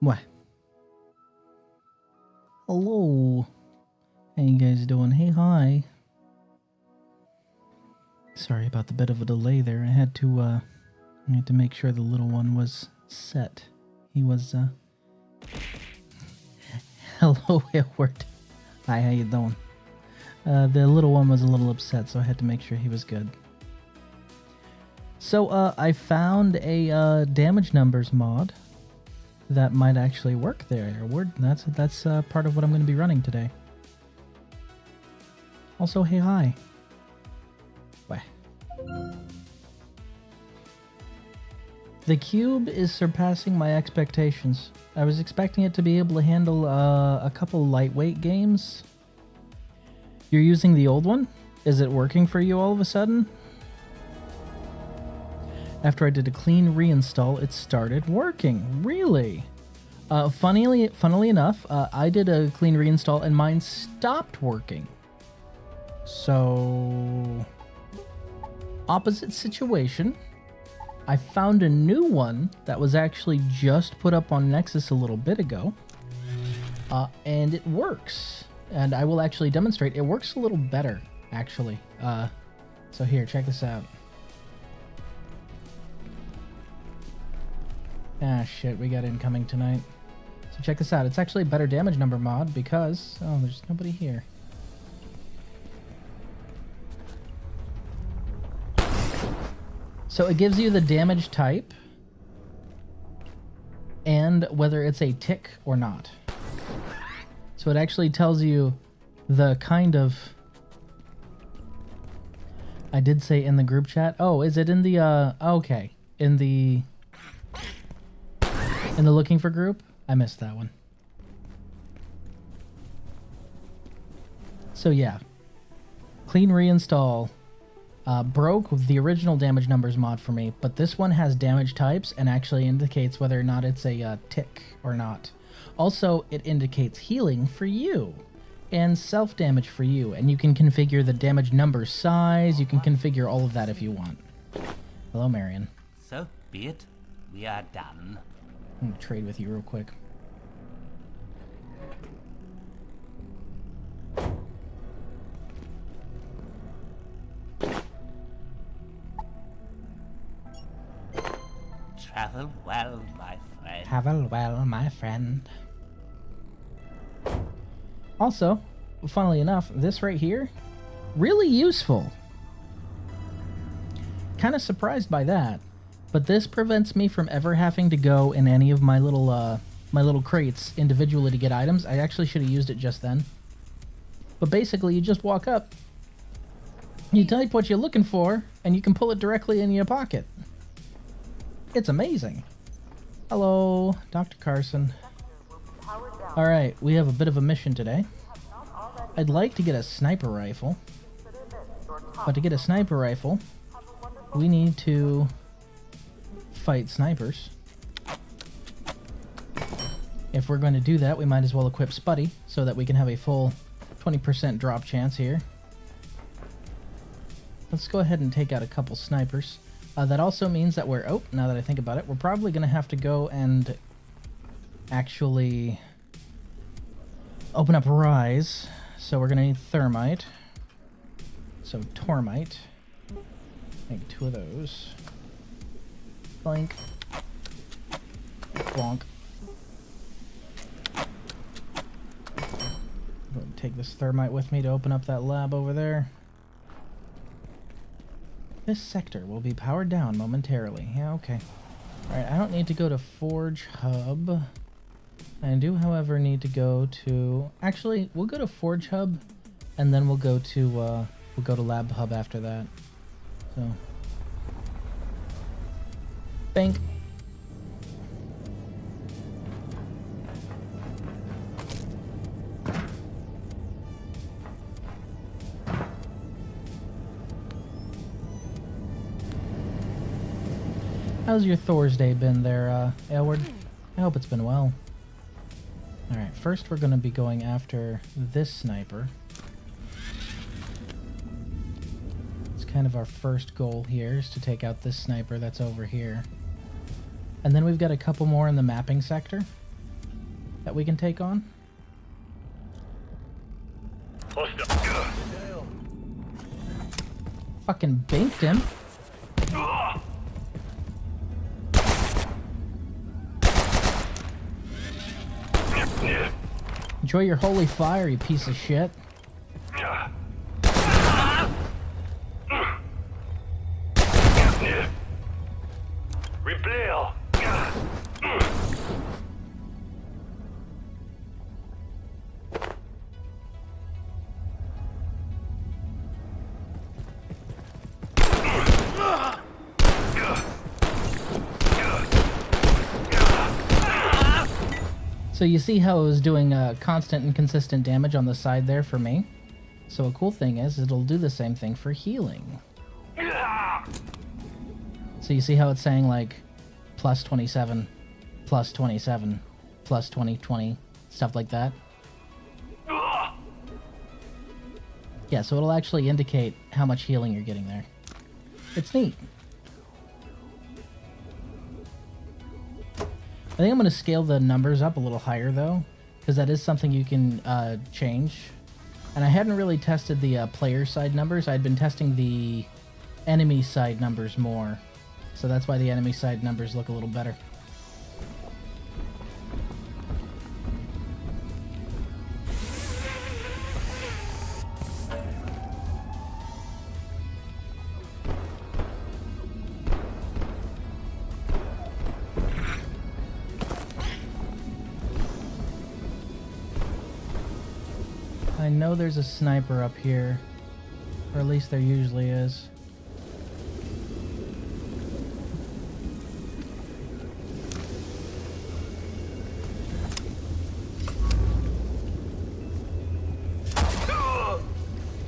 What? Hello. How you guys doing? Hey, hi. Sorry about the bit of a delay there. I had to make sure the little one was set. He was, Hello, Edward. Hi, how you doing? The little one was a little upset, so I had to make sure he was good. So, I found a, damage numbers mod that might actually work there, Edward. That's part of what I'm going to be running today. Also, hey, hi. Bye. The cube is surpassing my expectations. I was expecting it to be able to handle a couple lightweight games. You're using the old one? Is it working for you all of a sudden? After I did a clean reinstall, it started working. Really? Funnily enough, I did a clean reinstall and mine stopped working. So, opposite situation. I found a new one that was actually just put up on Nexus a little bit ago, and it works. And I will actually demonstrate. It works a little better, actually. So here, check this out. Ah, shit, we got incoming tonight. So check this out. It's actually a better damage number mod because... Oh, there's nobody here. So it gives you the damage type and whether it's a tick or not. So it actually tells you the kind of... I did say in the group chat. Oh, is it in the, okay. In the looking for group? I missed that one. So yeah. Clean reinstall. Broke the original damage numbers mod for me, but this one has damage types and actually indicates whether or not it's a tick or not. Also, it indicates healing for you and self-damage for you, and you can configure the damage number size. You can configure all of that if you want. Hello, Marion. So be it. We are done. I'm gonna trade with you real quick. Travel well, my friend. Travel well, my friend. Also, funnily enough, this right here, really useful. Kind of surprised by that, but this prevents me from ever having to go in any of my little crates individually to get items. I actually should have used it just then. But basically, you just walk up, you type what you're looking for, and you can pull it directly in your pocket. It's amazing. Hello, Dr. Carson. Alright, we have a bit of a mission today. I'd like to get a sniper rifle. But to get a sniper rifle, we need to fight snipers. If we're going to do that, we might as well equip Spuddy so that we can have a full 20% drop chance here. Let's go ahead and take out a couple snipers. That also means that we're... Oh, now that I think about it, we're probably going to have to go and actually open up Rise. So we're going to need Thermite. So Tormite. Make 2 of those. Blink. Bonk. I'm going to take this Thermite with me to open up that lab over there. This sector will be powered down momentarily. Yeah, okay. Alright, I don't need to go to Forge Hub. I do, however, need to go to... Actually, we'll go to Forge Hub, and then we'll go to Lab Hub after that. So... Bank. How's your Thor's Day been there, Aylward? I hope it's been well. Alright, first we're going to be going after this sniper. It's kind of our first goal here, is to take out this sniper that's over here. And then we've got a couple more in the mapping sector. that we can take on. Fucking banked him. Enjoy your holy fire, you piece of shit. So you see how it was doing constant and consistent damage on the side there for me? So a cool thing is it'll do the same thing for healing. So you see how it's saying like plus 27, plus 27, plus 20, 20, stuff like that? Yeah, so it'll actually indicate how much healing you're getting there. It's neat. I think I'm going to scale the numbers up a little higher, though, because that is something you can change. And I hadn't really tested the player side numbers. I'd been testing the enemy side numbers more. So that's why the enemy side numbers look a little better. I know there's a sniper up here, or at least there usually is.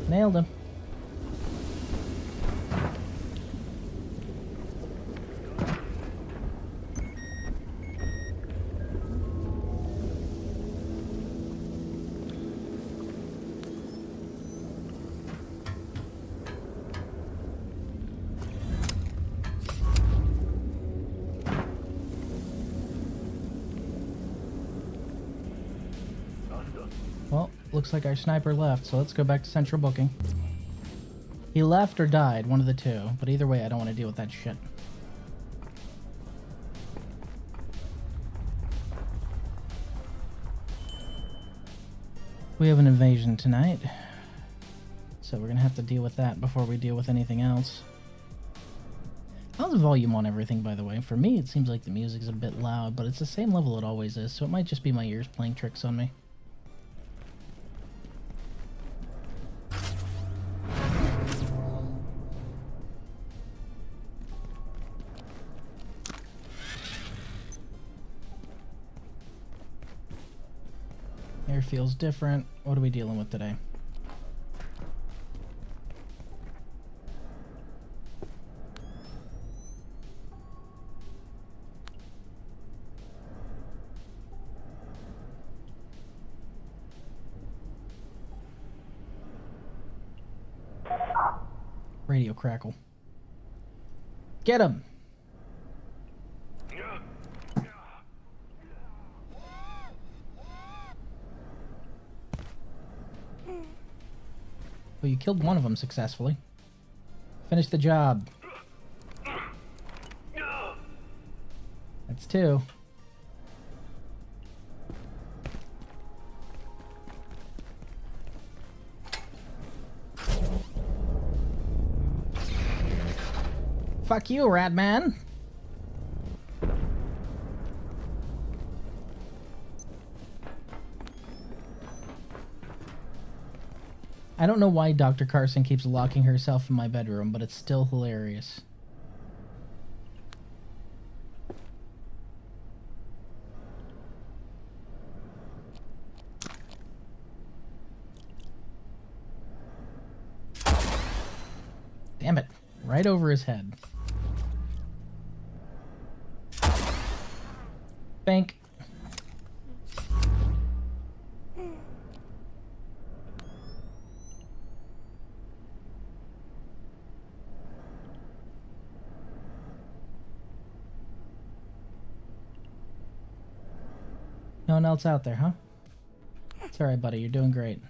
Nailed him. Well, looks like our sniper left, so let's go back to central booking. He left or died, one of the two, but either way I don't want to deal with that shit. We have an invasion tonight, so we're gonna have to deal with that before we deal with anything else. How's the volume on everything, by the way? For me, it seems like the music's a bit loud, but it's the same level it always is, so it might just be my ears playing tricks on me. Air feels different. What are we dealing with today? Radio crackle. Get him! Well, you killed one of them successfully. Finish the job. That's two. Fuck you, rat man. I don't know why Dr. Carson keeps locking herself in my bedroom, but it's still hilarious. Damn it. Right over his head. Bank. No, one else out there, huh? It's alright, buddy. You're doing great.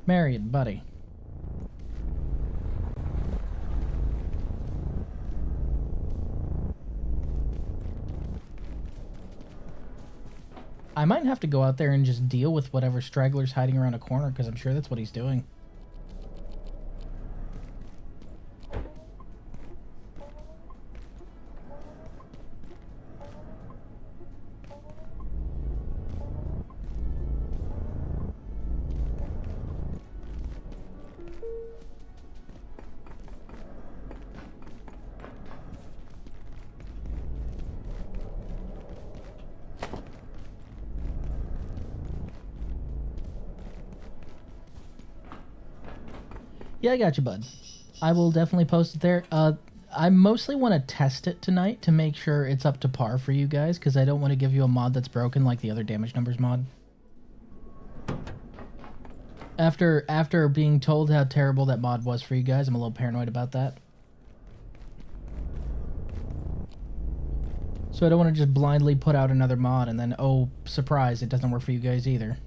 Married, buddy. I might have to go out there and just deal with whatever straggler's hiding around a corner, because I'm sure that's what he's doing. Yeah, I got you, bud. I will definitely post it there. I mostly want to test it tonight to make sure it's up to par for you guys, because I don't want to give you a mod that's broken like the other damage numbers mod. After being told how terrible that mod was for you guys, I'm a little paranoid about that. So I don't want to just blindly put out another mod and then, oh, surprise, it doesn't work for you guys either.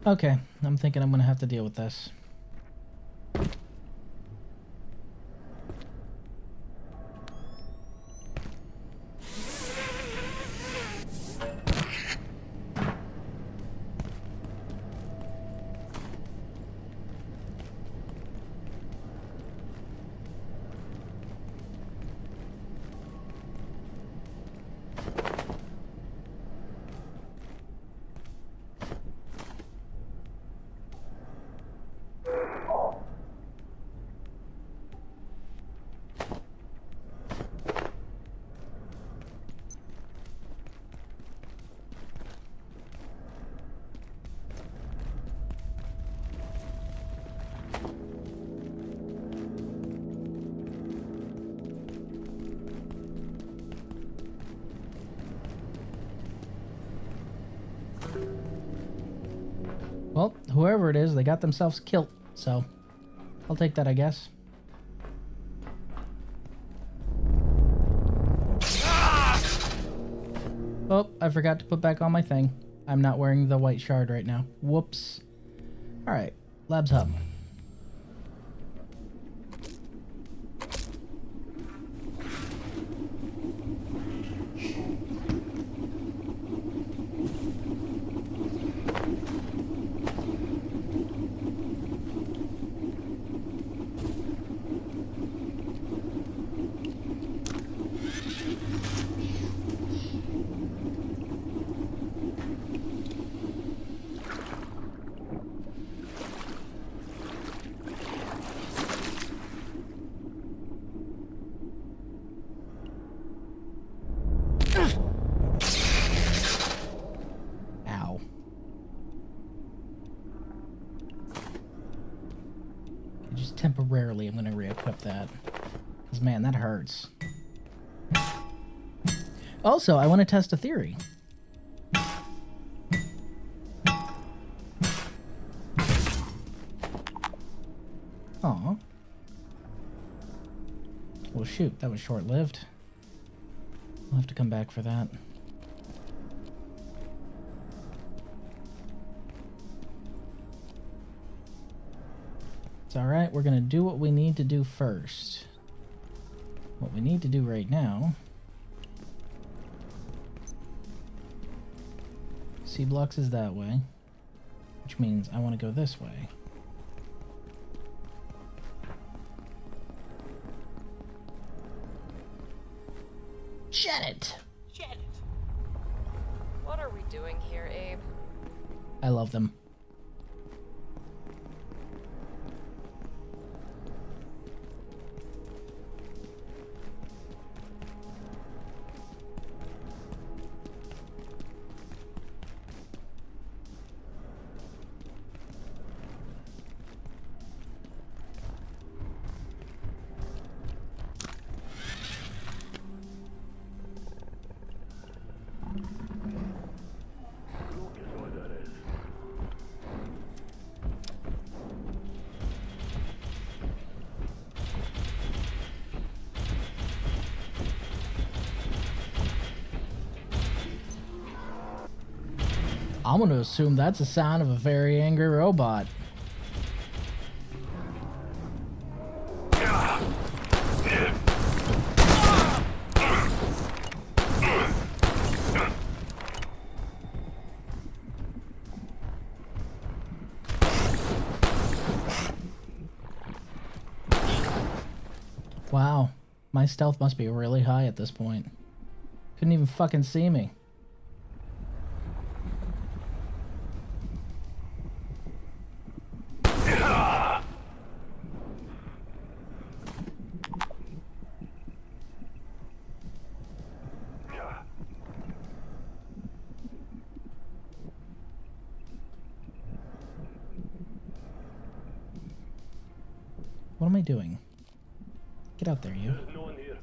Okay, I'm thinking I'm gonna have to deal with this. Well, whoever it is, they got themselves killed, so I'll take that, I guess. Oh, I forgot to put back on my thing. I'm not wearing the white shard right now. Whoops. Alright, Labs Hub. Temporarily, I'm going to re-equip that. Because, man, that hurts. Also, I want to test a theory. Aw. Well, shoot, that was short-lived. I'll have to come back for that. Alright, we're going to do what we need to do first. What we need to do right now... C blocks is that way. Which means I want to go this way. Shut it! Shut it. What are we doing here, Abe? I love them. I'm gonna assume that's a sign of a very angry robot. Wow, my stealth must be really high at this point. Couldn't even fucking see me. What am I doing? Get out there, you. No one here.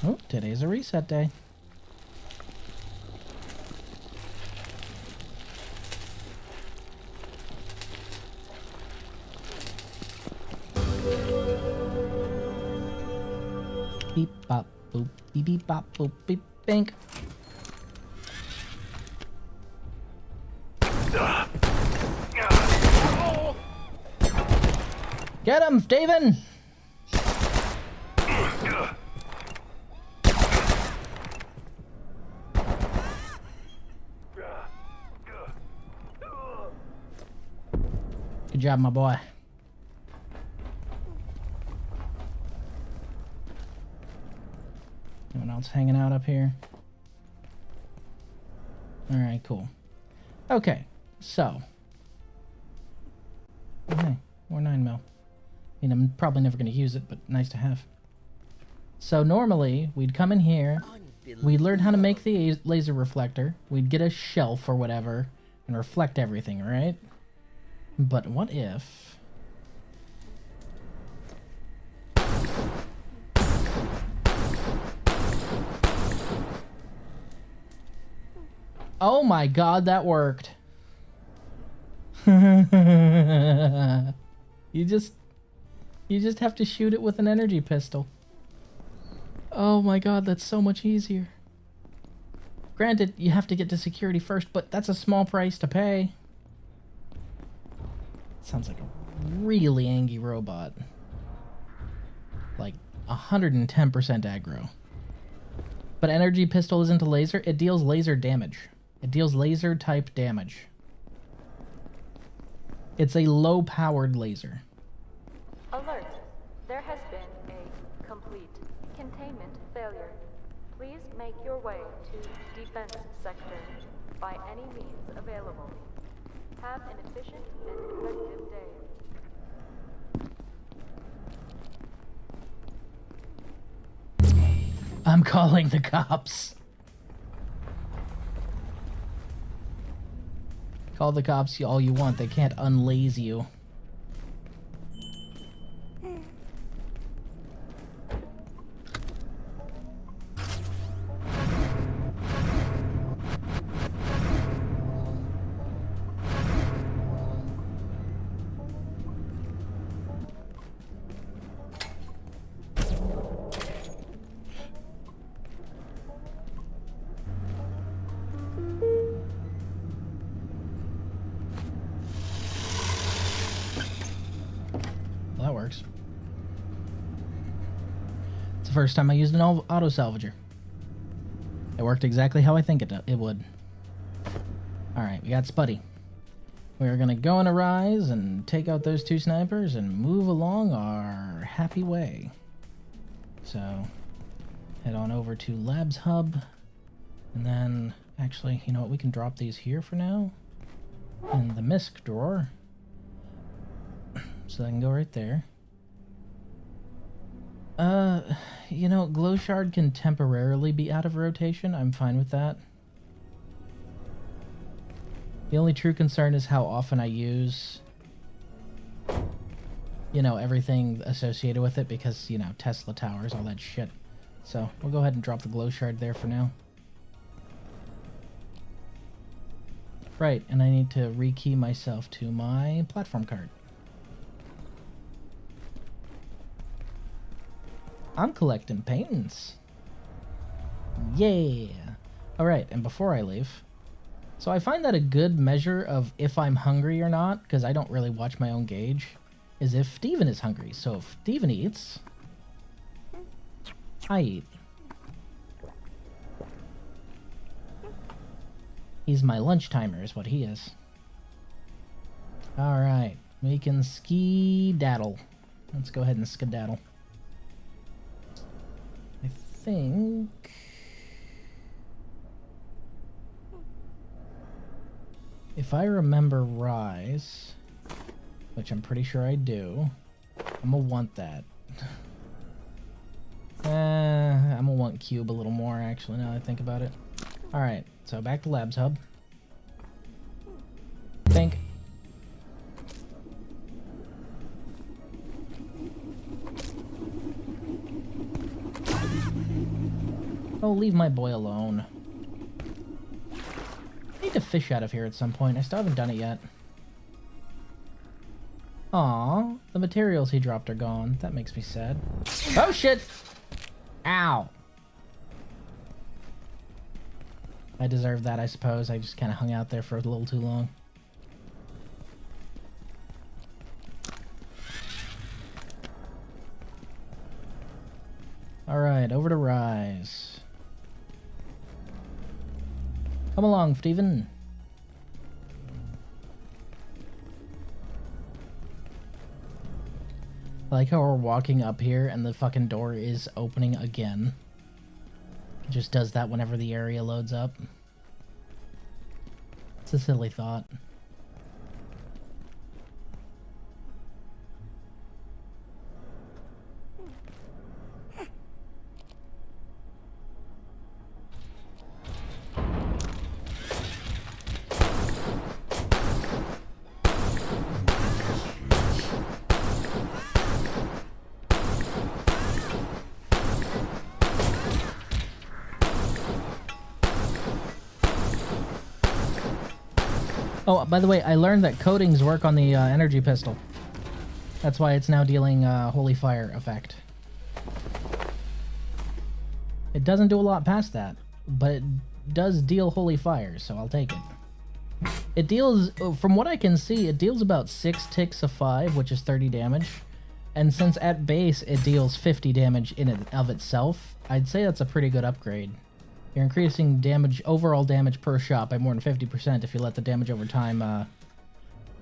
Oh, today's a reset day. Beep bop boop beep beep bop boop beep bink. Get him, Steven! Good job, my boy. Anyone else hanging out up here? Alright, cool. Okay, so. Okay, more 9mm. I mean, I'm probably never going to use it, but nice to have. So normally, we'd come in here, we'd learn how to make the laser reflector, we'd get a shelf or whatever, and reflect everything, right? But what if... Oh my god, that worked. You just have to shoot it with an energy pistol. Oh my god, that's so much easier. Granted, you have to get to security first, but that's a small price to pay. Sounds like a really angry robot. Like 110% aggro. But energy pistol isn't a laser, it deals laser damage. It deals laser type damage. It's a low-powered laser. Alert. There has been a complete containment failure. Please make your way to defense sector by any means available. Have an efficient and effective day. I'm calling the cops. Call the cops all you want, they can't unlaze you. Well, that works. It's the first time I used an auto salvager. It worked exactly how I think it would. Alright, we got Spuddy. We're gonna go on a rise and take out those two snipers and move along our happy way. So, head on over to Labs Hub. And then, actually, you know what? We can drop these here for now. In the MISC drawer. So I can go right there. You know, Glow Shard can temporarily be out of rotation. I'm fine with that. The only true concern is how often I use, you know, everything associated with it because, you know, Tesla towers, all that shit. So we'll go ahead and drop the Glow Shard there for now. Right, and I need to rekey myself to my platform card. I'm collecting paintings. Yeah. Alright, and before I leave... So I find that a good measure of if I'm hungry or not, because I don't really watch my own gauge, is if Steven is hungry. So if Steven eats, I eat. He's my lunch timer is what he is. Alright, we can ski-daddle. Let's go ahead and skedaddle. I think... If I remember Rise, which I'm pretty sure I do, I'm gonna want that. I'm gonna want Cube a little more, actually, now that I think about it. Alright, so back to Labs Hub. Think. Oh, leave my boy alone. I need to fish out of here at some point. I still haven't done it yet. Aw, the materials he dropped are gone. That makes me sad. Oh shit! Ow! I deserve that, I suppose. I just kind of hung out there for a little too long. Alright, over to Rise. Come along, Steven. I like how we're walking up here and the fucking door is opening again. It just does that whenever the area loads up. It's a silly thought. Oh, by the way, I learned that coatings work on the energy pistol. That's why it's now dealing Holy Fire effect. It doesn't do a lot past that, but it does deal Holy Fire, so I'll take it. It deals, from what I can see, it deals about 6 ticks of 5, which is 30 damage. And since at base it deals 50 damage in and of itself, I'd say that's a pretty good upgrade. You're increasing damage, overall damage per shot by more than 50% if you let the damage over time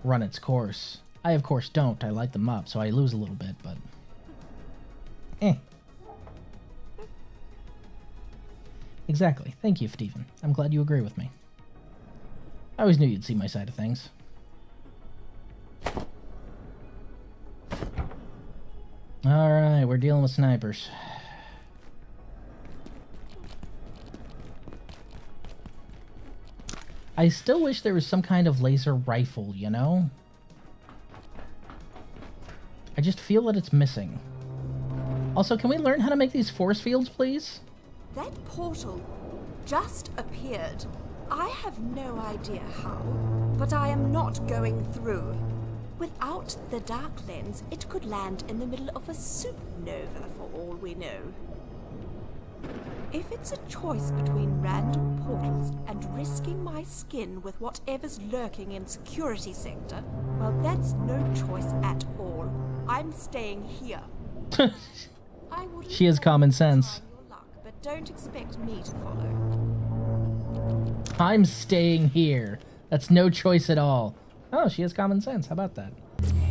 run its course. I, of course, don't. I light them up, so I lose a little bit, but... Exactly. Thank you, Steven. I'm glad you agree with me. I always knew you'd see my side of things. Alright, we're dealing with snipers. I still wish there was some kind of laser rifle, you know? I just feel that it's missing. Also, can we learn how to make these force fields, please? That portal just appeared. I have no idea how, but I am not going through. Without the dark lens, it could land in the middle of a supernova for all we know. If it's a choice between random portals and risking my skin with whatever's lurking in security sector, well, that's no choice at all. I'm staying here. She has common sense. Your luck, but don't expect me to follow. I'm staying here. That's no choice at all. Oh, she has common sense. How about that?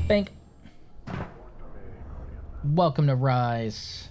Bank. Welcome to Rise.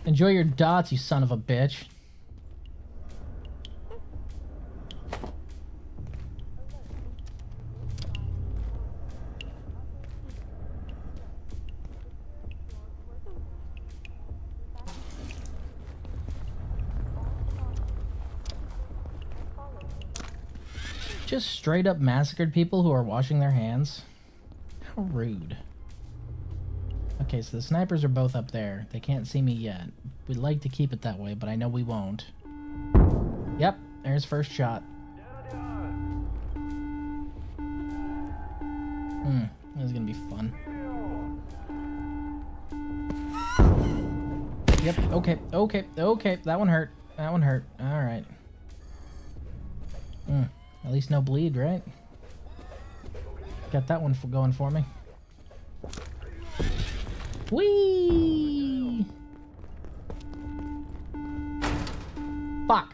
Enjoy your dots, you son of a bitch. Just straight up massacred people who are washing their hands. How rude. Okay, so the snipers are both up there. They can't see me yet. We'd like to keep it that way, but I know we won't. Yep, there's first shot. This is gonna be fun. Yep, okay. That one hurt. Alright. At least no bleed, right? Got that one going for me. Whee! Fuck!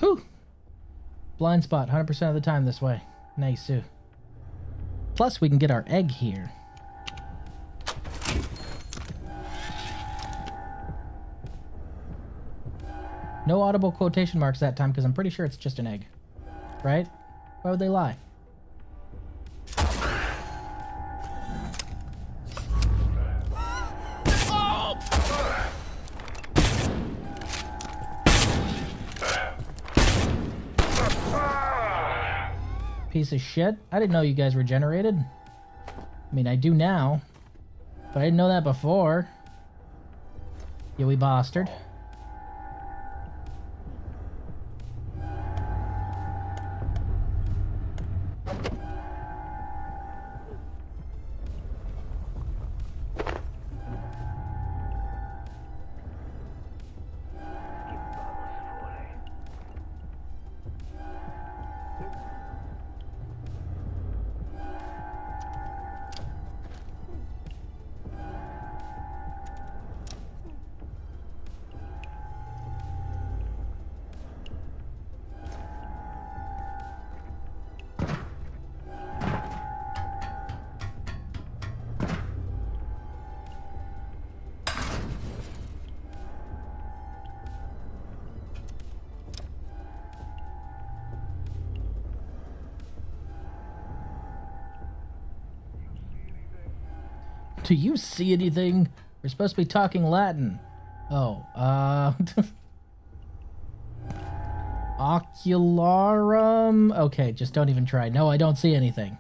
Whew! Blind spot, 100% of the time this way. Nice, too. Plus, we can get our egg here. No audible quotation marks that time, because I'm pretty sure it's just an egg. Right? Why would they lie? Piece of shit. I didn't know you guys regenerated. I mean, I do now. But I didn't know that before. You wee bastard. Do you see anything? We're supposed to be talking Latin. Oh, Ocularum? Okay, just don't even try. No, I don't see anything.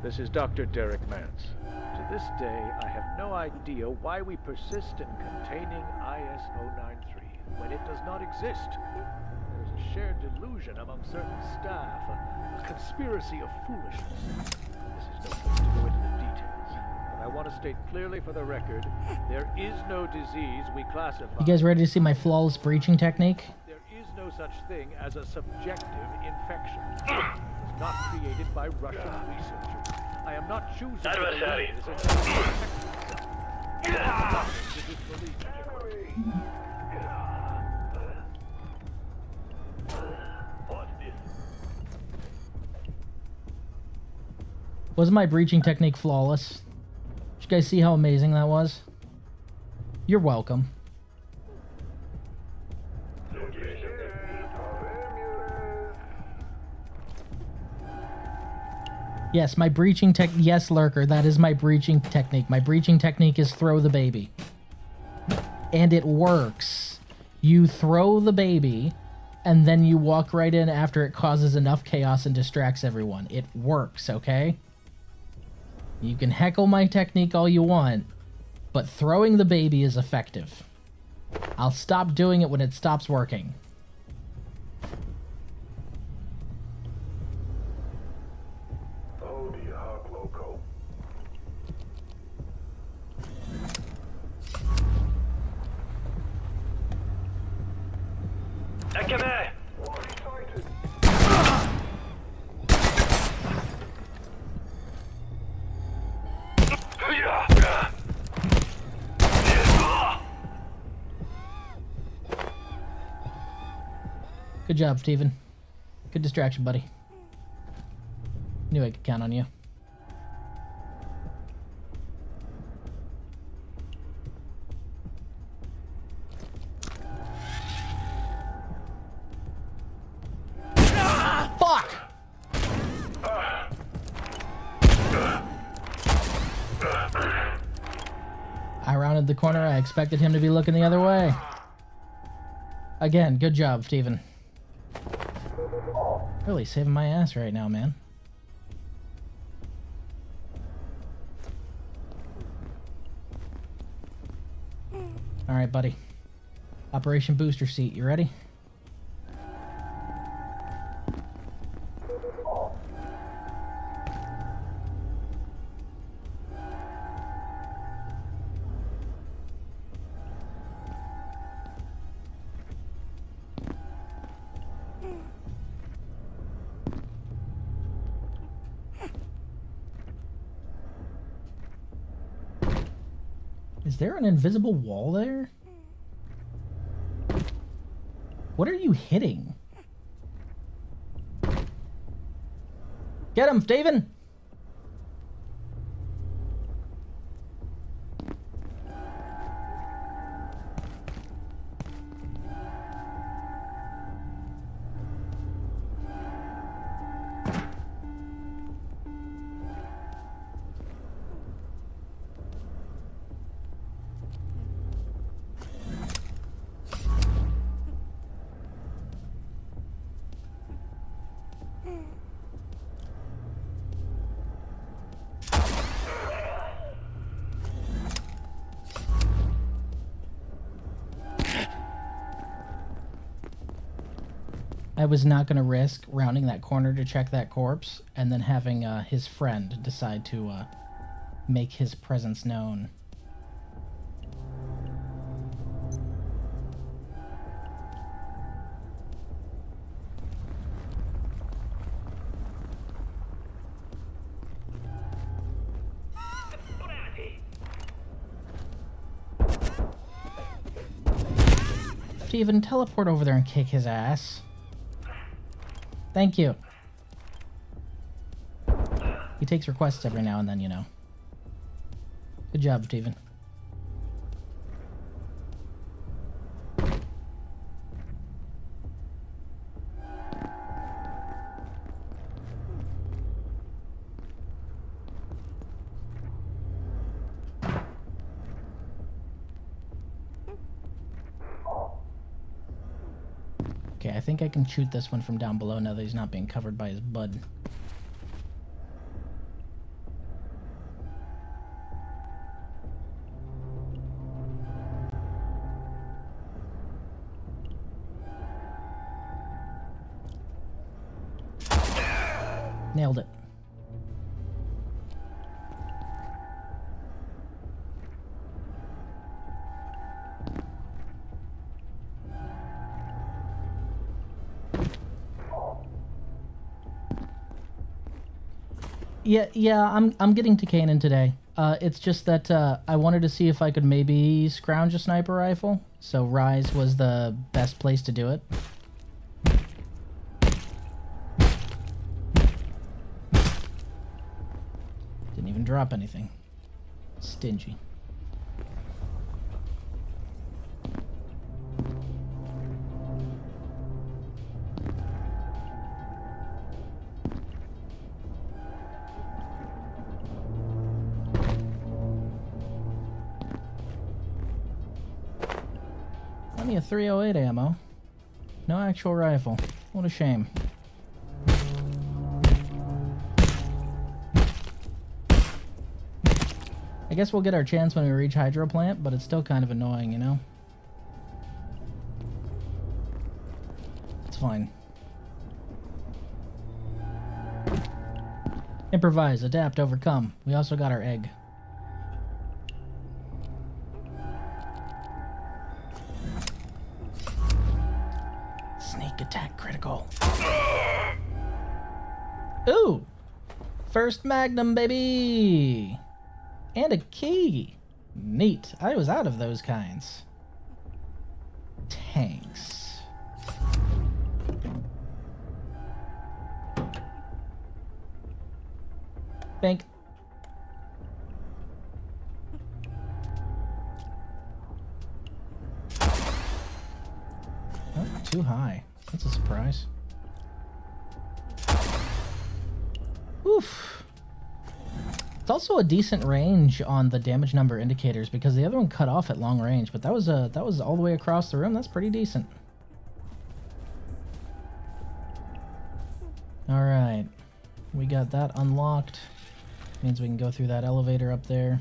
This is Dr. Derek Mance. To this day, I have no idea why we persist in containing IS-093 when it does not exist. There is a shared delusion among certain staff, a conspiracy of foolishness. This is no place to go into the details, but I want to state clearly for the record, there is no disease we classify. You guys ready to see my flawless breaching technique? There is no such thing as a subjective infection. It was not created by Russian researchers. I am not choosing to believe this until Wasn't my breaching technique flawless? Did you guys see how amazing that was? You're welcome. Yes, my breaching tech. Yes, Lurker, that is my breaching technique. My breaching technique is throw the baby. And it works. You throw the baby, and then you walk right in after it causes enough chaos and distracts everyone. It works, okay? You can heckle my technique all you want, but throwing the baby is effective. I'll stop doing it when it stops working. Good job, Steven. Good distraction, buddy. Knew I could count on you. Fuck! I rounded the corner. I expected him to be looking the other way. Again, good job, Steven. Really saving my ass right now, man. Alright, buddy. Operation Booster Seat, you ready? Is there an invisible wall there? What are you hitting? Get him, Steven! I was not going to risk rounding that corner to check that corpse and then having his friend decide to make his presence known. Steven, teleport over there and kick his ass. Thank you. He takes requests every now and then, you know. Good job, Steven. Okay, I think I can shoot this one from down below now that he's not being covered by his bud. Nailed it. Yeah, I'm getting to Canaan today. It's just that I wanted to see if I could maybe scrounge a sniper rifle, so Rise was the best place to do it. Didn't even drop anything. Stingy. Plenty of 308 ammo. No actual rifle. What a shame. I guess we'll get our chance when we reach Hydro Plant, but it's still kind of annoying, you know? It's fine. Improvise, adapt, overcome. We also got our egg. Sneak attack critical. Ooh! First Magnum, baby! And a key! Neat. I was out of those kinds. Tanks. Bank. Oh, too high. That's a surprise. Oof. It's also a decent range on the damage number indicators because the other one cut off at long range, but that was all the way across the room. That's pretty decent. All right, we got that unlocked. Means we can go through that elevator up there.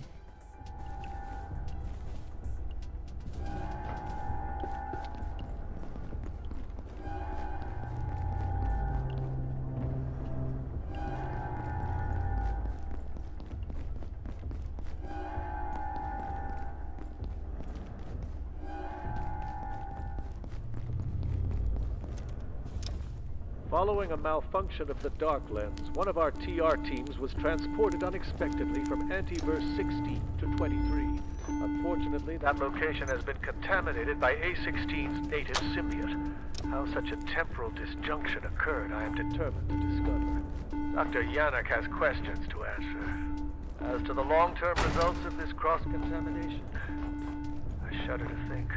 Following a malfunction of the Dark Lens, one of our TR teams was transported unexpectedly from Antiverse 16 to 23. Unfortunately, that location has been contaminated by A16's native symbiote. How such a temporal disjunction occurred, I am determined to discover. Dr. Yannick has questions to answer. As to the long-term results of this cross-contamination, I shudder to think.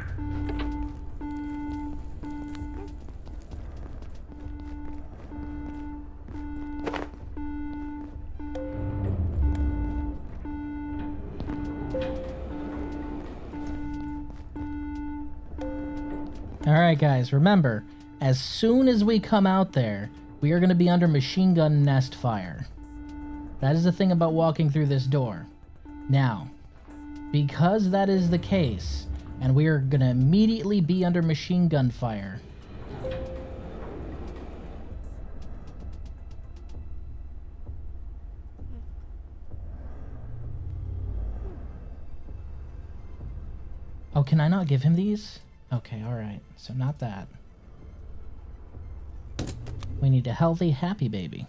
Alright guys, remember, as soon as we come out there, we are going to be under machine gun nest fire. That is the thing about walking through this door. Now, because that is the case, and we are going to immediately be under machine gun fire, oh, can I not give him these? Okay, alright. So not that. We need a healthy, happy baby.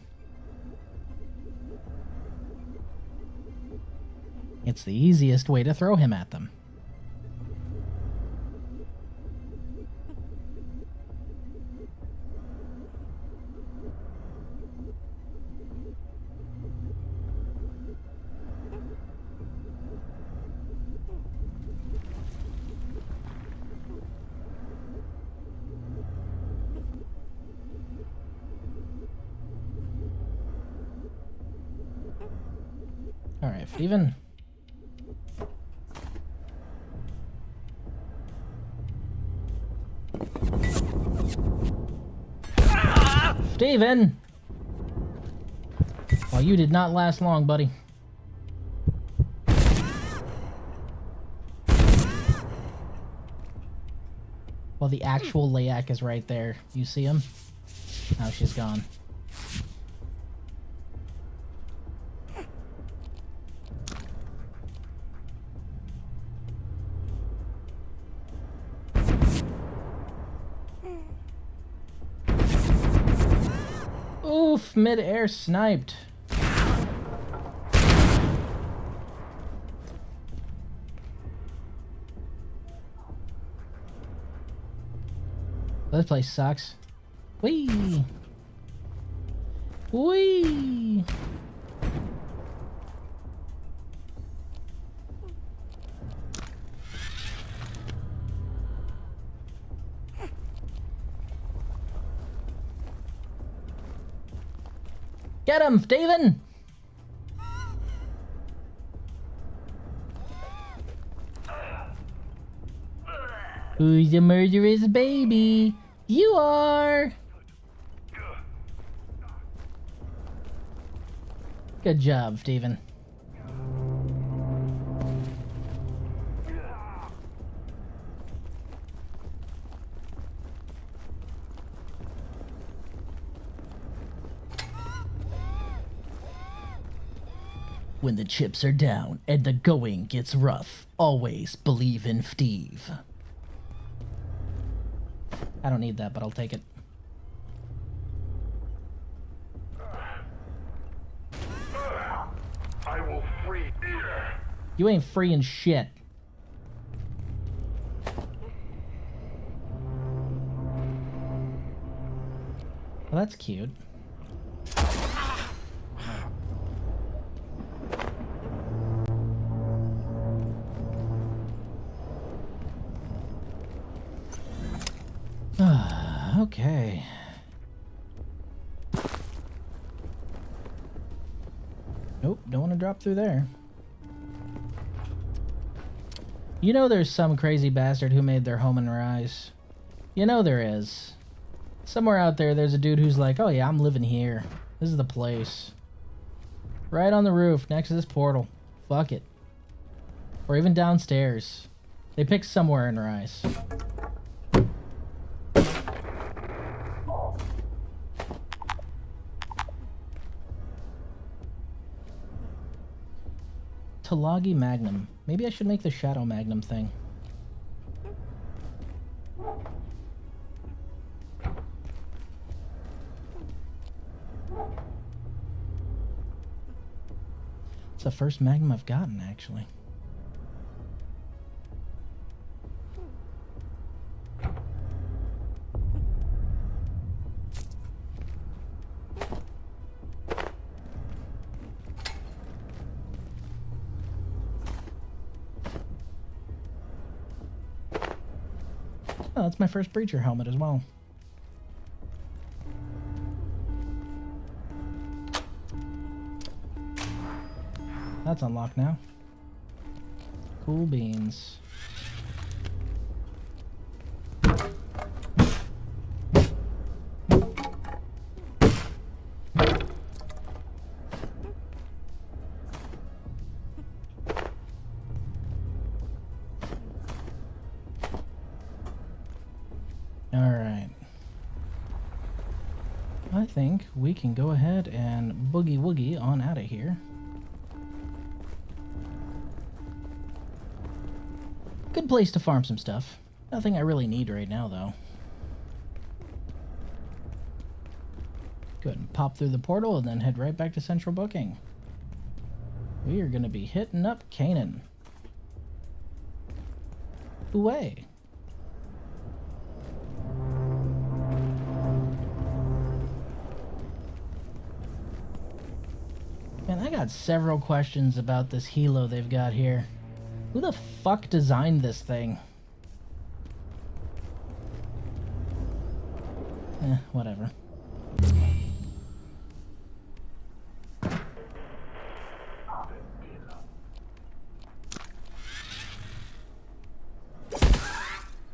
It's the easiest way to throw him at them. Alright, Steven. Steven! Well, you did not last long, buddy. Well, the actual Layak is right there. You see him? Now she's gone. Oof, mid-air sniped. This place sucks. Whee! Whee! Get him, Steven! Who's the murderous baby? You are! Good job, Steven. When the chips are down and the going gets rough, always believe in Steve. I don't need that, but I'll take it. I will free you. You ain't freeing shit. Well, that's cute. Okay. Nope, don't want to drop through there. You know there's some crazy bastard who made their home in Rise. You know there is. Somewhere out there's a dude who's like, oh yeah, I'm living here. This is the place. Right on the roof, next to this portal. Fuck it. Or even downstairs. They picked somewhere in Rise. Talagi Magnum. Maybe I should make the Shadow Magnum thing. It's the first Magnum I've gotten, actually. Oh, that's my first Breacher helmet as well. That's unlocked now. Cool beans. Alright. I think we can go ahead and boogie woogie on out of here. Good place to farm some stuff. Nothing I really need right now, though. Go ahead and pop through the portal and then head right back to central booking. We are going to be hitting up Canaan. Away. Man, I got several questions about this helo they've got here. Who the fuck designed this thing? Whatever.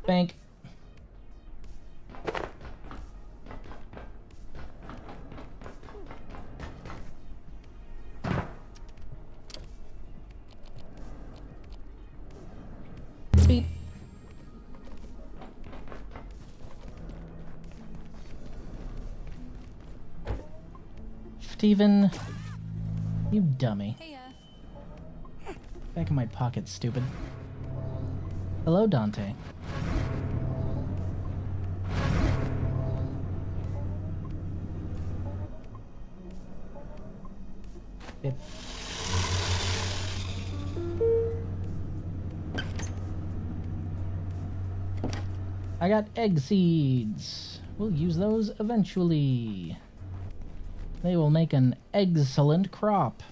Bank. Beep. Steven, you dummy. Back in my pocket, stupid. Hello, Dante. Beep. I got egg seeds. We'll use those eventually. They will make an excellent crop.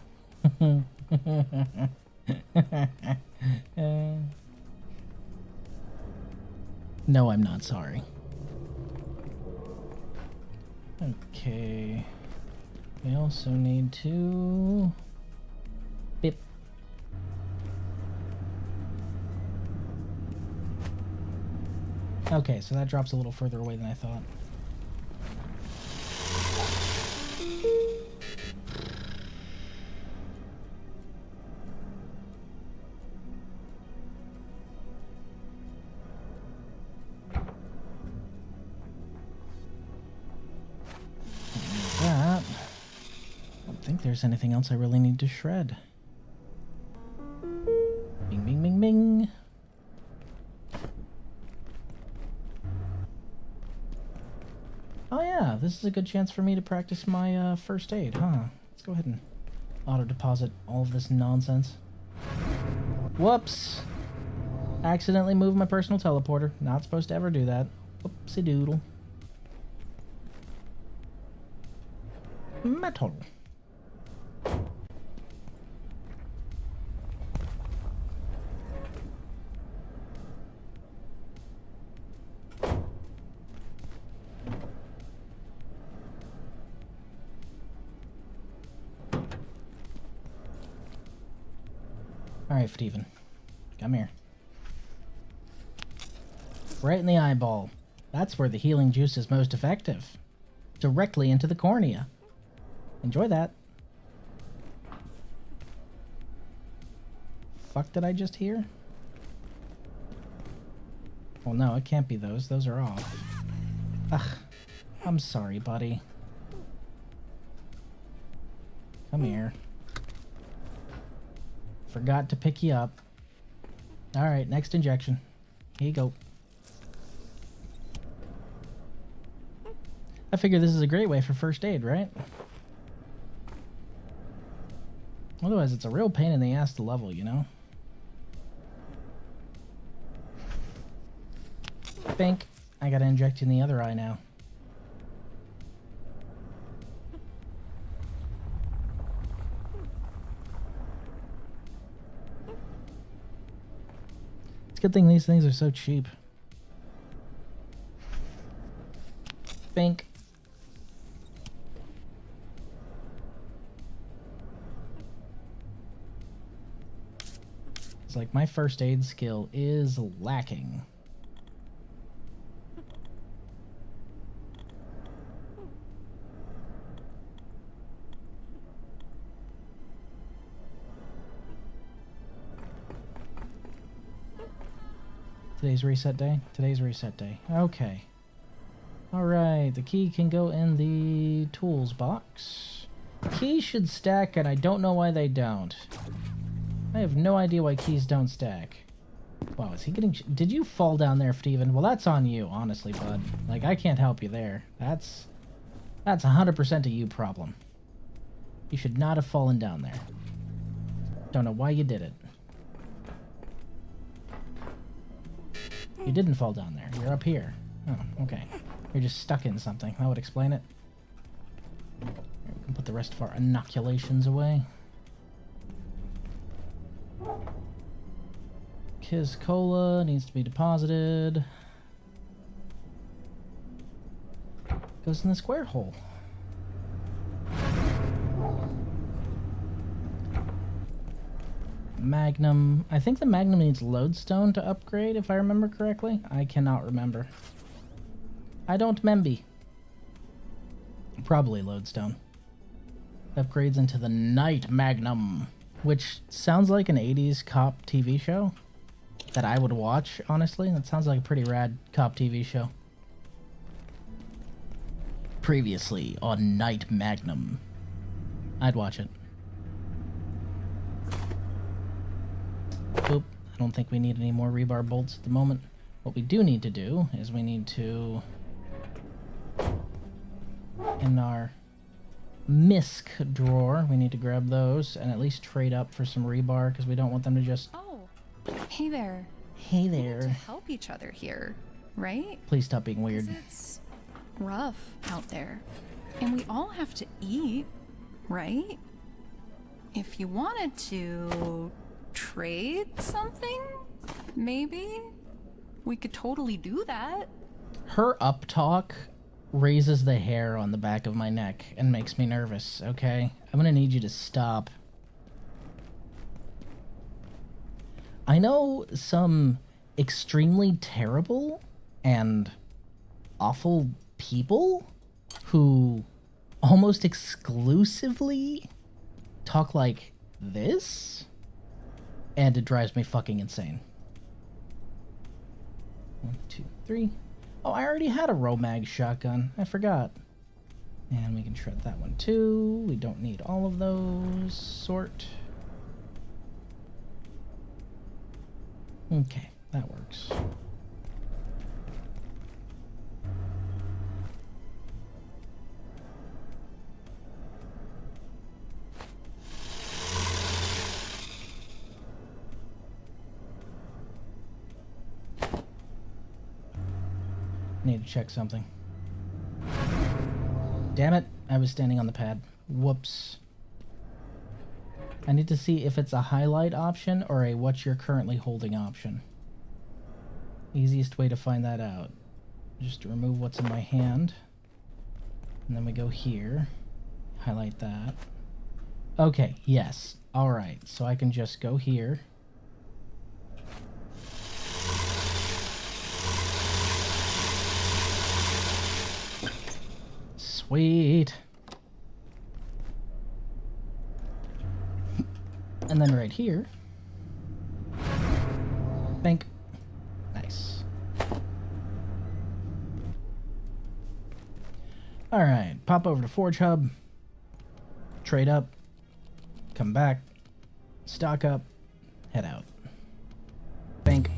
No, I'm not sorry. Okay. We also need to... Beep. Okay, so that drops a little further away than I thought. That. I don't think there's anything else I really need to shred. Bing, bing, bing, bing. Oh yeah, this is a good chance for me to practice my first aid, huh? Let's go ahead and auto-deposit all of this nonsense. Whoops! Accidentally moved my personal teleporter. Not supposed to ever do that. Whoopsie doodle. Metal. Alright, Steven. Come here. Right in the eyeball. That's where the healing juice is most effective. Directly into the cornea. Enjoy that. Fuck did I just hear? Well, no, it can't be those. Those are off. Ugh. I'm sorry, buddy. Come here. Forgot to pick you up. Alright, next injection. Here you go. I figure this is a great way for first aid, right? Otherwise, it's a real pain in the ass to level, you know? Bink. I gotta inject you in the other eye now. It's a good thing these things are so cheap. Bink. It's like my first aid skill is lacking. Today's reset day? Today's reset day. Okay. Alright, the key can go in the tools box. Keys should stack, and I don't know why they don't. I have no idea why keys don't stack. Wow, is he getting... Did you fall down there, Steven? Well, that's on you, honestly, bud. Like, I can't help you there. That's 100% a you problem. You should not have fallen down there. Don't know why you did it. You didn't fall down there. You're up here. Oh, okay. You're just stuck in something. That would explain it. Here, we can put the rest of our inoculations away. Kiss Cola needs to be deposited. Goes in the square hole. Magnum. I think the Magnum needs lodestone to upgrade, if I remember correctly. I cannot remember. I don't memby. Probably lodestone. Upgrades into the Night Magnum, which sounds like an 80s cop TV show that I would watch, honestly. That sounds like a pretty rad cop TV show. Previously on Night Magnum. I'd watch it. Oop, I don't think we need any more rebar bolts at the moment. What we do need to do is we need to, in our misc drawer, we need to grab those and at least trade up for some rebar because we don't want them to just... Oh, hey there. Hey We need there. to help each other here, right? Please stop being weird. 'Cause it's rough out there. And we all have to eat, right? If you wanted to trade something, maybe we could totally do that. Her up talk raises the hair on the back of my neck and makes me nervous, okay? I'm gonna need you to stop. I know some extremely terrible and awful people who almost exclusively talk like this, and it drives me fucking insane. 1, 2, 3. Oh, I already had a Romag shotgun. I forgot. And we can shred that one too. We don't need all of those. Sort. Okay, that works. Need to check something. Damn it, I was standing on the pad. Whoops. I need to see if it's a highlight option or a what you're currently holding option. Easiest way to find that out. Just to remove what's in my hand. And then we go here. Highlight that. Okay, yes. Alright, so I can just go here. Sweet. And then right here. Bank. Nice. Alright, pop over to Forge Hub. Trade up. Come back. Stock up. Head out. Bank.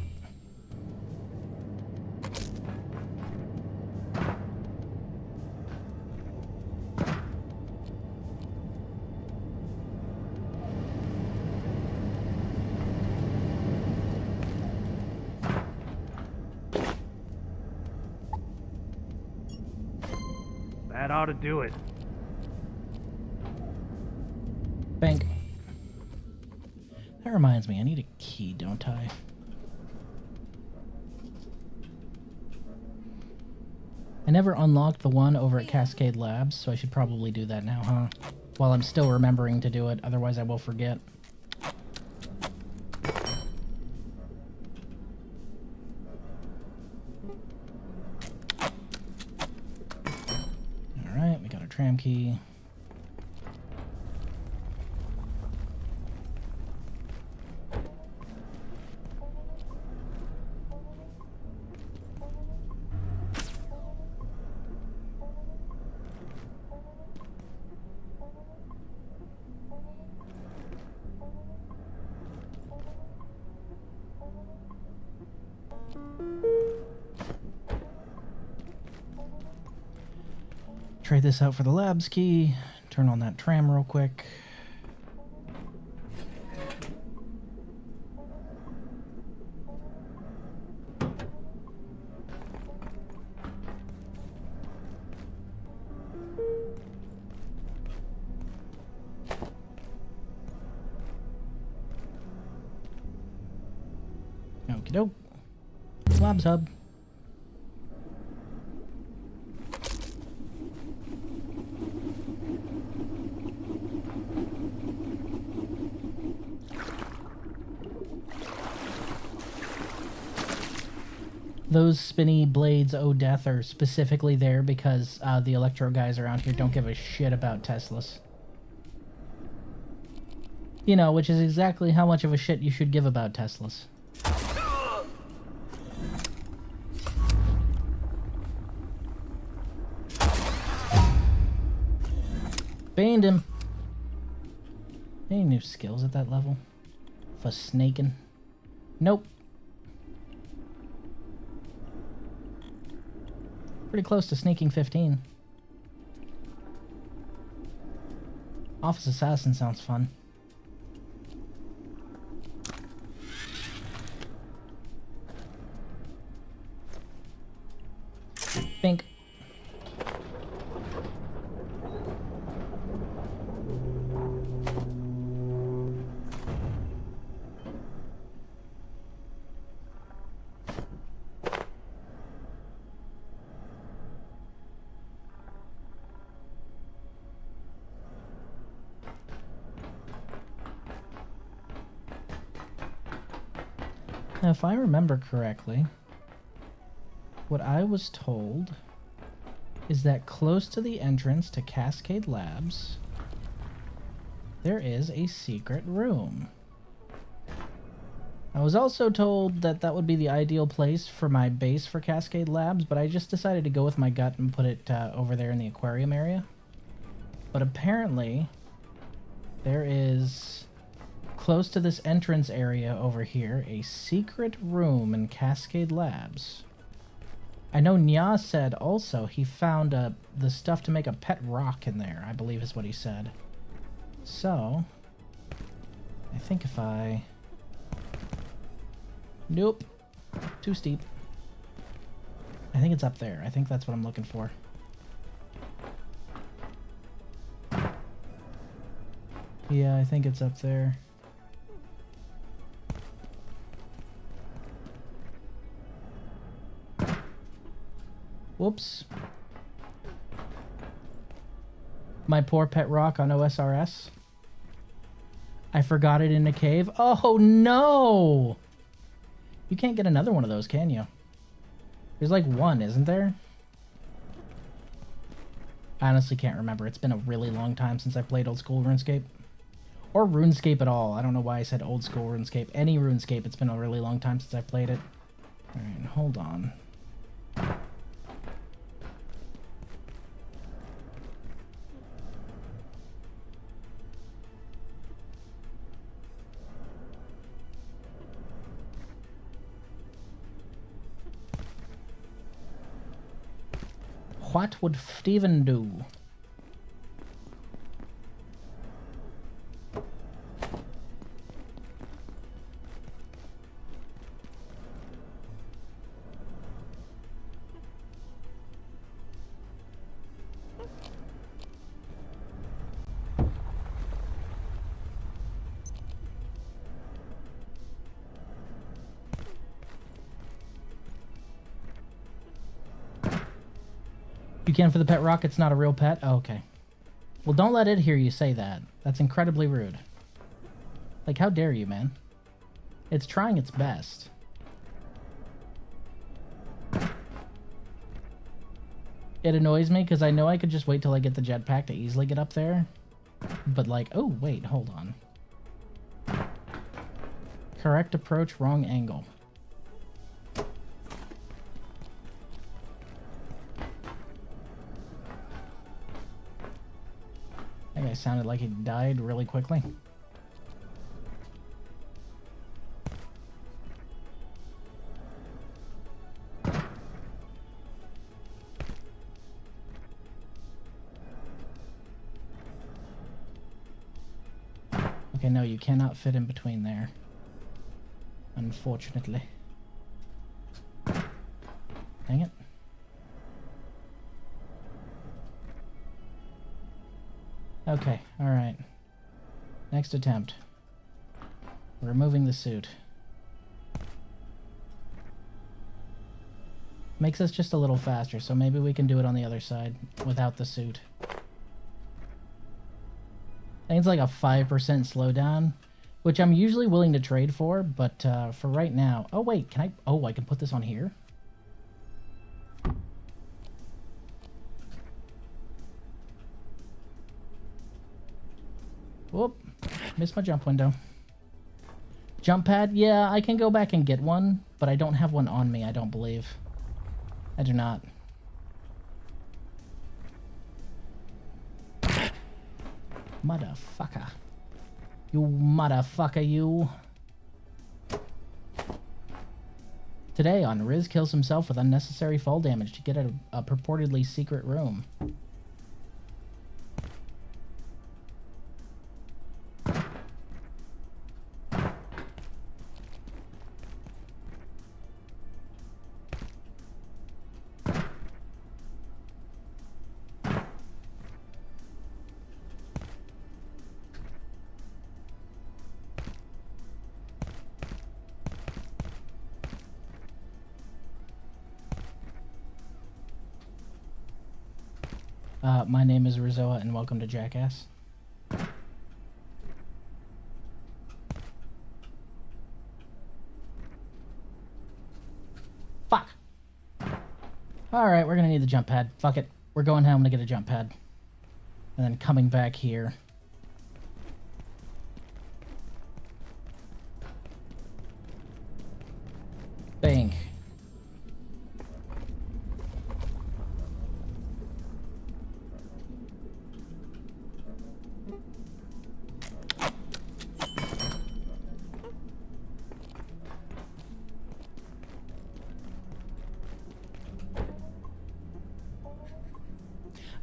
That ought to do it. Bank. That reminds me, I need a key, don't I? I never unlocked the one over at Cascade Labs, so I should probably do that now, huh? While I'm still remembering to do it, otherwise I will forget. Alright, we got our tram key. Trade this out for the labs key. Turn on that tram real quick. Okie doke. Labs hub. Those spinny blades, oh death, are specifically there because the electro guys around here don't give a shit about Teslas. You know, which is exactly how much of a shit you should give about Teslas. Banned him. Any new skills at that level? For snaking? Nope. Pretty close to sneaking 15. Office Assassin sounds fun. Bink. Now, if I remember correctly, what I was told is that close to the entrance to Cascade Labs, there is a secret room. I was also told that that would be the ideal place for my base for Cascade Labs, but I just decided to go with my gut and put it over there in the aquarium area. But apparently, there is, close to this entrance area over here, a secret room in Cascade Labs. I know Nya said also he found the stuff to make a pet rock in there, I believe is what he said. So, I think if I... Nope. Too steep. I think it's up there. I think that's what I'm looking for. Yeah, I think it's up there. Whoops. My poor pet rock on OSRS. I forgot it in a cave. Oh no! You can't get another one of those, can you? There's like one, isn't there? I honestly can't remember. It's been a really long time since I played old school RuneScape. Or RuneScape at all. I don't know why I said old school RuneScape. Any RuneScape, it's been a really long time since I played it. Alright, hold on. What would Steven do? You can for the pet rock, it's not a real pet? Oh, okay. Well, don't let it hear you say that. That's incredibly rude. Like, how dare you, man? It's trying its best. It annoys me because I know I could just wait till I get the jetpack to easily get up there. But like, oh, wait, hold on. Correct approach, wrong angle. That guy sounded like he died really quickly. Okay, no, you cannot fit in between there. Unfortunately. Dang it. Okay, alright. Next attempt. Removing the suit. Makes us just a little faster, so maybe we can do it on the other side without the suit. I think it's like a 5% slowdown, which I'm usually willing to trade for, but for right now... Oh, wait, can I... Oh, I can put this on here? Whoop. Missed my jump window. Jump pad? Yeah, I can go back and get one, but I don't have one on me, I don't believe. I do not. Motherfucker. You motherfucker, you. Today on Riz kills himself with unnecessary fall damage to get a purportedly secret room. My name is Rizoa, and welcome to Jackass. Fuck! Alright, we're gonna need the jump pad. Fuck it. We're going home to get a jump pad. And then coming back here. Bank.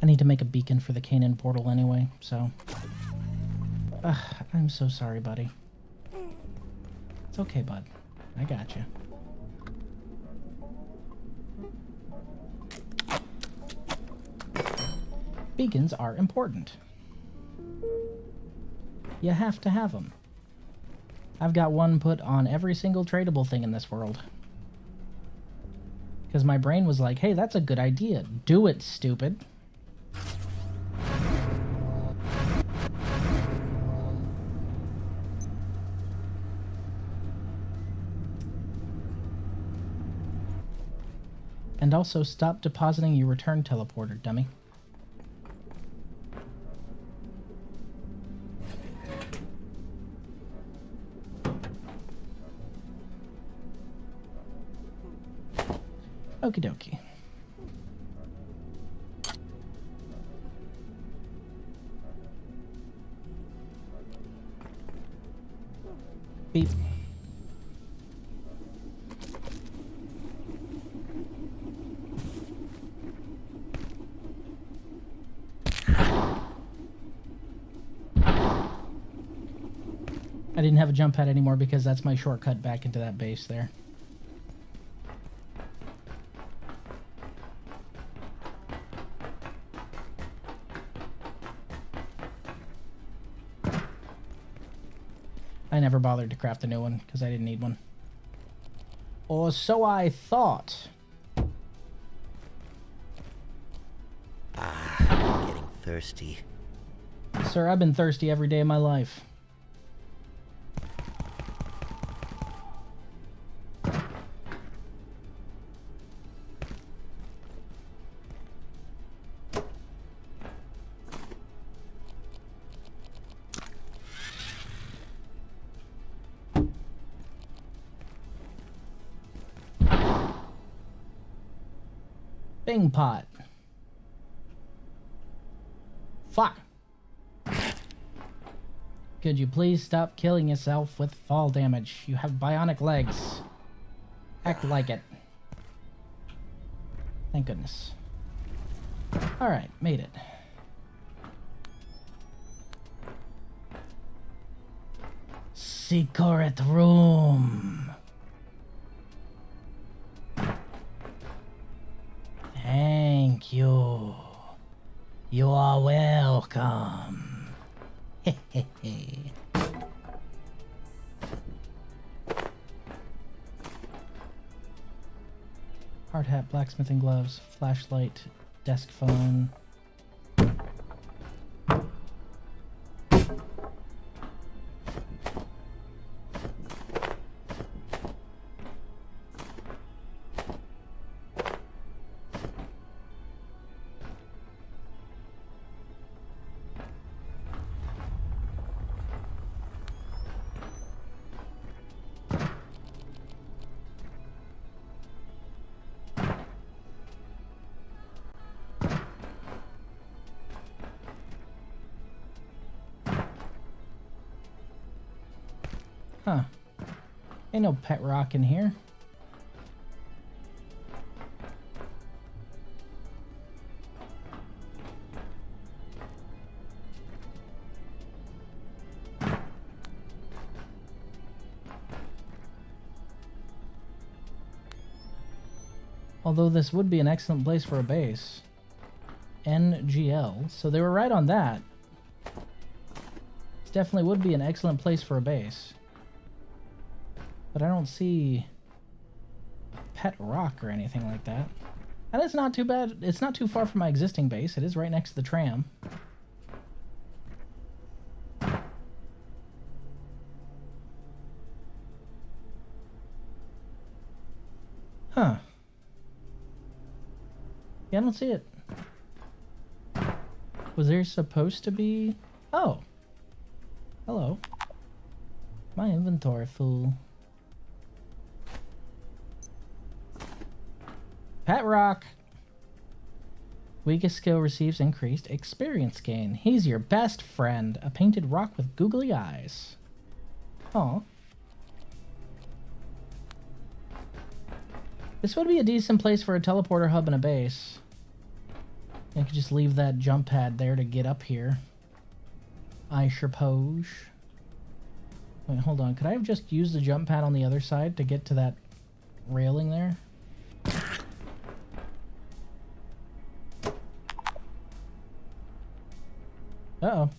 I need to make a beacon for the Canaan portal anyway, so... I'm so sorry, buddy. It's okay, bud. I got you. Beacons are important. You have to have them. I've got one put on every single tradable thing in this world. Because my brain was like, hey, that's a good idea. Do it, stupid. And also stop depositing your return teleporter, dummy. Okie dokie. Beep. I didn't have a jump pad anymore because that's my shortcut back into that base there. I never bothered to craft a new one because I didn't need one. Or so I thought. I'm getting thirsty. Sir, I've been thirsty every day of my life. Bing pot. Fuck. Could you please stop killing yourself with fall damage? You have bionic legs. Act like it. Thank goodness. Alright, made it. Secret room. Thank you. You are welcome. Hehehe. Hard hat, blacksmithing gloves, flashlight, desk phone. Huh. Ain't no pet rock in here. Although this would be an excellent place for a base. NGL. So they were right on that. This definitely would be an excellent place for a base. But I don't see a pet rock or anything like that. And it's not too bad. It's not too far from my existing base. It is right next to the tram. Huh. Yeah, I don't see it. Was there supposed to be... Oh. Hello. My inventory full. Pet rock. Weakest skill receives increased experience gain. He's your best friend. A painted rock with googly eyes. Aw. This would be a decent place for a teleporter hub and a base. I could just leave that jump pad there to get up here. I suppose. Wait, hold on. Could I have just used the jump pad on the other side to get to that railing there? Uh-oh.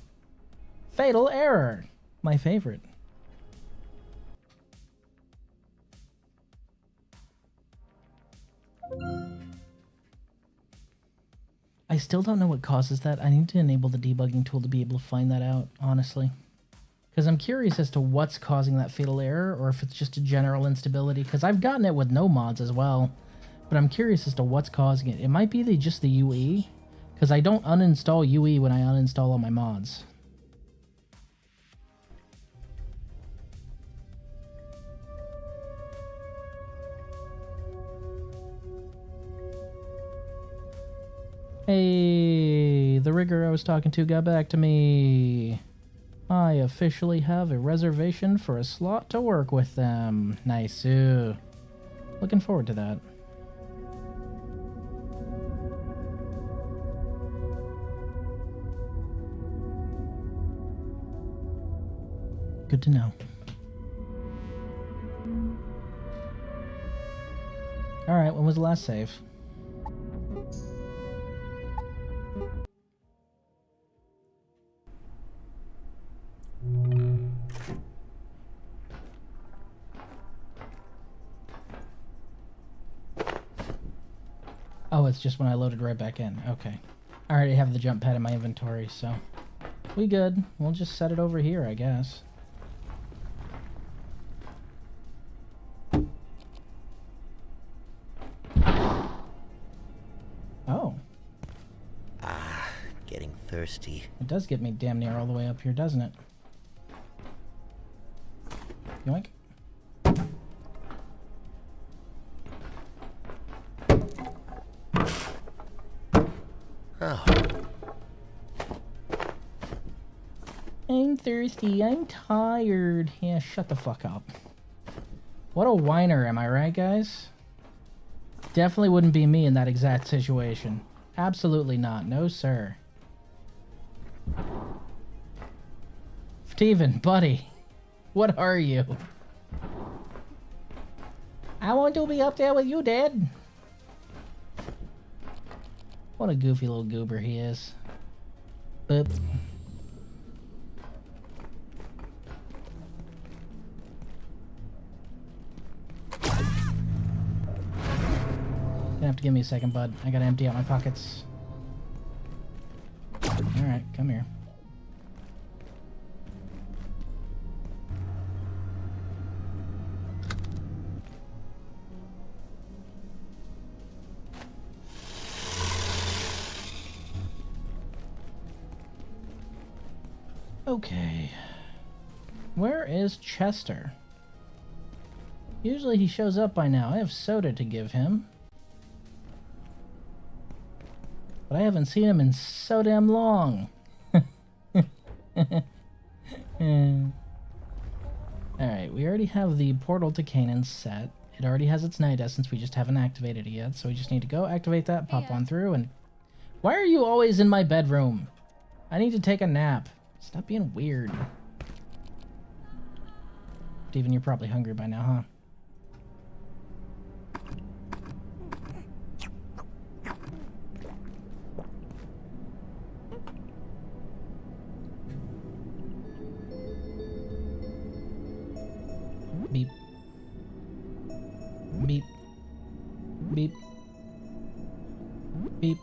Fatal error. My favorite. I still don't know what causes that. I need to enable the debugging tool to be able to find that out, honestly. Because I'm curious as to what's causing that fatal error, or if it's just a general instability. Because I've gotten it with no mods as well. But I'm curious as to what's causing it. It might be just the UE. Because I don't uninstall UE when I uninstall all my mods. Hey, the rigger I was talking to got back to me. I officially have a reservation for a slot to work with them. Nice. Looking forward to that. Good to know. Alright, when was the last save? Oh, it's just when I loaded right back in. Okay. I already have the jump pad in my inventory, so we good. We'll just set it over here, I guess. Oh. Ah, getting thirsty. It does get me damn near all the way up here, doesn't it? Yoink. Oh, I'm thirsty. I'm tired. Yeah, shut the fuck up. What a whiner, am I right, guys? Definitely wouldn't be me in that exact situation. Absolutely not. No, sir. Steven, buddy. What are you? I want to be up there with you, Dad. What a goofy little goober he is. Boop. Gonna have to give me a second, bud. I gotta empty out my pockets. Alright, come here. Okay. Where is Chester? Usually he shows up by now. I have soda to give him. But I haven't seen him in so damn long. Alright, we already have the portal to Canaan set. It already has its night essence, we just haven't activated it yet. So we just need to go activate that, pop on through, and... Why are you always in my bedroom? I need to take a nap. Stop being weird. Steven, you're probably hungry by now, huh? Beep. Beep. Beep. Beep.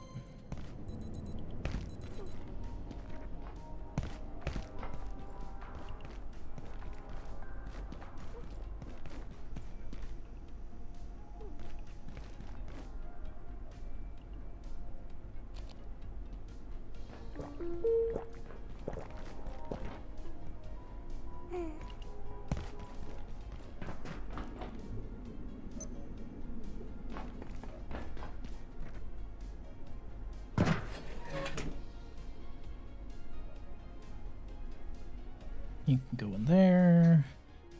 You can go in there.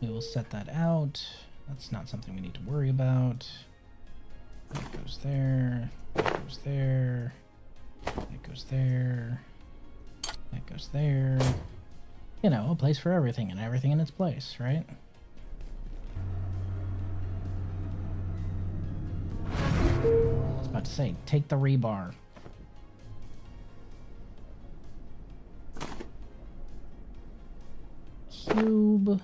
We will set that out. That's not something we need to worry about. That goes there. That goes there. That goes there. That goes there. You know, a place for everything and everything in its place, right? I was about to say, take the rebar. Cube.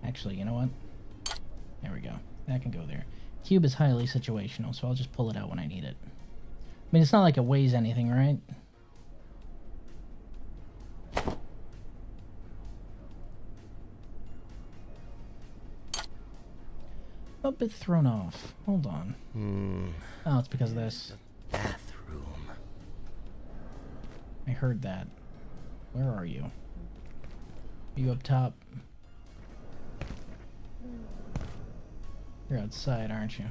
Actually, you know what? There we go. That can go there. Cube is highly situational, so I'll just pull it out when I need it. I mean, it's not like it weighs anything, right? A bit thrown off. Hold on. Oh, it's because of this. bathroom. I heard that. Where are you? Are you up top? You're outside, aren't you?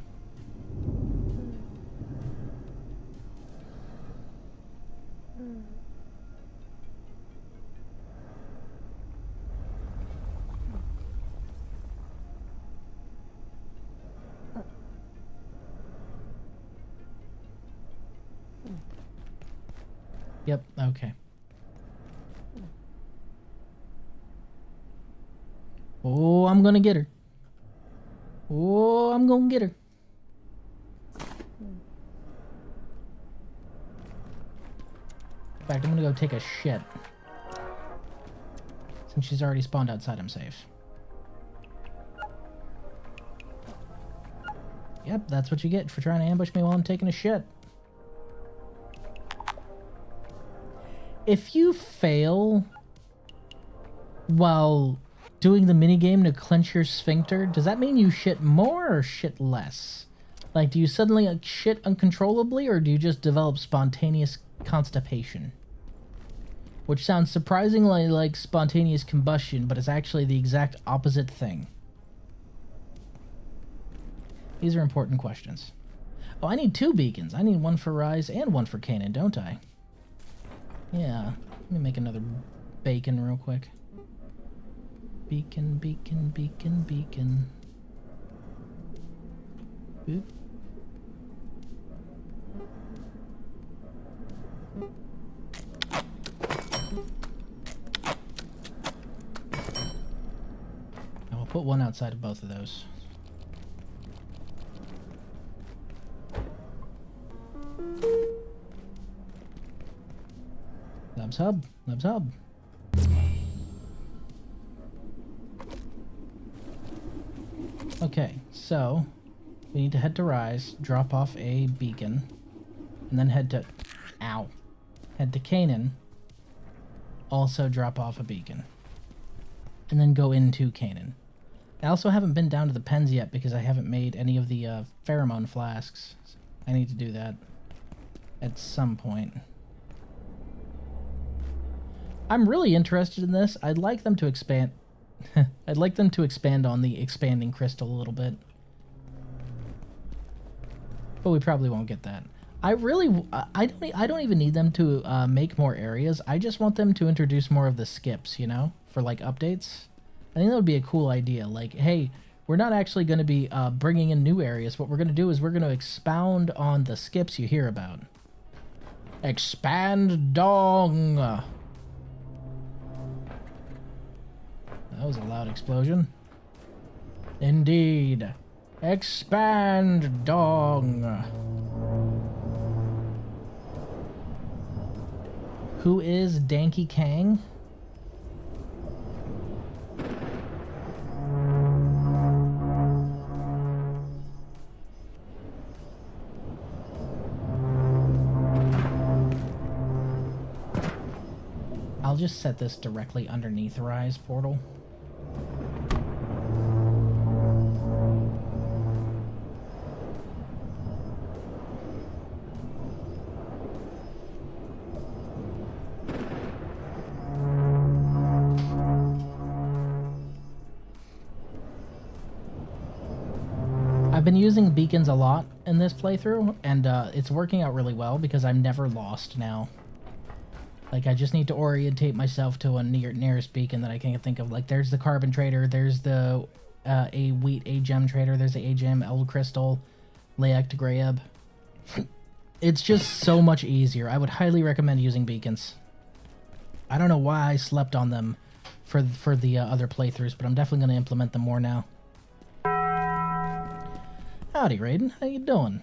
Yep, okay. Oh, I'm gonna get her. Oh, I'm gonna get her. In fact, I'm gonna go take a shit. Since she's already spawned outside, I'm safe. Yep, that's what you get for trying to ambush me while I'm taking a shit. If you fail while doing the minigame to clench your sphincter, does that mean you shit more or shit less? Like, do you suddenly shit uncontrollably, or do you just develop spontaneous constipation? Which sounds surprisingly like spontaneous combustion, but it's actually the exact opposite thing. These are important questions. Oh, I need 2 beacons. I need one for Rise and one for Canaan, don't I? Yeah. Let me make another bacon real quick. Beacon, beacon, beacon, beacon. Boop. I will put one outside of both of those. Nubs hub, Nubs hub. Okay, so we need to head to Rise, drop off a beacon, and then head to head to Canaan, also drop off a beacon, and then go into Canaan. I also haven't been down to the pens yet because I haven't made any of the pheromone flasks. I need to do that at some point. I'm really interested in this. I'd like them to expand. I'd like them to expand on the expanding crystal a little bit. But we probably won't get that. I don't even need them to make more areas. I just want them to introduce more of the skips, you know, for like updates. I think that would be a cool idea. Like, hey, we're not actually going to be bringing in new areas. What we're going to do is we're going to expound on the skips you hear about. Expand dong. That was a loud explosion. Indeed. Expand dong. Who is Danky Kang? I'll just set this directly underneath Rise portal. I've been using beacons a lot in this playthrough, and it's working out really well because I'm never lost now. Like, I just need to orientate myself to a nearest beacon that I can think of. Like, there's the Carbon Trader, there's the a Wheat A-Gem Trader, there's the A-Gem, Eld Crystal, Layak to Grayeb. It's just so much easier. I would highly recommend using beacons. I don't know why I slept on them for the other playthroughs, but I'm definitely going to implement them more now. Howdy, Raiden. How you doing?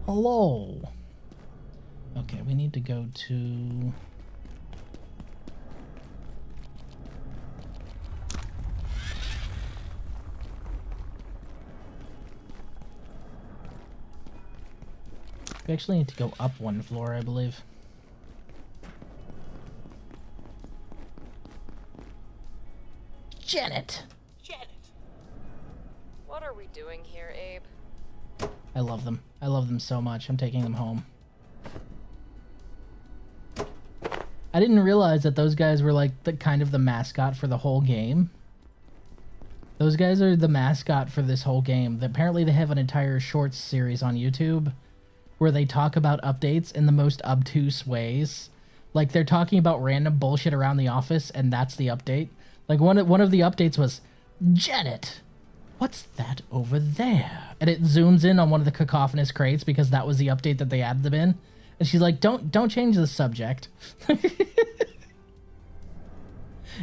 Hello. Okay, we need to go to... We actually need to go up one floor, I believe. Janet! Janet! What are we doing here, Abe? I love them. I love them so much. I'm taking them home. I didn't realize that those guys were like the kind of the mascot for the whole game. Those guys are the mascot for this whole game. Apparently they have an entire shorts series on YouTube where they talk about updates in the most obtuse ways. Like, they're talking about random bullshit around the office, and that's the update. Like, one of the updates was, Janet, what's that over there? And it zooms in on one of the cacophonous crates because that was the update that they added them in. And she's like, don't change the subject.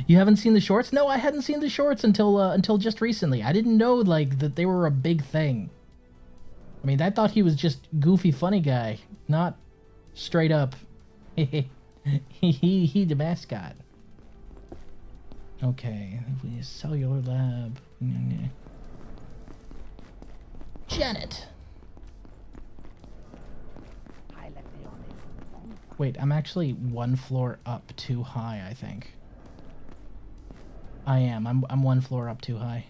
You haven't seen the shorts? No, I hadn't seen the shorts until just recently. I didn't know like that they were a big thing. I mean, I thought he was just goofy, funny guy, not straight up. he the mascot. Okay, cellular lab. Janet. Wait, I'm actually one floor up too high, I think. I am. I'm one floor up too high.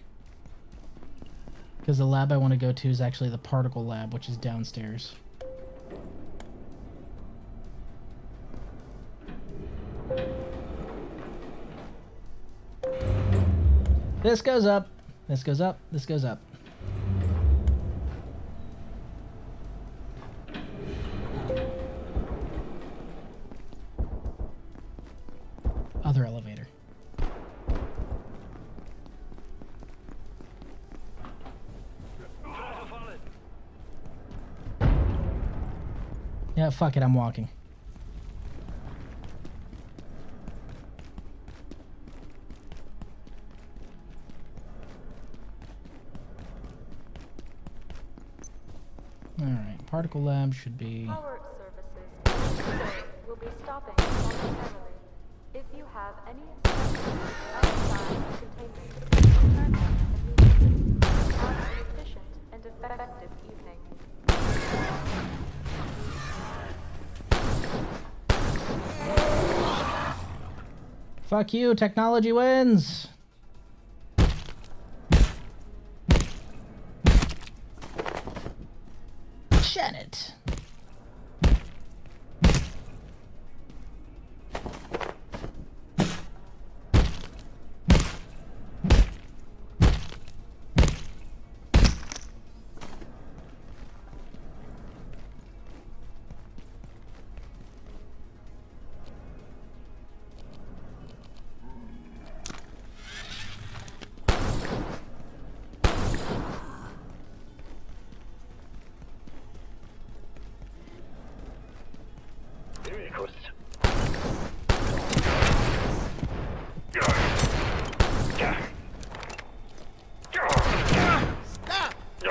Because the lab I want to go to is actually the particle lab, which is downstairs. This goes up. This goes up. This goes up. Other elevator. Yeah, fuck it, I'm walking. Alright, particle lab should be... Power services will be stopping momentarily. If you have any symptoms outside containment, return them immediately. Have an efficient and effective evening. Fuck you, technology wins! Janet!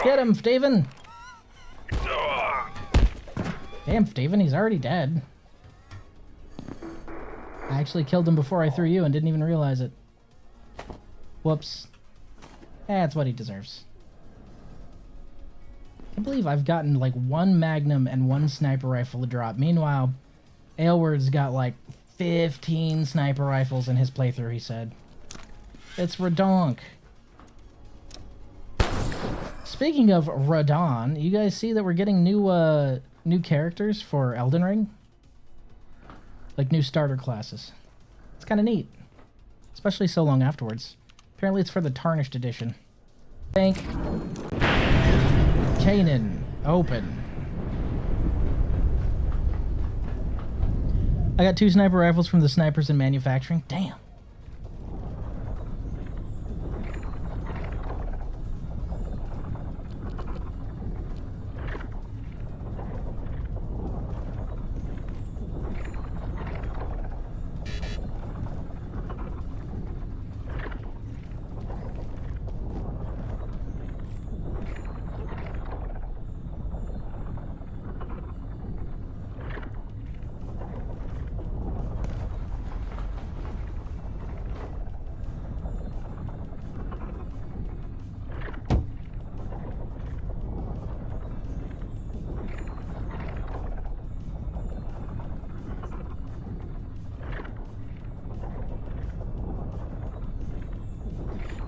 Get him, Steven! Damn, Steven, he's already dead. I actually killed him before I threw you and didn't even realize it. Whoops. That's what he deserves. I believe I've gotten like 1 magnum and 1 sniper rifle to drop. Meanwhile, Aylward's got like 15 sniper rifles in his playthrough, he said. It's redonk. Speaking of Radon, you guys see that we're getting new characters for Elden Ring? Like new starter classes. It's kind of neat. Especially so long afterwards. Apparently it's for the Tarnished Edition. Thank Canaan. Open. I got 2 sniper rifles from the snipers in manufacturing. Damn.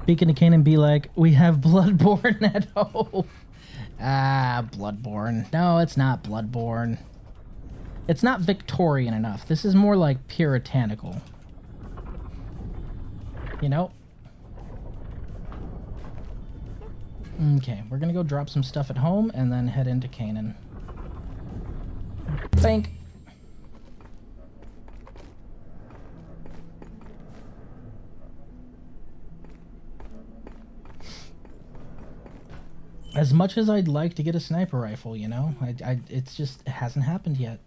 Beacon to Canaan be like, we have Bloodborne at home. Ah, Bloodborne. No, it's not Bloodborne. It's not Victorian enough. This is more like puritanical. You know? Okay, we're gonna go drop some stuff at home and then head into Canaan. Thank. As much as I'd like to get a sniper rifle, you know, it's just, it hasn't happened yet.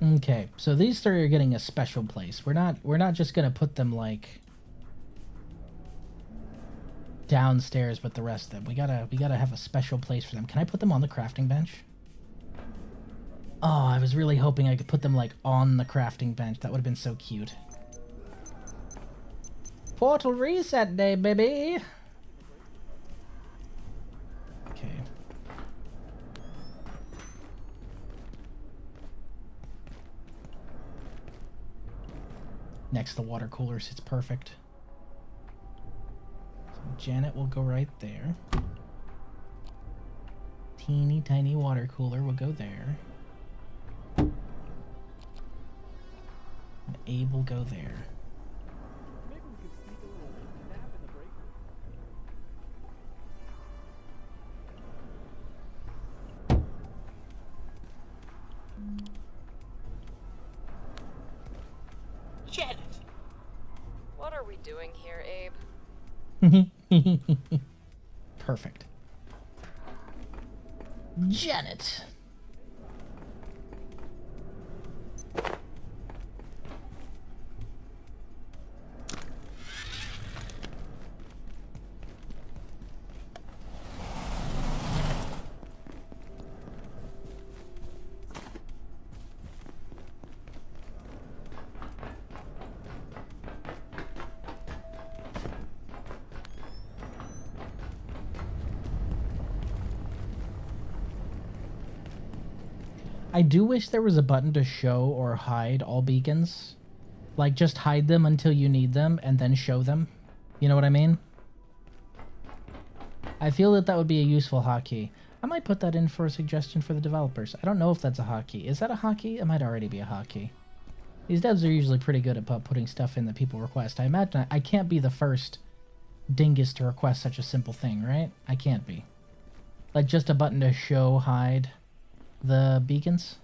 Okay, so these three are getting a special place. We're not just gonna put them like downstairs with the rest of them. We gotta have a special place for them. Can I put them on the crafting bench? Oh, I was really hoping I could put them like on the crafting bench. That would have been so cute. Portal reset day, baby. Okay. Next to the water coolers, it's perfect. So Janet will go right there. Teeny tiny water cooler will go there. And Abe will go there. Janet! What are we doing here, Abe? Perfect. Janet. I do wish there was a button to show or hide all beacons. Like, just hide them until you need them, and then show them. You know what I mean? I feel that that would be a useful hotkey. I might put that in for a suggestion for the developers. I don't know if that's a hotkey. Is that a hotkey? It might already be a hotkey. These devs are usually pretty good at putting stuff in that people request. I imagine I can't be the first dingus to request such a simple thing, right? I can't be. Like, just a button to show, hide the beacons.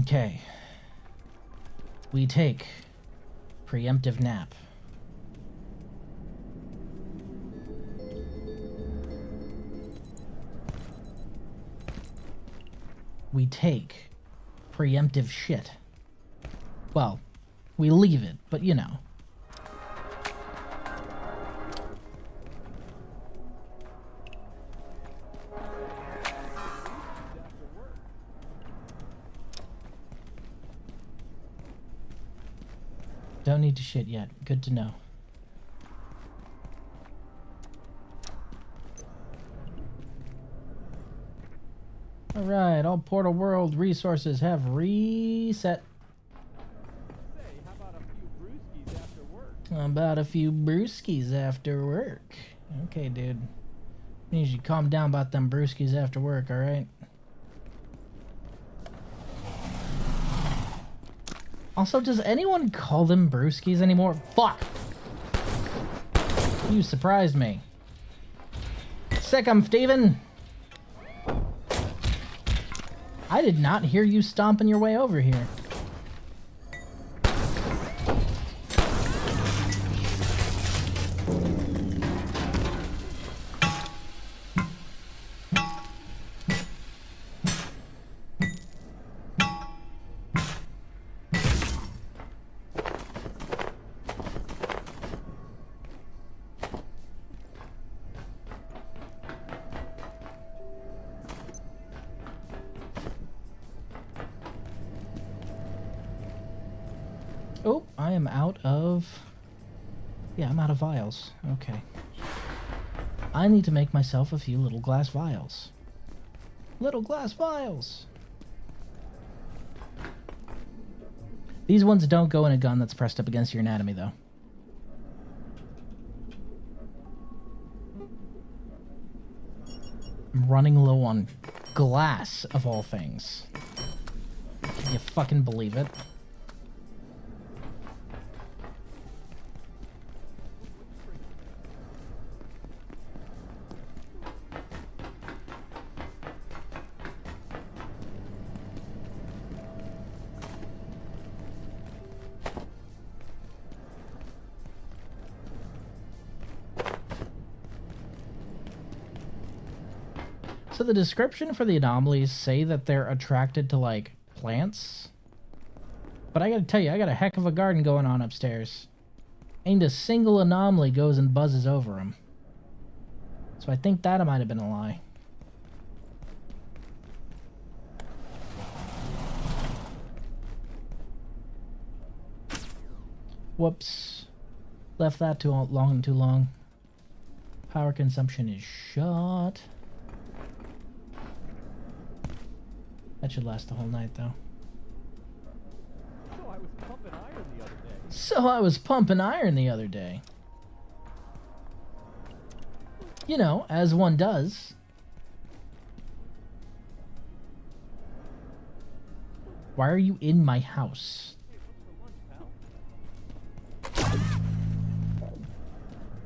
Okay. We take preemptive nap. We take preemptive shit. Well, we leave it, but you know. Don't need to shit yet. Good to know. Alright, all Portal World resources have reset. How about a few brewskis after work? Okay, dude. You should calm down about them brewskis after work, alright? Also, does anyone call them brewskis anymore? Fuck! You surprised me. Sick 'em, Steven! I did not hear you stomping your way over here. Oh, I am out of... Yeah, I'm out of vials. Okay. I need to make myself a few little glass vials. Little glass vials! These ones don't go in a gun that's pressed up against your anatomy, though. I'm running low on glass, of all things. Can you fucking believe it? So the description for the anomalies say that they're attracted to, like, plants. But I gotta tell you, I got a heck of a garden going on upstairs. Ain't a single anomaly goes and buzzes over them. So I think that might have been a lie. Whoops. Left that too long. Power consumption is shot. That should last the whole night, though. So I was pumping iron the other day. So I was pumping iron the other day. You know, as one does. Why are you in my house?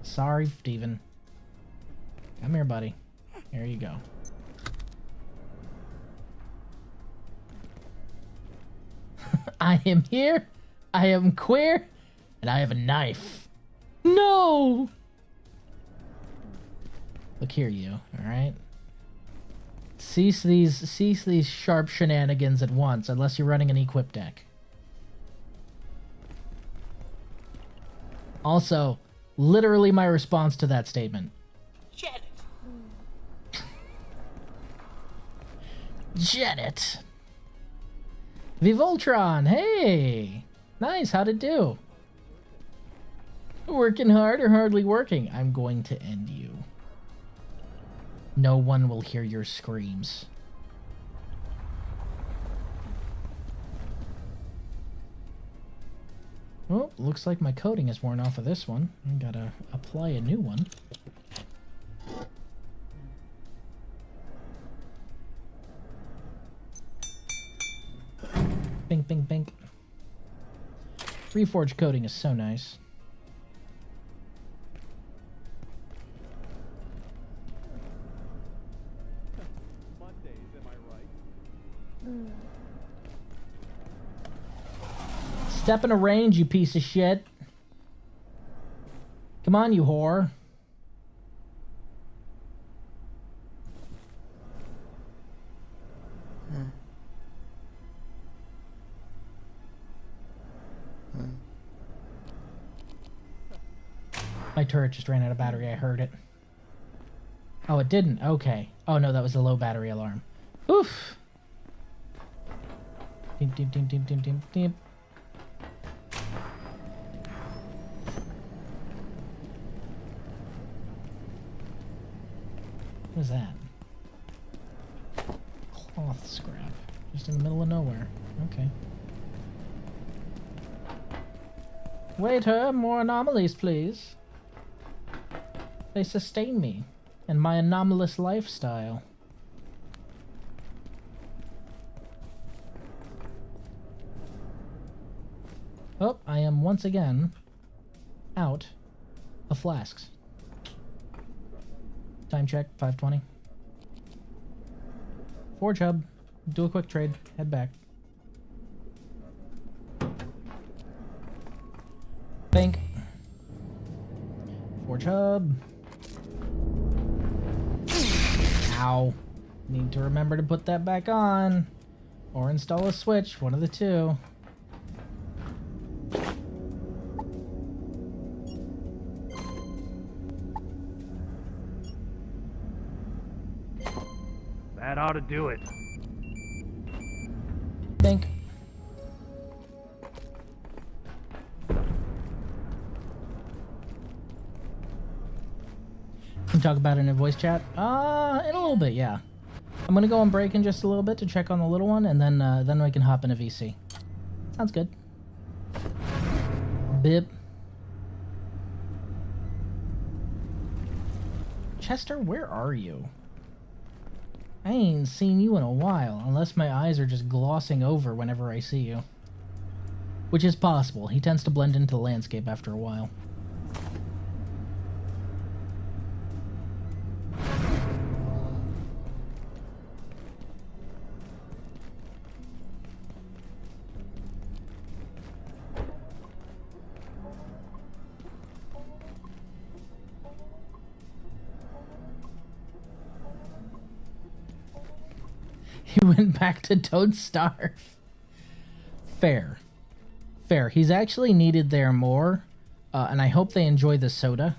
Sorry, Steven. Come here, buddy. Here you go. I am here, I am queer, and I have a knife. No! Look here, you, alright? Cease these sharp shenanigans at once, unless you're running an equip deck. Also, literally my response to that statement. Janet! Janet! Vivoltron, hey! Nice, how'd it do? Working hard or hardly working? I'm going to end you. No one will hear your screams. Oh, looks like my coating is worn off of this one. I gotta apply a new one. Bink, bink, bink. Reforged coating is so nice. Mondays, am I right? Step in a range, you piece of shit. Come on, you whore. My turret just ran out of battery. I heard it. Oh, it didn't. Okay. Oh, no, that was the low battery alarm. Oof. Deep, deep, deep, deep, deep, deep, deep. What is that? Cloth scrap. Just in the middle of nowhere. Okay. Waiter, more anomalies, please. They sustain me and my anomalous lifestyle. Oh, I am once again out of flasks. Time check, 5:20. Forge hub. Do a quick trade. Head back. Bank. Forge hub. Ow. Need to remember to put that back on. Or install a switch. One of the two. That ought to do it. Bank. Can talk about it in a voice chat? In a little bit, yeah. I'm gonna go on break in just a little bit to check on the little one, and then we can hop in a VC. Sounds good. Bip. Chester, where are you? I ain't seen you in a while, unless my eyes are just glossing over whenever I see you. Which is possible. He tends to blend into the landscape after a while. He went back to Don't Starve. Fair. Fair. He's actually needed there more, and I hope they enjoy the soda.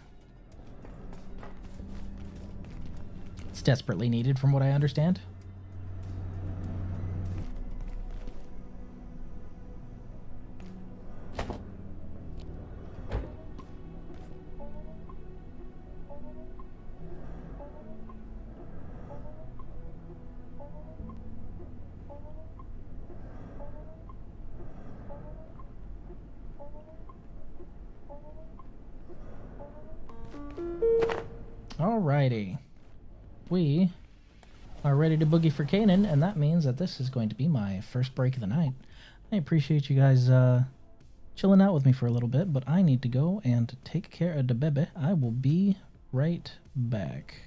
It's desperately needed from what I understand. Alrighty. We are ready to boogie for Canaan, and that means that this is going to be my first break of the night. I appreciate you guys chilling out with me for a little bit, but I need to go and take care of the baby. I will be right back.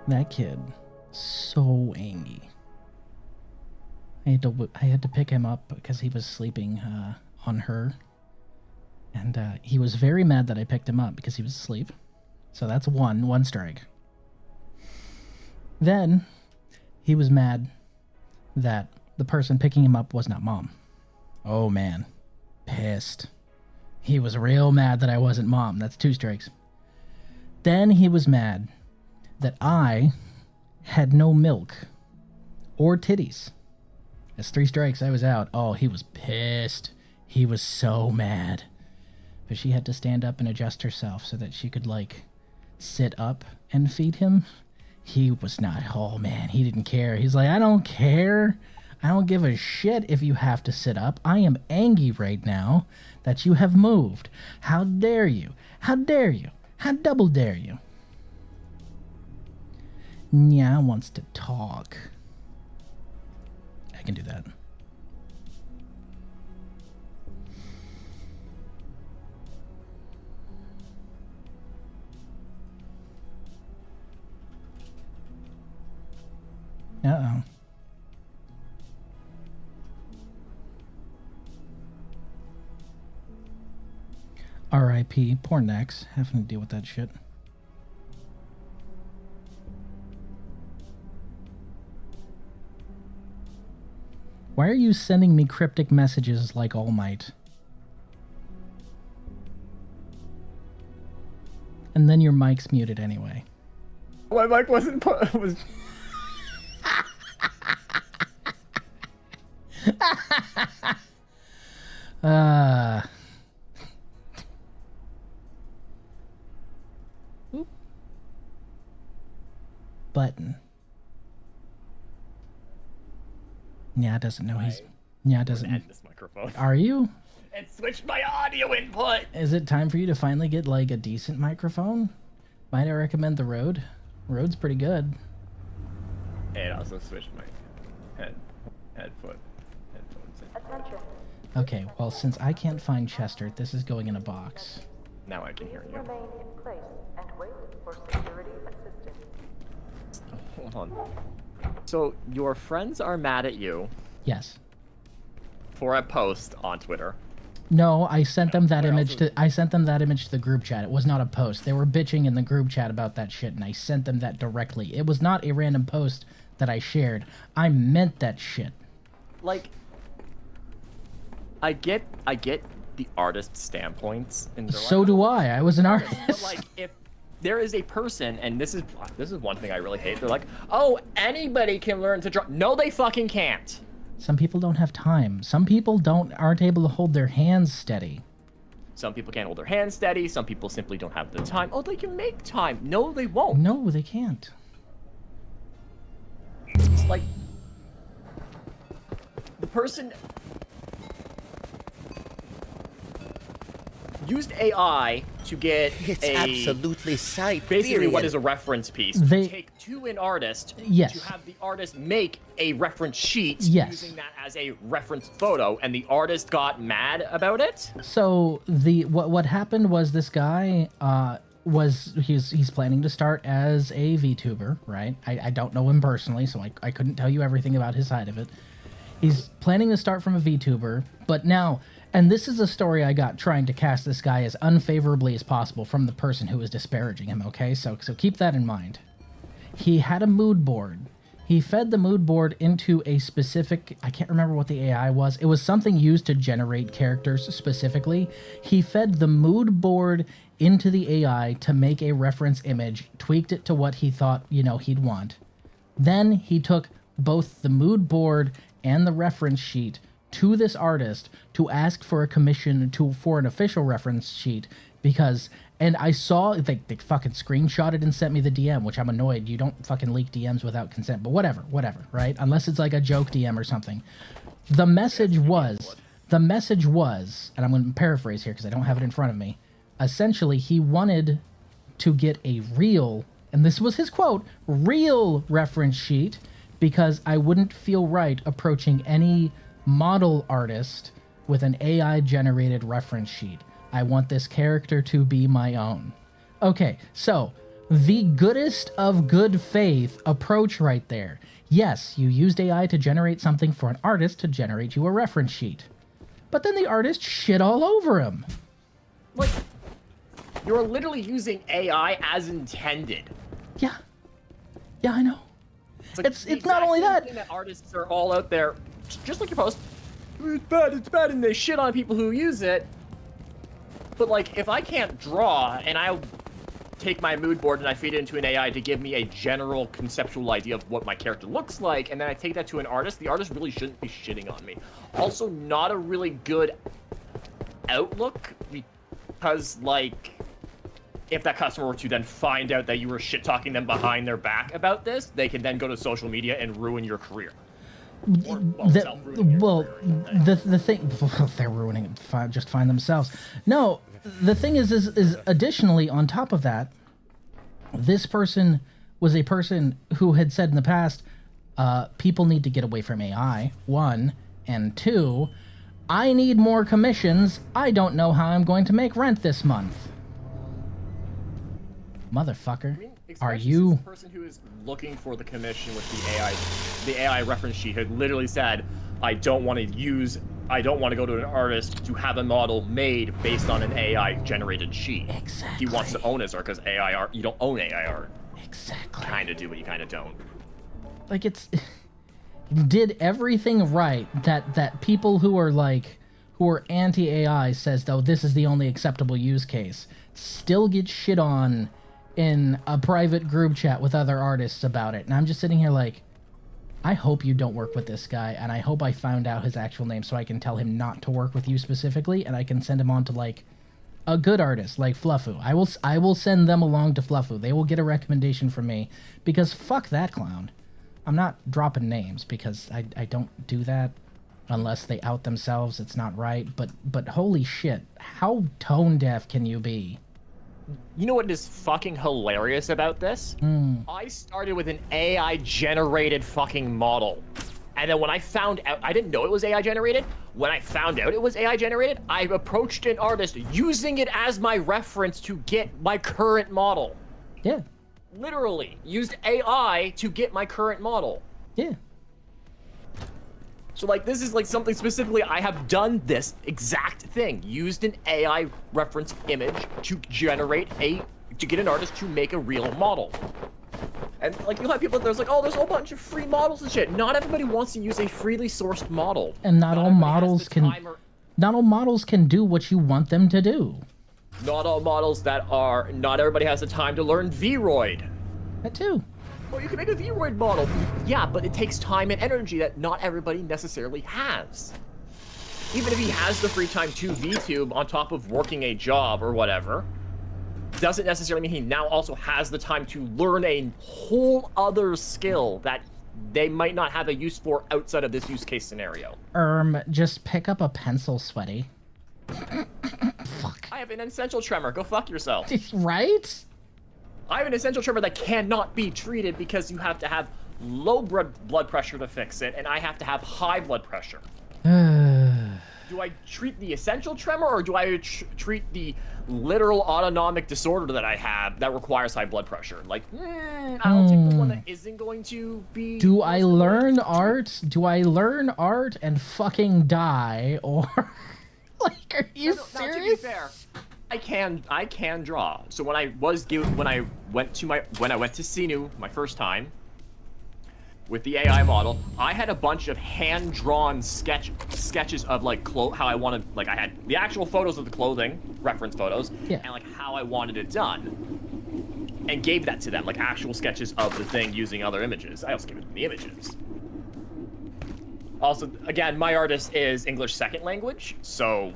That kid, so angry. I had to pick him up because he was sleeping on her. And he was very mad that I picked him up because he was asleep. So that's one strike. Then he was mad that the person picking him up was not mom. Oh man, pissed. He was real mad that I wasn't mom. That's 2 strikes. Then he was mad that I had no milk or titties. That's 3 strikes. I was out. Oh, he was pissed. He was so mad. But she had to stand up and adjust herself so that she could, like, sit up and feed him. He was not, oh man, he didn't care. He's like, I don't care. I don't give a shit if you have to sit up. I am angry right now that you have moved. How dare you? How dare you? How double dare you? Nya wants to talk. I can do that. Uh-oh. R.I.P. Poor Nex, having to deal with that shit. Why are you sending me cryptic messages like All Might? And then your mic's muted anyway. My mic wasn't was. Oop. Button. Yeah, doesn't know he's. Yeah, doesn't. End this microphone. Are you? It switched my audio input. Is it time for you to finally get like a decent microphone? Might I recommend the Rode? Rode's pretty good. It also switched my headphones. Attention. Okay, well, since I can't find Chester, this is going in a box. Now I can hear you. Remain in place and wait for security assistance. Hold on. So your friends are mad at you Yes. for a post on Twitter. No, I sent them that Where image else to. I sent them that image to the group chat. It was not a post. They were bitching in the group chat about that shit, and I sent them that directly. It was not a random post that I shared. I meant that shit. Like, I get the artist standpoints, and So do I. I was an but artist. like if there is a person, and this is one thing I really hate. They're like, oh, anybody can learn to draw. No, they fucking can't. Some people don't have time. Some people aren't able to hold their hands steady. Some people can't hold their hands steady. Some people simply don't have the time. Oh, they can make time. No, they won't. No, they can't. It's like the person used AI to get It's a absolutely Siberian. basically what is a reference piece. They- take to an artist Yes. to have the artist make a reference sheet Yes. using that as a reference photo, and the artist got mad about it. So what happened was this guy he's planning to start as a VTuber, right? I don't know him personally, so I couldn't tell you everything about his side of it. He's planning to start from a VTuber, but now, and this is a story I got trying to cast this guy as unfavorably as possible from the person who was disparaging him, okay? So keep that in mind. He had a mood board. He fed the mood board into a specific, I can't remember what the AI was. It was something used to generate characters specifically. He fed the mood board into the AI to make a reference image, tweaked it to what he thought, he'd want. Then he took both the mood board and the reference sheet to this artist to ask for a commission for an official reference sheet because, and I saw they fucking screenshotted and sent me the DM, which I'm annoyed. You don't fucking leak DMs without consent, but whatever, right? Unless it's like a joke DM or something. The message was, and I'm going to paraphrase here because I don't have it in front of me. Essentially, he wanted to get a real, and this was his quote, real reference sheet because I wouldn't feel right approaching any model artist with an AI-generated reference sheet. I want this character to be my own. Okay, so The goodest of good faith approach right there. Yes, you used AI to generate something for an artist to generate you a reference sheet. But then the artist shit all over him. Like, you're literally using AI as intended. Yeah. Yeah, I know. Like It's not only that. That artists are all out there, just like your post. It's bad, and they shit on people who use it. But like, if I can't draw, and I'll take my mood board and I feed it into an AI to give me a general conceptual idea of what my character looks like, and then I take that to an artist, the artist really shouldn't be shitting on me. Also, not a really good outlook, because like, if that customer were to then find out that you were shit-talking them behind their back about this, they can then go to social media and ruin your career. The thing, they're ruining it just fine themselves. No, the thing is additionally on top of that, this person was a person who had said in the past, people need to get away from AI, 1, and 2, I need more commissions. I don't know how I'm going to make rent this month. Motherfucker, I mean, are especially you... since the person who is looking for the commission with the AI reference sheet had literally said, I don't want to go to an artist to have a model made based on an AI generated sheet. Exactly. He wants to own his art because AI art, you don't own AI art. Exactly. You kind of do, but you kind of don't. Like, it's... did everything right that people who are anti-AI says, though, this is the only acceptable use case, still get shit on in a private group chat with other artists about it. And I'm just sitting here like, I hope you don't work with this guy, and I hope I found out his actual name so I can tell him not to work with you specifically, and I can send him on to, like, a good artist like Fluffu. I will send them along to Fluffu. They will get a recommendation from me, because fuck that clown. I'm not dropping names, because I don't do that unless they out themselves. It's not right, but holy shit, how tone deaf can you be? You know what is fucking hilarious about this? I started with an AI-generated fucking model. And then when I found out, I didn't know it was AI-generated. When I found out it was AI-generated, I approached an artist using it as my reference to get my current model. Yeah. Literally, used AI to get my current model. Yeah. So like, this is like something specifically, I have done this exact thing. Used an AI reference image to get an artist to make a real model. And like, you'll have people there's like, oh, there's a whole bunch of free models and shit. Not everybody wants to use a freely sourced model. And not all models can do what you want them to do. Not all models not everybody has the time to learn Vroid. That too. Well, you can make a Vroid model. Yeah, but it takes time and energy that not everybody necessarily has. Even if he has the free time to VTube on top of working a job or whatever, doesn't necessarily mean he now also has the time to learn a whole other skill that they might not have a use for outside of this use case scenario. Just pick up a pencil, sweaty. Fuck. I have an essential tremor. Go fuck yourself. Right? I have an essential tremor that cannot be treated because you have to have low blood pressure to fix it, and I have to have high blood pressure. Do I treat the essential tremor, or do I treat the literal autonomic disorder that I have that requires high blood pressure? Like, I'll take the one that isn't going to be... Do I learn art? Do I learn art and fucking die, or... like, are you serious? Now, to be fair, I can draw. So when I went to Sinu my first time with the AI model, I had a bunch of hand-drawn sketches of like how I wanted, like I had the actual photos of the clothing, reference photos, yeah, and like how I wanted it done, and gave that to them, like actual sketches of the thing using other images. I also gave them the images. Also, again, my artist is English second language, so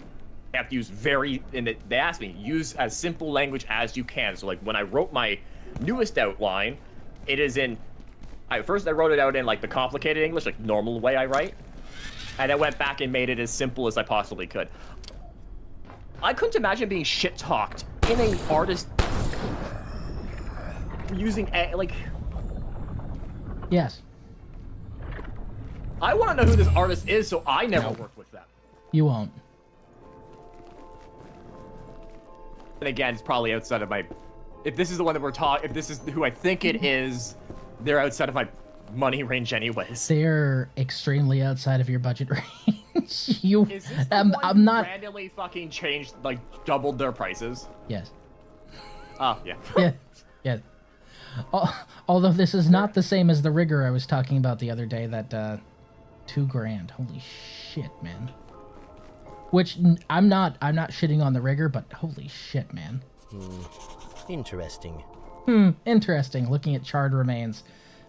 I have to use they asked me, use as simple language as you can. So like when I wrote my newest outline, it is in, first I wrote it out in like the complicated English, like normal way I write. And I went back and made it as simple as I possibly could. I couldn't imagine being shit-talked in an artist using, like... Yes. I want to know who this artist is, so I never work with them. You won't. And again, it's probably outside of my if this is the one that we're talking, if this is who I think it is, they're outside of my money range anyways. They're extremely outside of your budget range. You, Is this the I'm one not. randomly fucking changed, like, doubled their prices? Yes. Oh, yeah. Yeah. Yeah. Although this is not the same as the rigger I was talking about the other day. That $2,000. Holy shit, man. Which I'm not shitting on the rigger, but holy shit, man. Interesting. Interesting. Looking at charred remains.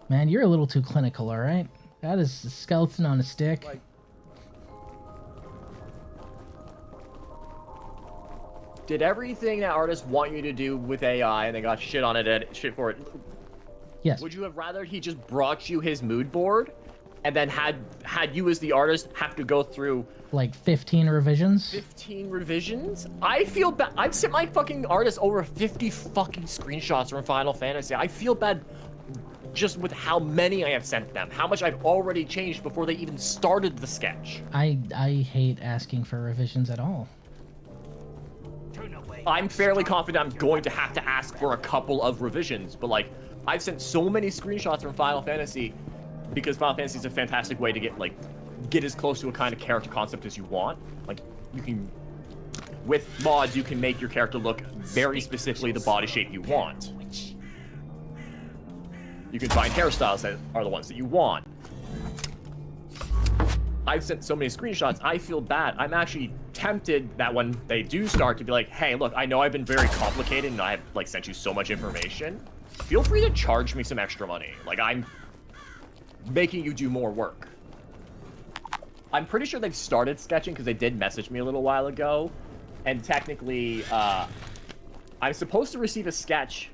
Man, you're a little too clinical, all right? That is a skeleton on a stick. Like, did everything that artists want you to do with AI and they got shit on it, shit for it? Yes. Would you have rather he just brought you his mood board and then had you as the artist have to go through Like 15 revisions? 15 revisions? I feel bad. I've sent my fucking artist over 50 fucking screenshots from Final Fantasy. I feel bad just with how many I have sent them, how much I've already changed before they even started the sketch. I hate asking for revisions at all. I'm fairly confident I'm going to have to ask for a couple of revisions, but like, I've sent so many screenshots from Final Fantasy because Final Fantasy is a fantastic way to get as close to a kind of character concept as you want. Like, you can, with mods, you can make your character look very specifically the body shape you want. You can find hairstyles that are the ones that you want. I've sent so many screenshots, I feel bad. I'm actually tempted that when they do start to be like, hey, look, I know I've been very complicated and I've like sent you so much information. Feel free to charge me some extra money. Like, I'm making you do more work. I'm pretty sure they've started sketching because they did message me a little while ago. And technically, I'm supposed to receive a sketch.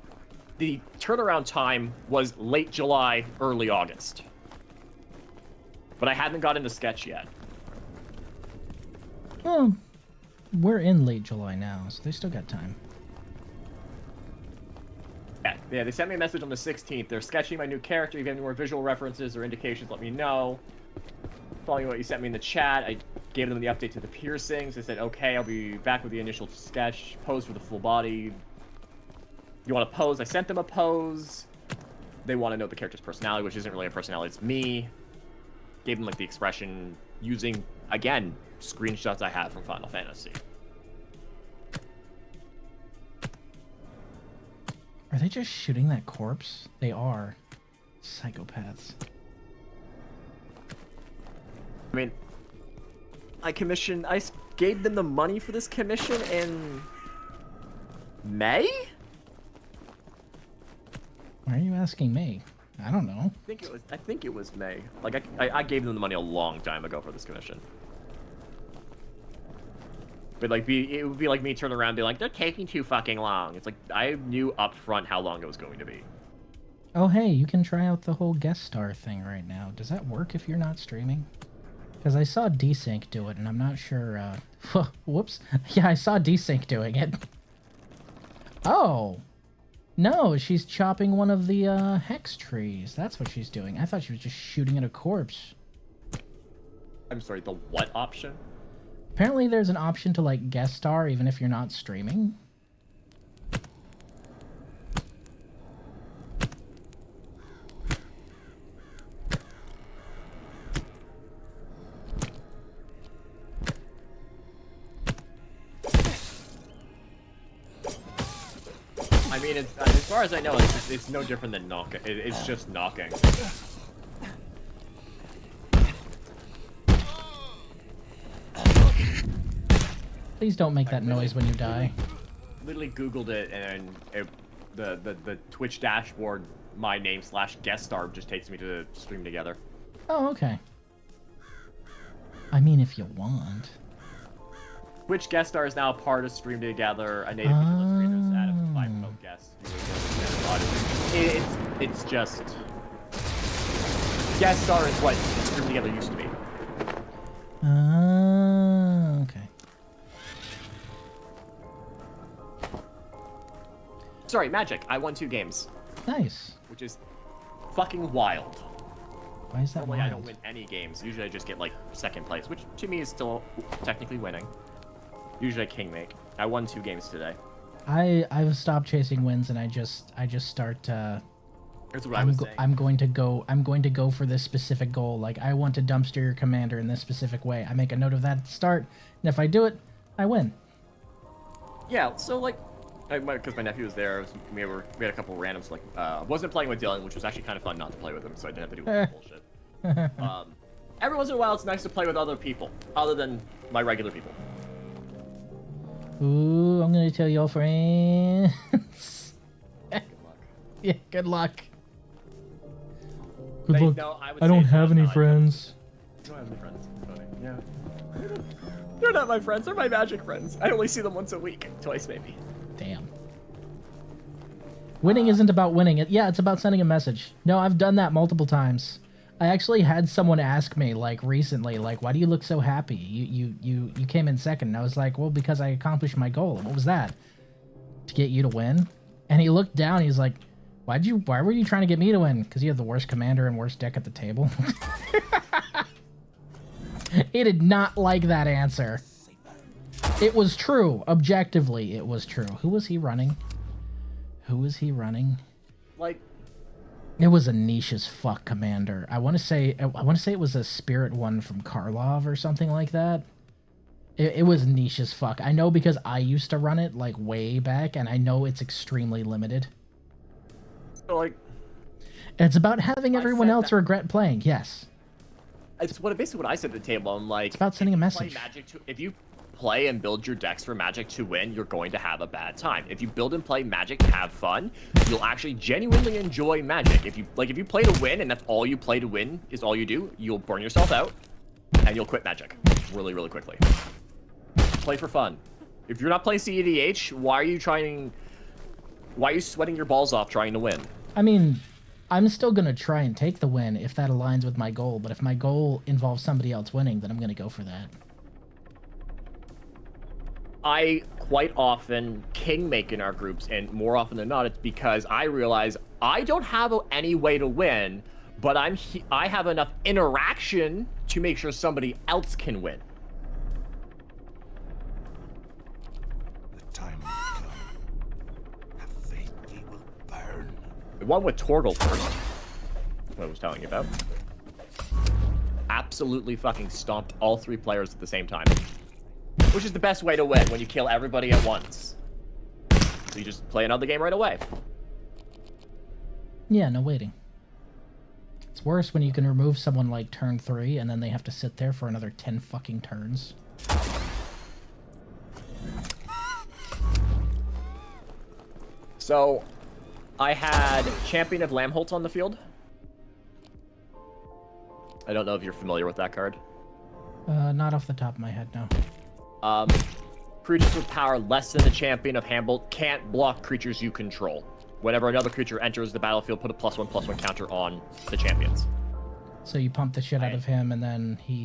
The turnaround time was late July, early August. But I haven't gotten the sketch yet. Well, we're in late July now, so they still got time. Yeah, they sent me a message on the 16th. They're sketching my new character. If you have any more visual references or indications, let me know. Following what you sent me in the chat, I gave them the update to the piercings. They said, okay, I'll be back with the initial sketch. Pose for the full body. You want a pose? I sent them a pose. They want to know the character's personality, which isn't really a personality. It's me. Gave them, like, the expression using, again, screenshots I have from Final Fantasy. Are they just shooting that corpse? They are. Psychopaths. I mean, I gave them the money for this commission in May? Why are you asking me? I don't know. I think it was May. Like, I gave them the money a long time ago for this commission. But like, it would be like me turning around and be like, they're taking too fucking long. It's like, I knew up front how long it was going to be. Oh, hey, you can try out the whole guest star thing right now. Does that work if you're not streaming? Because I saw Desync do it, and I'm not sure, whoops. Yeah, I saw Desync doing it. Oh. No, she's chopping one of the, hex trees. That's what she's doing. I thought she was just shooting at a corpse. I'm sorry, the what option? Apparently there's an option to, like, guest star even if you're not streaming. I mean, as far as I know, it's no different than knocking. It's just knocking. Please don't make that noise when you die. Literally Googled it, and the Twitch dashboard, my name / guest star just takes me to stream together. Oh, okay. I mean, if you want. Twitch guest star is now a part of Stream Together. A native illustrator added 5 remote guests. It's just guest star is what Stream Together used to be. Okay. Sorry, Magic. I won 2 games. Nice. Which is fucking wild. Why is that Normally wild? I don't win any games. Usually I just get like 2nd place, which to me is still technically winning. Usually I king make. I won 2 games today. I've stopped chasing wins and I just start. Here's what I was saying. I'm going to go for this specific goal. Like I want to dumpster your commander in this specific way. I make a note of that at the start, and if I do it, I win. Yeah, so like, because my nephew was there, we had a couple randoms. Like, wasn't playing with Dylan, which was actually kind of fun not to play with him, so I didn't have to do bullshit. Every once in a while, it's nice to play with other people, other than my regular people. Ooh, I'm gonna tell your friends. Good luck. Yeah, good luck. They- Good luck. no, I don't say have no, any I friends. don't have any friends. Funny. Yeah. They're not my friends. They're my magic friends. I only see them once a week, twice maybe. Damn. Winning isn't about winning. Yeah, it's about sending a message. No, I've done that multiple times. I actually had someone ask me like recently, like, why do you look so happy? You came in second. And I was like, well, because I accomplished my goal. What was that? To get you to win? And he looked down. He's like, why were you trying to get me to win? Because you have the worst commander and worst deck at the table. He did not like that answer. It was true. Objectively, it was true. Who was he running? Like, It was a niche as fuck commander. I want to say it was a spirit one from Karlov or something like that. It was niche as fuck. I know because I used to run it like way back, and I know it's extremely limited. so like, It's about having everyone said else that- regret playing. Yes. it's basically what I said at the table. I'm like, It's about sending a message. if you play and build your decks for Magic to win, you're going to have a bad time. If you build and play Magic to have fun, you'll actually genuinely enjoy Magic. If you play to win and that's all you play to win is all you do, you'll burn yourself out and you'll quit Magic really, really quickly. Play for fun. If you're not playing CEDH, why are you sweating your balls off trying to win? I mean, I'm still gonna try and take the win if that aligns with my goal. But if my goal involves somebody else winning, then I'm gonna go for that. I quite often kingmake in our groups, and more often than not, it's because I realize I don't have any way to win, but I have enough interaction to make sure somebody else can win. The time will come. Have faith, ye will burn. The one with Torgal first, what I was telling you about, absolutely fucking stomped all three players at the same time. Which is the best way to win, when you kill everybody at once. So you just play another game right away. Yeah, no waiting. It's worse when you can remove someone like turn 3 and then they have to sit there for another 10 fucking turns. So, I had Champion of Lamholt on the field. I don't know if you're familiar with that card. Not off the top of my head, no. Creatures with power less than the Champion of Hambolt can't block creatures you control. Whenever another creature enters the battlefield, put a +1/+1 counter on the champions. So you pump the shit out of him, and then he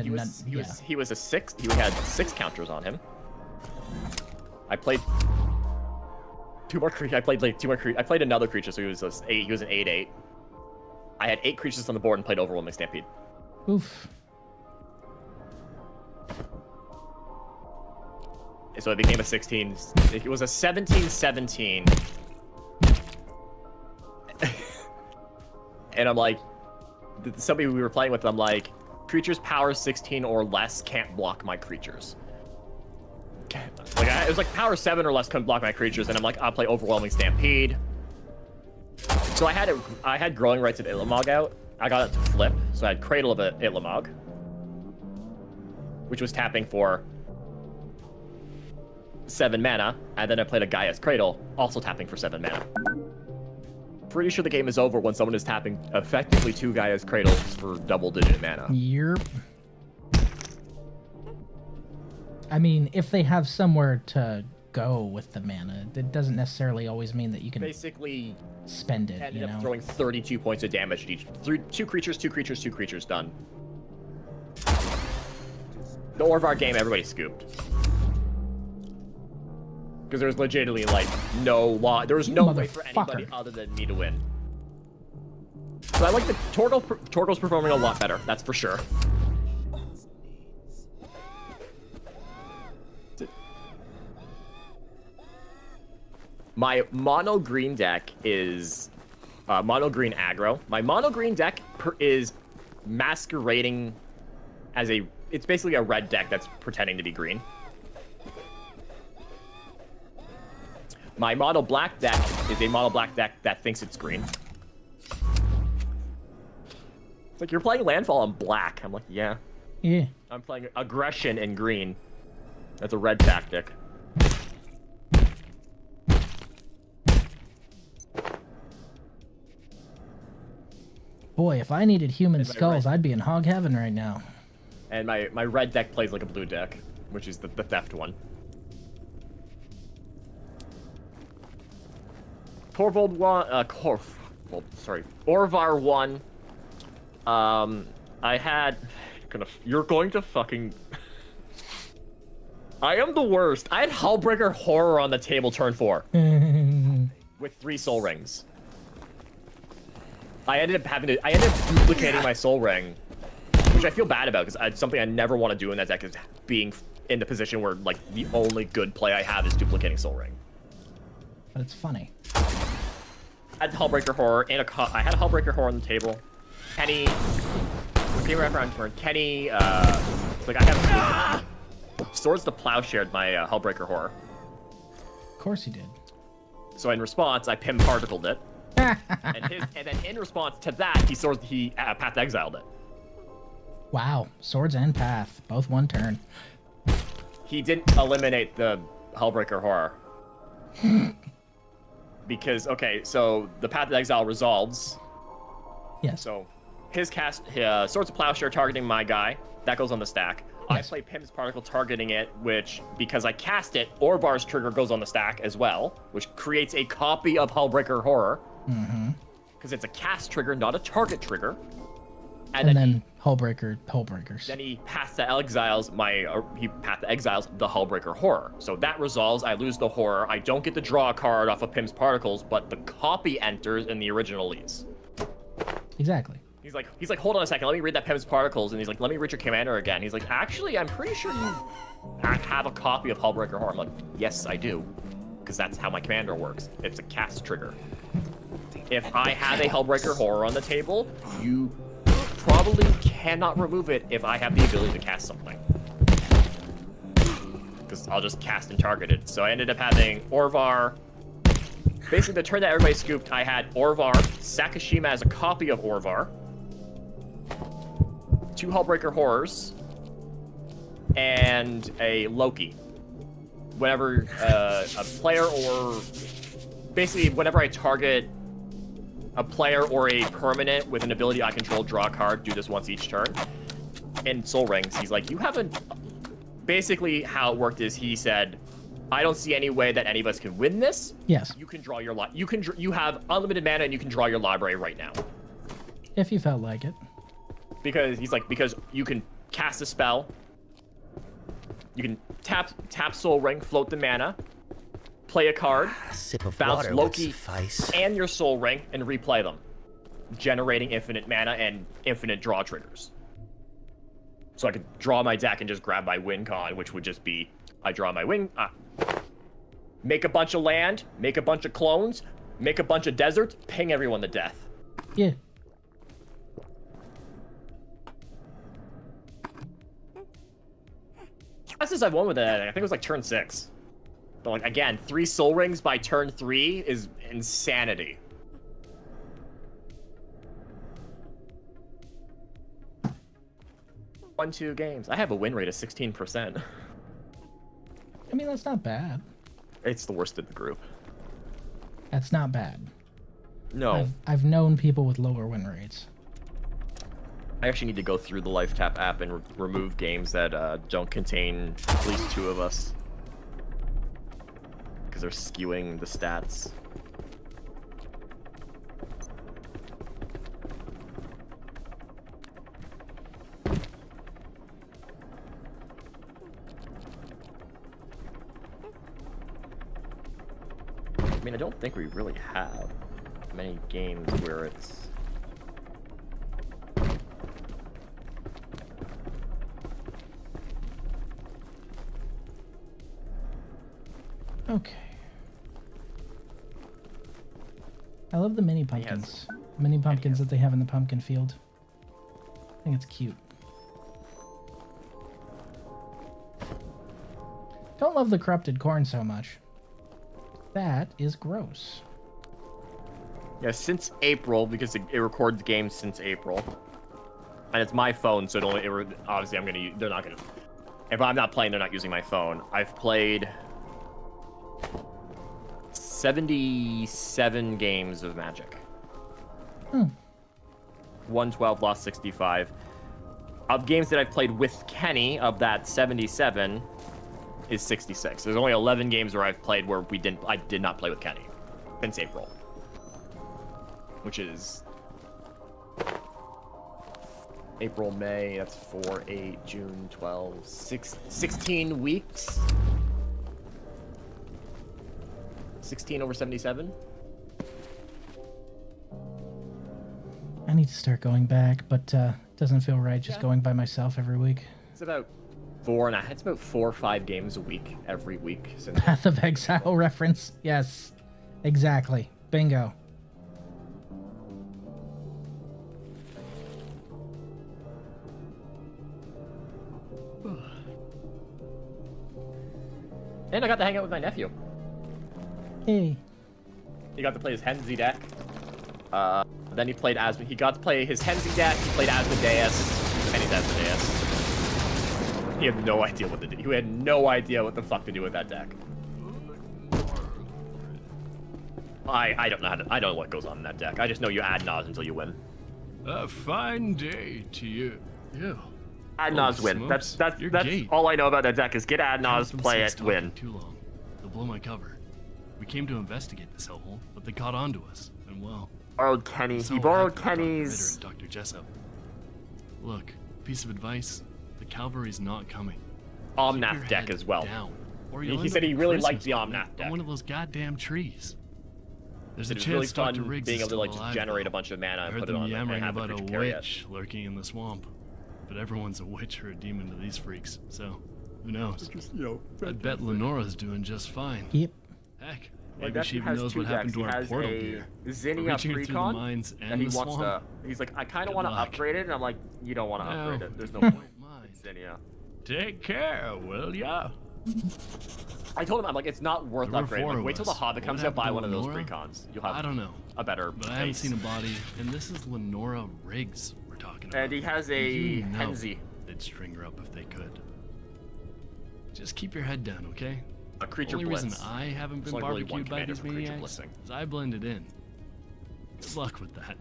was a 6. He had 6 counters on him. I played 2 more creatures. I played like 2 more creatures. I played another creature, so he was an 8/8. I had 8 creatures on the board and played Overwhelming Stampede. Oof. So it became a 16. It was a 17/17. And I'm like, somebody we were playing with, I'm like, creatures power 16 or less can't block my creatures. Like, it was like power 7 or less couldn't block my creatures, and I'm like, I'll play Overwhelming Stampede. So I had Growing Rites of Ilamog out. I got it to flip, so I had Cradle of Ilamog, which was tapping for 7 mana, and then I played a Gaia's Cradle, also tapping for 7 mana. Pretty sure the game is over when someone is tapping effectively 2 Gaia's Cradles for double-digit mana. Yep. I mean, if they have somewhere to go with the mana, it doesn't necessarily always mean that you can basically spend it. Ended up throwing 32 points of damage at each. 2 creatures, 2 creatures, 2 creatures, done. The Orvar game, everybody scooped. Because there was legitimately like there was no way for anybody other than me to win. So I like the Torgal's performing a lot better, that's for sure. My mono green deck is mono green aggro. My mono green deck is masquerading as it's basically a red deck that's pretending to be green. My mono black deck is a mono black deck that thinks it's green. It's like, you're playing landfall in black. I'm like, yeah. Yeah. I'm playing aggression in green. That's a red tactic. Boy, if I needed human And my skulls, red- I'd be in hog heaven right now. And my red deck plays like a blue deck, which is the theft one. Torvald 1, Orvar 1. I had, you're going to fucking, I am the worst. I had Hullbreaker Horror on the table turn 4. With 3 soul rings. I ended up duplicating my soul ring, which I feel bad about because it's something I never want to do in that deck, is being in the position where like the only good play I have is duplicating soul ring. But it's funny. I had Hullbreaker Horror and I had a Hullbreaker Horror on the table. Kenny, came right around turn. Kenny, it's like I have Swords to Plowshare my Hullbreaker Horror. Of course he did. So in response, I Pim Particled it. and then in response to that, he Path Exiled it. Wow, swords and path, both 1 turn. He didn't eliminate the Hullbreaker Horror. Because, okay, so the Path of Exile resolves. Yes. So his cast, Swords of Plowshare targeting my guy, that goes on the stack. Yes. I play Pim's Particle targeting it, which, because I cast it, Orvar's trigger goes on the stack as well, which creates a copy of Hullbreaker Horror. Mm-hmm. Because it's a cast trigger, not a target trigger. And then Hullbreakers. Then he Path to Exiles the Hullbreaker Horror. So that resolves, I lose the Horror, I don't get to draw a card off of Pim's Particles, but the copy enters and the original leaves. Exactly. He's like, hold on a second, let me read that Pim's Particles, and he's like, let me read your commander again. He's like, actually, I'm pretty sure you have a copy of Hullbreaker Horror. I'm like, yes, I do. Because that's how my commander works. It's a cast trigger. If I have a Hullbreaker Horror on the table, you probably cannot remove it if I have the ability to cast something. Because I'll just cast and target it. So I ended up having Orvar. Basically, the turn that everybody scooped, I had Orvar, Sakashima as a copy of Orvar, 2 Hullbreaker Horrors, and a Loki. Whenever a player or... Basically, whenever I target a player or a permanent with an ability I control, draw a card, do this once each turn. In Soul Rings, he's like, you haven't... Basically, how it worked is he said, I don't see any way that any of us can win this. Yes. You can draw your you have unlimited mana and you can draw your library right now. If you felt like it. Because he's like, because you can cast a spell. You can tap Soul Ring, float the mana, play a card, Sip of bounce water Loki would suffice. and your Soul Ring, and replay them, generating infinite mana and infinite draw triggers. So I could draw my deck and just grab my win con, which would just be, I draw my win, make a bunch of land, make a bunch of clones, make a bunch of deserts, ping everyone to death. Yeah. Fastest I've won with it, I think it was like turn 6. But like, again, 3 Soul Rings by turn 3 is insanity. Won 2 games. I have a win rate of 16%. I mean, that's not bad. It's the worst in the group. That's not bad. No. I've known people with lower win rates. I actually need to go through the Life Tap app and remove games that don't contain at least 2 of us. Because they're skewing the stats. I mean, I don't think we really have many games where it's... Okay. I love the mini pumpkins. Mini pumpkins that they have in the pumpkin field. I think it's cute. Don't love the corrupted corn so much. That is gross. Yeah, since April, because it records games since April. And it's my phone, so obviously I'm gonna they're not gonna, if I'm not playing, they're not using my phone. I've played 77 games of Magic. 112, lost 65. Of games that I've played with Kenny, of that 77, is 66. There's only 11 games where I've played where I did not play with Kenny since April, which is April, May. That's 4, 8, June, 12, 16 weeks. 16 over 77. I need to start going back, but it doesn't feel right just going by myself every week. It's about 4 or 5 games a week every week since. Path of Exile reference. Yes, exactly. Bingo. And I got to hang out with my nephew. Hey. He got to play his Henzi deck. Then he played Asmodee. He got to play his Henzi deck. He played Asmodeus, and he's Asmodeus. He had no idea what to do. He had no idea what the fuck to do with that deck. I don't know I don't know what goes on in that deck. I just know you add Nas until you win. A fine day to you. Yeah. Add Nas win. That's all I know about that deck is get Ad Nas, play it, win. Too long. They'll blow my cover. We came to investigate this hellhole, but they caught on to us, and well. Borrowed Kenny. He borrowed Kenny's. Dr. Jessup. Look, piece of advice: the cavalry's not coming. Omnath deck as well. Down, he said he really liked the Omnath deck. One of those goddamn trees. There's a chance really fun Dr. Riggs being able to like alive, generate though. a bunch of mana and I put heard it them on yammering and have about the a creature carry it. witch lurking in the swamp, but everyone's a witch or a demon to these freaks, so who knows? I bet Lenora's doing just fine. Yep. Heck, My maybe she even nephew knows has what two happened decks. to He our has portal a gear. Zinnia Reaching through the Precon mines that and he the wants to. swamp. He's like, I kind of Good want to luck. upgrade it, and I'm like, you don't want to No. upgrade it. There's no point. Mind. Zinnia. Take care, will ya? I told him, I'm like, it's not worth There were upgrading. 4 Like, of wait till the us. Hobbit What comes out, happened buy to one of those Lenora? precons. You'll have I don't know. a better But I haven't base. seen a body, and this is Lenora Riggs we're talking about. And he has a You know Henzi. They'd string her up if they could. Just keep your head down, okay? A creature Only blitz. reason I haven't There's been only really one barbecued by commander these for creature maniacs blitzing. is I blended in. Good luck with that.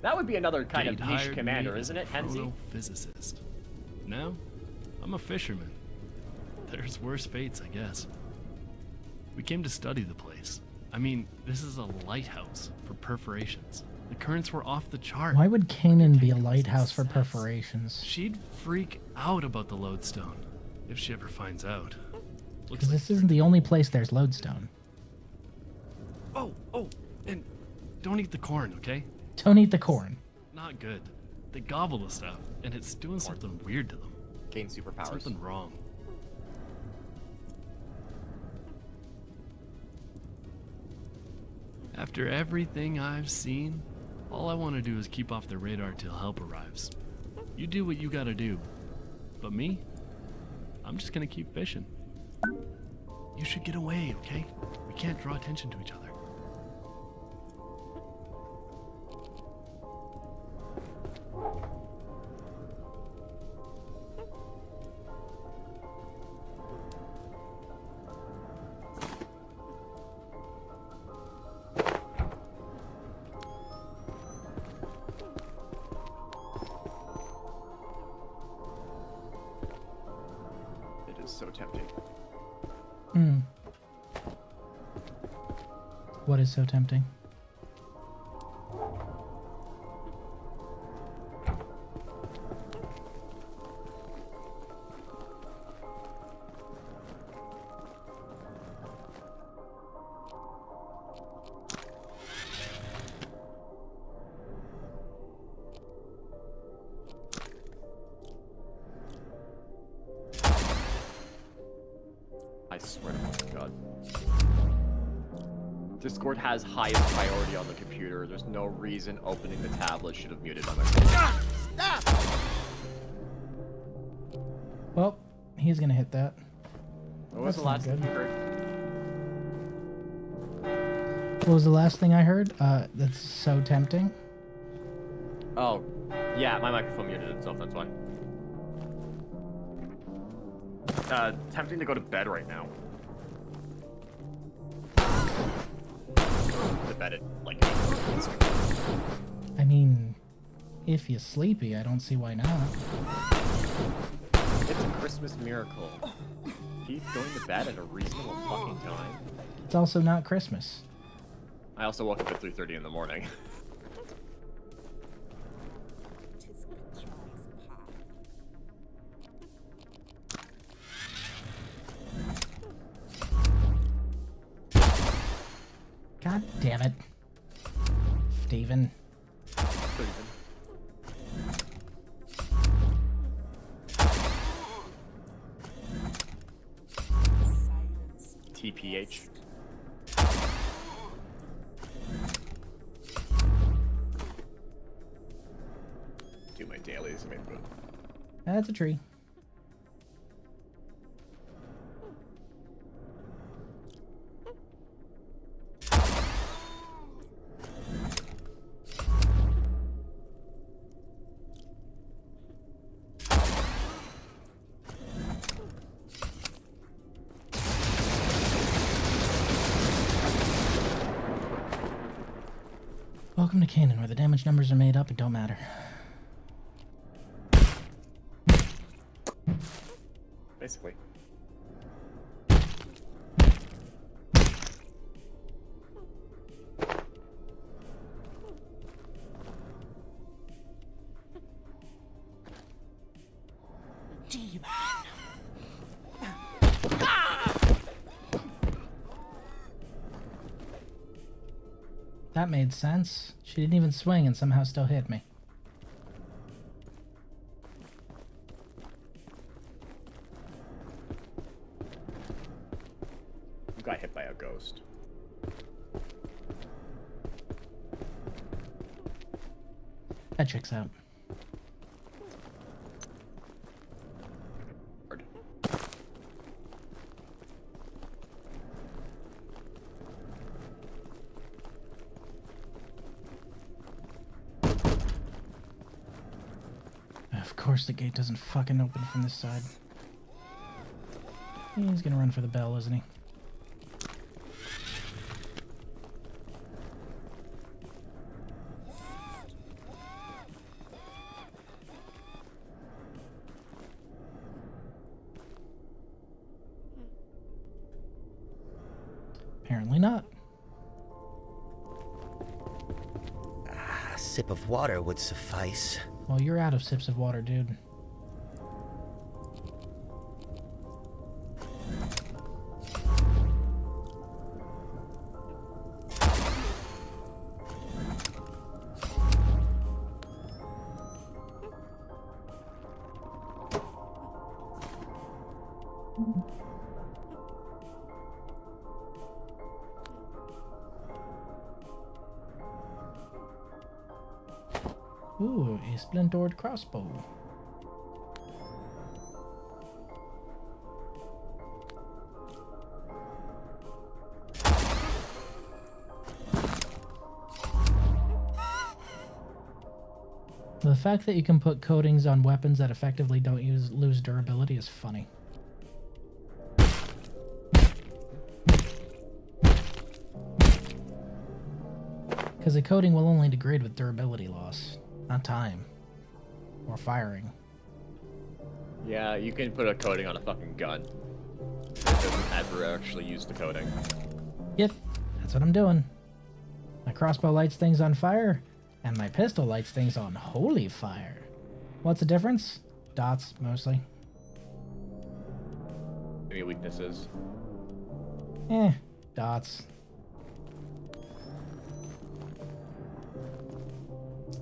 That would be another kind Jade of niche hired commander, me as isn't a it, Henzi? physicist. Now, I'm a fisherman. There's worse fates, I guess. We came to study the place. I mean, this is a lighthouse for perforations. The currents were off the chart. Why would Canaan be a lighthouse for perforations? She'd freak out about the lodestone if she ever finds out. Looks Because like this isn't the only place there's lodestone. Oh, and don't eat the corn, okay? Don't eat the corn. Not good. They gobble the stuff, and it's doing something weird to them. Gain superpowers. Something wrong. After everything I've seen, all I want to do is keep off the radar till help arrives. You do what you gotta do. But me? I'm just gonna keep fishing. You should get away, okay? We can't draw attention to each other. It is so tempting. What is so tempting? I swear to God. Discord has highest priority on the computer. There's no reason opening the tablet should have muted my microphone. Well, he's gonna hit that. What was That's the not last thing good. you heard? What was the last thing I heard? That's so tempting. Oh, yeah, my microphone muted itself, that's why. Tempting to go to bed right now. To bed at, like, 8. I mean, if you're sleepy, I don't see why not. It's a Christmas miracle. Keep going to bed at a reasonable fucking time. It's also not Christmas. I also woke up at 3:30 in the morning. God damn it. Steven. TPH. Do my dailies, I mean, but That's a tree. Welcome to Canaan, where the damage numbers are made up and don't matter. basically. Demon. That made sense. She didn't even swing and somehow still hit me. You got hit by a ghost. That checks out. Of course the gate doesn't fucking open from this side. He's gonna run for the bell, isn't he? Apparently not. A sip of water would suffice. Well, you're out of sips of water, dude. Ooh, a splintered crossbow. The fact that you can put coatings on weapons that effectively don't lose durability is funny. Because a coating will only degrade with durability loss, not time. Or firing. Yeah, you can put a coating on a fucking gun. It doesn't ever actually use the coating. Yep, that's what I'm doing. My crossbow lights things on fire, and my pistol lights things on holy fire. What's the difference? Dots, mostly. Maybe weaknesses. Dots.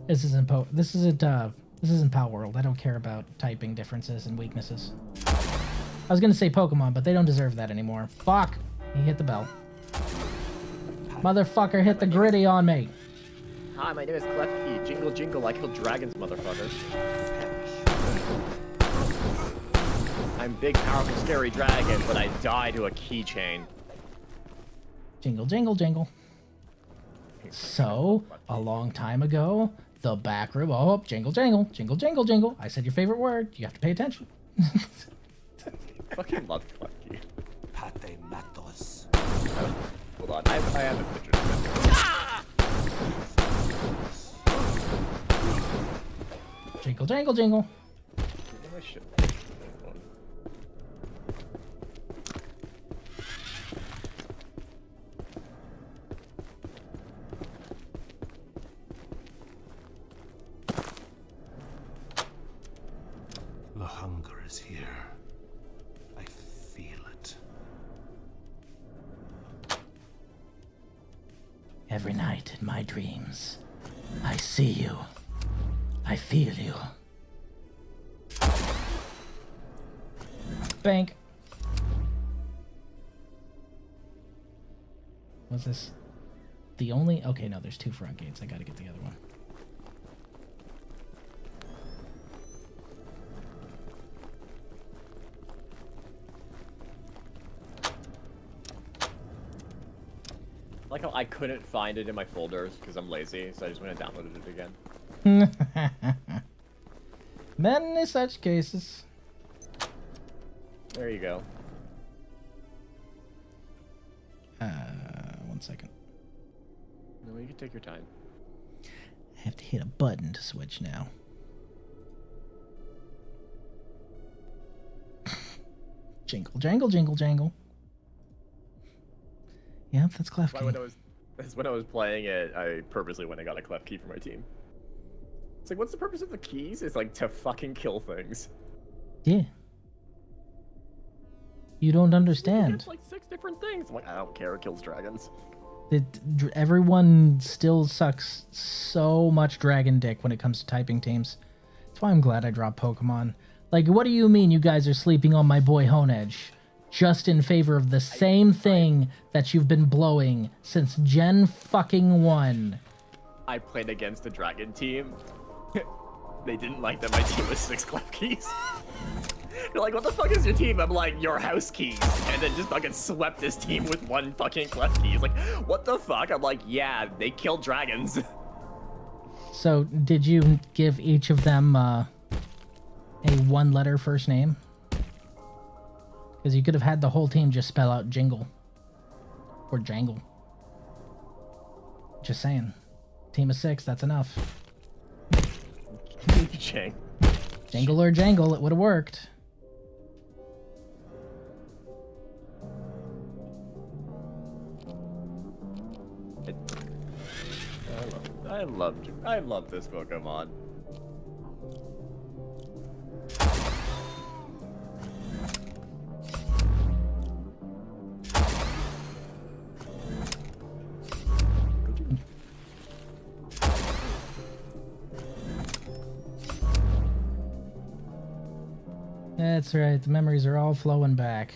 This isn't Pow World. I don't care about typing differences and weaknesses. I was gonna say Pokemon, but they don't deserve that anymore. Fuck! He hit the bell. Motherfucker hit the gritty on me. Hi, my name is Clef Key. Jingle jingle, I kill dragons, motherfucker. I'm big, powerful, scary dragon, but I die to a keychain. Jingle, jingle, jingle. So, a long time ago, the back room. Oh, jingle, jingle, jingle, jingle, jingle. I said your favorite word. You have to pay attention. Fucking love Clef Key. Pate matos. Hold on, I have a picture. Ah! Jingle, jingle, jingle. I should. The hunger is here. I feel it. Every night in my dreams, I see you. I feel you. Bank. Was this the only? Okay, no, there's 2 front gates. I gotta get the other one. Like how I couldn't find it in my folders because I'm lazy, so I just went and downloaded it again. Many such cases. There you go. 1 second. No, you can take your time. I have to hit a button to switch now. Jingle, jangle, jingle, jangle. Yep, that's Clef Key. When I was playing it, I purposely went and got a Clef Key for my team. It's like, what's the purpose of the keys? It's like to fucking kill things. Yeah. You don't understand. It's like 6 different things. I'm like, I don't care. It kills dragons. Everyone still sucks so much dragon dick when it comes to typing teams. That's why I'm glad I dropped Pokemon. Like, what do you mean you guys are sleeping on my boy Honedge? Just in favor of the same thing that you've been blowing since Gen fucking 1. I played against the dragon team. They didn't like that my team was 6 Clef Keys. They're like, what the fuck is your team? I'm like, your house keys. And then just fucking swept this team with 1 fucking Clef Key. It's like, what the fuck? I'm like, yeah, they killed dragons. So, did you give each of them a 1-letter first name? Because you could have had the whole team just spell out Jingle. Or Jangle. Just saying. Team of 6, that's enough. Jingle or Jangle, it would have worked. I love this Pokemon. That's right, the memories are all flowing back.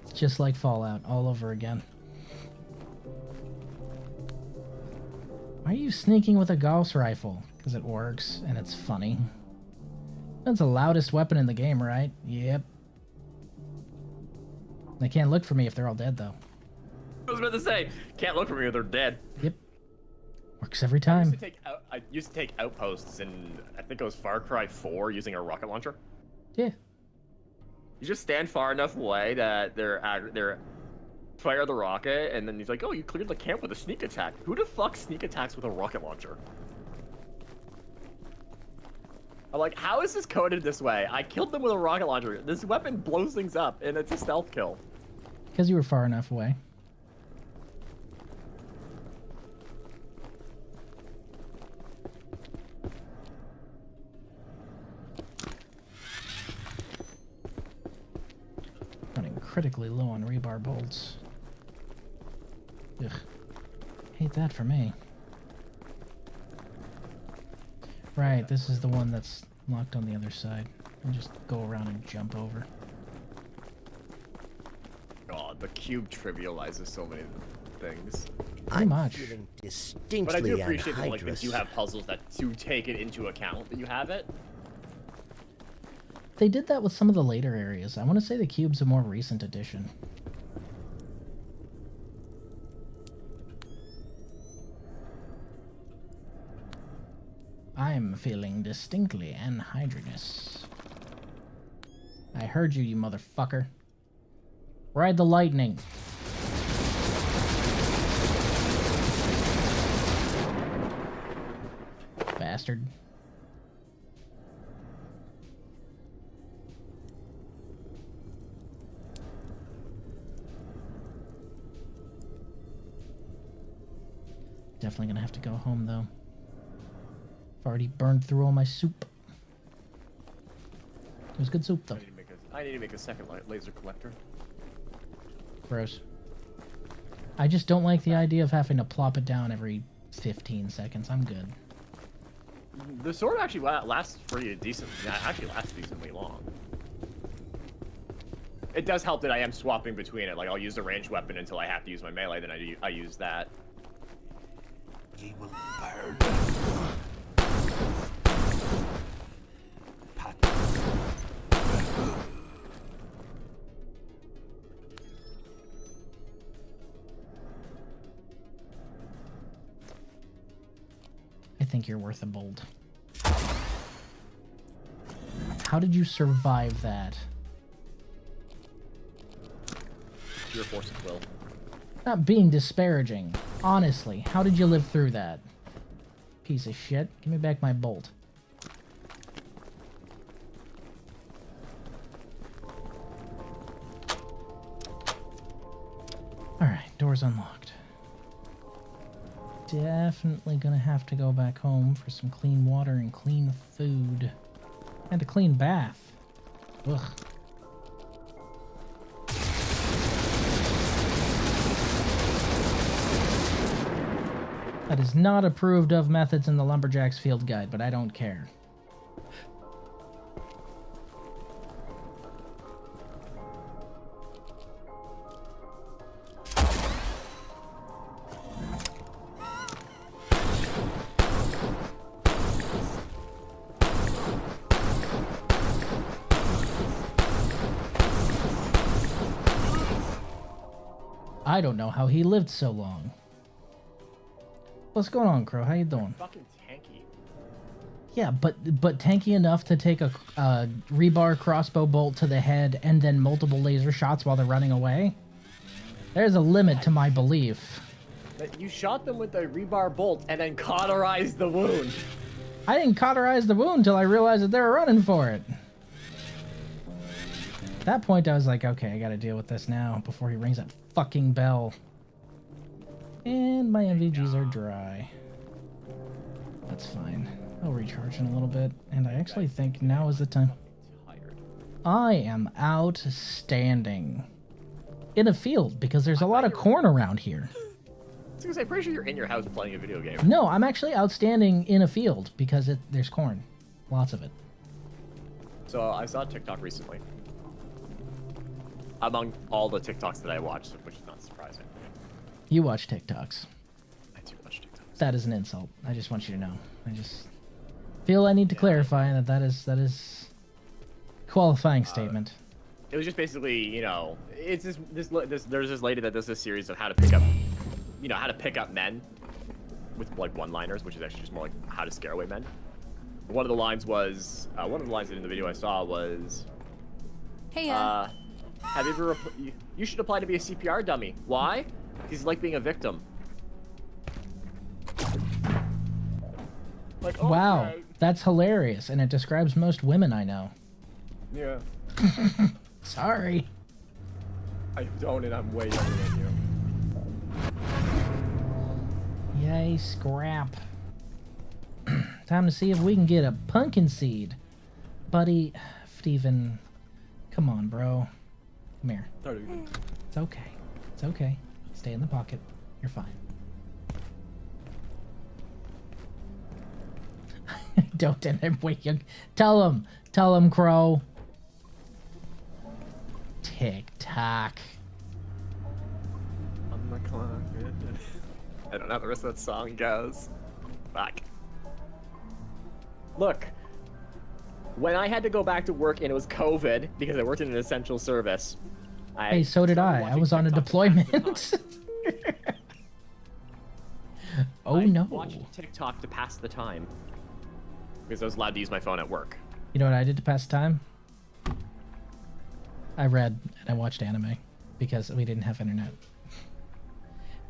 It's just like Fallout, all over again. Why are you sneaking with a Gauss rifle? Because it works, and it's funny. That's the loudest weapon in the game, right? Yep. They can't look for me if they're all dead, though. I was about to say, can't look for me if they're dead. Yep. Works every time. I used to take outposts in, I think it was Far Cry 4 using a rocket launcher. Yeah. You just stand far enough away that they're fire the rocket, and then he's like, oh, you cleared the camp with a sneak attack. Who the fuck sneak attacks with a rocket launcher? I'm like, how is this coded this way? I killed them with a rocket launcher. This weapon blows things up, and it's a stealth kill. Because you were far enough away. Running critically low on rebar bolts. Ugh. Hate that for me. Right, this is the one that's locked on the other side. I'll just go around and jump over. God, the cube trivializes so many things. Pretty much. Feeling But I distinctly do appreciate that, like, they anhydrous. do have puzzles that do take it into account that you have it. They did that with some of the later areas. I want to say the cube's a more recent addition. I'm feeling distinctly anhydrous. I heard you, you motherfucker. Ride the lightning. Bastard. Definitely gonna have to go home though. I've already burned through all my soup. It was good soup though. I need to make a second laser collector. Gross. I just don't like the idea of having to plop it down every 15 seconds. I'm good. The sword actually lasts pretty decent. Yeah, it actually lasts decently long. It does help that I am swapping between it. Like, I'll use the ranged weapon until I have to use my melee, then I use that. Ye will burn. Pat. I think you're worth a bolt. How did you survive that? Your force of will. Not being disparaging. Honestly, how did you live through that? Piece of shit. Give me back my bolt. Alright, door's unlocked. Definitely gonna have to go back home for some clean water and clean food. And a clean bath. Ugh. That is not approved of methods in the Lumberjack's Field Guide, but I don't care. I don't know how he lived so long. What's going on, Crow? How you doing? Fucking tanky. Yeah, but tanky enough to take a rebar crossbow bolt to the head and then multiple laser shots while they're running away? There's a limit to my belief. You shot them with a rebar bolt and then cauterized the wound. I didn't cauterize the wound until I realized that they were running for it. At that point, I was like, okay, I gotta deal with this now before he rings that fucking bell. And my MVGs are dry. That's fine. I'll recharge in a little bit, and I actually think now is the time. I am outstanding. In a field, because there's a lot of corn around here. I was gonna say, I'm pretty sure you're in your house playing a video game. No, I'm actually outstanding in a field, because there's corn. Lots of it. So, I saw TikTok recently. Among all the TikToks that I watched, which is not surprising. You watch TikToks. I do watch TikToks. That is an insult. I just want you to know. I just feel I need to clarify that is qualifying statement. It was just basically, you know, it's there's this lady that does this series of how to pick up, you know, how to pick up men with like one-liners, which is actually just more like how to scare away men. One of the lines was, in the video I saw was, Hey, have you ever, you should apply to be a CPR dummy. Why? Because like being a victim. Like, Wow, okay. that's hilarious, and it describes most women I know. Yeah. Sorry. I don't, and I'm way younger than you. Yay, scrap. Time to see if we can get a pumpkin seed. Buddy, Steven, come on, bro. Come here. It's okay. It's okay. Stay in the pocket. You're fine. Don't end him. Wait, tell him, Crow. Tick tock. On the clock, I don't know how the rest of that song goes. Fuck. Look, when I had to go back to work and it was COVID because I worked in an essential service. Hey, so did I. I was on a deployment. Oh no. I watched TikTok to pass the time because I was allowed to use my phone at work. You know what I did to pass time? I read and I watched anime because we didn't have internet.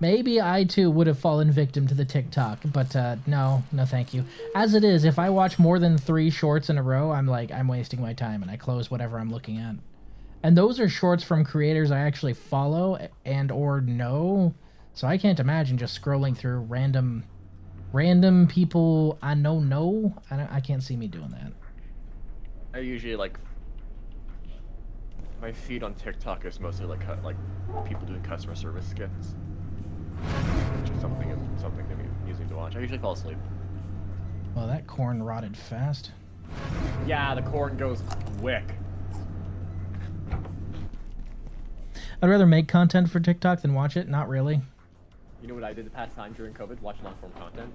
Maybe I too would have fallen victim to the TikTok, but no, thank you. As it is, if I watch more than 3 shorts in a row, I'm like, I'm wasting my time, and I close whatever I'm looking at. And those are shorts from creators I actually follow and or know, so I can't imagine just scrolling through random people I know. I can't see me doing that. I usually like my feed on TikTok is mostly like people doing customer service skits. Which is something amusing to watch. I usually fall asleep. Well, that corn rotted fast. Yeah, the corn goes quick. I'd rather make content for TikTok than watch it. Not really. You know what I did the past time during COVID? Watch long-form content.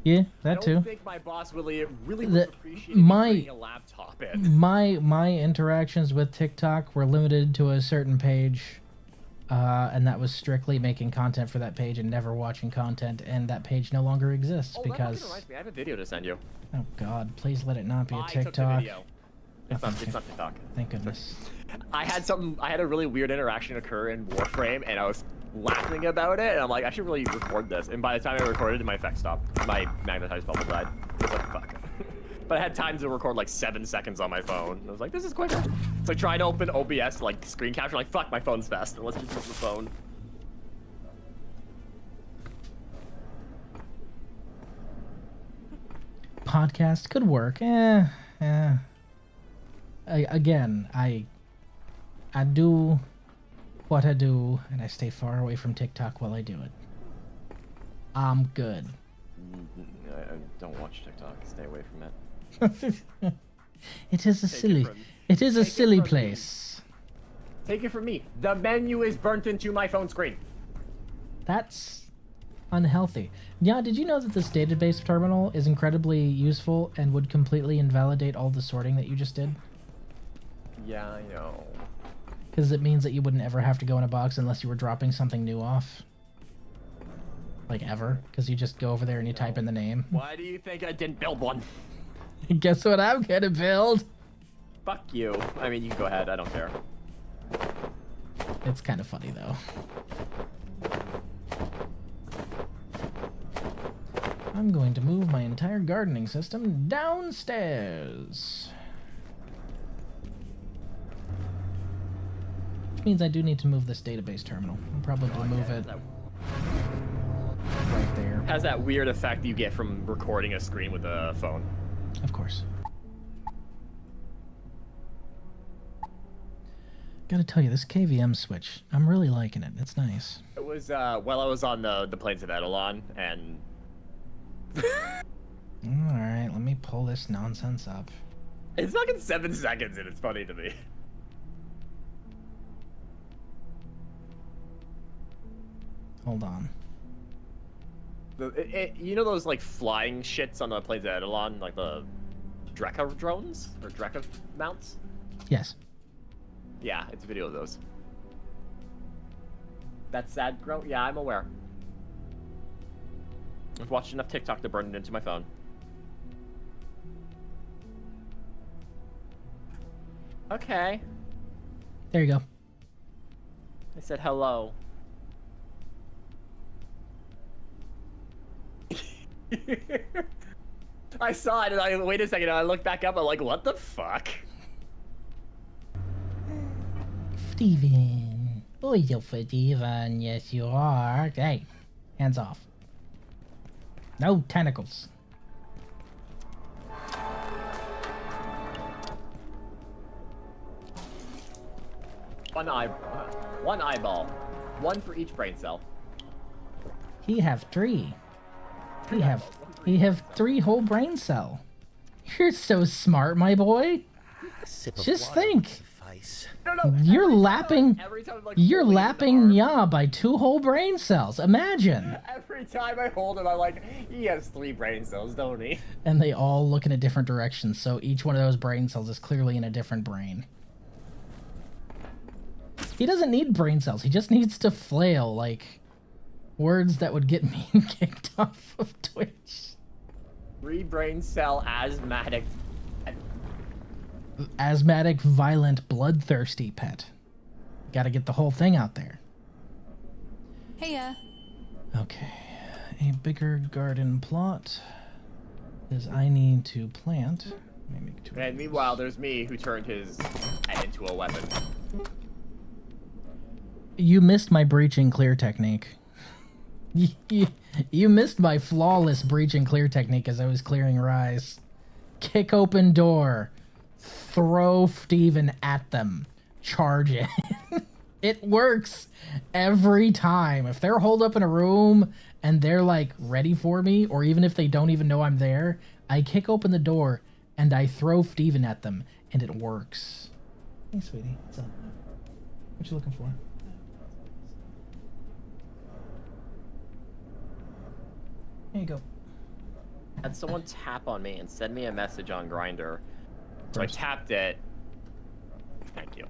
Yeah, that I too. don't think my boss really would appreciate me bringing a laptop in. My interactions with TikTok were limited to a certain page. And that was strictly making content for that page and never watching content, and that page no longer exists because. That reminds me, I have a video to send you. Oh God! Please let it not be a TikTok. Took the video. It's not TikTok. Thank goodness. I had a really weird interaction occur in Warframe, and I was laughing about it, and I'm like, I should really record this. And by the time I recorded it, my effect stopped. My magnetized bubble died. I was like, fuck. But I had time to record like 7 seconds on my phone. I was like, this is quicker. So I tried to open OBS to like screen capture, like, fuck, my phone's faster. Let's just use the phone. Podcast could work. Again, I do what I do, and I stay far away from TikTok while I do it. I'm good. I don't watch TikTok. Stay away from it. It is a silly place. Take it from me. The menu is burnt into my phone screen. That's unhealthy. Yeah, did you know that this database terminal is incredibly useful and would completely invalidate all the sorting that you just did? Yeah, I know. Because it means that you wouldn't ever have to go in a box unless you were dropping something new off. Like ever. Because you just go over there and you type in the name. Why do you think I didn't build one? Guess what I'm gonna build? Fuck you. I mean, you can go ahead. I don't care. It's kind of funny, though. I'm going to move my entire gardening system downstairs. Which means I do need to move this database terminal. I'll probably move it right there. Has that weird effect you get from recording a screen with a phone. Of course. Gotta tell you, this KVM switch, I'm really liking it. It's nice. It was, while I was on the plains of Edelon, and... Alright, let me pull this nonsense up. It's fucking 7 seconds, and it's funny to me. Hold on. You know those, like, flying shits on the plains of Edelon? Like the Drekka drones? Or Drekka mounts? Yes. Yeah, it's a video of those. That's sad, Gro? Yeah, I'm aware. I've watched enough TikTok to burn it into my phone. Okay. There you go. I said hello. I saw it and I wait a second and I looked back up. I'm like, what the fuck? Steven. Oh, you're Steven. Yes, you are. Hey, hands off. No tentacles. One eyeball. One for each brain cell. He have 3. He have 3 whole brain cell. You're so smart, my boy. A sip of Just water think. with ice. No, You're lapping. Every time I'm, like, You're holding him in lapping the Ya by 2 whole brain cells. Imagine. Every time I hold him, I'm like, he has 3 brain cells, don't he? And they all look in a different direction, so each one of those brain cells is clearly in a different brain. He doesn't need brain cells. He just needs to flail like words that would get me kicked off of Twitch. 3 brain cell asthmatic. Asthmatic, violent, bloodthirsty pet. Gotta get the whole thing out there. Hey, Okay. A bigger garden plot is I need to plant. Let me make 2 of And these. meanwhile, there's me who turned his head into a weapon. You missed my breach and clear technique. You missed my flawless breach and clear technique as I was clearing Rise. Kick open door. Throw Steven at them. Charge it. It works every time. If they're holed up in a room and they're like ready for me, or even if they don't even know I'm there, I kick open the door and I throw Steven at them, and it works. Hey, sweetie. What's up? What you looking for? Here you go. Had someone tap on me and send me a message on Grindr. So I tapped it. Thank you.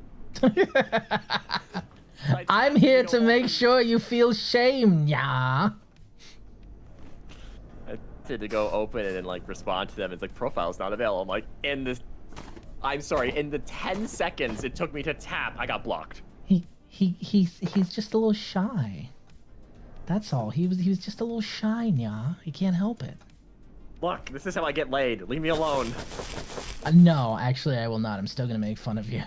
I'm here to make sure you feel shame, yeah. I had to go open it and like respond to them. It's like profile's not available. I'm like, in the 10 seconds it took me to tap, I got blocked. He's just a little shy. That's all. He was just a little shy, yeah. He can't help it. Look, this is how I get laid. Leave me alone. No, actually, I will not. I'm still gonna make fun of you.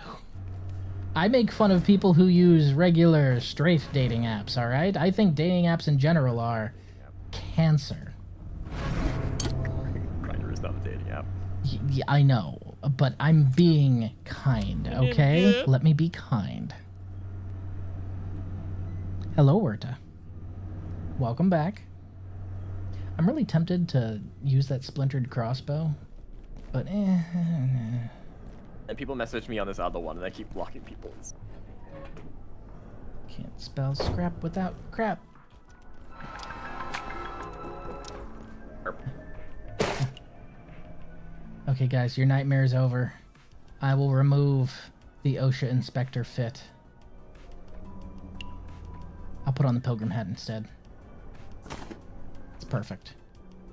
I make fun of people who use regular straight dating apps, alright? I think dating apps in general are cancer. Grindr is not a dating app. Yeah, I know, but I'm being kind, okay? Let me be kind. Hello, Werta. Welcome back. I'm really tempted to use that splintered crossbow, but And people message me on this other one, and I keep blocking people. Can't spell scrap without crap. Okay, guys, your nightmare is over. I will remove the OSHA inspector fit. I'll put on the pilgrim hat instead. It's perfect.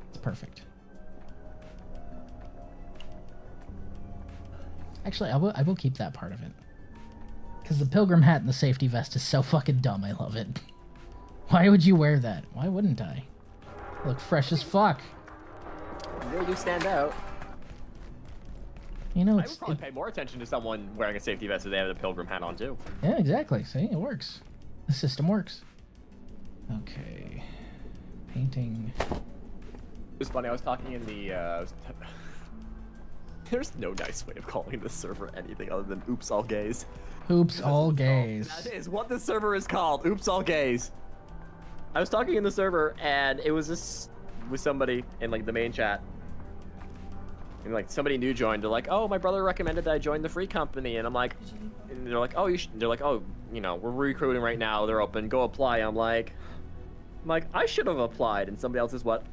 It's perfect. Actually, I will keep that part of it. Because the pilgrim hat and the safety vest is so fucking dumb, I love it. Why would you wear that? Why wouldn't I? I look fresh as fuck. You really do stand out. You know, I would probably pay more attention to someone wearing a safety vest if they have a pilgrim hat on, too. Yeah, exactly. See, it works. The system works. Okay. Painting. It was funny, I was talking in the, There's no nice way of calling this server anything other than oops all gays. Oops all gays. That is what the server is called. Oops all gays. I was talking in the server and it was this with somebody in like the main chat. And like somebody new joined. They're like, "Oh, my brother recommended that I join the free company." And I'm like, and they're like, "Oh, you should." They're like, "Oh, you know, we're recruiting right now. They're open. Go apply." I'm like, I should have applied. And somebody else is like,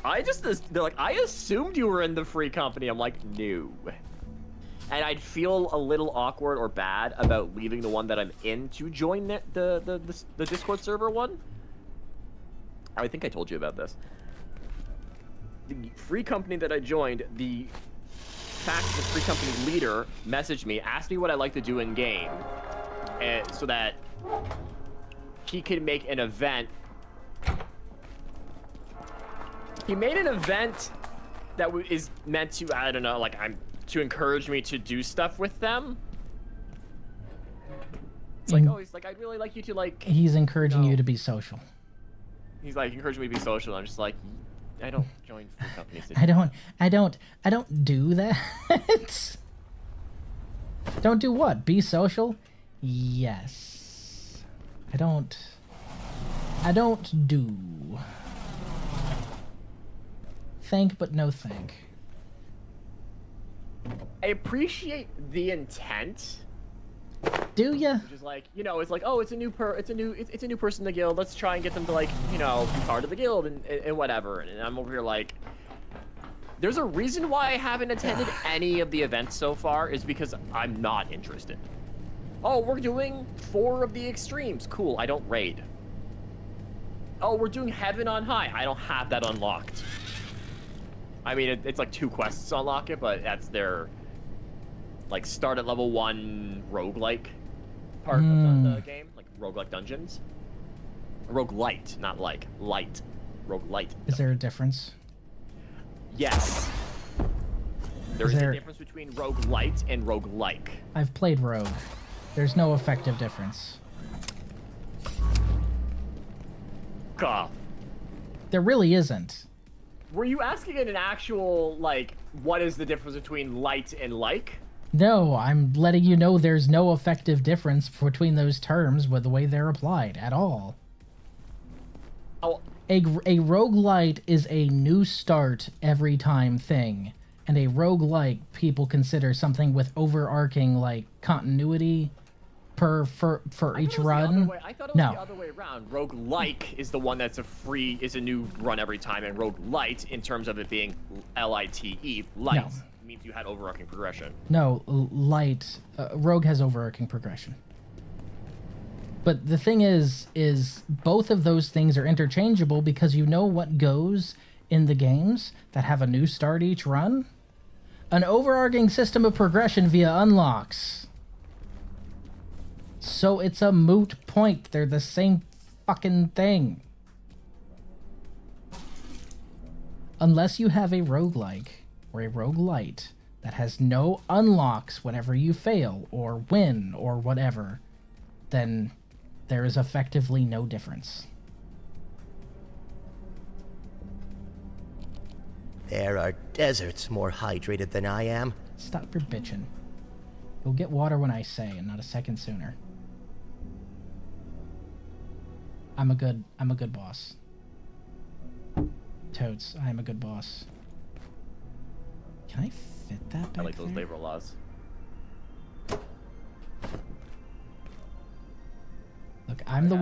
they're like, "I assumed you were in the free company." I'm like, "No." And I'd feel a little awkward or bad about leaving the one that I'm in to join the Discord server one. I think I told you about this. The free company that I joined, the free company leader messaged me, asked me what I like to do in game, and so that he could make an event. He made an event that is meant to, I don't know, like to encourage me to do stuff with them. It's like, oh, he's like, I'd really like you to like. He's encouraging you to be social. He's like encouraging me to be social. I'm just like, I don't join free companies. I don't do that. Don't do what? Be social? Yes. I don't do. Thank but no thank. I appreciate the intent. Do ya? Which is like, you know, it's like, oh, it's a new person in the guild. Let's try and get them to, like, you know, be part of the guild and whatever. And I'm over here like, there's a reason why I haven't attended any of the events so far, is because I'm not interested. Oh, we're doing 4 of the extremes. Cool, I don't raid. Oh, we're doing Heaven on High. I don't have that unlocked. I mean, it's like 2 quests to unlock it, but that's their, like, start at level 1 roguelike part of the game. Like, roguelike dungeons. Roguelite, not like, light. Roguelite. Is there a difference? Yes. There is a difference between roguelite and roguelike. I've played Rogue. There's no effective difference. God. There really isn't. Were you asking in an actual, like, what is the difference between light and like? No, I'm letting you know there's no effective difference between those terms with the way they're applied at all. Oh. A roguelite is a new start every time thing, and a roguelike people consider something with overarching, like, continuity for each run. I thought it was the other way around. Roguelike is the one that's a new run every time, and roguelite, in terms of it being L-I-T-E, light, means you had overarching progression. No, light, Rogue has overarching progression. But the thing is both of those things are interchangeable, because you know what goes in the games that have a new start each run? An overarching system of progression via unlocks. So it's a moot point. They're the same fucking thing. Unless you have a roguelike or a roguelite that has no unlocks whenever you fail or win or whatever, then there is effectively no difference. There are deserts more hydrated than I am. Stop your bitching. You'll get water when I say, and not a second sooner. I'm a good boss. Toads, I am a good boss. Can I fit that back I like those there? labor laws. Look, I'm the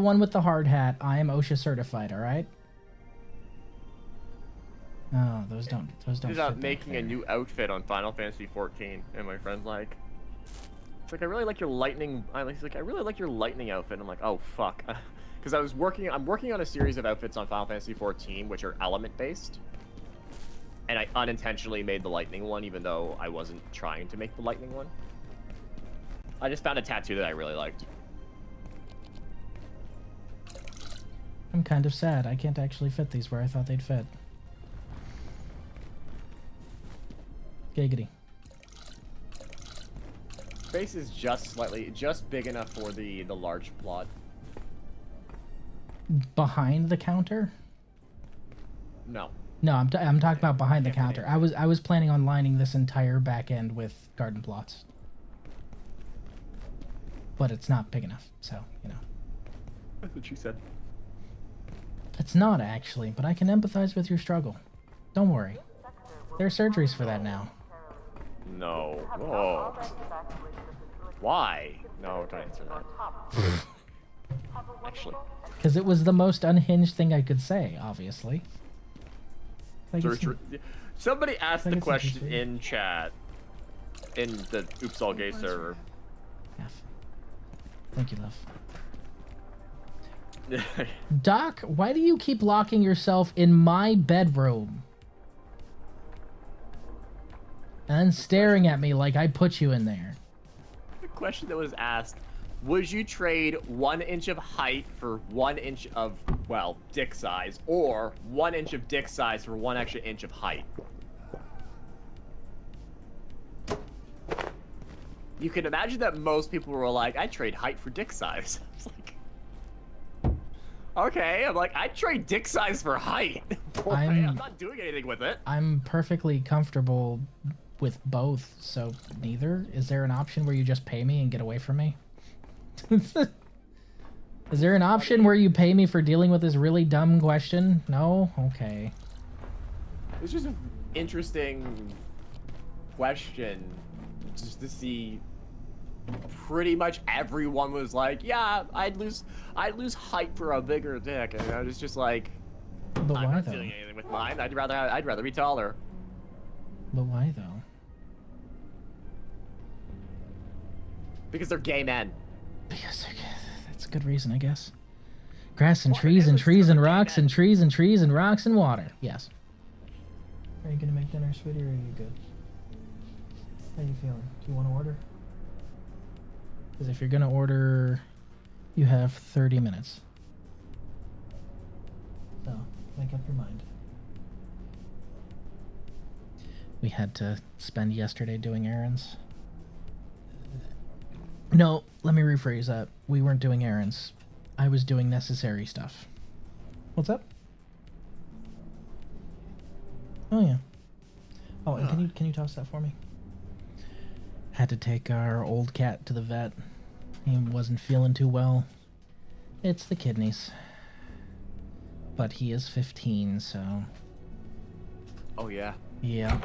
one with the hard hat. I am OSHA certified, all right? Oh, those don't He's out making a new outfit on Final Fantasy 14, and my friend's like, it's like, I really like your lightning. He's like, I really like your lightning outfit. I'm like, oh fuck, because I'm working on a series of outfits on Final Fantasy 14, which are element based, and I unintentionally made the lightning one, even though I wasn't trying to make the lightning one. I just found a tattoo that I really liked. I'm kind of sad. I can't actually fit these where I thought they'd fit. Giggity. Space is just big enough for the large plot. Behind the counter? No. No, I'm talking about behind the counter. I was planning on lining this entire back end with garden plots, but it's not big enough. So you know. That's what you said. It's not actually, but I can empathize with your struggle. Don't worry. There are surgeries for that now. No. Oh. Why? No, don't answer that. Actually. Because it was the most unhinged thing I could say, obviously. Like Somebody asked the question in chat, in the Oops All Gay server. F. Thank you, love. Doc, why do you keep locking yourself in my bedroom? And staring at me like I put you in there. The question that was asked, would you trade 1 inch of height for 1 inch of, well, dick size, or 1 inch of dick size for 1 extra inch of height? You can imagine that most people were like, I'd trade height for dick size. It's like, okay, I'm like, I'd trade dick size for height. I'm not doing anything with it. I'm perfectly comfortable with both, so neither. Is there an option where you just pay me and get away from me? Is there an option where you pay me for dealing with this really dumb question? No? Okay. It's just an interesting question just to see. Pretty much everyone was like, "Yeah, I'd lose height for a bigger dick," and I was just like, But "I'm why not though? doing anything with mine. I'd rather be taller." But why though? Because they're gay men. Because that's a good reason, I guess. Grass and Well, trees it and was trees and sort of rocks gay and men. trees and trees and rocks and water. Yes. Are you gonna make dinner, sweetie, or are you good? How you feeling? Do you want to order? Because if you're gonna order, you have 30 minutes. So, make up your mind. We had to spend yesterday doing errands. No, let me rephrase that. We weren't doing errands. I was doing necessary stuff. What's up? Oh yeah. Oh, and can you toss that for me? Had to take our old cat to the vet. He wasn't feeling too well. It's the kidneys. But he is 15, so Oh yeah. yeah.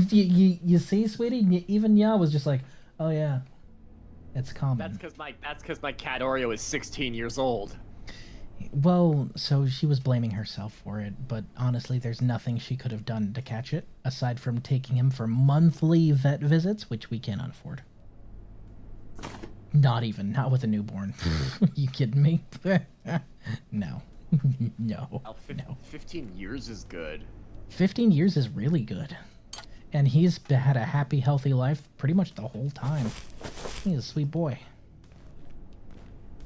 you see, sweetie? Even Ya was just like, oh yeah. It's common. That's because my cat Oreo is 16 years old. Well, so she was blaming herself for it, but honestly, there's nothing she could have done to catch it, aside from taking him for monthly vet visits, which we cannot afford. Not with a newborn. You kidding me? No. No. Well, No. 15 years is good. 15 years is really good. And he's had a happy, healthy life pretty much the whole time. He's a sweet boy.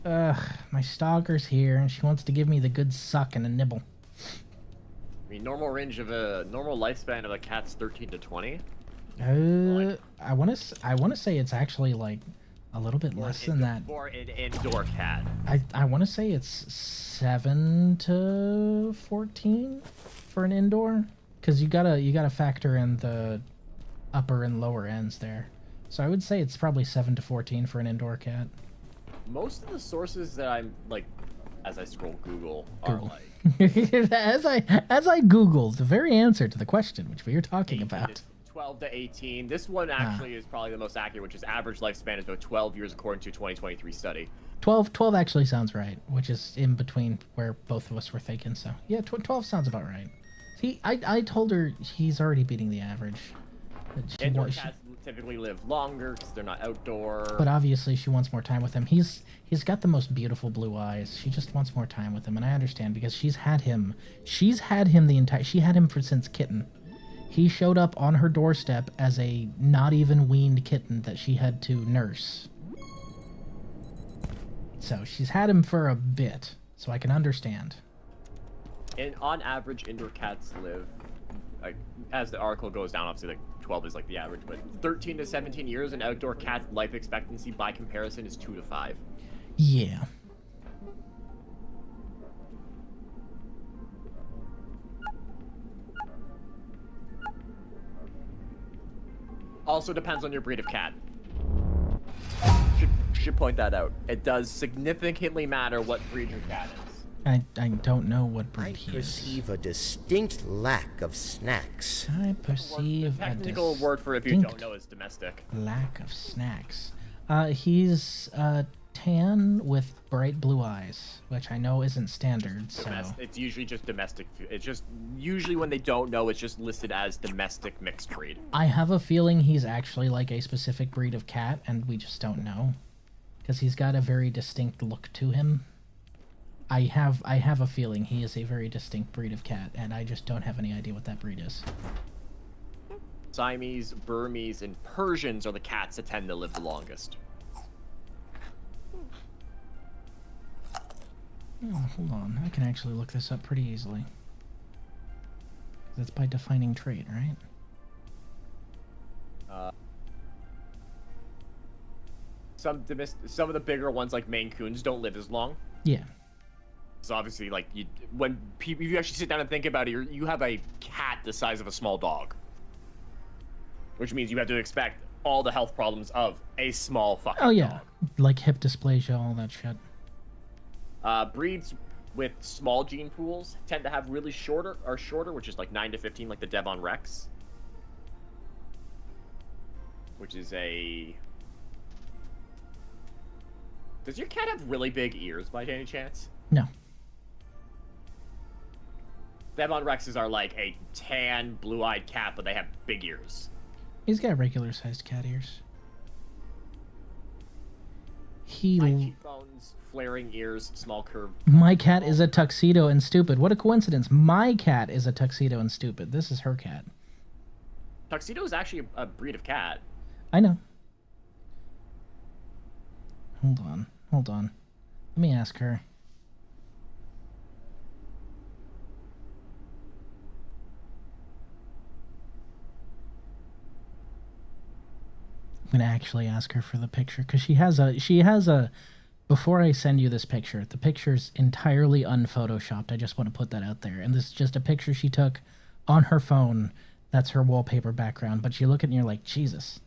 Ugh, my stalker's here, and she wants to give me the good suck and a nibble. I mean, normal lifespan of a cat's 13 to 20. I want to say it's actually like a little bit less than that. For an indoor cat. I want to say it's 7 to 14 for an indoor, because you gotta factor in the upper and lower ends there. So I would say it's probably 7 to 14 for an indoor cat. Most of the sources that I'm like, as I scroll Google, are Google. like as I googled the very answer to the question which we were talking 18 about. to 12 to 18. This one actually is probably the most accurate, which is average lifespan is about 12 years according to a 2023 study. 12 actually sounds right, which is in between where both of us were thinking. So yeah, 12 sounds about right. See, I told her he's already beating the average. Indoor cats typically live longer because they're not outdoor. But obviously she wants more time with him. He's got the most beautiful blue eyes. She just wants more time with him, and I understand because she's had him since kitten. He showed up on her doorstep as a not even weaned kitten that she had to nurse. So she's had him for a bit, so I can understand. And on average, indoor cats live, like, as the article goes down, obviously, like, 12 is, like, the average, but 13 to 17 years, and outdoor cat's life expectancy, by comparison, is 2 to 5. Yeah. Also depends on your breed of cat. Should point that out. It does significantly matter what breed your cat is. I don't know what breed I he is. perceive a distinct lack of snacks. I The perceive technical a word for it, if you don't know, is domestic. lack of snacks. He's tan with bright blue eyes, which I know isn't standard. So It's usually just domestic. It's just usually when they don't know, it's just listed as domestic mixed breed. I have a feeling he's actually like a specific breed of cat, and we just don't know, because he's got a very distinct look to him. I have a feeling he is a very distinct breed of cat, and I just don't have any idea what that breed is. Siamese, Burmese, and Persians are the cats that tend to live the longest. Oh, hold on. I can actually look this up pretty easily. That's by defining trait, right? Some of the bigger ones, like Maine Coons, don't live as long. Yeah. So obviously, like, if you actually sit down and think about it, you have a cat the size of a small dog. Which means you have to expect all the health problems of a small fucking Oh yeah, dog. like hip dysplasia, all that shit. Breeds with small gene pools tend to have really shorter, which is like 9 to 15, like the Devon Rex. which is a... Does your cat have really big ears by any chance? No. Devon Rexes are like a tan, blue-eyed cat, but they have big ears. He's got regular-sized cat ears. High cheekbones, flaring ears, small curve. My cat is a tuxedo and stupid. What a coincidence. My cat is a tuxedo and stupid. This is her cat. Tuxedo is actually a breed of cat. I know. Hold on. Hold on. Let me ask her. I'm gonna actually ask her for the picture because she has a before I send you this picture, the picture's entirely unphotoshopped. I just want to put that out there. And this is just a picture she took on her phone. That's her wallpaper background. But you look at it and you're like, Jesus,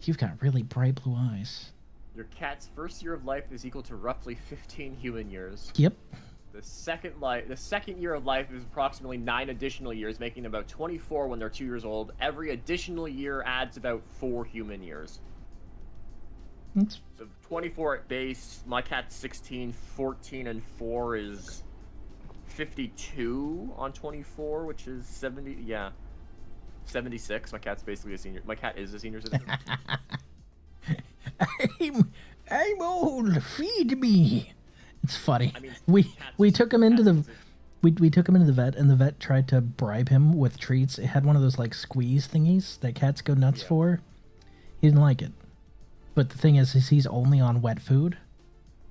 you've got really bright blue eyes. Your cat's first year of life is equal to roughly 15 human years. Yep. The second year of life is approximately 9 additional years, making them about 24 when they're 2 years old. Every additional year adds about 4 human years. That's... So 24 at base, my cat's 16, 14 and 4 is 52 on 24, which is 70, yeah. 76. My cat's basically a senior. My cat is a senior citizen. I'm old. Feed me. It's funny. I mean, we took him into the we took him into the vet, and the vet tried to bribe him with treats. It had one of those like squeeze thingies that cats go nuts for. He didn't like it. But the thing is he's only on wet food,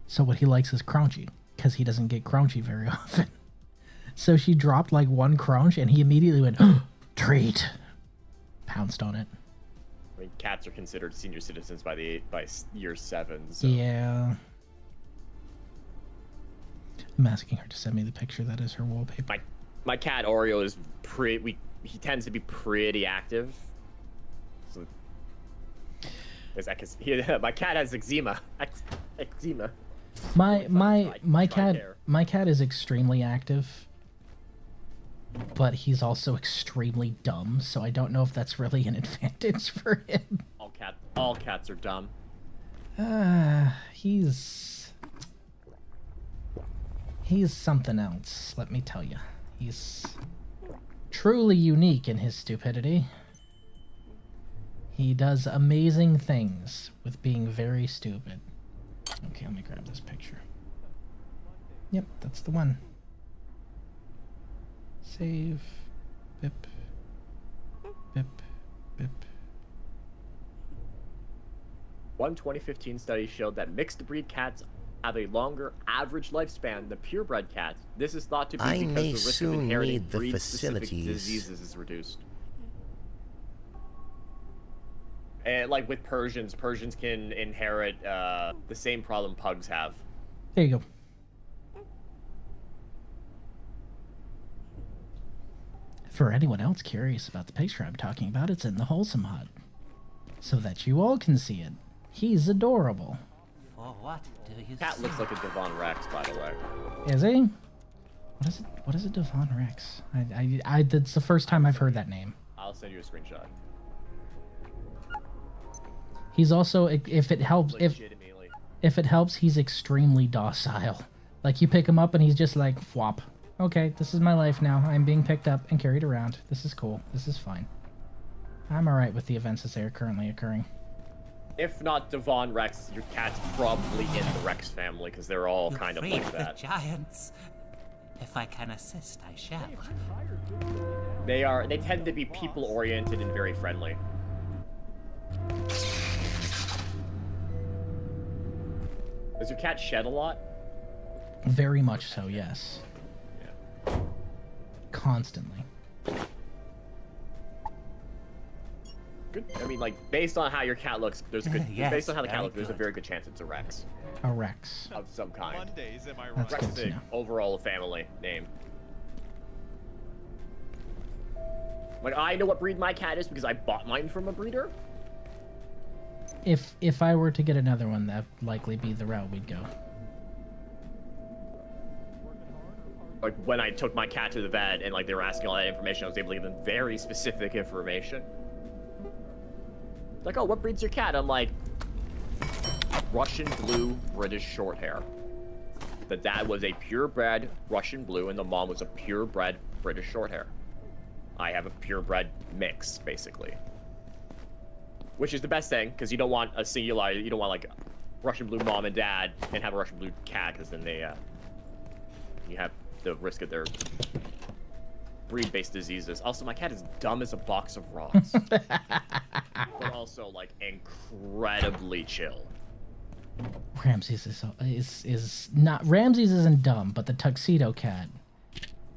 so what he likes is crunchy because he doesn't get crunchy very often. So she dropped like one crunch, and he immediately went, oh, treat. Pounced on it. I mean, cats are considered senior citizens by year 7. So. Yeah. I'm asking her to send me the picture. That is her wallpaper. My cat Oreo is he tends to be pretty active. So, is that 'cause my cat has eczema. Eczema. My cat is extremely active, but he's also extremely dumb. So I don't know if that's really an advantage for him. All cats are dumb. He's something else, let me tell you. He's truly unique in his stupidity. He does amazing things with being very stupid. Okay, let me grab this picture. Yep, that's the one. Save. Bip. Bip. Bip. One 2015 study showed that mixed breed cats have a longer average lifespan than purebred cats. This is thought to be because the risk of inheriting breed-specific diseases is reduced. And like with Persians can inherit the same problem pugs have. There you go. For anyone else curious about the picture I'm talking about, it's in the Wholesome Hut, so that you all can see it. He's adorable. For what do you Cat say? looks like a Devon Rex, by the way. Is he? What is a Devon Rex? That's the first time I've heard that name. I'll send you a screenshot. He's also, if it helps, if it helps, he's extremely docile. Like you pick him up and he's just like, flop. Okay, this is my life now. I'm being picked up and carried around. This is cool. This is fine. I'm alright with the events as they are currently occurring. If not Devon Rex, your cat's probably in the Rex family because they're all You kind of freed like the that. giants. If I can assist, I shall. They tend to be people-oriented and very friendly. Does your cat shed a lot? Very much so, yes. Yeah. Constantly. Good. I mean, like, based on how your cat looks, there's a good. Yes, based on how the cat very looks, there's a good. very good chance it's a Rex A Rex. of some kind. Mondays, am I right? That's Rex good is to know. an overall family name. Like, I know what breed my cat is because I bought mine from a breeder. If I were to get another one, that'd likely be the route we'd go. Like, when I took my cat to the vet and, like, they were asking all that information, I was able to give them very specific information. Like, oh, what breed's your cat? I'm like, Russian blue British short hair. The dad was a purebred Russian blue, and the mom was a purebred British short hair. I have a purebred mix, basically. Which is the best thing, because you don't want a singular, you don't want like Russian blue mom and dad and have a Russian blue cat, because then they, you have the risk of their breed-based diseases. Also, my cat is dumb as a box of rocks. But also, like, incredibly chill. Ramses is not... Ramses isn't dumb, but the tuxedo cat,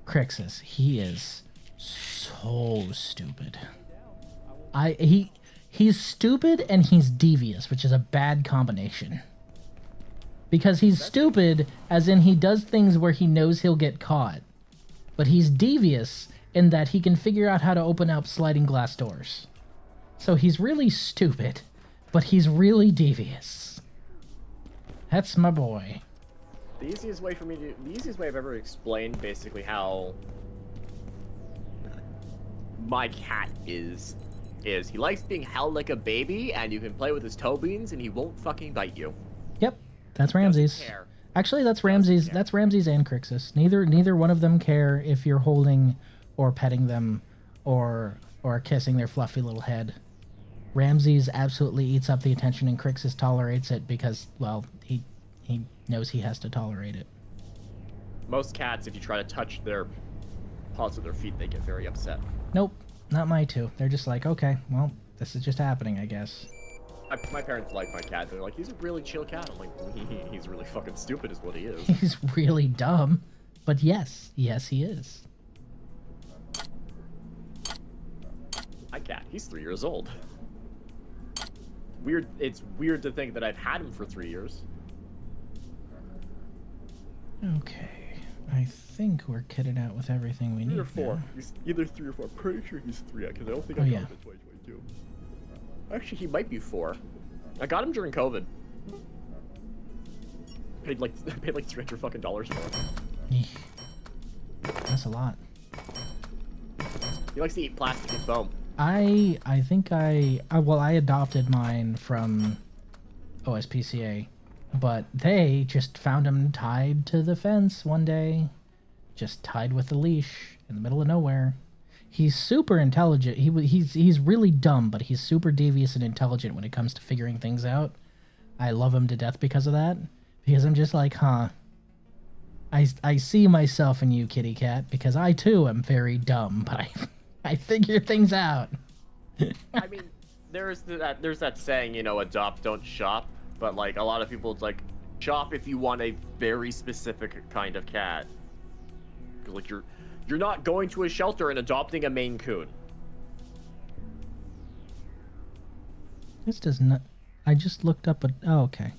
Crixus, he is so stupid. He's stupid and he's devious, which is a bad combination. Because he's stupid, as in he does things where he knows he'll get caught. But he's devious in that he can figure out how to open up sliding glass doors. So he's really stupid, but he's really devious. That's my boy. The easiest way I've ever explained basically how my cat is he likes being held like a baby, and you can play with his toe beans and he won't fucking bite you. Yep, that's Ramses. Actually, that's Ramses. That's Ramses and Crixus. Neither one of them care if you're holding or petting them or kissing their fluffy little head. Ramses absolutely eats up the attention, and Crixus tolerates it because, well, he knows he has to tolerate it. Most cats, if you try to touch their paws with their feet, they get very upset. Nope, not my two. They're just like, okay, well, this is just happening, I guess. My parents like my cat. They're like, he's a really chill cat. I'm like, he's really fucking stupid is what he is. He's really dumb, but yes, he is. My cat, he's 3 years old. Weird. It's weird to think that I've had him for 3 years. Okay, I think we're kitted out with everything we need. 3 or 4. Now. He's either 3 or 4. Pretty sure he's 3, because I don't think I got him in 2022. Actually, he might be 4. I got him during COVID. Paid like $300 fucking dollars for him. Eesh. That's a lot. He likes to eat plastic and foam. I think I adopted mine from OSPCA, but they just found him tied to the fence one day, just tied with a leash in the middle of nowhere. He's super intelligent. He's really dumb, but he's super devious and intelligent when it comes to figuring things out. I love him to death because of that. Because I'm just like, huh. I see myself in you, kitty cat, because I too am very dumb, but I figure things out. I mean, there's that saying, you know, adopt, don't shop. But like a lot of people, it's like shop if you want a very specific kind of cat. Like you're not going to a shelter and adopting a Maine Coon. This does not. I just looked up a. Oh, okay.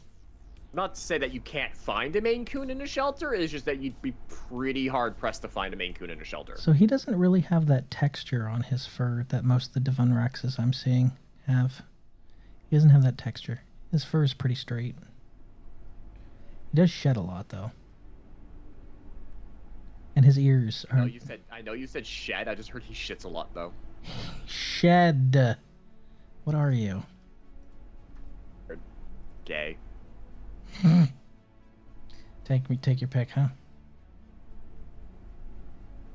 Not to say that you can't find a Maine Coon in a shelter. It's just that you'd be pretty hard pressed to find a Maine Coon in a shelter. So he doesn't really have that texture on his fur that most of the Devon Rexes I'm seeing have. He doesn't have that texture. His fur is pretty straight. He does shed a lot, though. And his ears are... I know you said shed. I just heard he shits a lot, though. Shed. What are you? Gay. Take your pick, huh?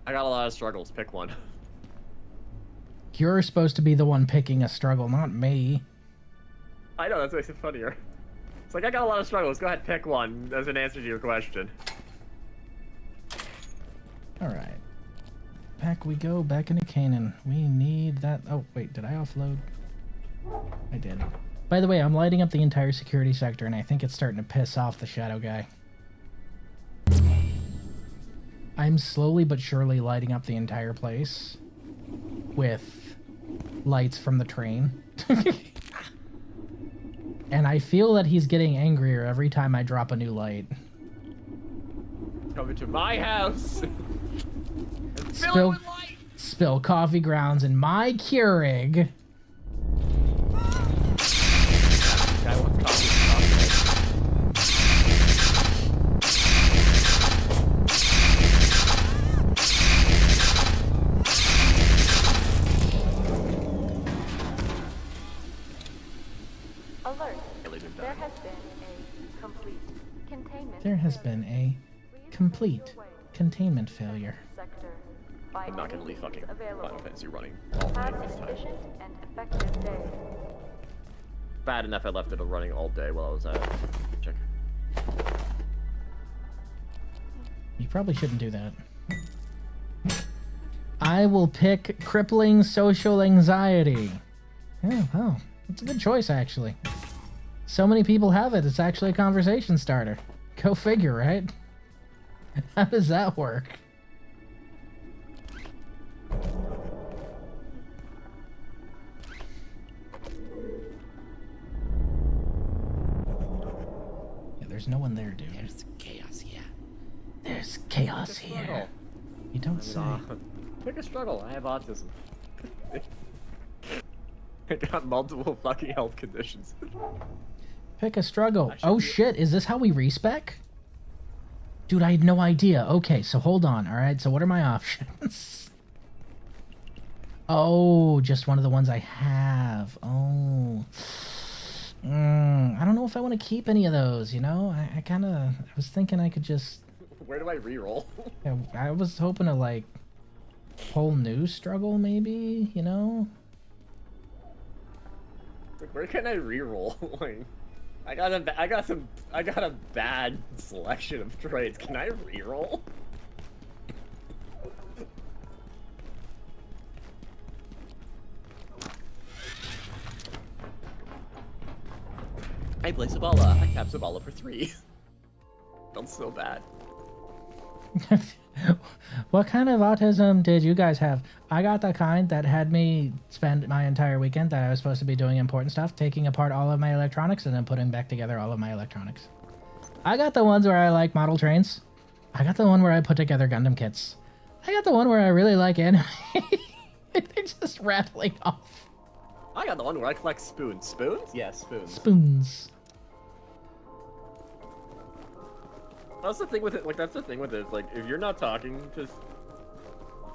I got a lot of struggles. Pick one. You're supposed to be the one picking a struggle, not me. I know, that's what makes it funnier. It's like, I got a lot of struggles. Go ahead, pick one as an answer to your question. Alright. Back we go, back into Canaan. We need that... Oh, wait, did I offload? I did. By the way, I'm lighting up the entire security sector, and I think it's starting to piss off the shadow guy. I'm slowly but surely lighting up the entire place with lights from the train. And I feel that he's getting angrier every time I drop a new light. Coming to my house. Spill coffee grounds in my Keurig. Guy wants coffee. There has been a complete containment. There has failure. been a Please complete make your way containment to failure. sector by I'm not any gonna leave means fucking available. Final Fantasy running all Have night an this time. efficient and effective day. Bad enough I left it running all day while I was at check. You probably shouldn't do that. I will pick crippling social anxiety. Yeah, well, it's a good choice, actually. So many people have it, it's actually a conversation starter. Go figure, right? How does that work? Yeah, there's no one there, dude. There's chaos here. There's chaos here. You don't say. Pick a struggle. I have autism. I got multiple fucking health conditions. Pick a struggle. Oh shit, is this how we respec? Dude, I had no idea. Okay, so hold on, alright? So what are my options? Oh, just one of the ones I have. Oh. I don't know if I want to keep any of those, you know? I kind of... I was thinking I could just... Where do I reroll? Yeah, I was hoping to, like, whole new struggle, maybe, you know? Like, where can I reroll? Like, I got a bad selection of traits. Can I reroll? I play Sabala. I tap Sabala for 3. Felt so bad. What kind of autism did you guys have? I got the kind that had me spend my entire weekend that I was supposed to be doing important stuff, taking apart all of my electronics and then putting back together all of my electronics. I got the ones where I like model trains. I got the one where I put together Gundam kits. I got the one where I really like anime. They're just rattling off. I got the one where I collect spoons. Spoons? Yeah, spoons. Spoons. That's the thing with it. Like, that's the thing with it. It's like, if you're not talking, just...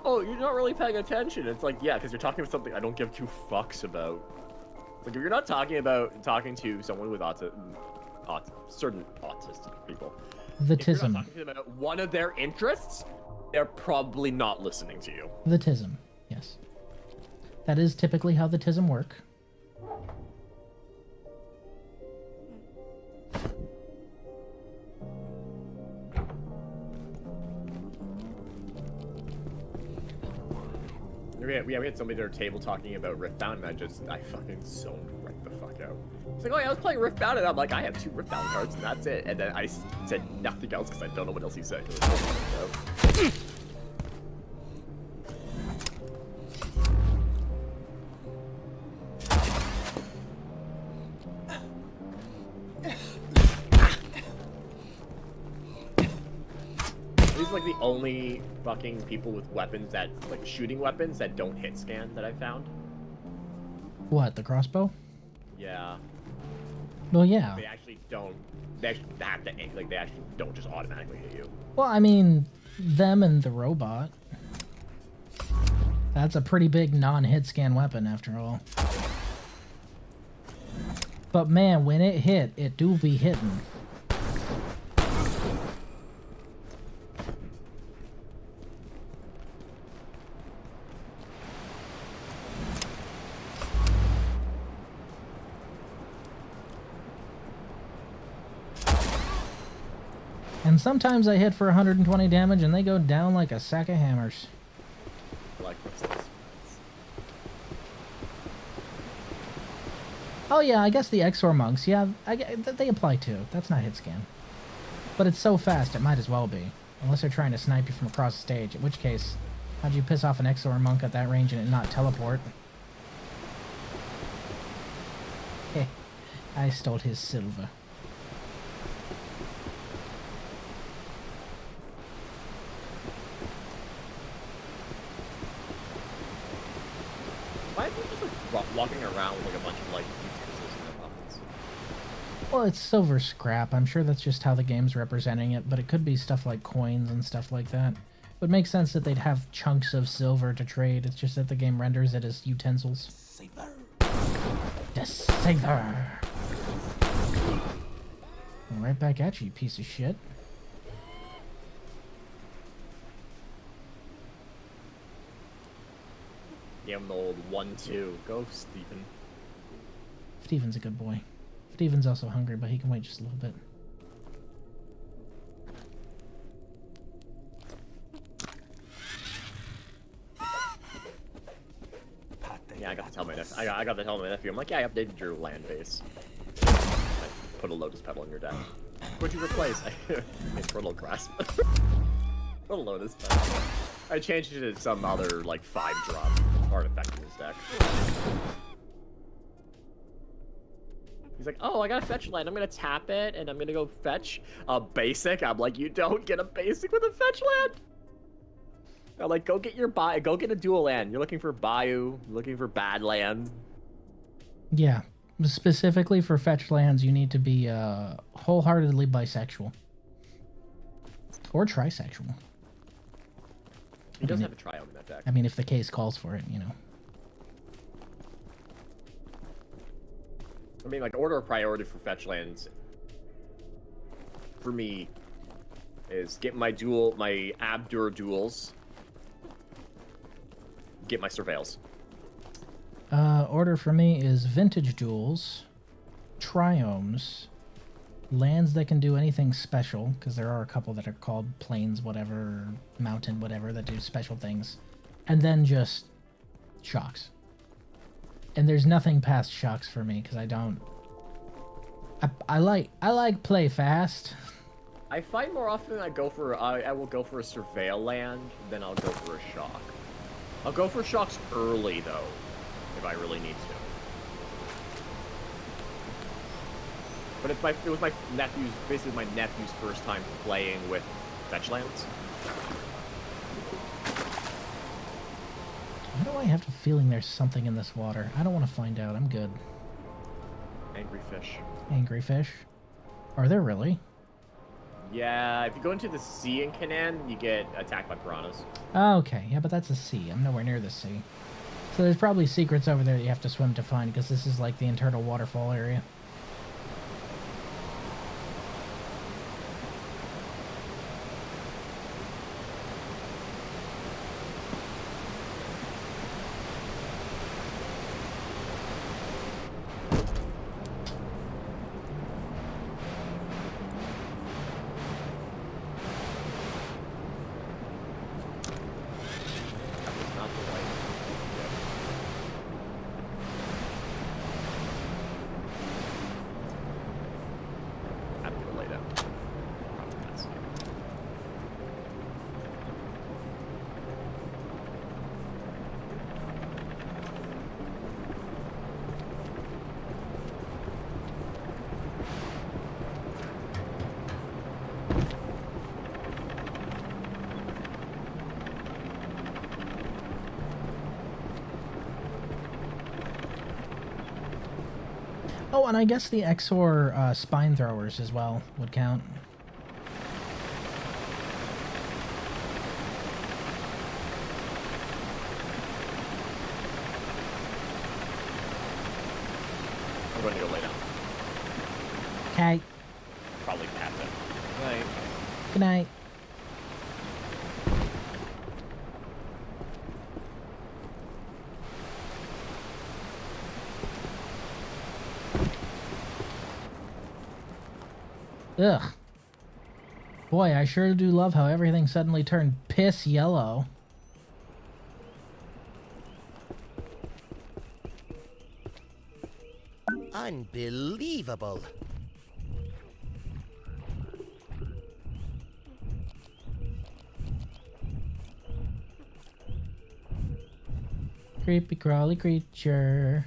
Oh, you're not really paying attention. It's like, yeah, because you're talking about something I don't give 2 fucks about. Like, if you're not talking to someone with certain autistic people. The If you're tism. not talking about one of their interests, they're probably not listening to you. The tism, yes. That is typically how the tism work. We had somebody at our table talking about Riftbound, and I fucking zoned right the fuck out. It's like, oh yeah, I was playing Riftbound, and I'm like, I have 2 Riftbound cards, and that's it. And then I said nothing else because I don't know what else he said. These are like the only fucking people with weapons that, like shooting weapons that don't hit scan that I found. What, the crossbow? Yeah. Well, yeah. They actually don't. They actually have to, like, they actually don't just automatically hit you. Well, I mean, them and the robot. That's a pretty big non-hit scan weapon, after all. But man, when it hit, it do be hitting. And sometimes I hit for 120 damage and they go down like a sack of hammers. Like crystals. Oh yeah, I guess the Exor monks, yeah, they apply too. That's not hit scan. But it's so fast, it might as well be. Unless they're trying to snipe you from across the stage, in which case, how'd you piss off an Exor monk at that range and it not teleport? Heh, I stole his silver. Why are people just like walking around with like a bunch of like utensils in their pockets? Well, it's silver scrap. I'm sure that's just how the game's representing it, but it could be stuff like coins and stuff like that. It would make sense that they'd have chunks of silver to trade. It's just that the game renders it as utensils. Saver. The saver. right back at you, you piece of shit. Give him the old 1-2. Go, Stephen. Steven's a good boy. Steven's also hungry, but he can wait just a little bit. Yeah, I got to tell my nephew. I got to tell my nephew. I'm like, yeah, I updated your land base. I put a lotus petal on your deck. What'd you replace? I fertile grasp. Put a lotus petal. I changed it to some other like 5-drop artifact in his deck. He's like, oh, I got a fetch land. I'm gonna tap it, and I'm gonna go fetch a basic. I'm like, you don't get a basic with a fetch land. I'm like, go get your go get a dual land. You're looking for Bayou, looking for bad land. Yeah, specifically for fetch lands, you need to be wholeheartedly bisexual or trisexual. He doesn't have a triome in that deck. I mean, if the case calls for it, you know. I mean, like, order of priority for fetch lands for me is get my Abdur duels, get my surveils. Order for me is vintage duels, triomes, lands that can do anything special, because there are a couple that are called plains whatever, mountain whatever, that do special things, and then just shocks. And there's nothing past shocks for me, because I don't... I like play fast. I find more often I will go for a surveil land than I'll go for a shock. I'll go for shocks early though, if I really need to. But it was my nephew's, basically my nephew's first time playing with fetch lands. Why do I have a feeling there's something in this water? I don't want to find out. I'm good. Angry fish. Angry fish? Are there really? Yeah, if you go into the sea in Canaan, you get attacked by piranhas. Oh, okay. Yeah, but that's a sea. I'm nowhere near the sea. So there's probably secrets over there that you have to swim to find, because this is like the internal waterfall area. Oh, and I guess the Exor spine throwers as well would count. I'm going to go lay down. Okay. Probably pass it. Good night. Good night. Ugh. Boy, I sure do love how everything suddenly turned piss yellow. Unbelievable. Creepy crawly creature.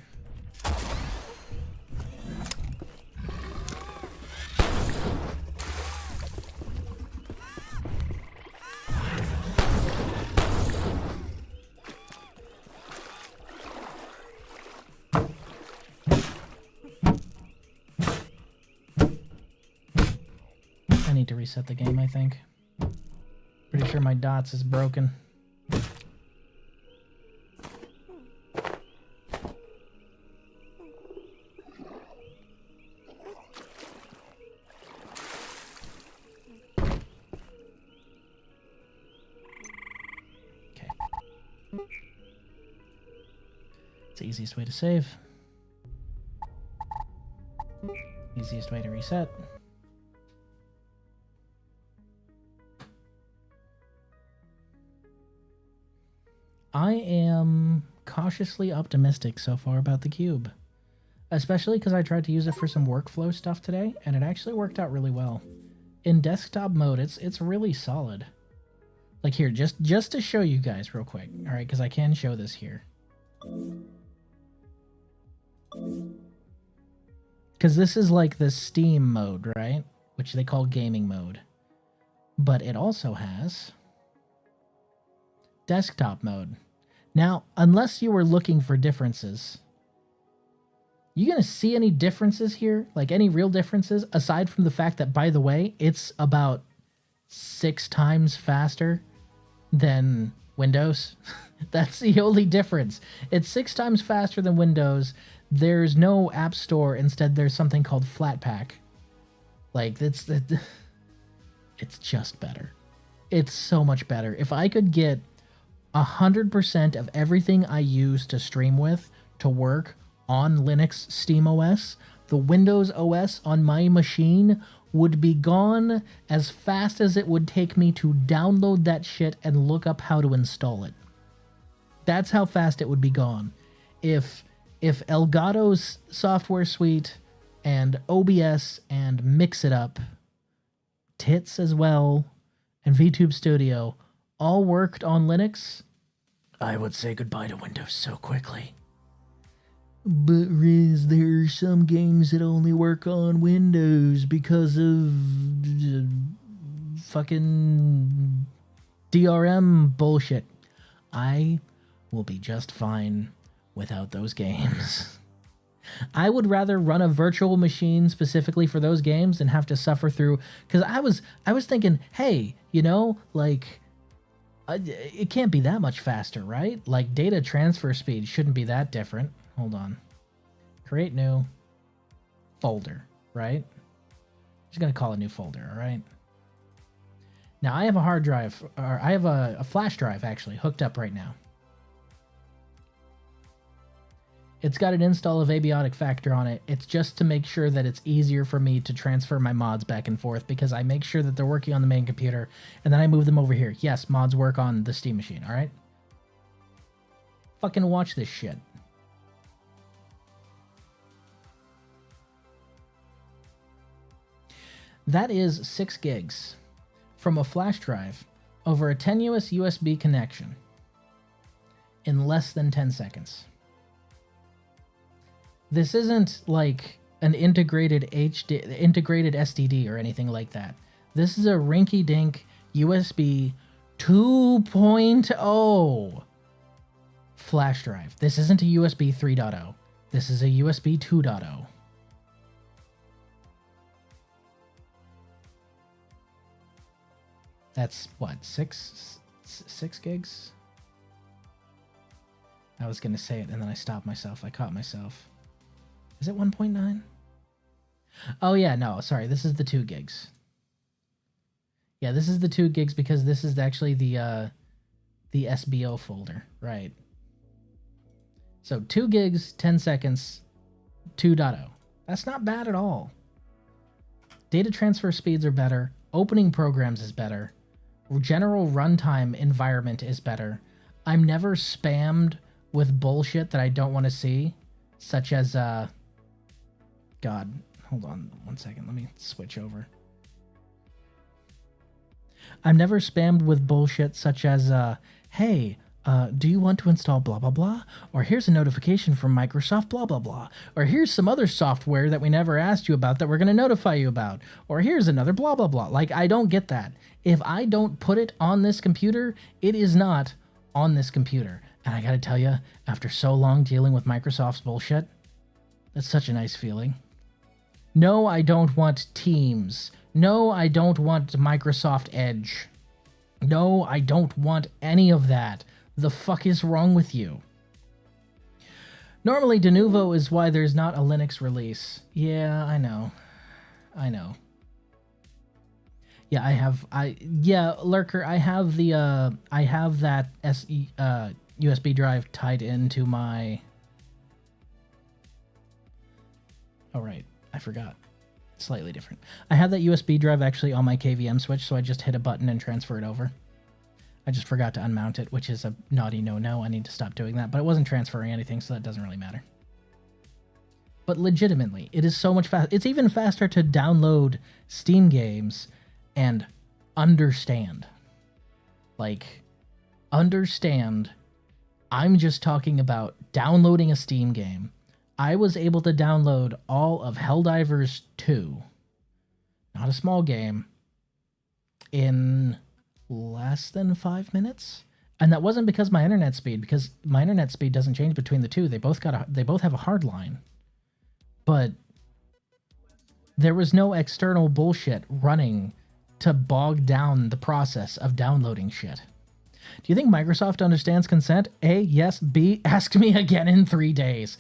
I need to reset the game, I think. Pretty sure my dots is broken. easiest way to save. Easiest way to reset. I am cautiously optimistic so far about the cube. Especially because I tried to use it for some workflow stuff today, and it actually worked out really well. In desktop mode, it's really solid. Like here, just to show you guys real quick, alright, because I can show this here. Because this is like the Steam mode, right? Which they call gaming mode. But it also has desktop mode. Now, unless you were looking for differences, you gonna see any differences here? Like any real differences? Aside from the fact that, by the way, it's about 6 times faster than Windows. That's the only difference. It's 6 times faster than Windows. There's no App Store. Instead, there's something called Flatpak. Like, it's just better. It's so much better. If I could get 100% of everything I use to stream with to work on Linux Steam OS, the Windows OS on my machine would be gone as fast as it would take me to download that shit and look up how to install it. That's how fast it would be gone. If Elgato's software suite and OBS and Mix It Up, Tits as well, and VTube Studio all worked on Linux, I would say goodbye to Windows so quickly. But Riz, there are some games that only work on Windows because of fucking DRM bullshit. I will be just fine without those games. I would rather run a virtual machine specifically for those games than have to suffer through, because I was thinking, hey, you know, like, it can't be that much faster, right? Like, data transfer speed shouldn't be that different. Hold on. Create new folder, right? Just gonna call a new folder, all right? Now I have a hard drive, or I have a flash drive actually hooked up right now. It's got an install of Abiotic Factor on it. It's just to make sure that it's easier for me to transfer my mods back and forth, because I make sure that they're working on the main computer and then I move them over here. Yes, mods work on the Steam machine, all right? Fucking watch this shit. That is 6 gigs from a flash drive over a tenuous USB connection in less than 10 seconds. This isn't like an integrated SDD or anything like that. This is a rinky-dink USB 2.0 flash drive. This isn't a USB 3.0. This is a USB 2.0. That's what, 6 gigs? I was gonna say it and then I stopped myself. I caught myself. Is it 1.9? Oh yeah, no, sorry. This is the 2 gigs. Yeah, this is the 2 gigs because this is actually the SBO folder, right? So 2 gigs, 10 seconds, 2.0. That's not bad at all. Data transfer speeds are better. Opening programs is better. General runtime environment is better. I'm never spammed with bullshit that I don't want to see, such as, God, hold on 1 second. Let me switch over. I'm never spammed with bullshit such as, hey, do you want to install blah, blah, blah? Or here's a notification from Microsoft blah, blah, blah. Or here's some other software that we never asked you about that we're going to notify you about. Or here's another blah, blah, blah. Like, I don't get that. If I don't put it on this computer, it is not on this computer. And I got to tell you, after so long dealing with Microsoft's bullshit, that's such a nice feeling. No, I don't want Teams. No, I don't want Microsoft Edge. No, I don't want any of that. The fuck is wrong with you? Normally, de novo is why there's not a Linux release. Yeah, I know. I know. Yeah, Lurker, I have the, I have that USB drive tied into my Oh, right. I forgot. Slightly different. I have that USB drive actually on my KVM switch, so I just hit a button and transfer it over. I just forgot to unmount it, which is a naughty no-no. I need to stop doing that, but it wasn't transferring anything, so that doesn't really matter. But legitimately, it is so much faster. It's even faster to download Steam games and understand. Like, understand. I'm just talking about downloading a Steam game. I was able to download all of Helldivers 2, not a small game, in less than 5 minutes. And that wasn't because my internet speed, because my internet speed doesn't change between the two. They both have a hard line. But there was no external bullshit running to bog down the process of downloading shit. Do you think Microsoft understands consent? A, yes. B, ask me again in 3 days.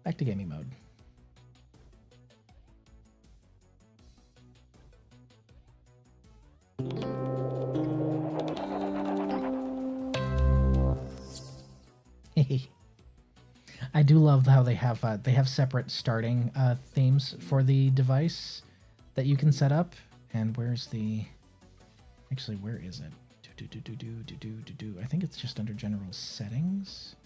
Back to gaming mode. I do love how they have separate starting themes for the device that you can set up. And where's the? Actually, where is it? I think it's just under general settings.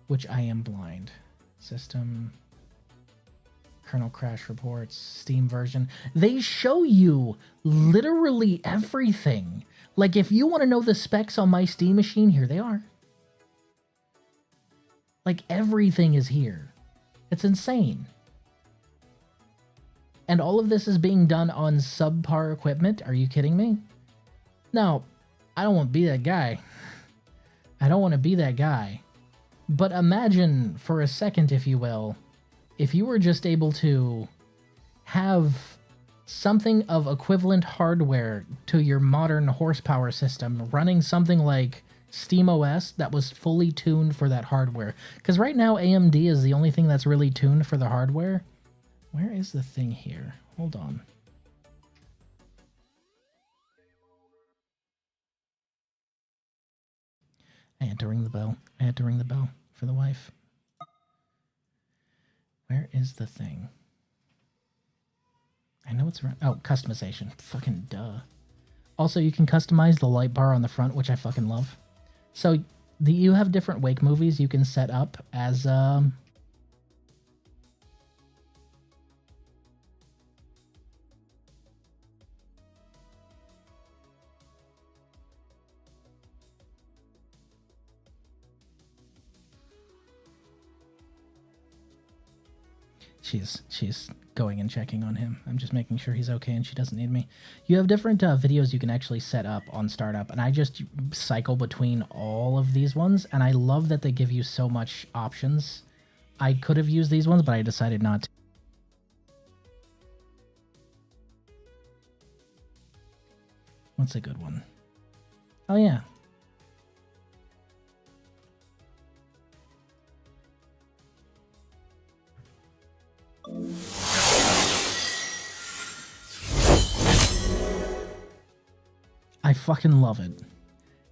Which I am blind. System. Kernel crash reports. Steam version. They show you literally everything. Like, if you want to know the specs on my Steam machine, here they are. Like, everything is here. It's insane. And all of this is being done on subpar equipment? Are you kidding me? Now, I don't want to be that guy. I don't want to be that guy. But imagine for a second, if you will, if you were just able to have something of equivalent hardware to your modern horsepower system running something like SteamOS that was fully tuned for that hardware. Because right now AMD is the only thing that's really tuned for the hardware. Where is the thing here? Hold on. I had to ring the bell. I had to ring the bell for the wife. Where is the thing? I know it's around. Oh, customization. Fucking duh. Also, you can customize the light bar on the front, which I fucking love. So, you have different wake movies you can set up as, She's going and checking on him. I'm just making sure he's okay and she doesn't need me. You have different videos you can actually set up on startup, and I just cycle between all of these ones, and I love that they give you so much options. I could have used these ones, but I decided not to. What's a good one? Oh yeah. I fucking love it.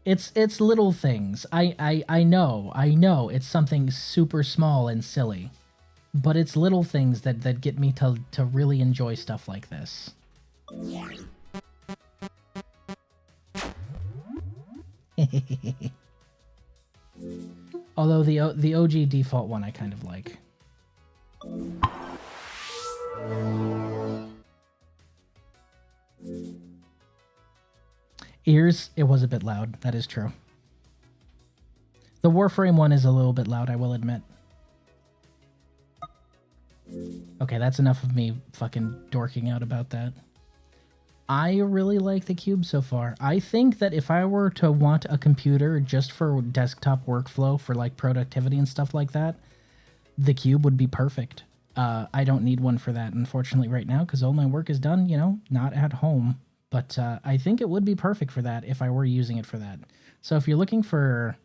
It's little things. I know it's something super small and silly, but it's little things that get me to really enjoy stuff like this. Although the OG default one I kind of like. Ears, it was a bit loud. That is true. The Warframe one is a little bit loud, I will admit. Okay, that's enough of me fucking dorking out about that. I really like the Cube so far. I think that if I were to want a computer just for desktop workflow, for like productivity and stuff like that, the Cube would be perfect. I don't need one for that, unfortunately, right now, because all my work is done, you know, not at home. But I think it would be perfect for that if I were using it for that. So if you're looking for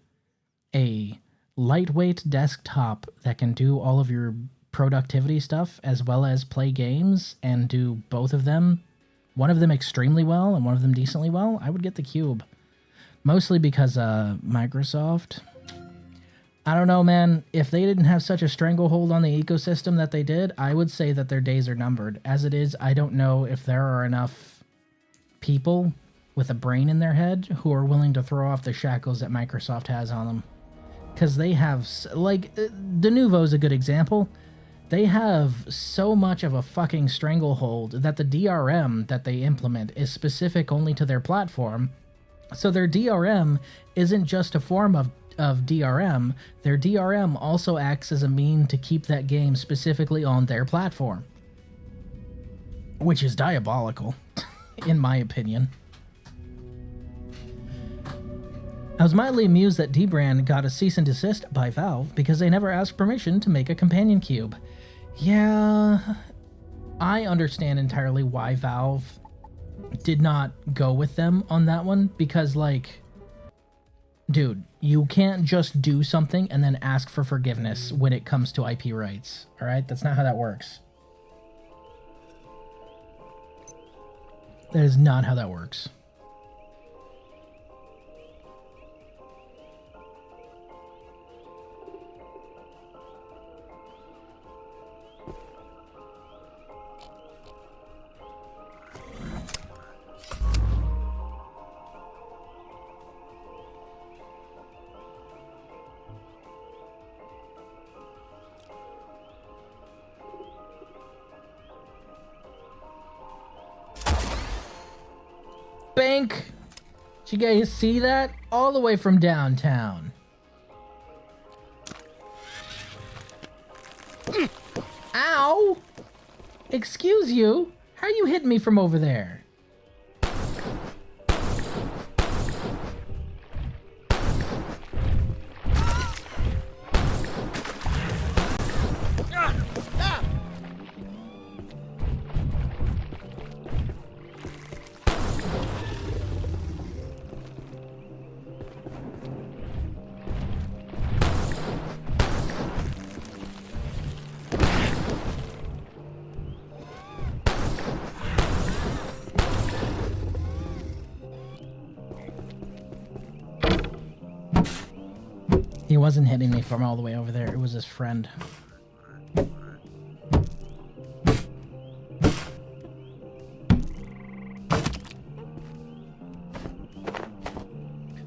a lightweight desktop that can do all of your productivity stuff as well as play games and do both of them, one of them extremely well and one of them decently well, I would get the Cube. Mostly because Microsoft, I don't know, man. If they didn't have such a stranglehold on the ecosystem that they did, I would say that their days are numbered. As it is, I don't know if there are enough people with a brain in their head who are willing to throw off the shackles that Microsoft has on them. Because they have, like, Denuvo is a good example. They have so much of a fucking stranglehold that the DRM that they implement is specific only to their platform. So their DRM isn't just a form of DRM. Their DRM also acts as a mean to keep that game specifically on their platform. Which is diabolical, in my opinion. I was mildly amused that Dbrand got a cease and desist by Valve because they never asked permission to make a companion cube. Yeah, I understand entirely why Valve did not go with them on that one, because, like, dude, you can't just do something and then ask for forgiveness when it comes to IP rights, alright? That's not how that works. That is not how that works. Bank! Did you guys see that? All the way from downtown. Ow! Excuse you? How are you hitting me from over there? He wasn't hitting me from all the way over there. It was his friend.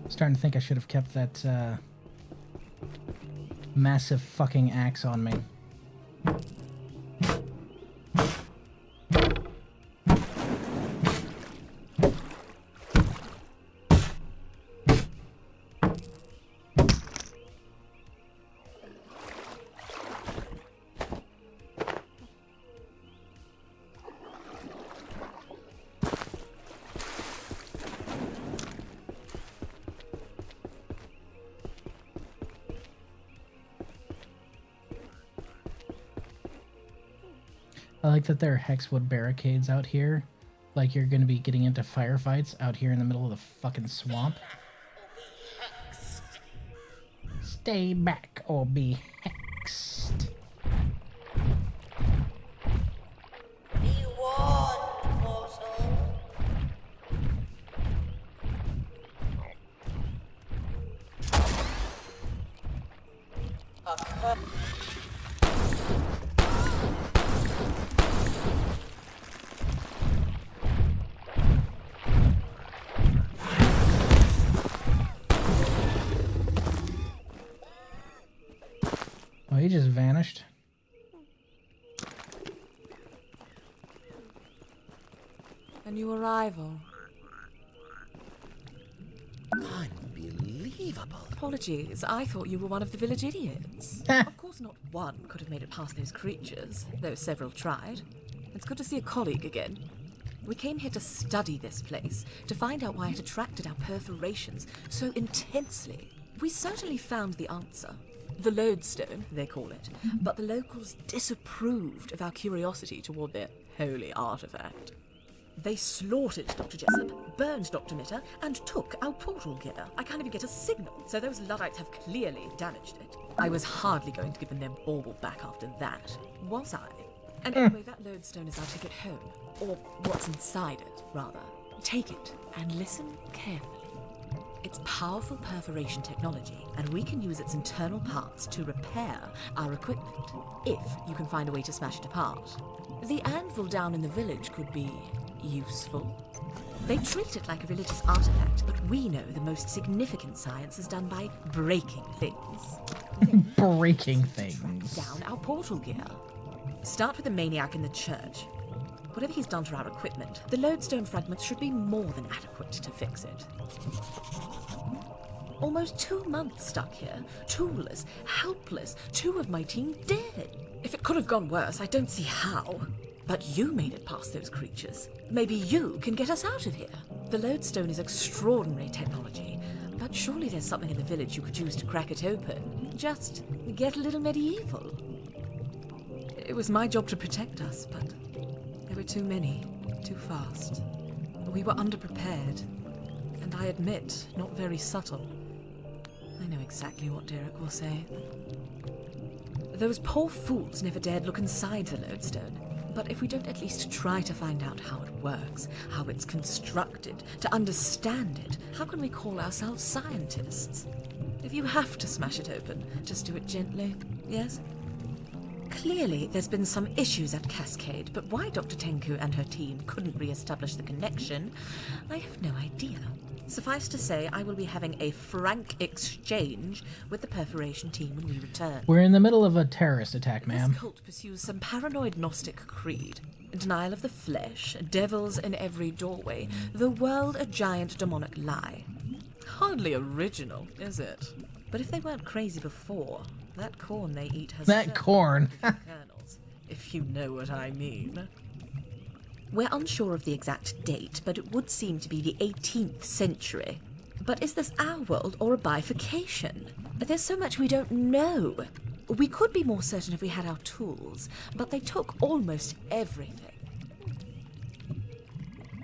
Starting to think I should have kept that massive fucking axe on me. I like that there are hexwood barricades out here. Like you're gonna be getting into firefights out here in the middle of the fucking swamp. Stay back or be hexed. Be warned, mortal. Oh, he just vanished. A new arrival. Unbelievable. Apologies, I thought you were one of the village idiots. Of course not one could have made it past those creatures, though several tried. It's good to see a colleague again. We came here to study this place, to find out why it attracted our perforations so intensely. We certainly found the answer. The lodestone, they call it, but the locals disapproved of our curiosity toward their holy artifact. They slaughtered Dr. Jessup, burned Dr. Mitter, and took our portal gear. I can't even get a signal, so those Luddites have clearly damaged it. I was hardly going to give them their bauble back after that, was I? And anyway, that lodestone is our ticket home. Or what's inside it, rather. Take it and listen carefully. It's powerful perforation technology, and we can use its internal parts to repair our equipment, if you can find a way to smash it apart. The anvil down in the village could be useful. They treat it like a religious artifact, but we know the most significant science is done by breaking things. Breaking things. Down our portal gear. Start with the maniac in the church. Whatever he's done to our equipment, the lodestone fragments should be more than adequate to fix it. Almost 2 months stuck here, toolless, helpless, 2 of my team dead. If it could have gone worse, I don't see how. But you made it past those creatures. Maybe you can get us out of here. The lodestone is extraordinary technology, but surely there's something in the village you could use to crack it open. Just get a little medieval. It was my job to protect us, but there were too many, too fast. We were underprepared, and I admit, not very subtle. I know exactly what Derek will say. Those poor fools never dared look inside the lodestone. But if we don't at least try to find out how it works, how it's constructed, to understand it, how can we call ourselves scientists? If you have to smash it open, just do it gently, yes? Clearly, there's been some issues at Cascade, but why Dr. Tenku and her team couldn't re-establish the connection, I have no idea. Suffice to say, I will be having a frank exchange with the perforation team when we return. We're in the middle of a terrorist attack, ma'am. This cult pursues some paranoid Gnostic creed. Denial of the flesh, devils in every doorway, the world a giant demonic lie. Hardly original, is it? But if they weren't crazy before, that corn they eat has that corn kernels, if you know what I mean. We're unsure of the exact date, but it would seem to be the 18th century. But is this our world or a bifurcation? There's so much we don't know. We could be more certain if we had our tools, but they took almost everything.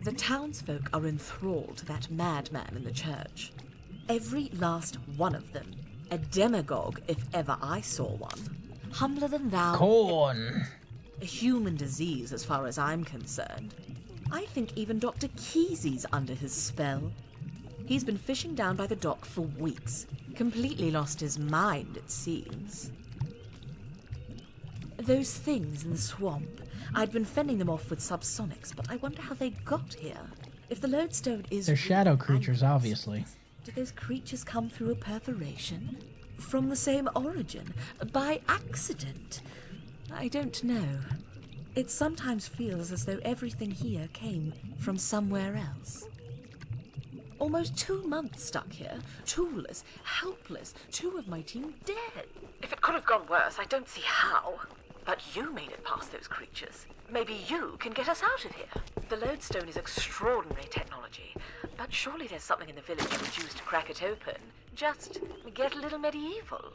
The townsfolk are enthralled to that madman in the church. Every last one of them. A demagogue, if ever I saw one. Humbler than thou. Corn. A human disease as far as I'm concerned. I think even Dr. Kesey's under his spell. He's been fishing down by the dock for weeks. Completely lost his mind, it seems. Those things in the swamp, I'd been fending them off with subsonics, but I wonder how they got here. If the lodestone is... They're shadow creatures, obviously. Did those creatures come through a perforation? From the same origin? By accident? I don't know. It sometimes feels as though everything here came from somewhere else. Almost 2 months stuck here, toolless, helpless, 2 of my team dead. If it could have gone worse, I don't see how. But you made it past those creatures. Maybe you can get us out of here. The lodestone is extraordinary technology, but surely there's something in the village you could use to crack it open. Just get a little medieval.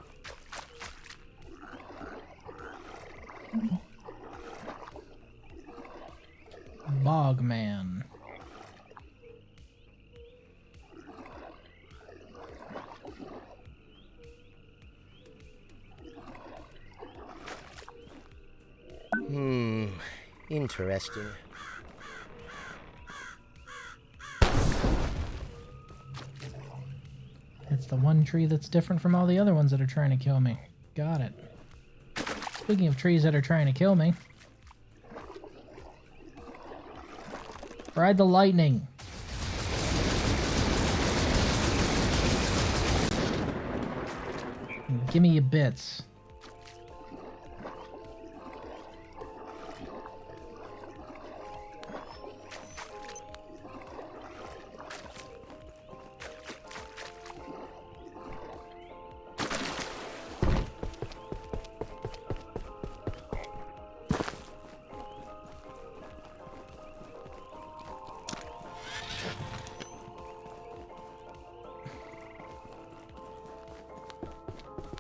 Bogman. Interesting. It's the one tree that's different from all the other ones that are trying to kill me. Got it. Speaking of trees that are trying to kill me. Ride the lightning. Give me your bits.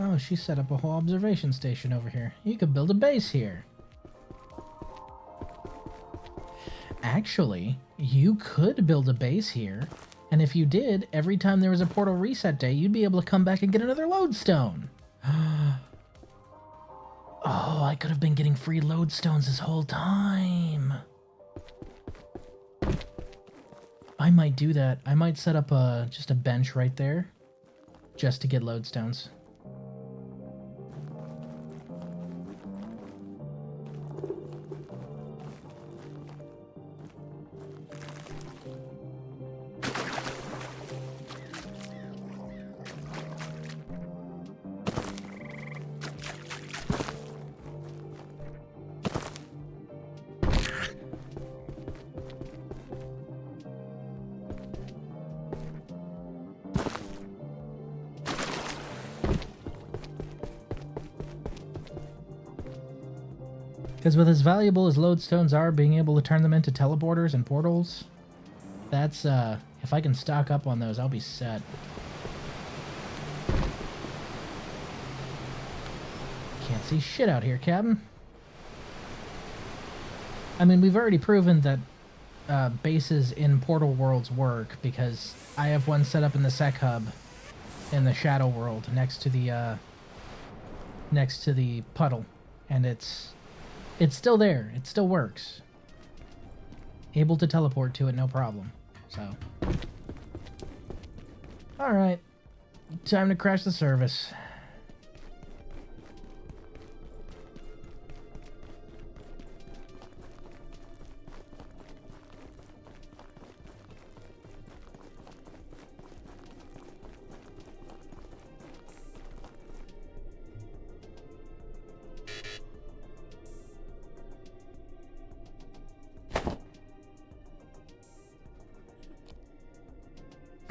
Oh, she set up a whole observation station over here. You could build a base here. Actually, you could build a base here, and if you did, every time there was a portal reset day, you'd be able to come back and get another lodestone. Oh, I could have been getting free lodestones this whole time. I might do that. I might set up just a bench right there just to get lodestones. Because with as valuable as lodestones are, being able to turn them into teleporters and portals, that's, if I can stock up on those, I'll be set. Can't see shit out here, Captain. I mean, we've already proven that bases in portal worlds work, because I have one set up in the Sec Hub in the Shadow World next to the puddle, and it's still there. It still works. Able to teleport to it, no problem. So, all right, time to crash the service.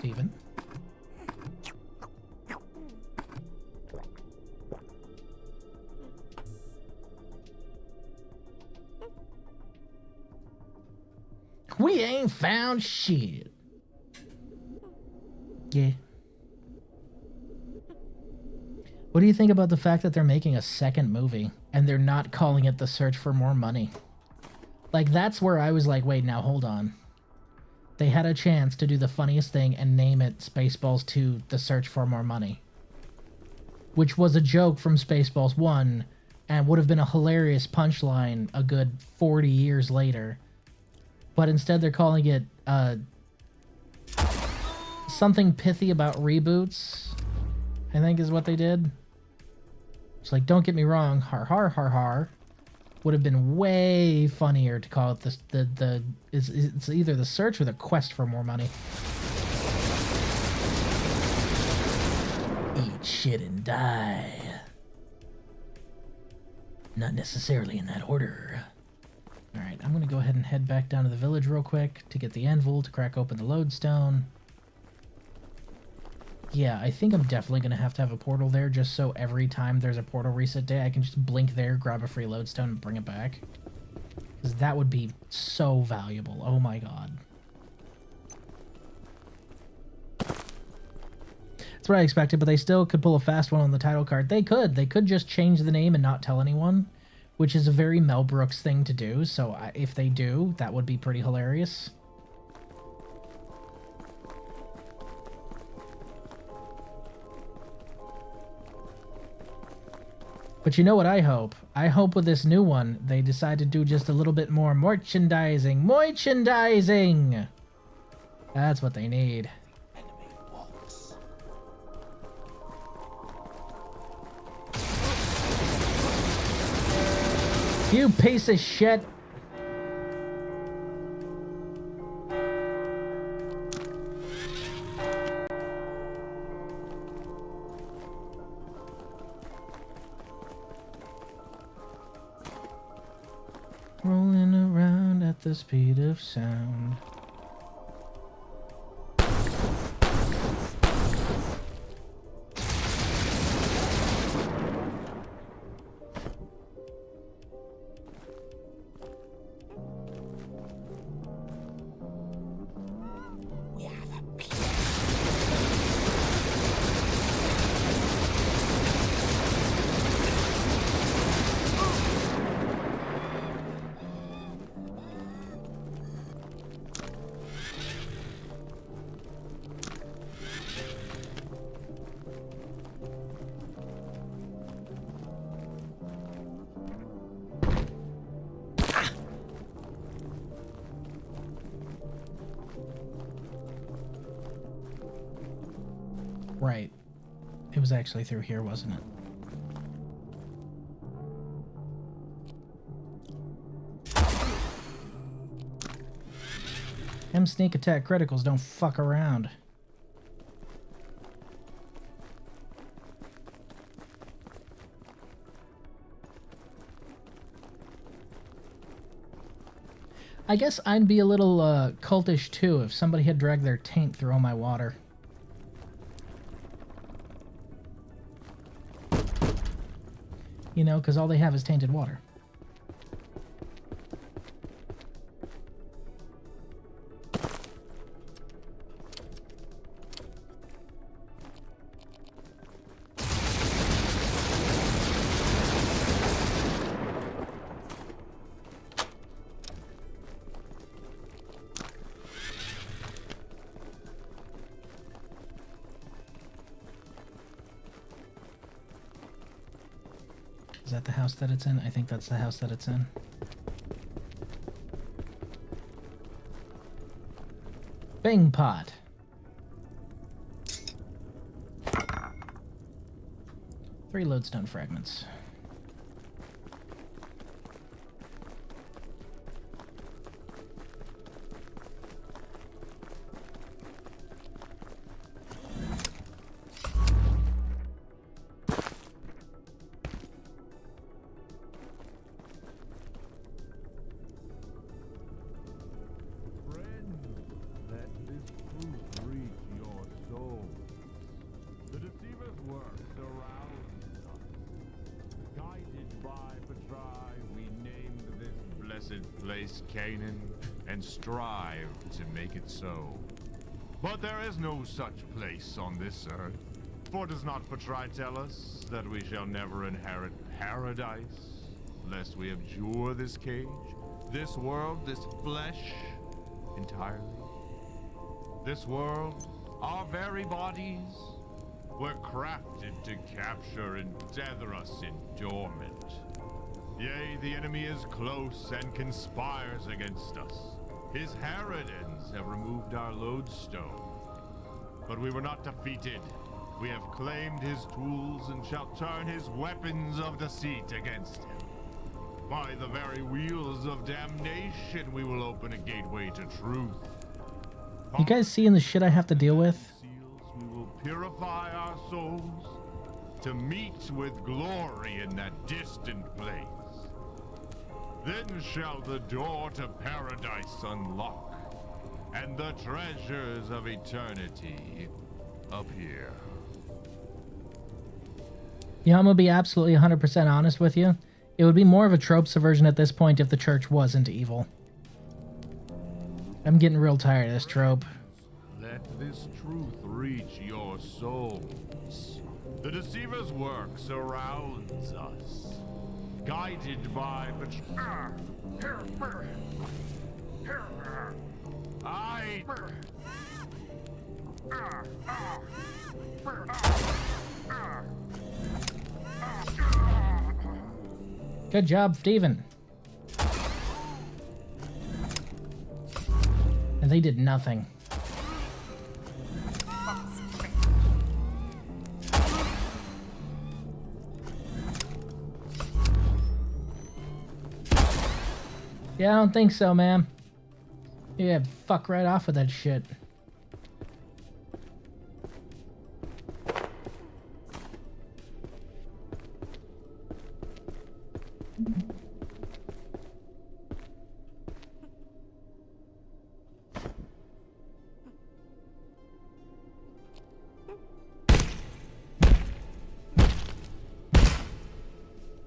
Even. We ain't found shit. Yeah. What do you think about the fact that they're making a second movie and they're not calling it The Search for More Money? Like, that's where I was like, wait, now hold on. They had a chance to do the funniest thing and name it Spaceballs 2 The Search for More Money, which was a joke from Spaceballs 1 and would have been a hilarious punchline a good 40 years later. But instead they're calling it something pithy about reboots, I think is what they did. It's like, don't get me wrong, har har har har. Would have been way funnier to call it it's either The Search or The Quest for More Money. Eat shit and die. Not necessarily in that order. Alright, I'm gonna go ahead and head back down to the village real quick to get the anvil to crack open the lodestone. Yeah, I think I'm definitely going to have a portal there just so every time there's a portal reset day, I can just blink there, grab a free lodestone, and bring it back. Because that would be so valuable. Oh my god. That's what I expected, but they still could pull a fast one on the title card. They could. They could just change the name and not tell anyone, which is a very Mel Brooks thing to do, so if they do, that would be pretty hilarious. But you know what I hope? I hope with this new one, they decide to do just a little bit more merchandising. Merchandising! That's what they need. You piece of shit! Rolling around at the speed of sound. Right. It was actually through here, wasn't it? Them sneak attack criticals don't fuck around. I guess I'd be a little cultish too if somebody had dragged their taint through all my water. You know, because all they have is tainted water. Is that the house that it's in? I think that's the house that it's in. Bang pot. 3 lodestone fragments. Place Canaan and strive to make it so. But there is no such place on this earth. For does not Patrai tell us that we shall never inherit paradise, lest we abjure this cage, this world, this flesh, entirely? This world, our very bodies, were crafted to capture and tether us in dormant. Yea, the enemy is close and conspires against us. His Heritans have removed our lodestone. But we were not defeated. We have claimed his tools and shall turn his weapons of deceit against him. By the very wheels of damnation, we will open a gateway to truth. You guys seeing the shit I have to deal with? We will purify our souls to meet with glory in that distant place. Then shall the door to paradise unlock, and the treasures of eternity appear. Yeah, I'm gonna be absolutely 100% honest with you. It would be more of a trope subversion at this point if the church wasn't evil. I'm getting real tired of this trope. Let this truth reach your souls. The deceiver's work surrounds us. Guided by Good job, Steven. And they did nothing. Yeah, I don't think so, man. Yeah, fuck right off with that shit.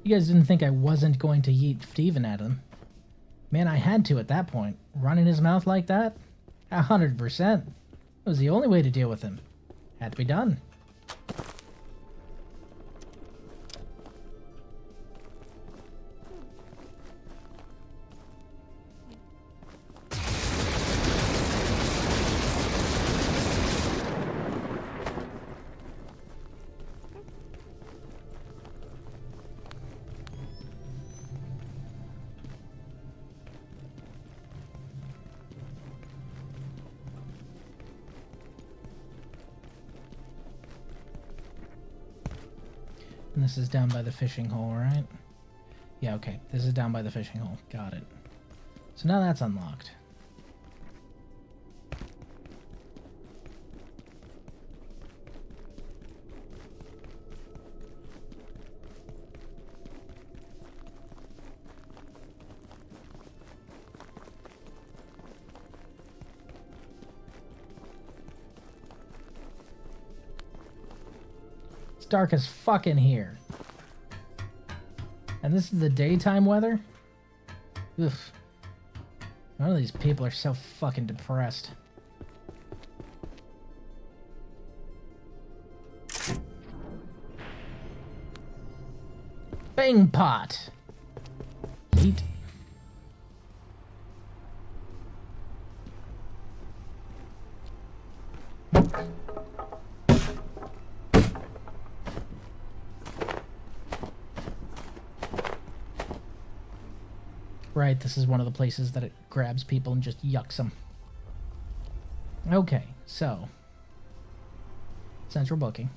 You guys didn't think I wasn't going to yeet Steven at him. Man, I had to at that point. Running his mouth like that? 100%. It was the only way to deal with him. Had to be done. And this is down by the fishing hole, right? Yeah, okay. This is down by the fishing hole. Got it. So now that's unlocked. It's dark as fuck in here. And this is the daytime weather? Oof. None of these people are so fucking depressed. Bang pot! Eat. Right, this is one of the places that it grabs people and just yucks them. Okay, so. Central booking.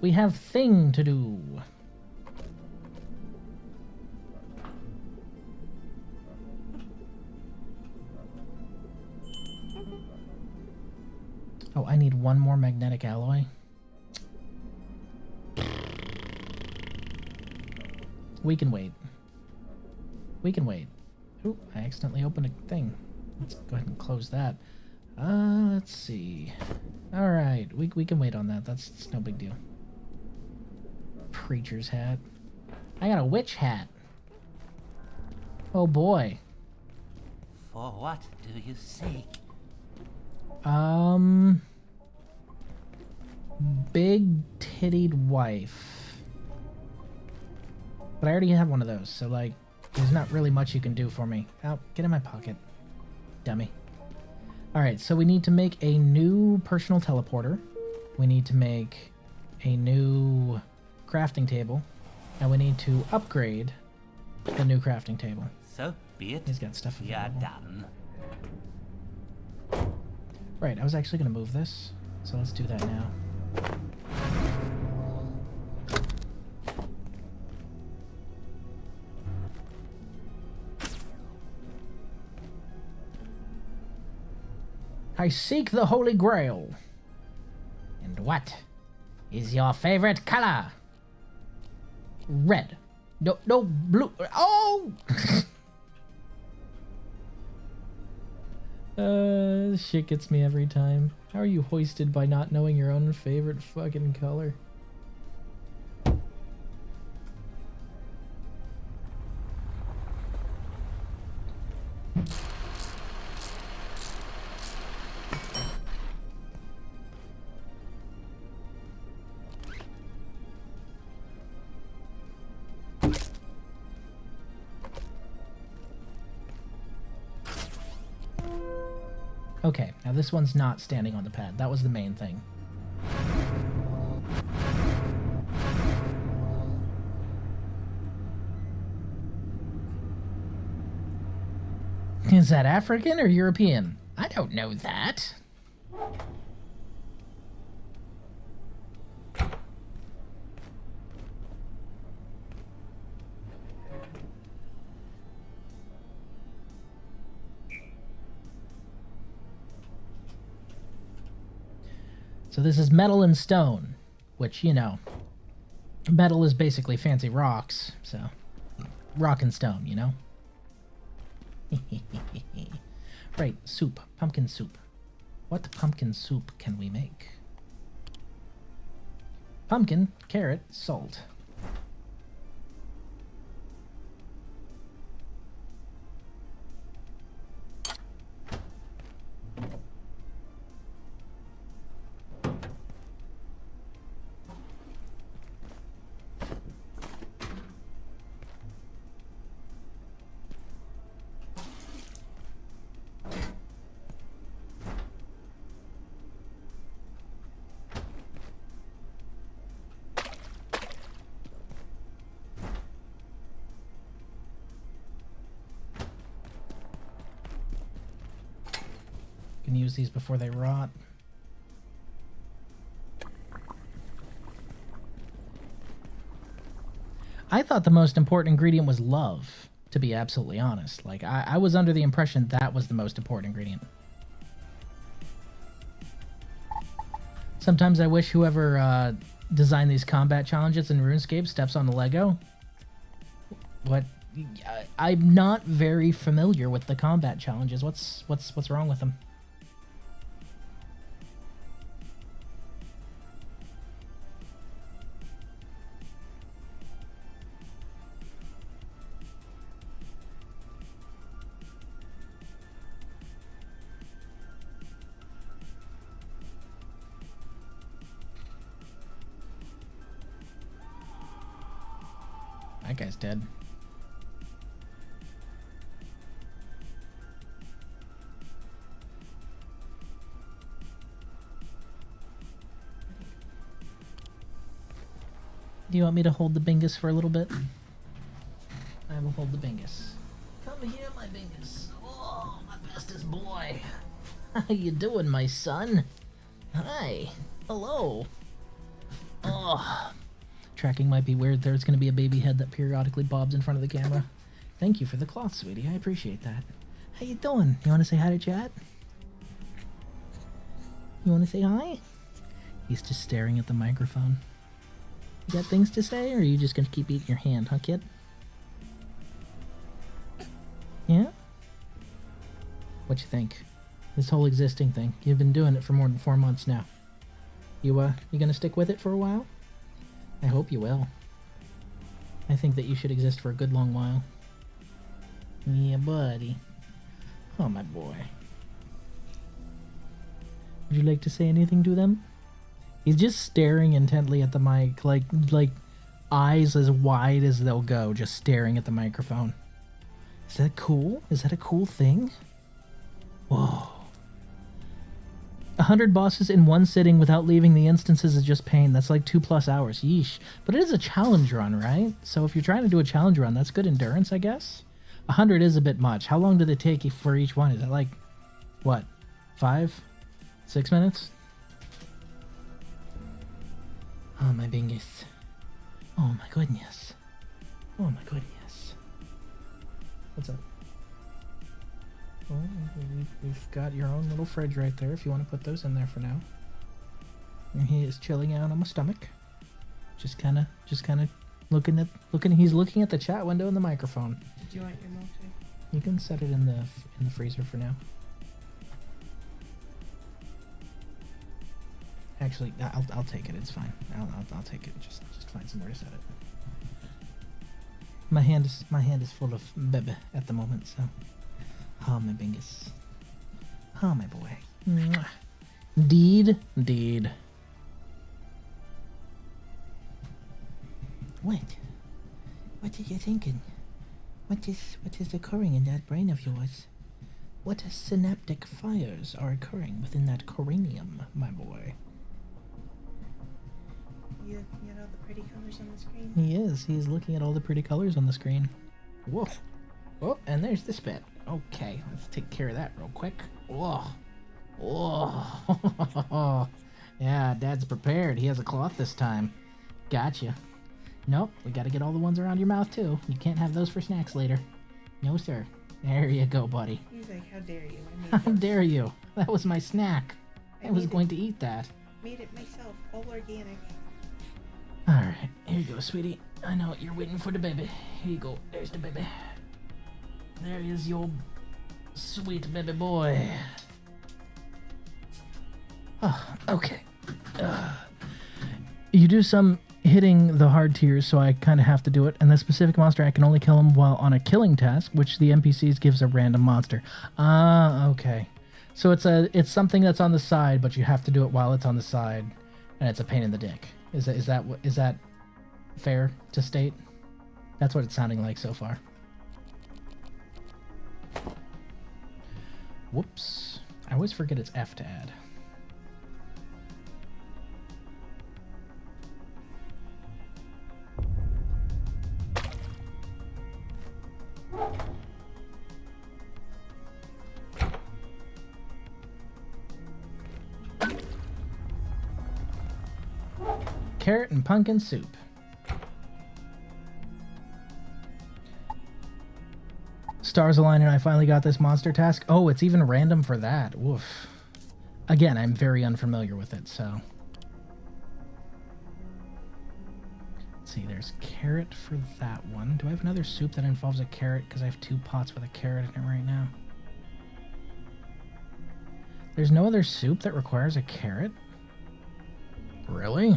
We have thing to do. Oh, I need one more magnetic alloy. We can wait. We can wait. Ooh, I accidentally opened a thing. Let's go ahead and close that. Let's see. Alright, we can wait on that. That's no big deal. Preacher's hat. I got a witch hat. Oh boy. For what do you seek? Big tittied wife. But I already have one of those, so like, there's not really much you can do for me. Ow, get in my pocket. Dummy. Alright, so we need to make a new personal teleporter. We need to make a new crafting table. And we need to upgrade the new crafting table. So be it. He's got stuff We are available. done. Right, I was actually going to move this. So let's do that now. I seek the Holy Grail. And what is your favorite color? Red. No, blue. Oh! This shit gets me every time. How are you hoisted by not knowing your own favorite fucking color? Okay, now this one's not standing on the pad. That was the main thing. Is that African or European? I don't know that. So this is metal and stone, which, you know, metal is basically fancy rocks, so rock and stone, you know? Right, soup, pumpkin soup. What pumpkin soup can we make? Pumpkin, carrot, salt. Can use these before they rot. I thought the most important ingredient was love, to be absolutely honest. Like, I was under the impression that was the most important ingredient. Sometimes I wish whoever designed these combat challenges in RuneScape steps on the Lego. What? I'm not very familiar with the combat challenges. What's wrong with them? That guy's dead. Do you want me to hold the Bingus for a little bit? I will hold the Bingus. Come here, my Bingus. Oh, my bestest boy. How you doing, my son? Hi. Hello. Oh. Tracking might be weird. There's going to be a baby head that periodically bobs in front of the camera. Thank you for the cloth, sweetie. I appreciate that. How you doing? You want to say hi to chat? You want to say hi? He's just staring at the microphone. You got things to say, or are you just going to keep eating your hand, huh, kid? Yeah? What you think? This whole existing thing. You've been doing it for more than 4 months now. You gonna stick with it for a while? I hope you will. I think that you should exist for a good long while. Yeah, buddy. Oh, my boy. Would you like to say anything to them? He's just staring intently at the mic, like eyes as wide as they'll go, just staring at the microphone. Is that cool? Is that a cool thing? Whoa. 100 bosses in one sitting without leaving the instances is just pain. That's like 2+ hours. Yeesh. But it is a challenge run, right? So if you're trying to do a challenge run, that's good endurance, I guess? 100 is a bit much. How long did it take for each one? Is it like, what, 5? 6 minutes? Oh, my bingus. Oh, my goodness. Oh, my goodness. What's up? Well, we've got your own little fridge right there if you want to put those in there for now. And he is chilling out on my stomach. Just kind of he's looking at the chat window and the microphone. Do you want your milkshake? You can set it in the freezer for now. Actually, I'll take it. It's fine. I'll take it. Just find somewhere to set it. My hand is full of bebe at the moment, so. Oh, my bingus. Oh, my boy. Mwah. Deed. What? What are you thinking? What is occurring in that brain of yours? What synaptic fires are occurring within that cranium, my boy? You looking at all the pretty colors on the screen? He is. He is looking at all the pretty colors on the screen. Whoa. Oh, and there's the spit. Okay, let's take care of that real quick. Whoa. Whoa. Yeah, Dad's prepared. He has a cloth this time. Gotcha. Nope, we gotta get all the ones around your mouth, too. You can't have those for snacks later. No, sir. There you go, buddy. He's like, how dare you? How dare you? That was my snack. I was going to eat that. Made it myself, all organic. Alright, here you go, sweetie. I know you're waiting for the baby. Here you go. There's the baby. There is your sweet baby boy. Oh, okay. You do some hitting the hard tiers, so I kind of have to do it. And the specific monster, I can only kill him while on a killing task, which the NPCs gives a random monster. Okay. So it's something that's on the side, but you have to do it while it's on the side, and it's a pain in the dick. Is that fair to state? That's what it's sounding like so far. Whoops. I always forget it's F to add. Carrot and pumpkin soup. Stars align and I finally got this monster task. Oh, it's even random for that. Woof. Again, I'm very unfamiliar with it, so. Let's see, there's carrot for that one. Do I have another soup that involves a carrot? Because I have 2 pots with a carrot in it right now. There's no other soup that requires a carrot? Really?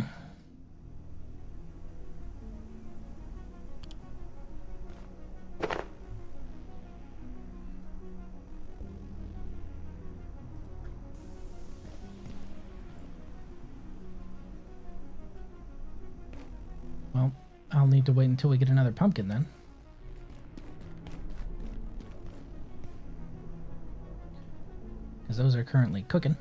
Well, I'll need to wait until we get another pumpkin then. Because those are currently cooking.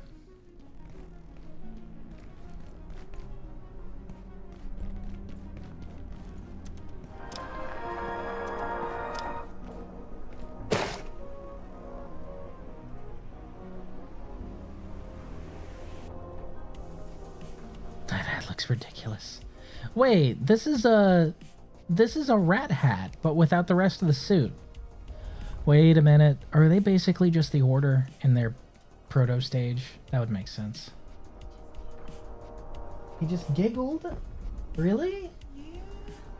That looks ridiculous. Wait, this is a rat hat, but without the rest of the suit. Wait a minute. Are they basically just the Order in their proto stage? That would make sense. He just giggled? Really? Yeah.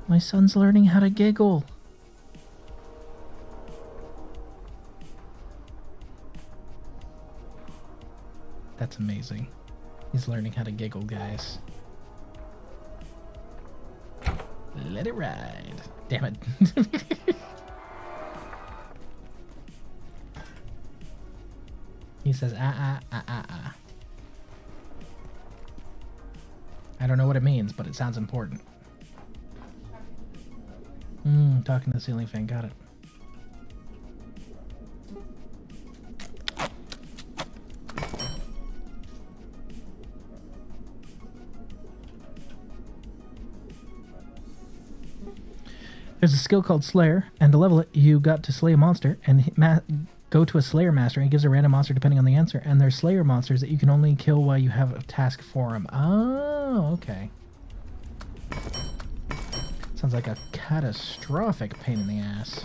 My son's learning how to giggle. That's amazing. He's learning how to giggle, guys. Let it ride. Damn it. He says, ah. I don't know what it means, but it sounds important. Talking to the ceiling fan, got it. There's a skill called Slayer, and to level it, you got to slay a monster, and go to a Slayer Master, and it gives a random monster depending on the answer, and there's Slayer monsters that you can only kill while you have a task for them. Oh, okay. Sounds like a catastrophic pain in the ass.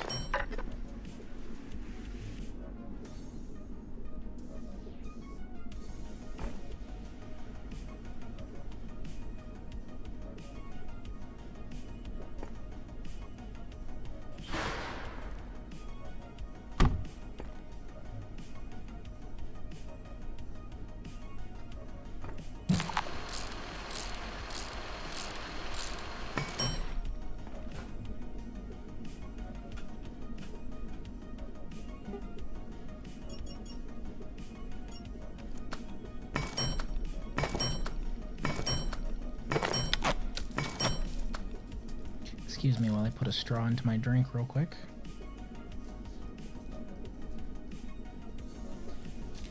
Excuse me while I put a straw into my drink real quick.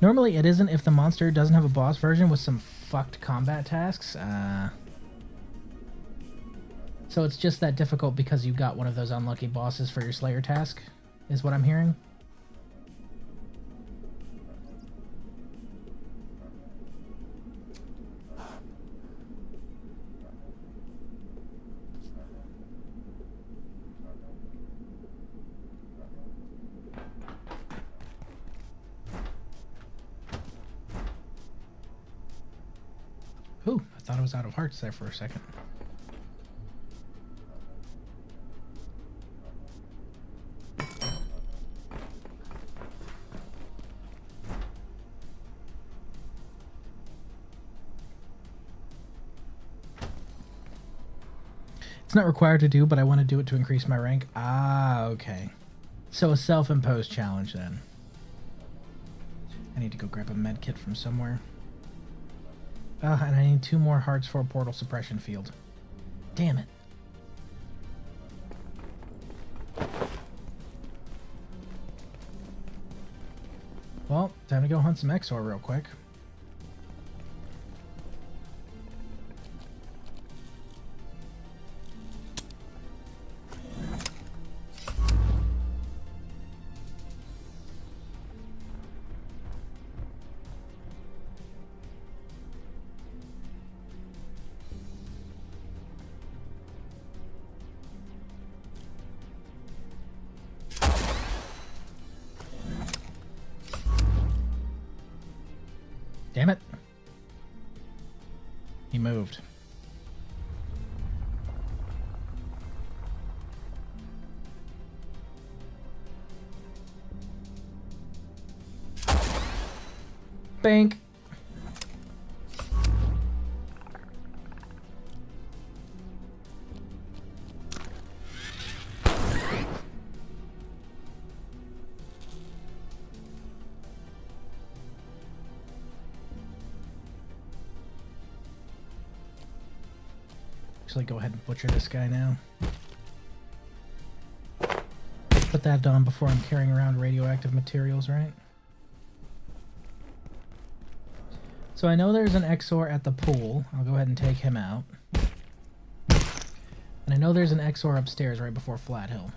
Normally it isn't if the monster doesn't have a boss version with some fucked combat tasks. So it's just that difficult because you got one of those unlucky bosses for your Slayer task, is what I'm hearing. Ooh, I thought I was out of hearts there for a second. It's not required to do, but I want to do it to increase my rank. Ah, okay. So a self-imposed challenge then. I need to go grab a med kit from somewhere. And I need 2 more hearts for a portal suppression field. Damn it. Well, time to go hunt some Exor real quick. Damn it. He moved. Bank. Actually, go ahead and butcher this guy now. Put that on before I'm carrying around radioactive materials, right? So I know there's an XOR at the pool. I'll go ahead and take him out. And I know there's an XOR upstairs right before Flat Hill.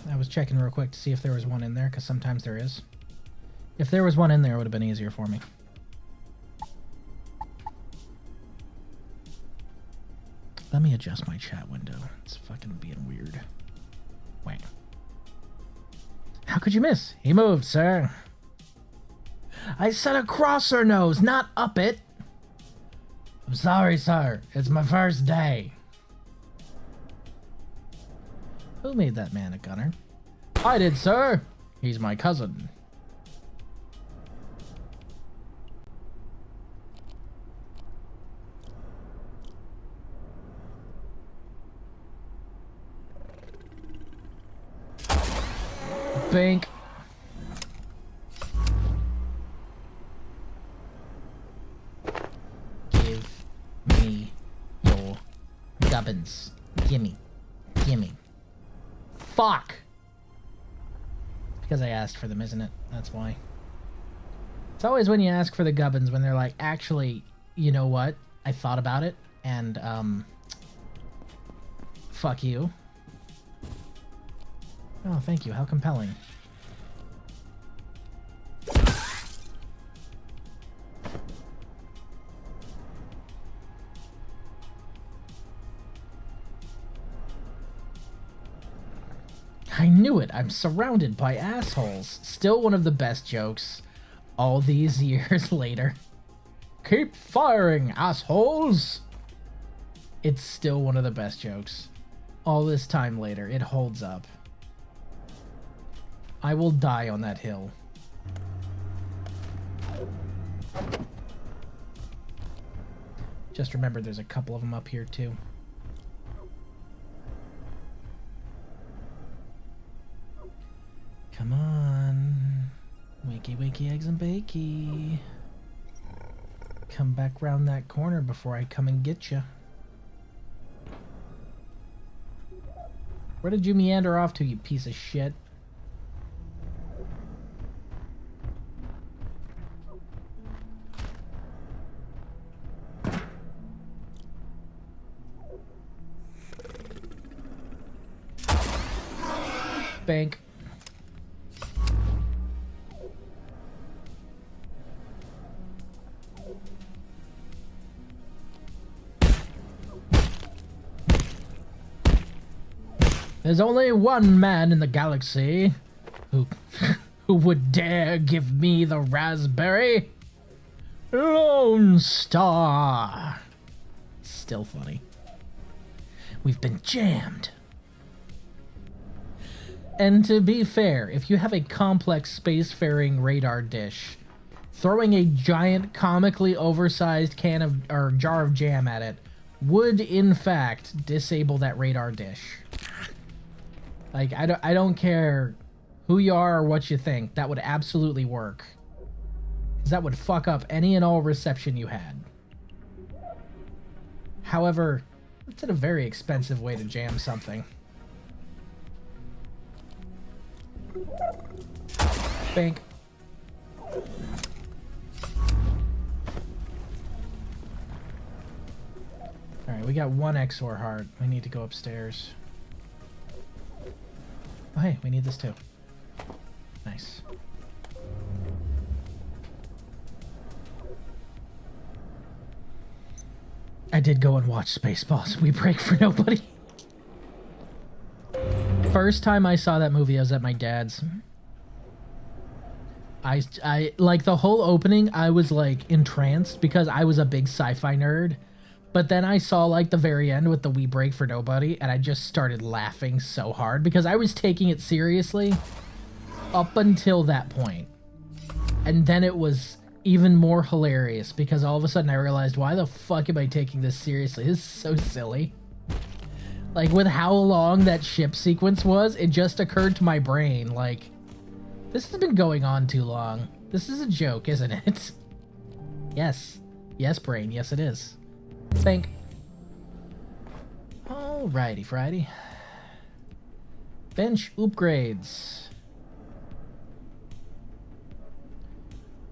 I was checking real quick to see if there was one in there, because sometimes there is. If there was one in there, it would have been easier for me. Let me adjust my chat window. It's fucking being weird. Wait. How could you miss? He moved, sir. I said across her nose, not up it. I'm sorry, sir. It's my first day. Who made that man a gunner? I did, sir. He's my cousin. Bink. Give me your gubbins. Gimme. Gimme. Fuck! Because I asked for them, isn't it? That's why. It's always when you ask for the gubbins when they're like, actually, you know what? I thought about it, and, fuck you. Oh, thank you. How compelling. I knew it. I'm surrounded by assholes. Still one of the best jokes all these years later. Keep firing, assholes! It's still one of the best jokes. All this time later, it holds up. I will die on that hill. Just remember there's a couple of them up here too. Come on. Wakey, wakey, eggs and bakey. Come back round that corner before I come and get you. Where did you meander off to, you piece of shit? Bank. There's only one man in the galaxy who would dare give me the raspberry. Lone Star. Still funny. We've been jammed. And to be fair, if you have a complex spacefaring radar dish, throwing a giant comically oversized can of or jar of jam at it would in fact disable that radar dish. Like, I don't care who you are or what you think, that would absolutely work. 'Cause that would fuck up any and all reception you had. However, it's a very expensive way to jam something. Bank. Alright, we got one XOR heart. We need to go upstairs. Oh, hey, we need this too. Nice. I did go and watch Spaceballs. We break for nobody. First time I saw that movie, I was at my dad's. I like the whole opening. I was like entranced because I was a big sci-fi nerd. But then I saw like the very end with the "We Break for Nobody," and I just started laughing so hard because I was taking it seriously up until that point. And then it was even more hilarious because all of a sudden I realized, why the fuck am I taking this seriously? This is so silly. Like, with how long that ship sequence was, it just occurred to my brain, like, this has been going on too long. This is a joke, isn't it? Yes. Yes, brain. Yes, it is. Think. Alrighty, Friday. Bench upgrades.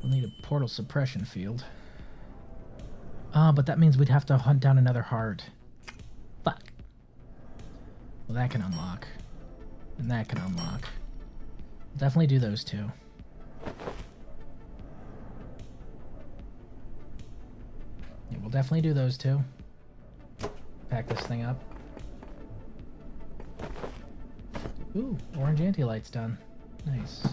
We'll need a portal suppression field. But that means we'd have to hunt down another heart. Fuck. Well, that can unlock. And that can unlock. Definitely do those two. Yeah, we'll definitely do those two. Pack this thing up. Ooh, orange anti-light's done. Nice.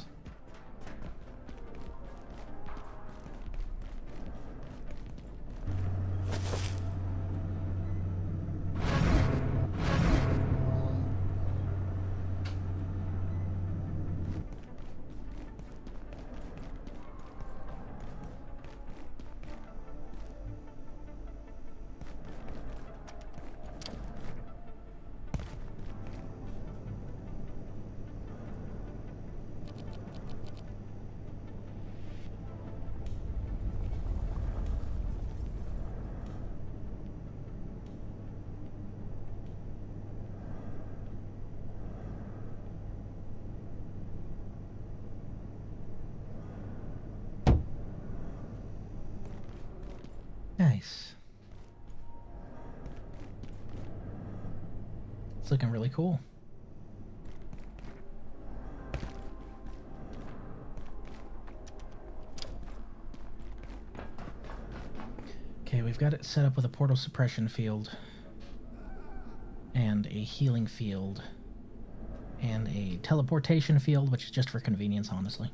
Nice. It's looking really cool. Okay, we've got it set up with a portal suppression field and a healing field and a teleportation field, which is just for convenience, honestly.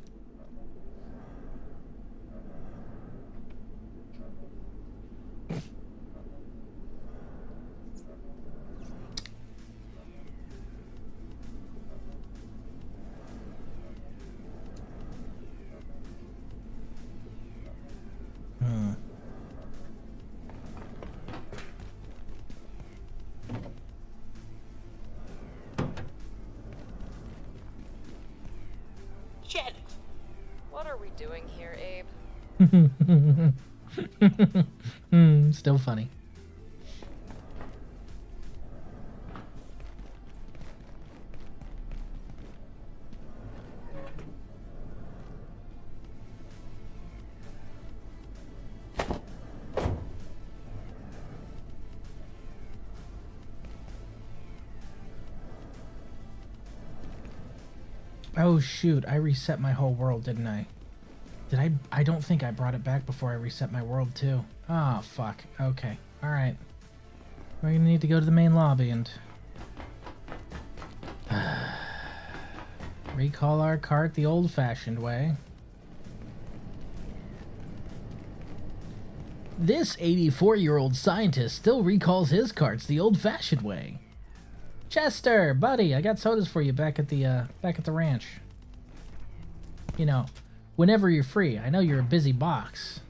Janet! What are we doing here, Abe? Still funny. Oh shoot, I reset my whole world, didn't I? Did I? I don't think I brought it back before I reset my world too. Oh, fuck. Okay. Alright. We're gonna need to go to the main lobby and... recall our cart the old-fashioned way. This 84-year-old scientist still recalls his carts the old-fashioned way. Chester, buddy, I got sodas for you back at the ranch. You know, whenever you're free. I know you're a busy box.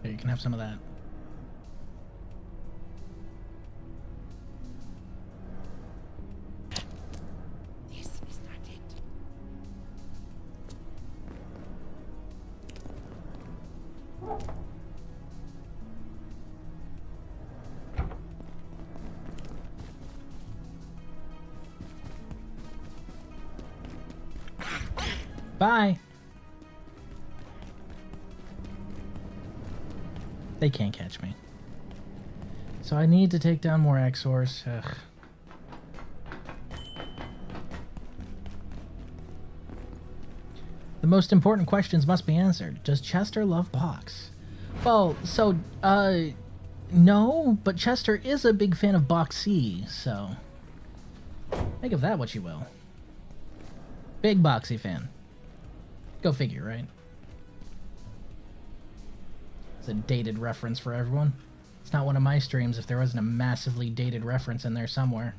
Here, you can have some of that. This is not it. Bye. They can't catch me. So I need to take down more Exors. Ugh. The most important questions must be answered. Does Chester love box? Well, so, no, but Chester is a big fan of Box C, so make of that what you will. Big Boxy fan. Go figure, right? It's a dated reference for everyone. It's not one of my streams if there wasn't a massively dated reference in there somewhere.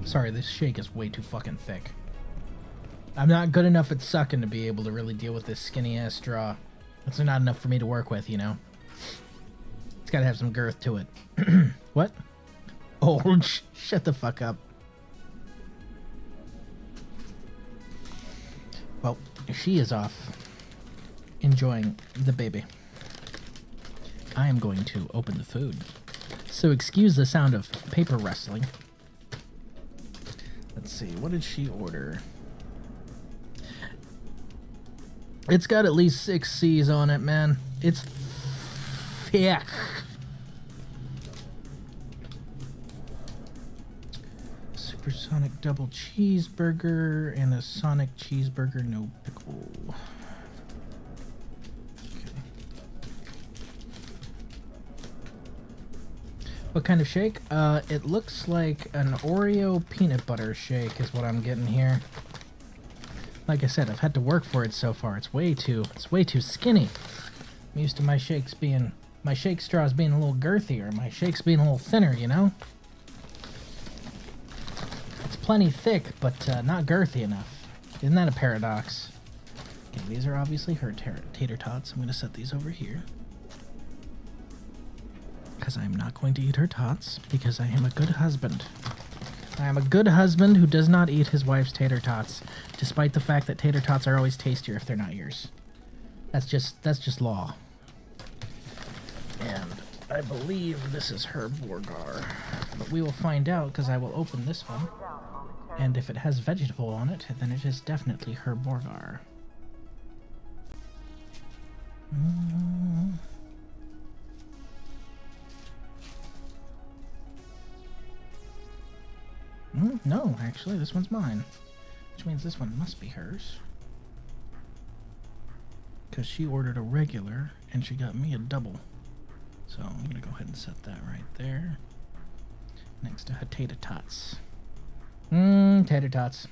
Sorry, this shake is way too fucking thick. I'm not good enough at sucking to be able to really deal with this skinny-ass straw. That's not enough for me to work with, you know? It's gotta have some girth to it. What? Oh, shut the fuck up. Well, she is off enjoying the baby. I am going to open the food. So excuse the sound of paper rustling. Let's see, what did she order? It's got at least 6 C's on it, man. It's thick. Supersonic double cheeseburger and a Sonic cheeseburger, no pickle. What kind of shake? It looks like an Oreo peanut butter shake is what I'm getting here. Like I said, I've had to work for it so far. It's way too skinny. I'm used to my shake straws being a little girthier, my shakes being a little thinner, you know? It's plenty thick, but not girthy enough. Isn't that a paradox? Okay, these are obviously her tater tots. I'm gonna set these over here. Because I'm not going to eat her tots, because I am a good husband. I am a good husband who does not eat his wife's tater tots, despite the fact that tater tots are always tastier if they're not yours. That's just law. And I believe this is her Borgar. But we will find out, because I will open this one. And if it has vegetable on it, then it is definitely her Borgar. No, actually, this one's mine. Which means this one must be hers. Because she ordered a regular, and she got me a double. So I'm going to go ahead and set that right there. Next to her tater tots. Tater tots.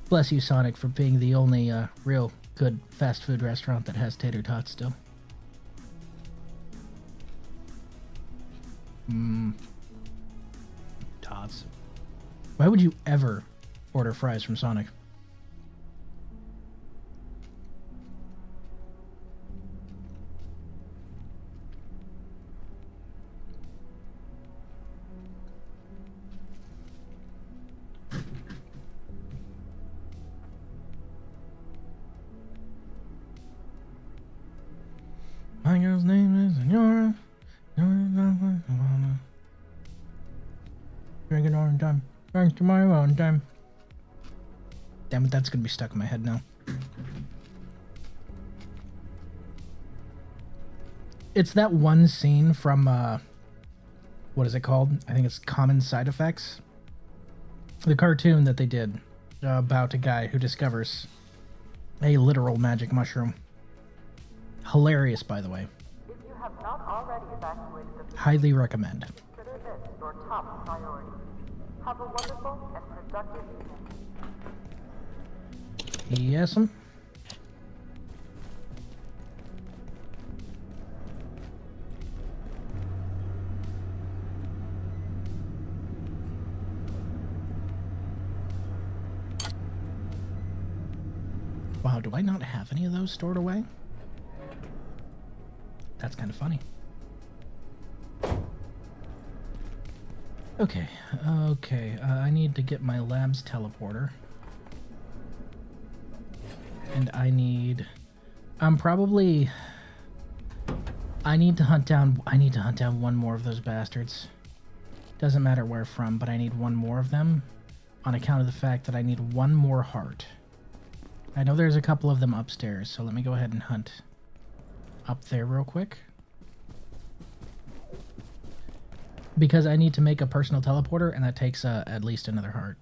Bless you, Sonic, for being the only real good fast food restaurant that has tater tots still. Tots. Why would you ever order fries from Sonic? My girl's name is Senora. Drinking all the time. Drink to my own time. Damn it, that's gonna be stuck in my head now. It's that one scene from, what is it called? I think it's Common Side Effects. The cartoon that they did about a guy who discovers a literal magic mushroom. Hilarious, by the way. If you have not already evacuated the Highly recommend. consider this your top priority. Have a wonderful and productive evening. Yes'm. Wow, do I not have any of those stored away? That's kind of funny. Okay, I need to get my lab's teleporter. And I need to hunt down one more of those bastards. Doesn't matter where from, but I need one more of them on account of the fact that I need one more heart. I know there's a couple of them upstairs, so let me go ahead and hunt up there real quick. Because I need to make a personal teleporter, and that takes at least another heart.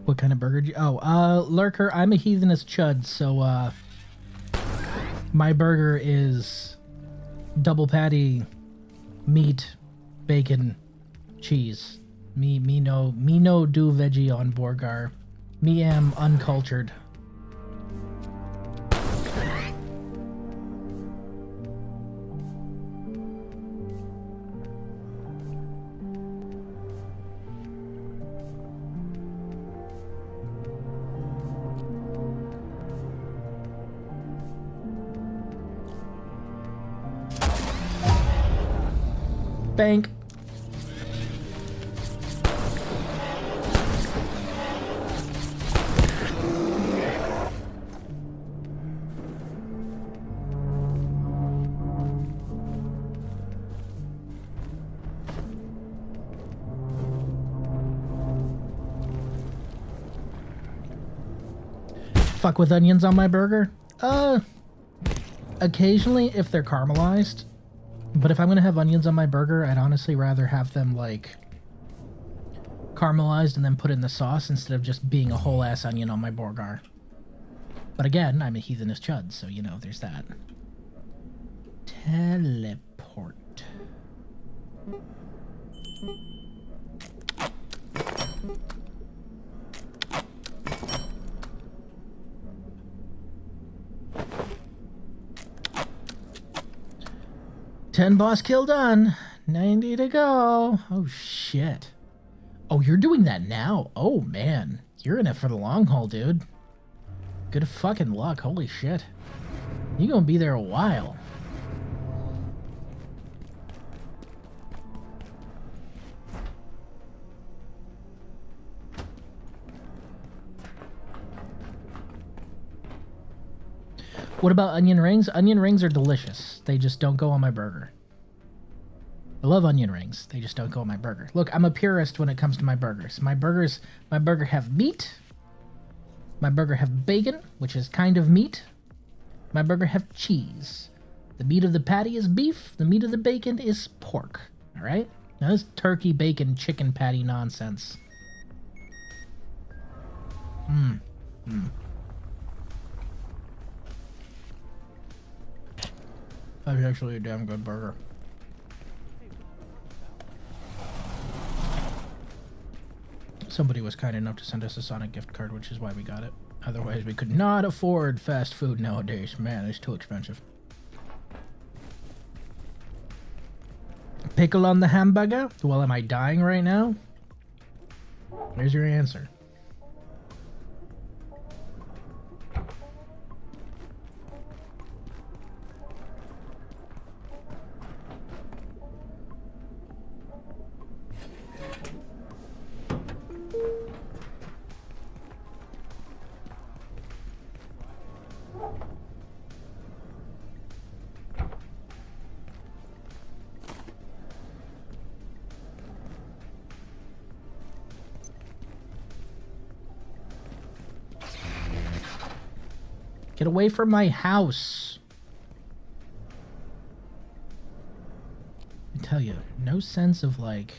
What kind of burger do you... Oh, Lurker, I'm a heathenist chud, so, my burger is double patty, meat, bacon, cheese. Me no do veggie on Borgar. Me am uncultured. Bank. Fuck with onions on my burger? Occasionally if they're caramelized. But if I'm gonna have onions on my burger, I'd honestly rather have them, like, caramelized and then put in the sauce instead of just being a whole ass onion on my burger. But again, I'm a heathenist chud, so, you know, there's that. Teleport. Ten boss kill done. 90 to go. Oh, shit. Oh, you're doing that now? Oh, man. You're in it for the long haul, dude. Good fucking luck. Holy shit. You're gonna be there a while. What about onion rings? Onion rings are delicious. They just don't go on my burger. I love onion rings. They just don't go on my burger. Look, I'm a purist when it comes to my burgers. My burger have meat. My burger have bacon, which is kind of meat. My burger have cheese. The meat of the patty is beef. The meat of the bacon is pork. All right? Now this turkey, bacon, chicken patty nonsense. That's actually a damn good burger. Somebody was kind enough to send us a Sonic gift card, which is why we got it. Otherwise, we could not afford fast food nowadays. Man, it's too expensive. Pickle on the hamburger? Well, am I dying right now? Here's your answer. Get away from my house. I tell you, no sense of, like,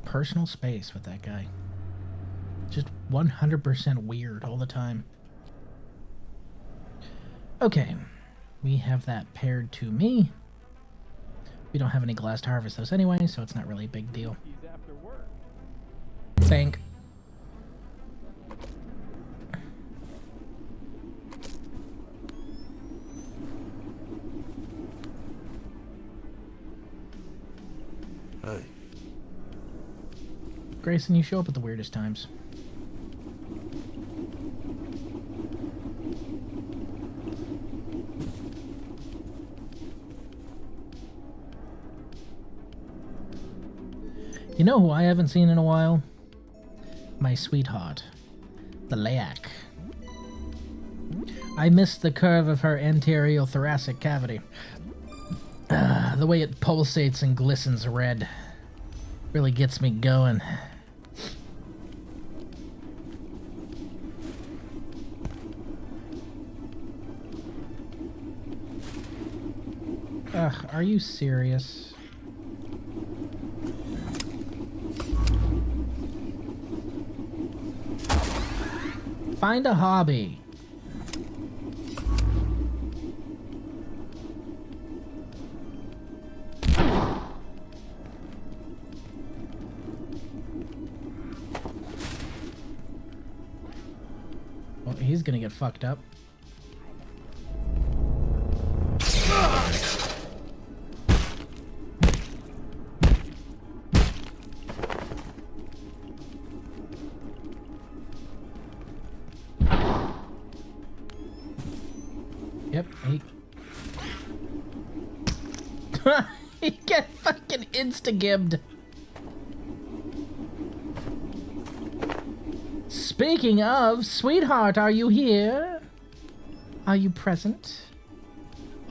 personal space with that guy. Just 100% weird all the time. Okay, we have that paired to me. We don't have any glass to harvest those anyway, so it's not really a big deal. Bank. Hey. Grayson, you show up at the weirdest times. You know who I haven't seen in a while? My sweetheart, the Layak. I miss the curve of her anterior thoracic cavity. The way it pulsates and glistens red really gets me going. Ugh, are you serious? Find a hobby. Well, he's gonna get fucked up. Yep, he get fucking insta-gibbed. Speaking of, sweetheart, are you here? Are you present?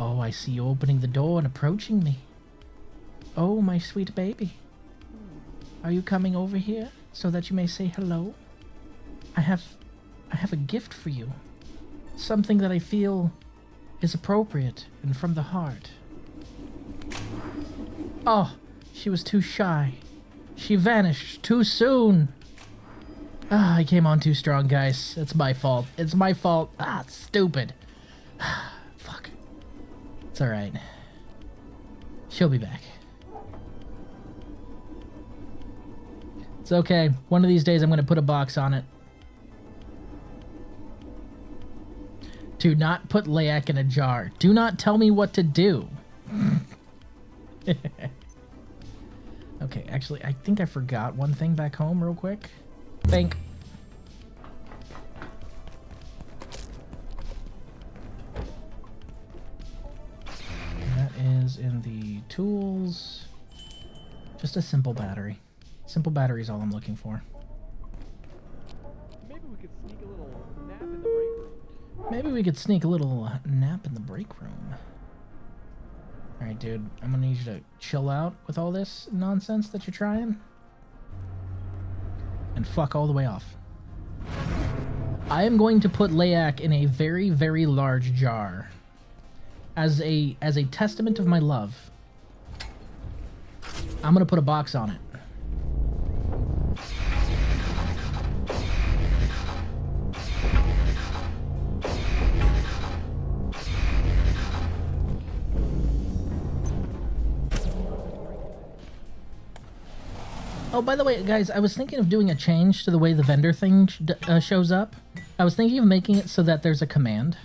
Oh, I see you opening the door and approaching me. Oh, my sweet baby. Are you coming over here so that you may say hello? I have a gift for you. Something that I feel is appropriate and from the heart. Oh, she was too shy. She vanished too soon. Ah, I came on too strong, guys. It's my fault. It's my fault. Ah, stupid. Fuck. It's alright. She'll be back. It's okay. One of these days I'm gonna put a box on it. Do not put Layak in a jar. Do not tell me what to do. Okay, actually, I think I forgot one thing back home real quick. Think. That is in the tools. Just a simple battery. Simple battery is all I'm looking for. Maybe we could sneak a little nap in the break room. Maybe we could sneak a little nap in the break room. Alright, dude. I'm gonna need you to chill out with all this nonsense that you're trying. And fuck all the way off. I am going to put Layak in a very, very large jar. As a testament of my love. I'm gonna put a box on it. Oh, by the way, guys, I was thinking of doing a change to the way the vendor thing shows up. I was thinking of making it so that there's a command.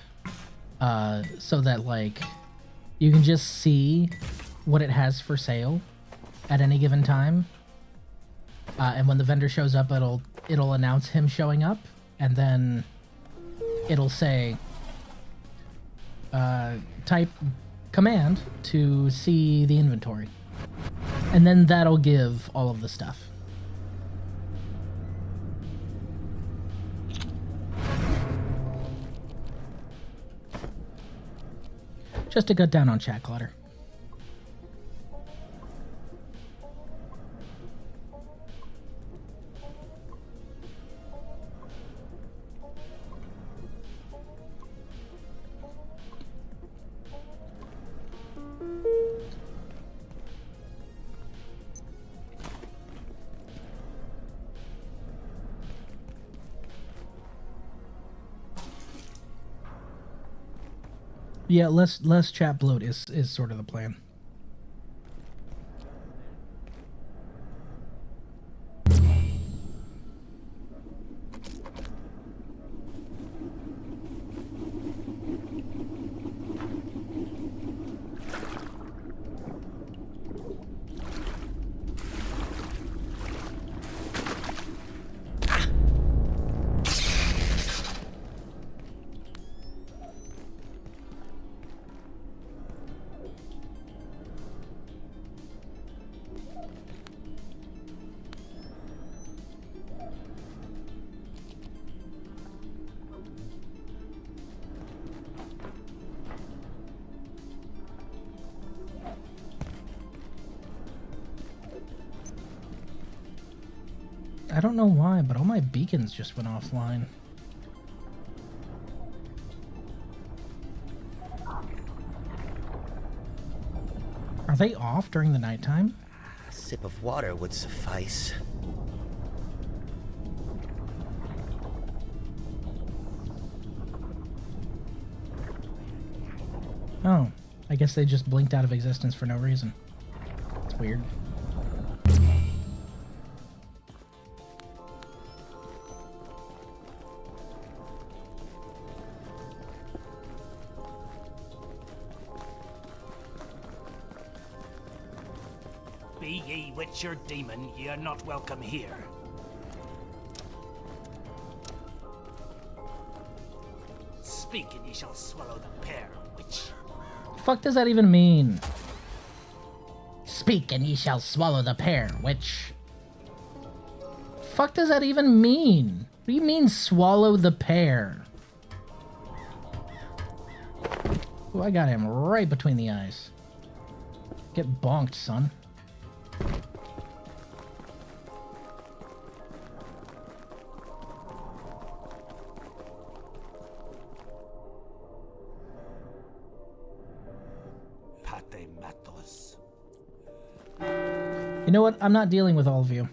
So that, like, you can just see what it has for sale at any given time. And when the vendor shows up, it'll announce him showing up. And then it'll say, type command to see the inventory. And then that'll give all of the stuff. Just to cut down on chat clutter. Yeah, less chat bloat is sort of the plan. I don't know why, but all my beacons just went offline. Are they off during the nighttime? A sip of water would suffice. Oh, I guess they just blinked out of existence for no reason. It's weird. Be ye witch or demon, ye are not welcome here. Speak and ye shall swallow the pear, witch. Fuck does that even mean? Speak and ye shall swallow the pear, which... Fuck does that even mean? What do you mean, swallow the pear? Oh, I got him right between the eyes. Get bonked, son. You know what? I'm not dealing with all of you.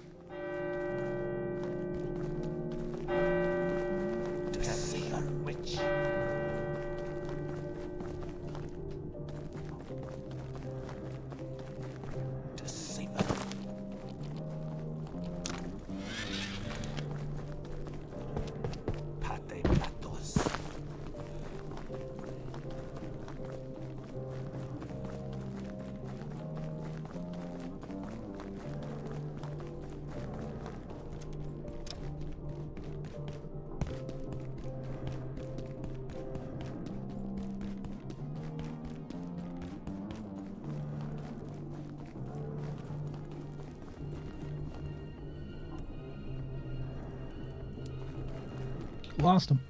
Lost him.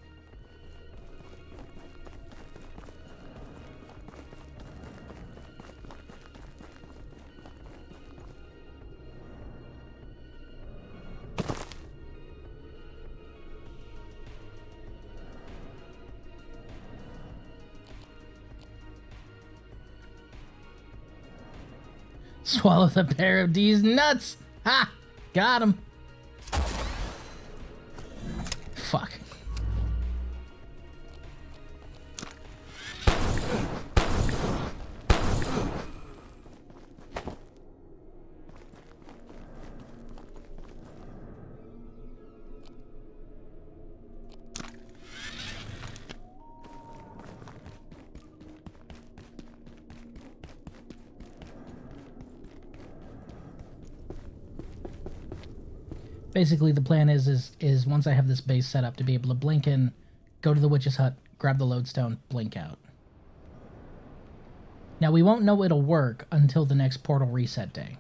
Swallow the pair of these nuts! Ha! Got him! Fuck. Basically, the plan is once I have this base set up to be able to blink in, go to the witch's hut, grab the lodestone, blink out. Now, we won't know it'll work until the next portal reset day.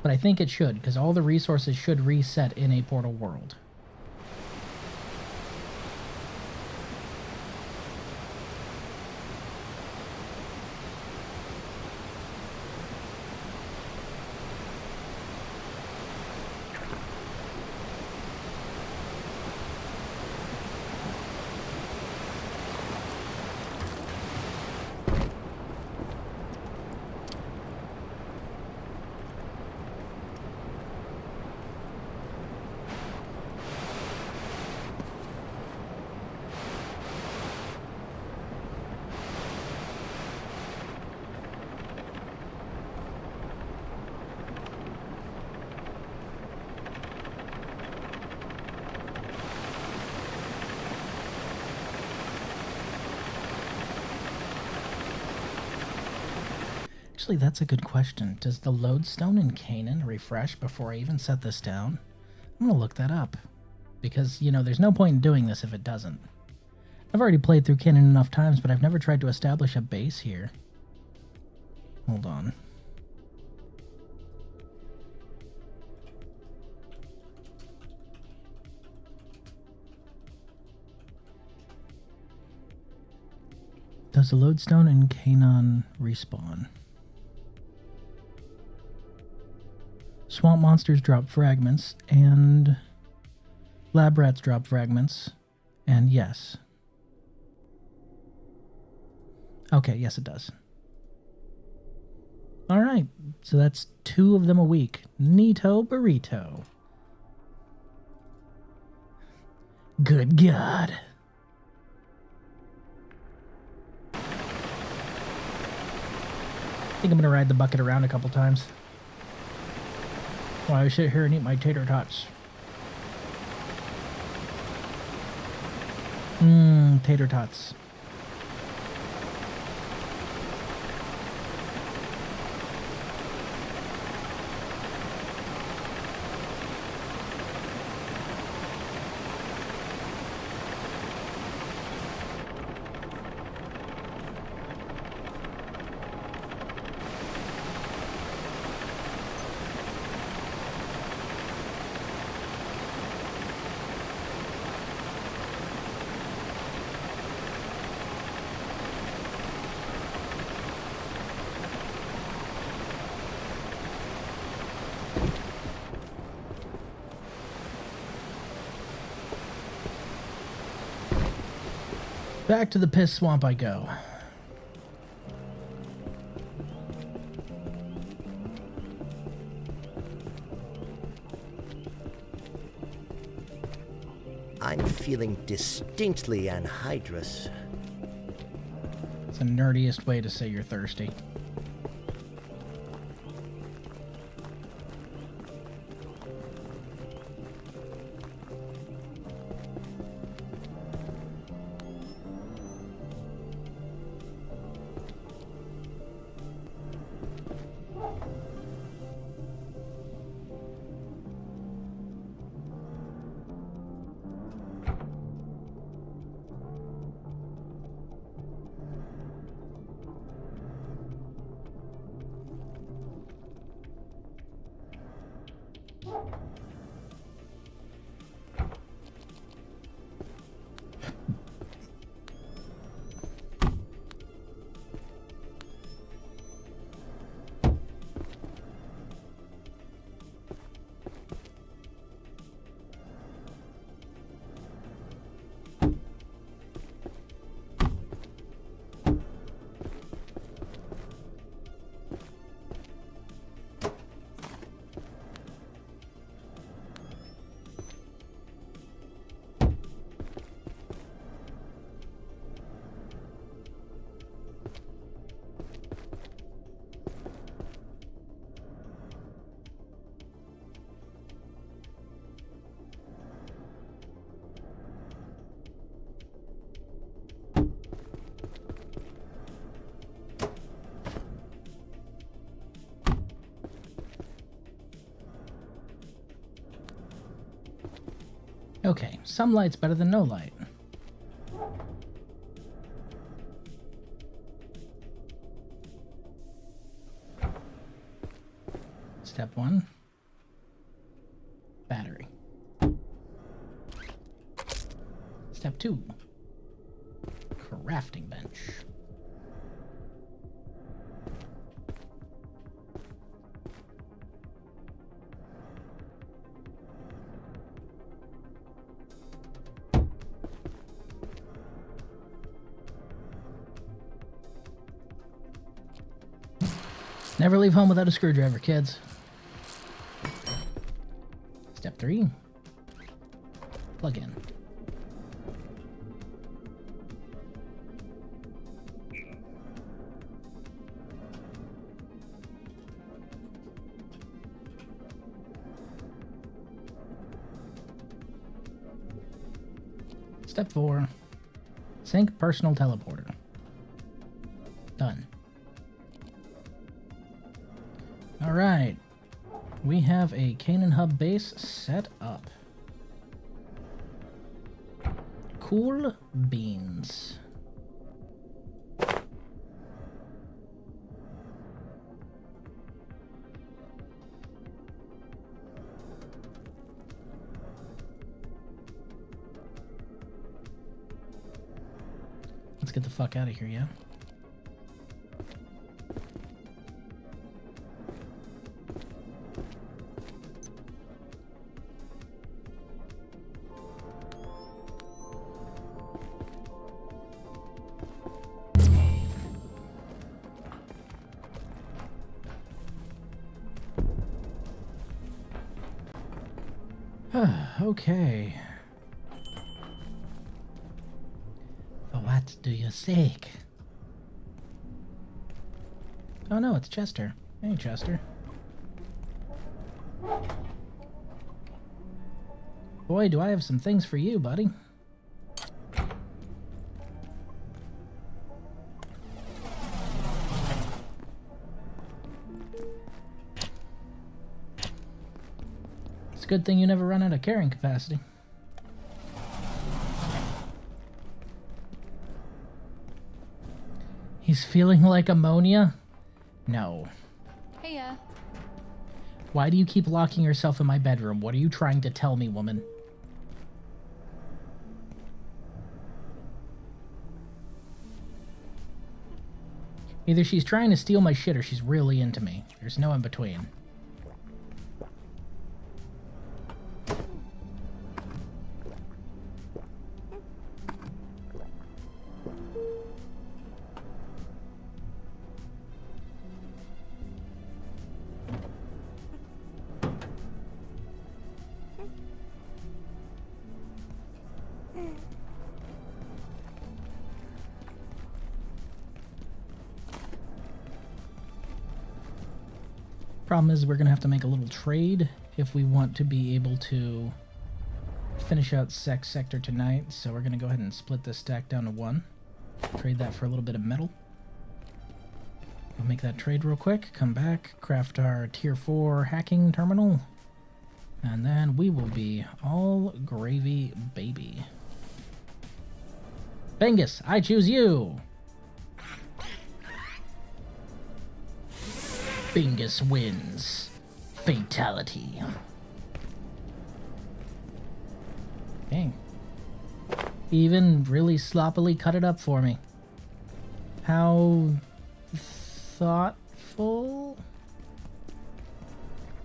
But I think it should, because all the resources should reset in a portal world. Actually, that's a good question. Does the lodestone in Canaan refresh before I even set this down? I'm gonna look that up. Because, you know, there's no point in doing this if it doesn't. I've already played through Canaan enough times, but I've never tried to establish a base here. Hold on. Does the lodestone in Canaan respawn? swamp monsters drop fragments, and lab rats drop fragments, and yes. Okay, yes it does. Alright, so that's 2 of them a week. Neato burrito. Good God. I think I'm gonna ride the bucket around a couple times while I sit here and eat my tater tots. Tater tots. Back to the piss swamp I go. I'm feeling distinctly anhydrous. It's the nerdiest way to say you're thirsty. Okay, some light's better than no light. Step 1. Battery. Step 2. Crafting bench. Never leave home without a screwdriver, kids. Step 3. Plug in. Step 4. Sync personal teleporter. Done. Alright. We have a Canaan hub base set up. Cool beans. Let's get the fuck out of here, yeah? Okay. For what do you seek? Oh no, it's Chester. Hey, Chester. Boy, do I have some things for you, buddy. It's a good thing you never run out of carrying capacity. He's feeling like ammonia? No. Hey, Why do you keep locking yourself in my bedroom? What are you trying to tell me, woman? Either she's trying to steal my shit or she's really into me. There's no in between. Problem is, we're gonna have to make a little trade if we want to be able to finish out Sex Sector tonight. So we're gonna go ahead and split this stack down to 1. Trade that for a little bit of metal. We'll make that trade real quick. Come back, craft our Tier 4 hacking terminal, and then we will be all gravy, baby. Bengus, I choose you. Bingus wins. Fatality. Dang. He even really sloppily cut it up for me. How thoughtful?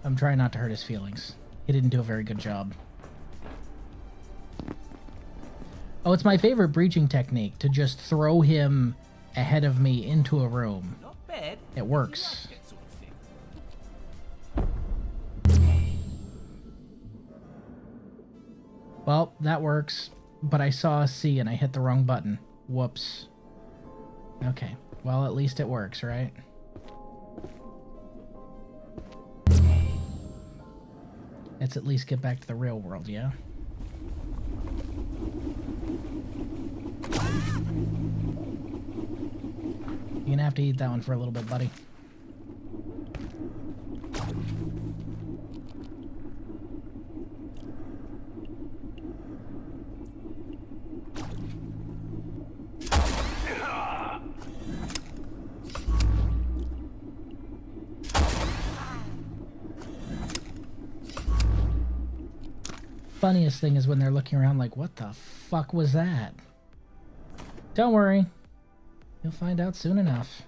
I'm trying not to hurt his feelings. He didn't do a very good job. Oh, it's my favorite breaching technique, to just throw him ahead of me into a room. Not bad. It works. Well, that works, but I saw a C and I hit the wrong button. Whoops. Okay, well, at least it works, right? Let's at least get back to the real world, yeah? You're gonna have to eat that one for a little bit, buddy. Funniest thing is when they're looking around like, what the fuck was that? Don't worry. You'll find out soon enough.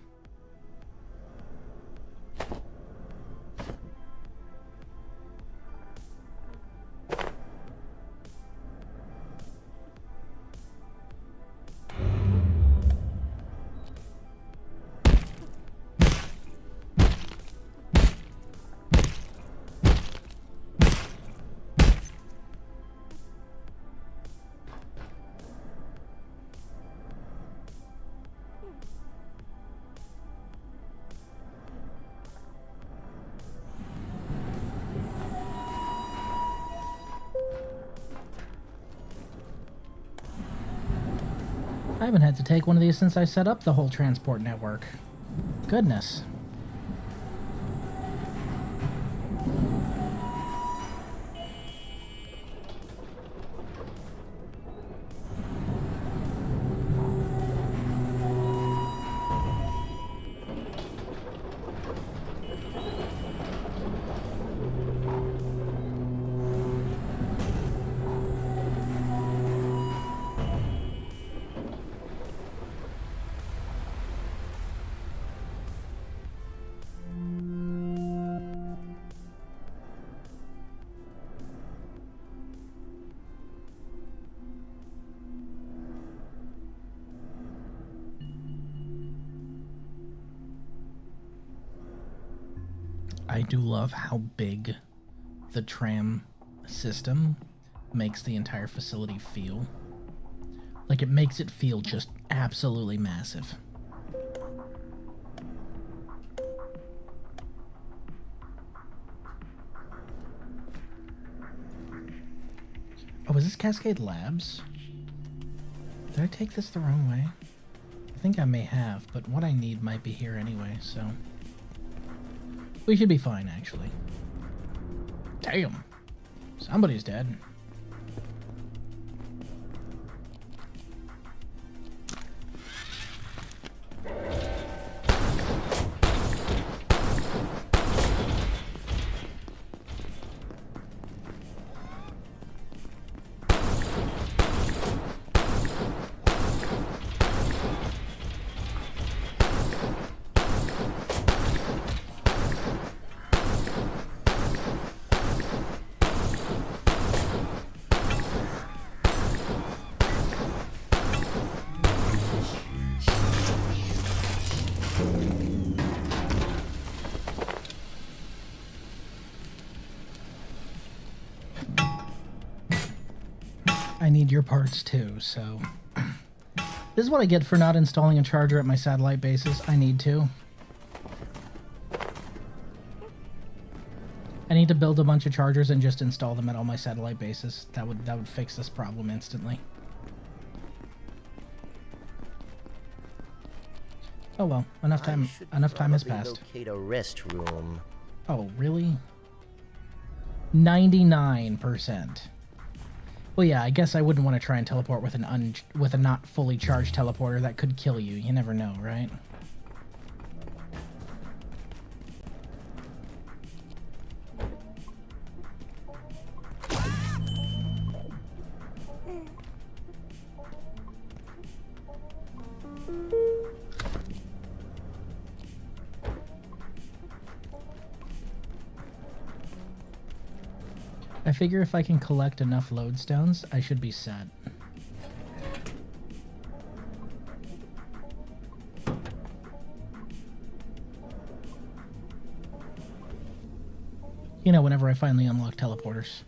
I haven't had to take one of these since I set up the whole transport network. Goodness. I do love how big the tram system makes the entire facility feel. Like, it makes it feel just absolutely massive. Oh, is this Cascade Labs? Did I take this the wrong way? I think I may have, but what I need might be here anyway, so... we should be fine, actually. Damn! Somebody's dead. I need your parts too, so... this is what I get for not installing a charger at my satellite bases. I need to. I need to build a bunch of chargers and just install them at all my satellite bases. That would fix this problem instantly. Oh well, enough time has passed. Locate a rest room. Oh, really? 99%. Well, yeah, I guess I wouldn't want to try and teleport with a not fully charged teleporter. That could kill you. You never know, right? I figure if I can collect enough lodestones, I should be set. You know, whenever I finally unlock teleporters.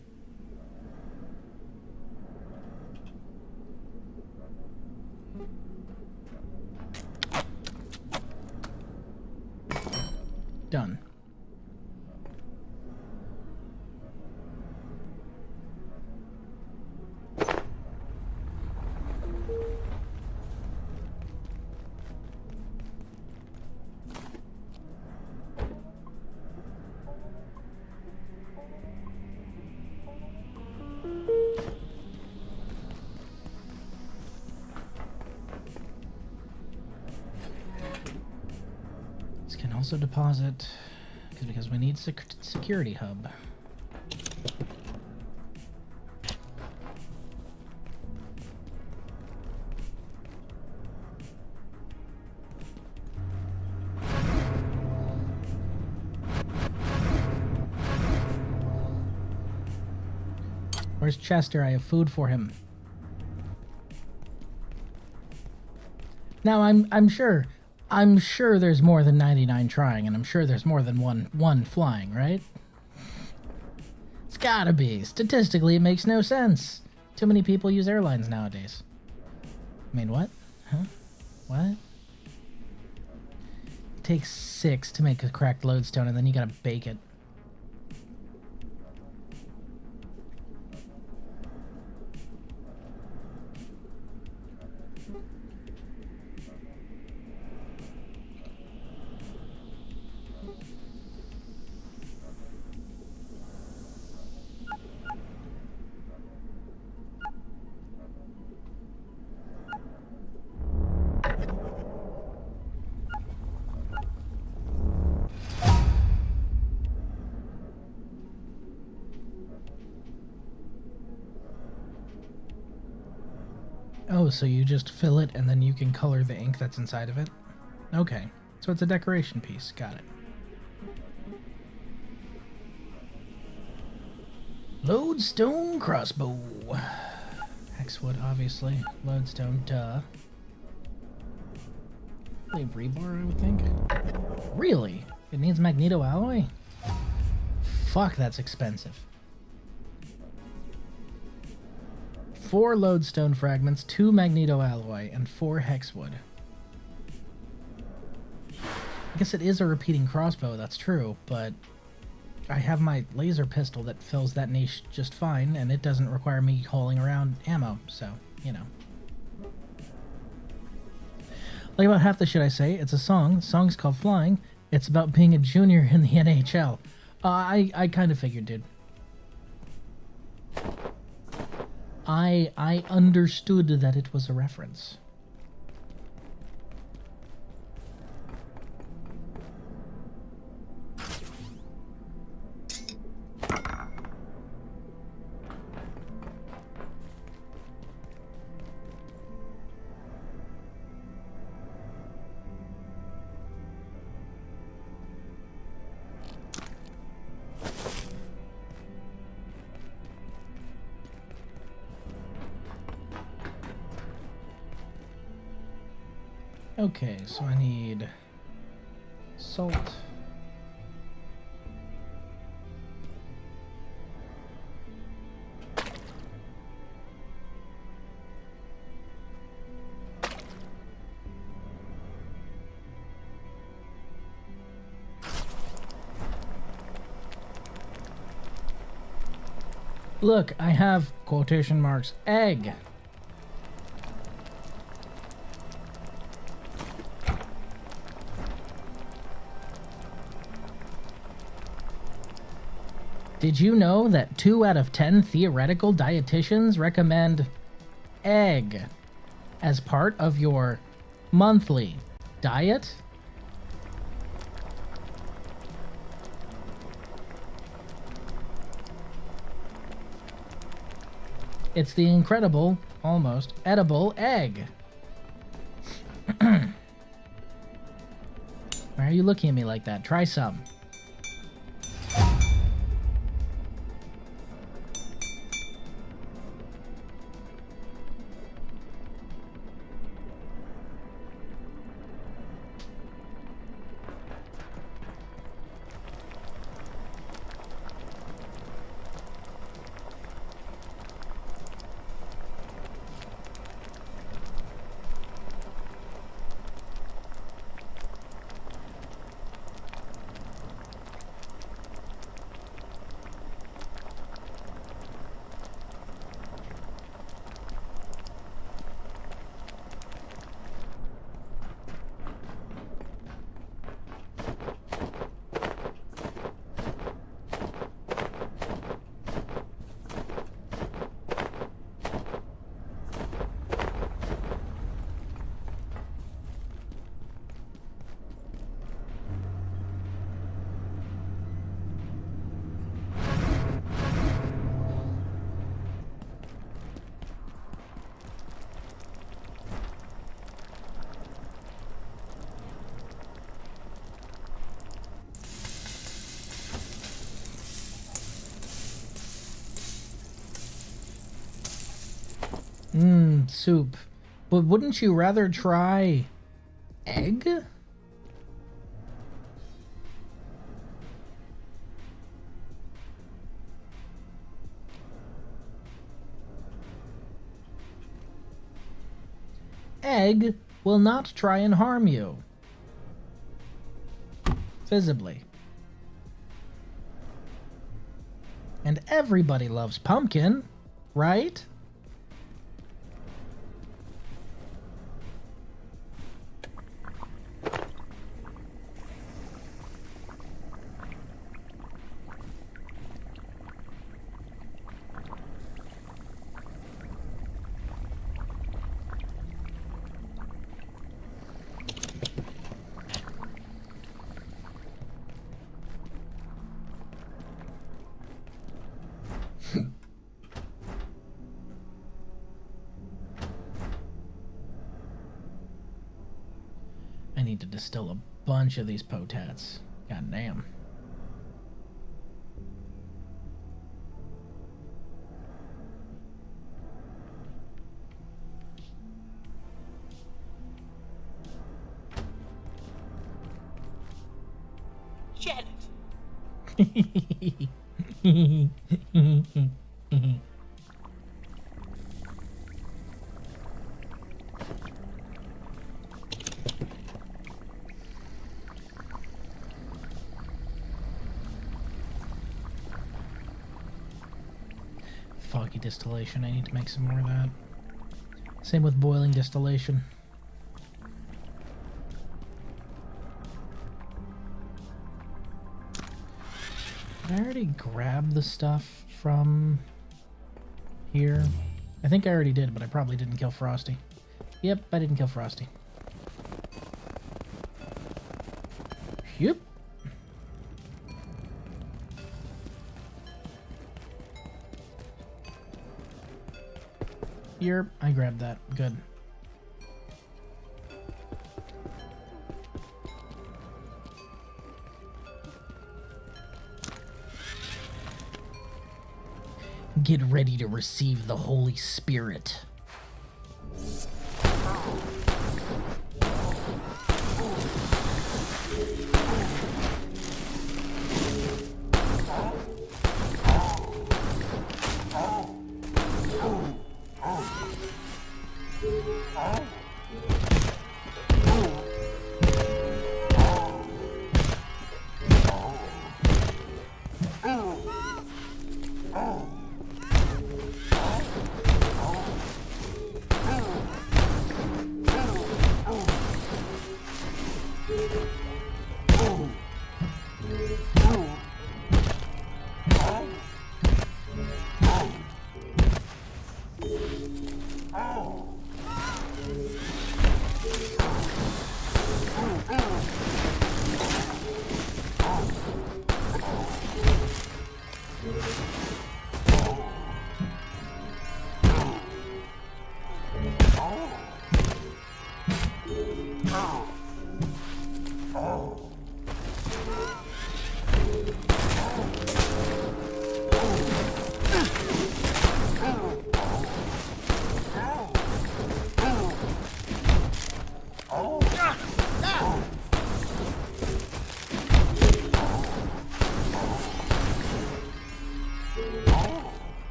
Done. Also deposit, because we need security hub. Where's Chester? I have food for him. Now I'm sure there's more than 99 trying, and I'm sure there's more than one flying, right? It's gotta be. Statistically, it makes no sense. Too many people use airlines nowadays. I mean, what? Huh? What? It takes 6 to make a cracked lodestone, and then you gotta bake it. Oh, so you just fill it and then you can color the ink that's inside of it? Okay, so it's a decoration piece. Got it. Lodestone crossbow. Hexwood, obviously. Lodestone, duh. Probably rebar, I would think. Really? It needs magneto alloy? Fuck, that's expensive. 4 lodestone fragments, 2 magneto alloy, and 4 hexwood. I guess it is a repeating crossbow, that's true, but I have my laser pistol that fills that niche just fine, and it doesn't require me hauling around ammo, so, you know. Like about half the shit I say, it's a song. The song's called Flying. It's about being a junior in the NHL. I kind of figured, dude. I understood that it was a reference. Okay, so I need salt. Look, I have quotation marks egg. Did you know that 2 out of 10 theoretical dietitians recommend egg as part of your monthly diet? It's the incredible, almost edible egg. Why are you looking at me like that? Try some. Soup. But wouldn't you rather try egg? Egg will not try and harm you. Visibly. And everybody loves pumpkin, right? I need to distill a bunch of these potats. God damn. Janet! chalky distillation. I need to make some more of that. Same with boiling distillation. Did I already grab the stuff from here? I think I already did, but I probably didn't kill Frosty. Yep, I didn't kill Frosty. Yep. Here, I grabbed that. Good. Get ready to receive the Holy Spirit.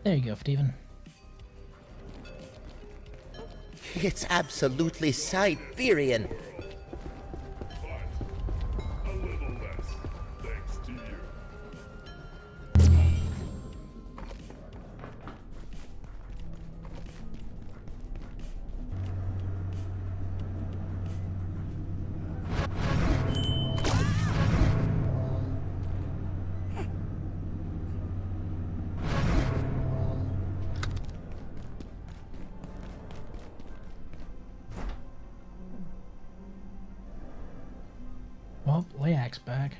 There you go, Steven. It's absolutely Siberian. A little less, thanks to you. Well, Layak's back.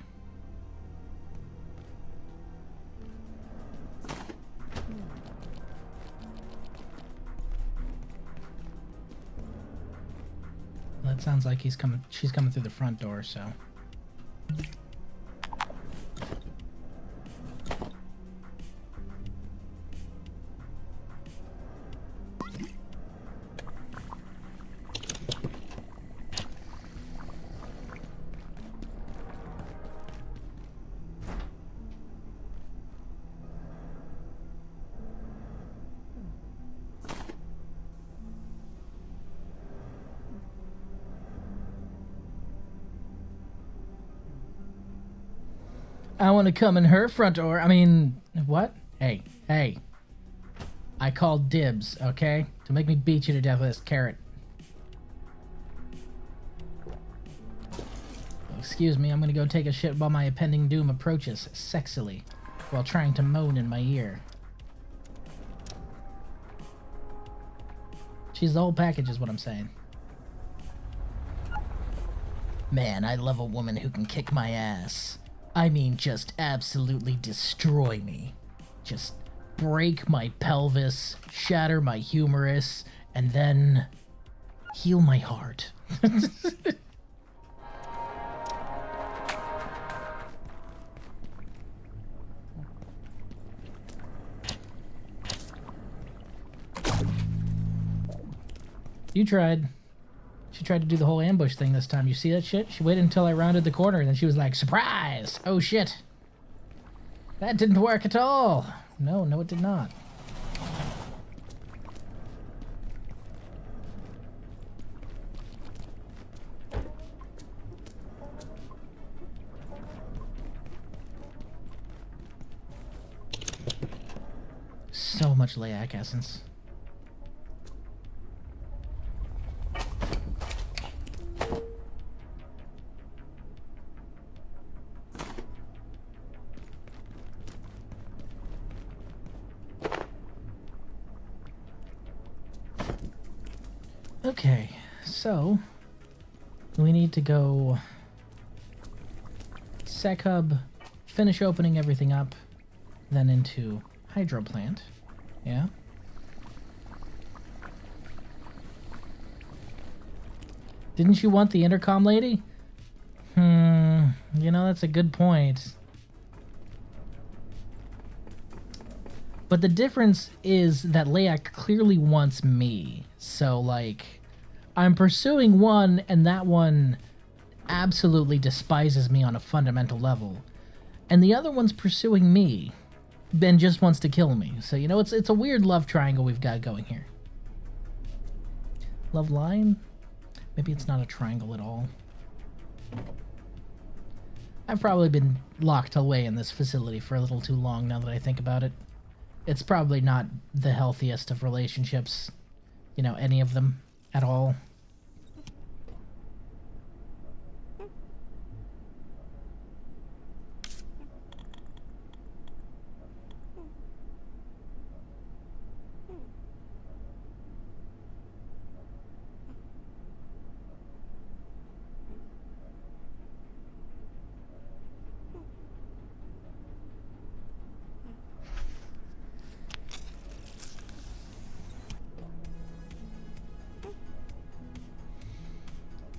Well, that sounds like she's coming through the front door, so. I want to come in her front door. I mean, what? Hey. I called dibs, okay? To make me beat you to death with this carrot. Excuse me, I'm gonna go take a shit while my impending doom approaches sexily, while trying to moan in my ear. She's the whole package is what I'm saying. Man, I love a woman who can kick my ass. I mean, just absolutely destroy me. Just break my pelvis, shatter my humerus, and then heal my heart. You tried. She tried to do the whole ambush thing this time. You see that shit? She waited until I rounded the corner and then she was like, surprise! Oh shit. That didn't work at all. No, it did not. so much Layak essence. Okay, so we need to go Sec Hub, finish opening everything up, then into Hydro Plant. Yeah? Didn't you want the intercom lady? You know, that's a good point. But the difference is that Layak clearly wants me. So, like, I'm pursuing one, and that one absolutely despises me on a fundamental level. And the other one's pursuing me, and just wants to kill me. So, you know, it's a weird love triangle we've got going here. Love line? Maybe it's not a triangle at all. I've probably been locked away in this facility for a little too long now that I think about it. It's probably not the healthiest of relationships, you know, any of them at all.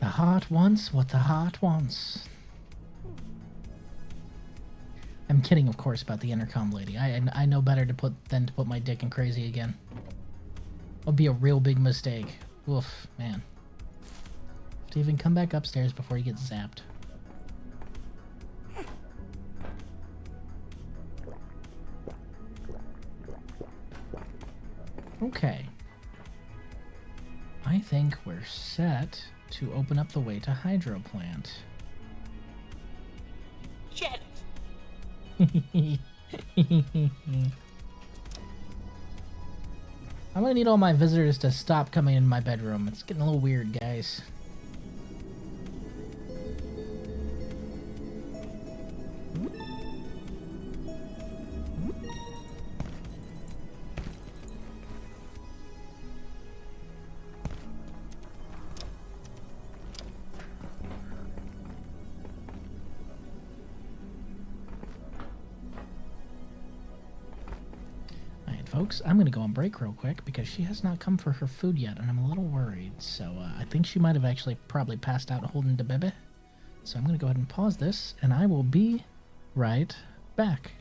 The heart wants what the heart wants. I'm kidding, of course, about the intercom lady. I know better than to put my dick in crazy again. Would be a real big mistake. Oof, man. To even come back upstairs before he gets zapped. Okay. I think we're set to open up the way to Hydro Plant. Janet! I'm gonna need all my visitors to stop coming in my bedroom. It's getting a little weird, guys. Folks, I'm going to go on break real quick because she has not come for her food yet, and I'm a little worried. So I think she might have actually probably passed out holding the baby. So I'm going to go ahead and pause this, and I will be right back.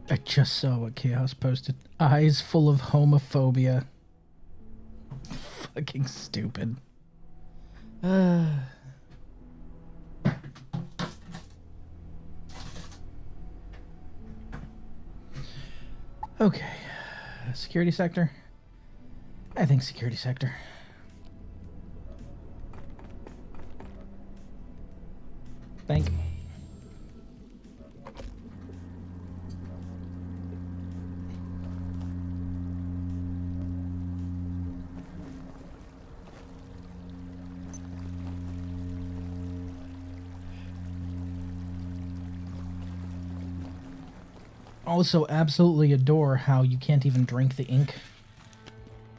I just saw what Chaos posted. Eyes full of homophobia. Fucking stupid. Okay. Security sector? I think security sector. Bank. Also, absolutely adore how you can't even drink the ink.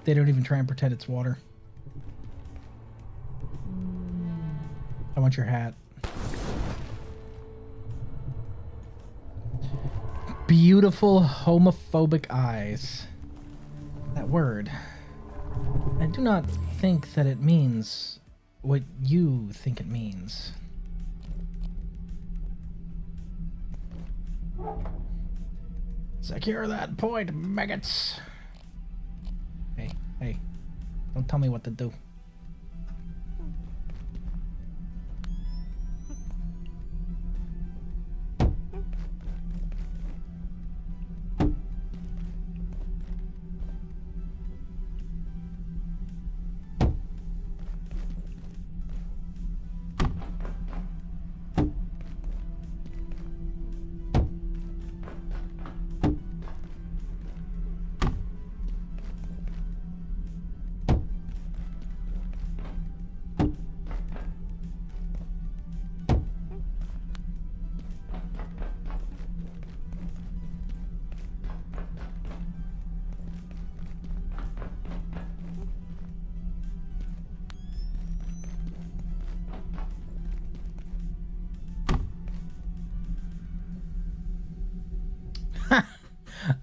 They don't even try and pretend it's water. I want your hat. Beautiful homophobic eyes. That word. I do not think that it means what you think it means. Secure that point, maggots. Hey, don't tell me what to do.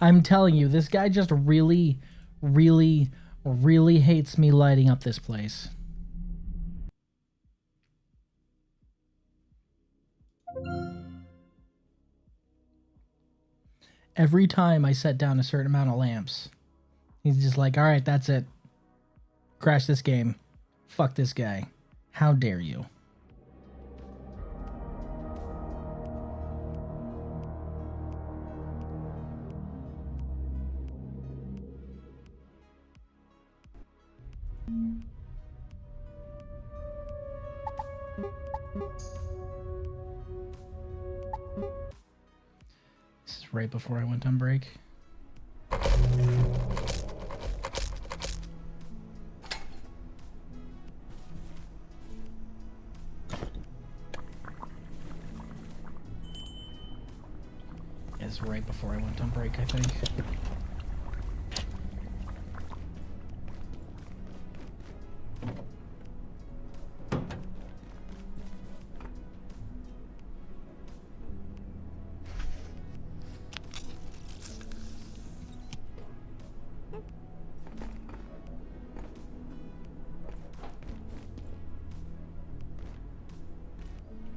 I'm telling you, this guy just really, really, really hates me lighting up this place. Every time I set down a certain amount of lamps, he's just like, all right, that's it. Crash this game. Fuck this guy. How dare you? This is right before I went on break. It's right before I went on break, I think.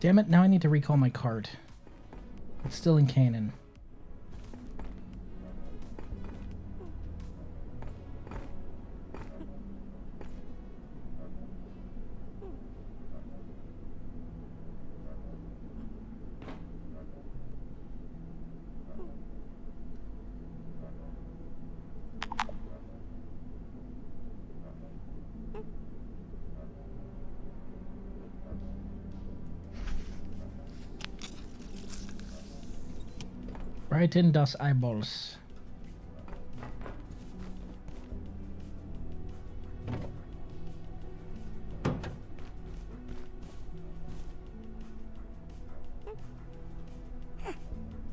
Damn it, now I need to recall my cart. It's still in Canaan. Right in das eyeballs.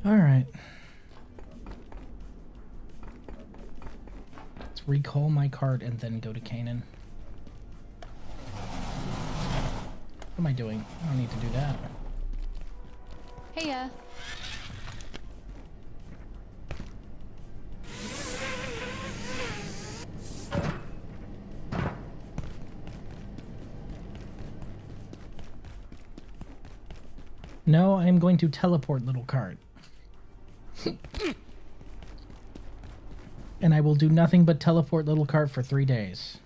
All right. Let's recall my cart and then go to Canaan. What am I doing? I don't need to do that. Hey, No, I'm going to teleport little cart. And I will do nothing but teleport little cart for 3 days.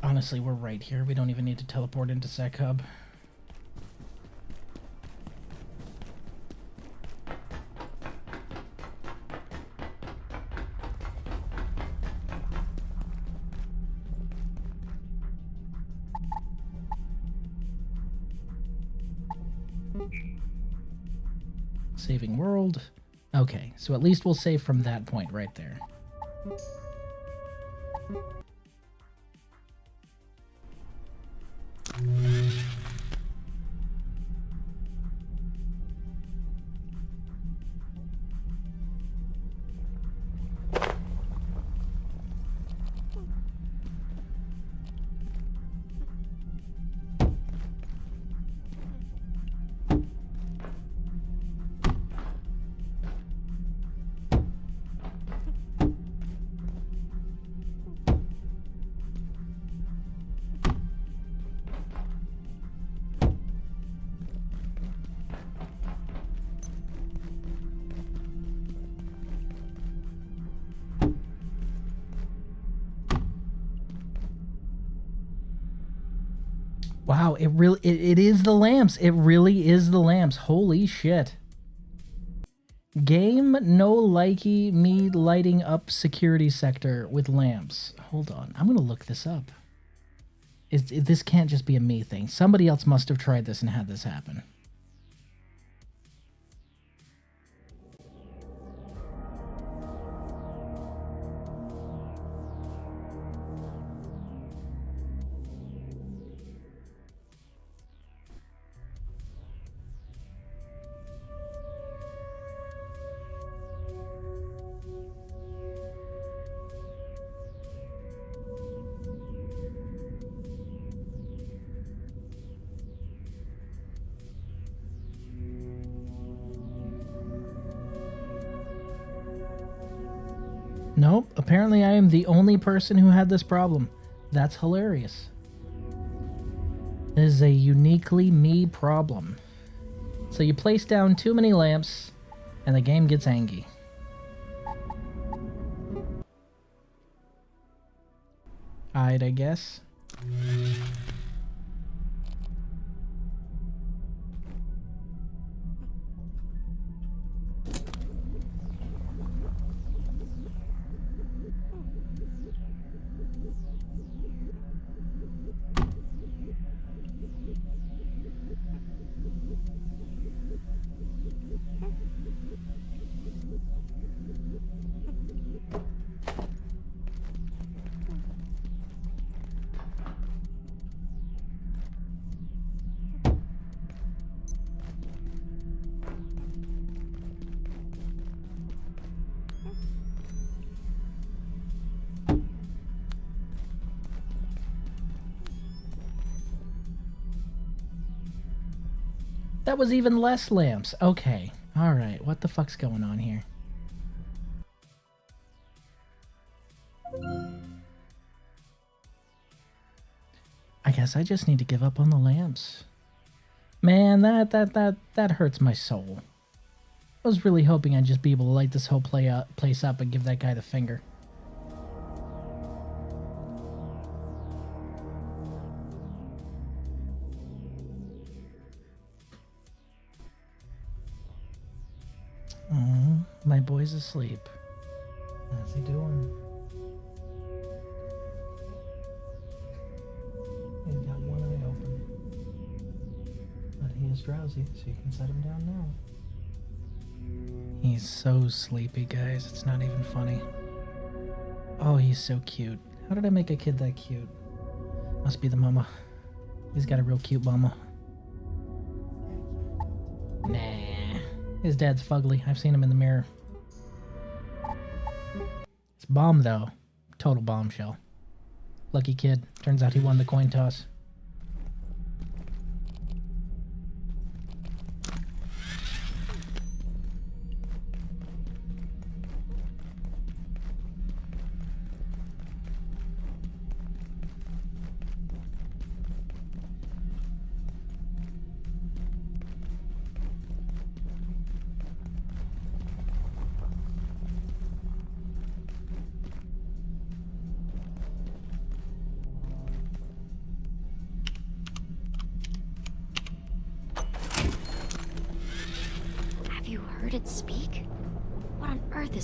Honestly, we're right here. We don't even need to teleport into Sec Hub. Saving world. Okay, so at least we'll save from that point right there. Wow, it is the lamps. It really is the lamps. Holy shit. Game no likey me lighting up security sector with lamps. Hold on. I'm going to look this up. This can't just be a me thing. Somebody else must have tried this and had this happen. Nope, apparently I am the only person who had this problem. That's hilarious. This is a uniquely me problem. So you place down too many lamps, and the game gets angry. I guess. That was even less lamps. Okay. Alright, what the fuck's going on here? I guess I just need to give up on the lamps. Man, that hurts my soul. I was really hoping I'd just be able to light this whole place up and give that guy the finger. Oh, my boy's asleep. How's he doing? He's got one eye open. But he is drowsy, so you can set him down now. He's so sleepy, guys. It's not even funny. Oh, he's so cute. How did I make a kid that cute? Must be the mama. He's got a real cute mama. Nah. His dad's fugly. I've seen him in the mirror. It's bomb, though. Total bombshell. Lucky kid. Turns out he won the coin toss.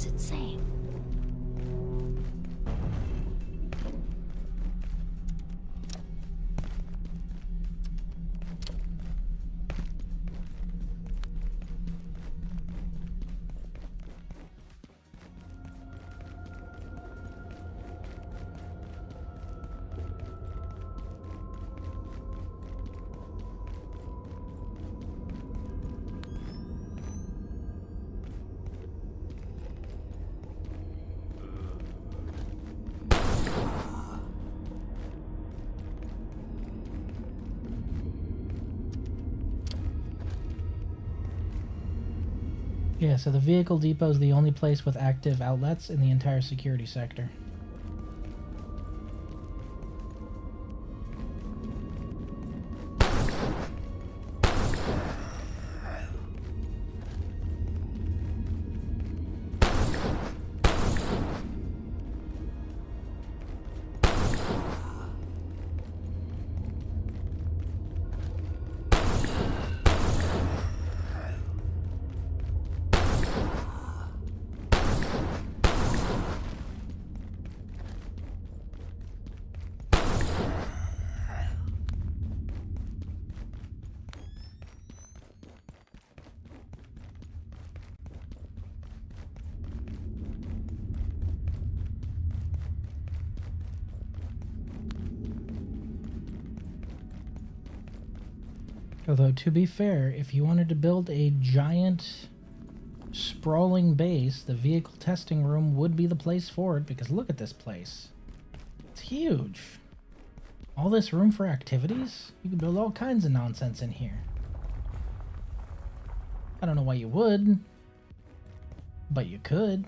is it saying? Yeah, so the vehicle depot is the only place with active outlets in the entire security sector. Although, to be fair, if you wanted to build a giant, sprawling base, the vehicle testing room would be the place for it, because look at this place. It's huge. All this room for activities? You could build all kinds of nonsense in here. I don't know why you would, but you could.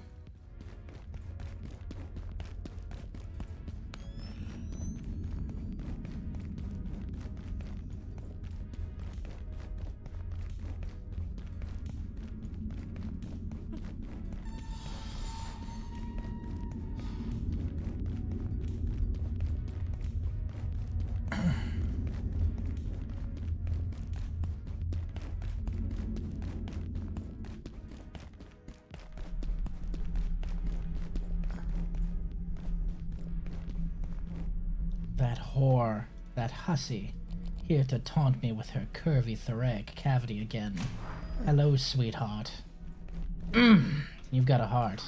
That whore, that hussy, here to taunt me with her curvy thoracic cavity again. Hello, sweetheart. You've got a heart.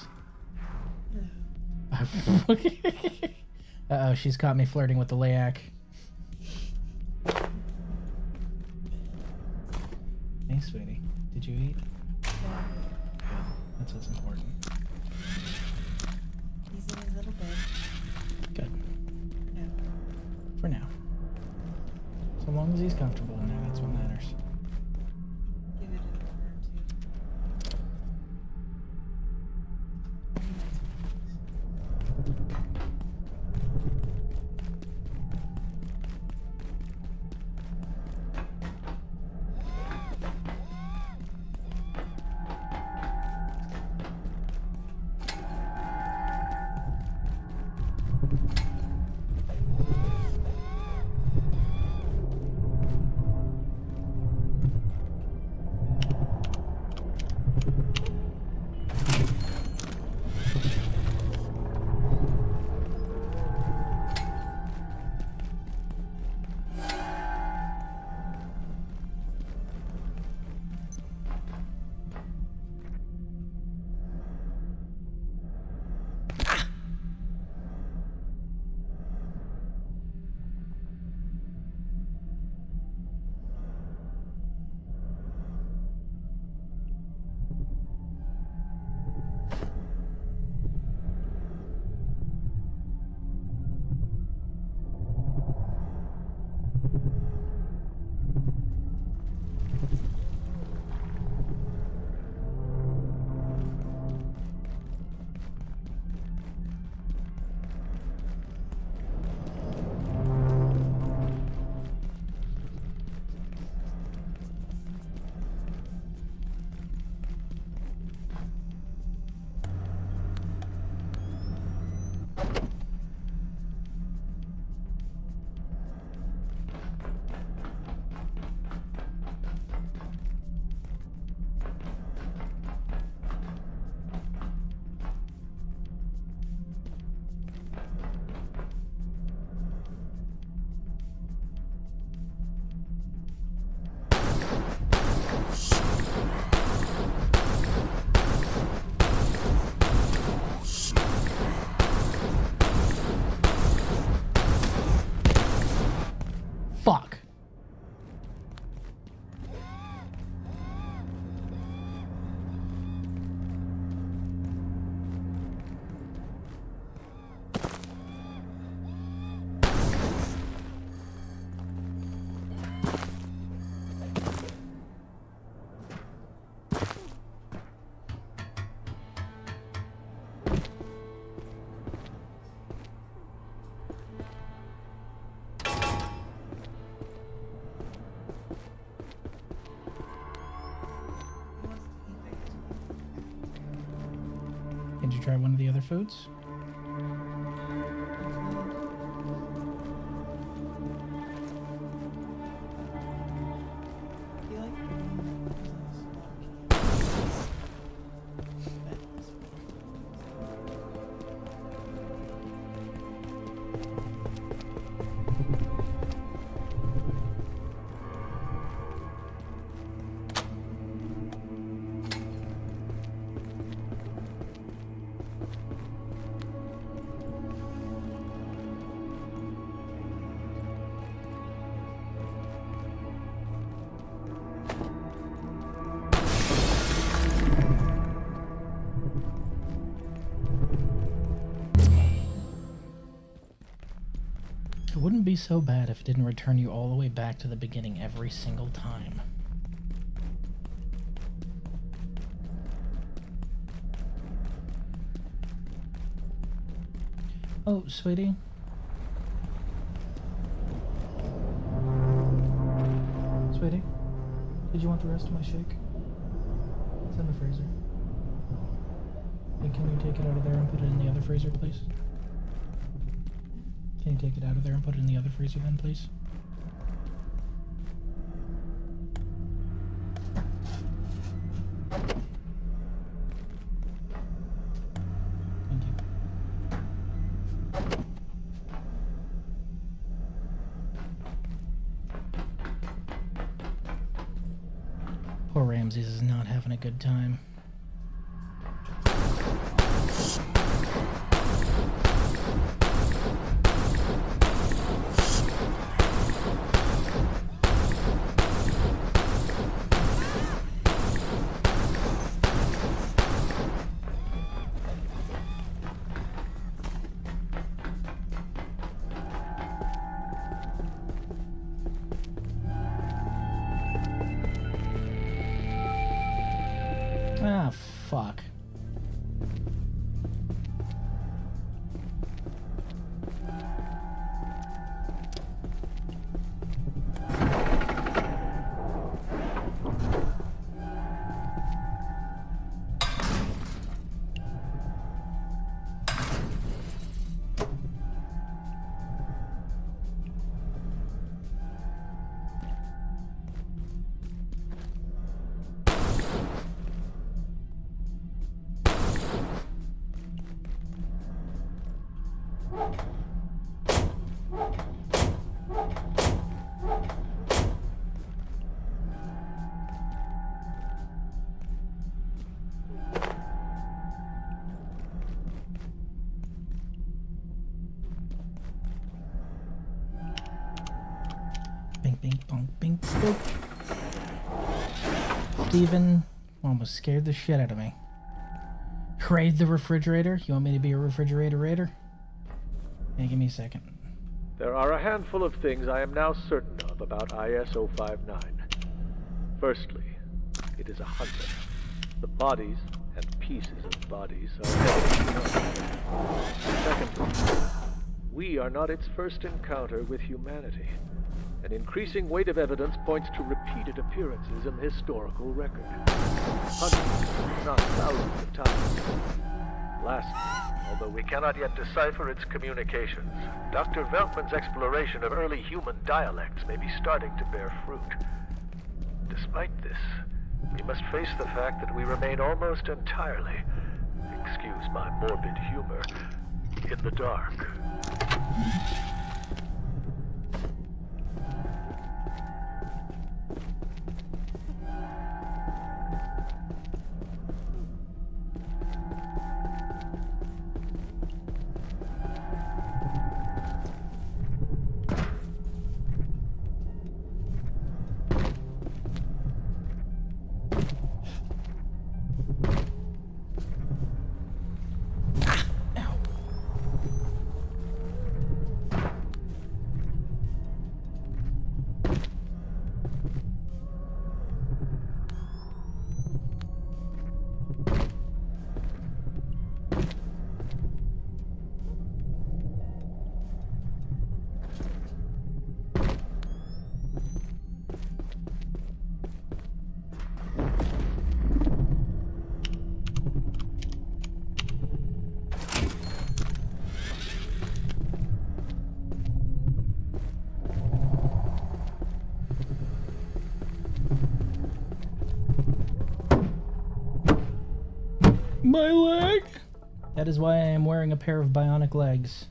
Uh-oh, she's caught me flirting with the layak. Hey, sweetie. Did you eat? Yeah. Good. That's what's important. He's in his little bed. Good. No. For now. So long as he's comfortable in there, that's what matters. Give it an hour or two. try one of the other foods. You like It wouldn't be so bad if it didn't return you all the way back to the beginning every single time. Oh, sweetie. Sweetie, did you want the rest of my shake? It's in the freezer. Hey, can you take it out of there and put it in the other freezer, please? Can you take it out of there and put it in the other freezer then, please? Thank you. Poor Ramses is not having a good time. Ah, fuck. Bing, bing, bong, bing, boop. Steven almost scared the shit out of me. Raid the refrigerator? You want me to be a refrigerator raider? Hey, give me a second. There are a handful of things I am now certain of about IS-059. Firstly, it is a hunter. The bodies and pieces of bodies are Secondly, we are not its first encounter with humanity. An increasing weight of evidence points to repeated appearances in the historical record. Hundreds, if not thousands of times. Lastly, although we cannot yet decipher its communications, Dr. Veltman's exploration of early human dialects may be starting to bear fruit. Despite this, we must face the fact that we remain almost entirely, excuse my morbid humor, in the dark. My leg! That is why I am wearing a pair of bionic legs.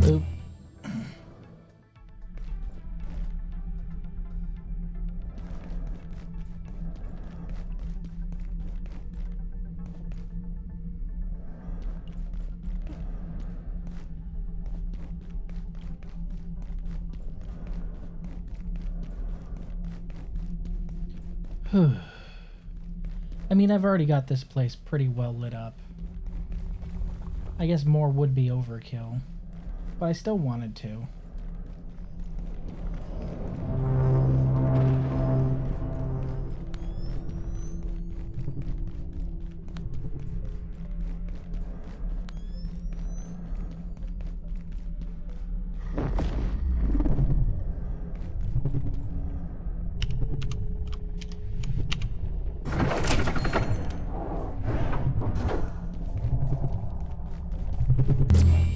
Oop. I mean, I've already got this place pretty well lit up. I guess more would be overkill, but I still wanted to.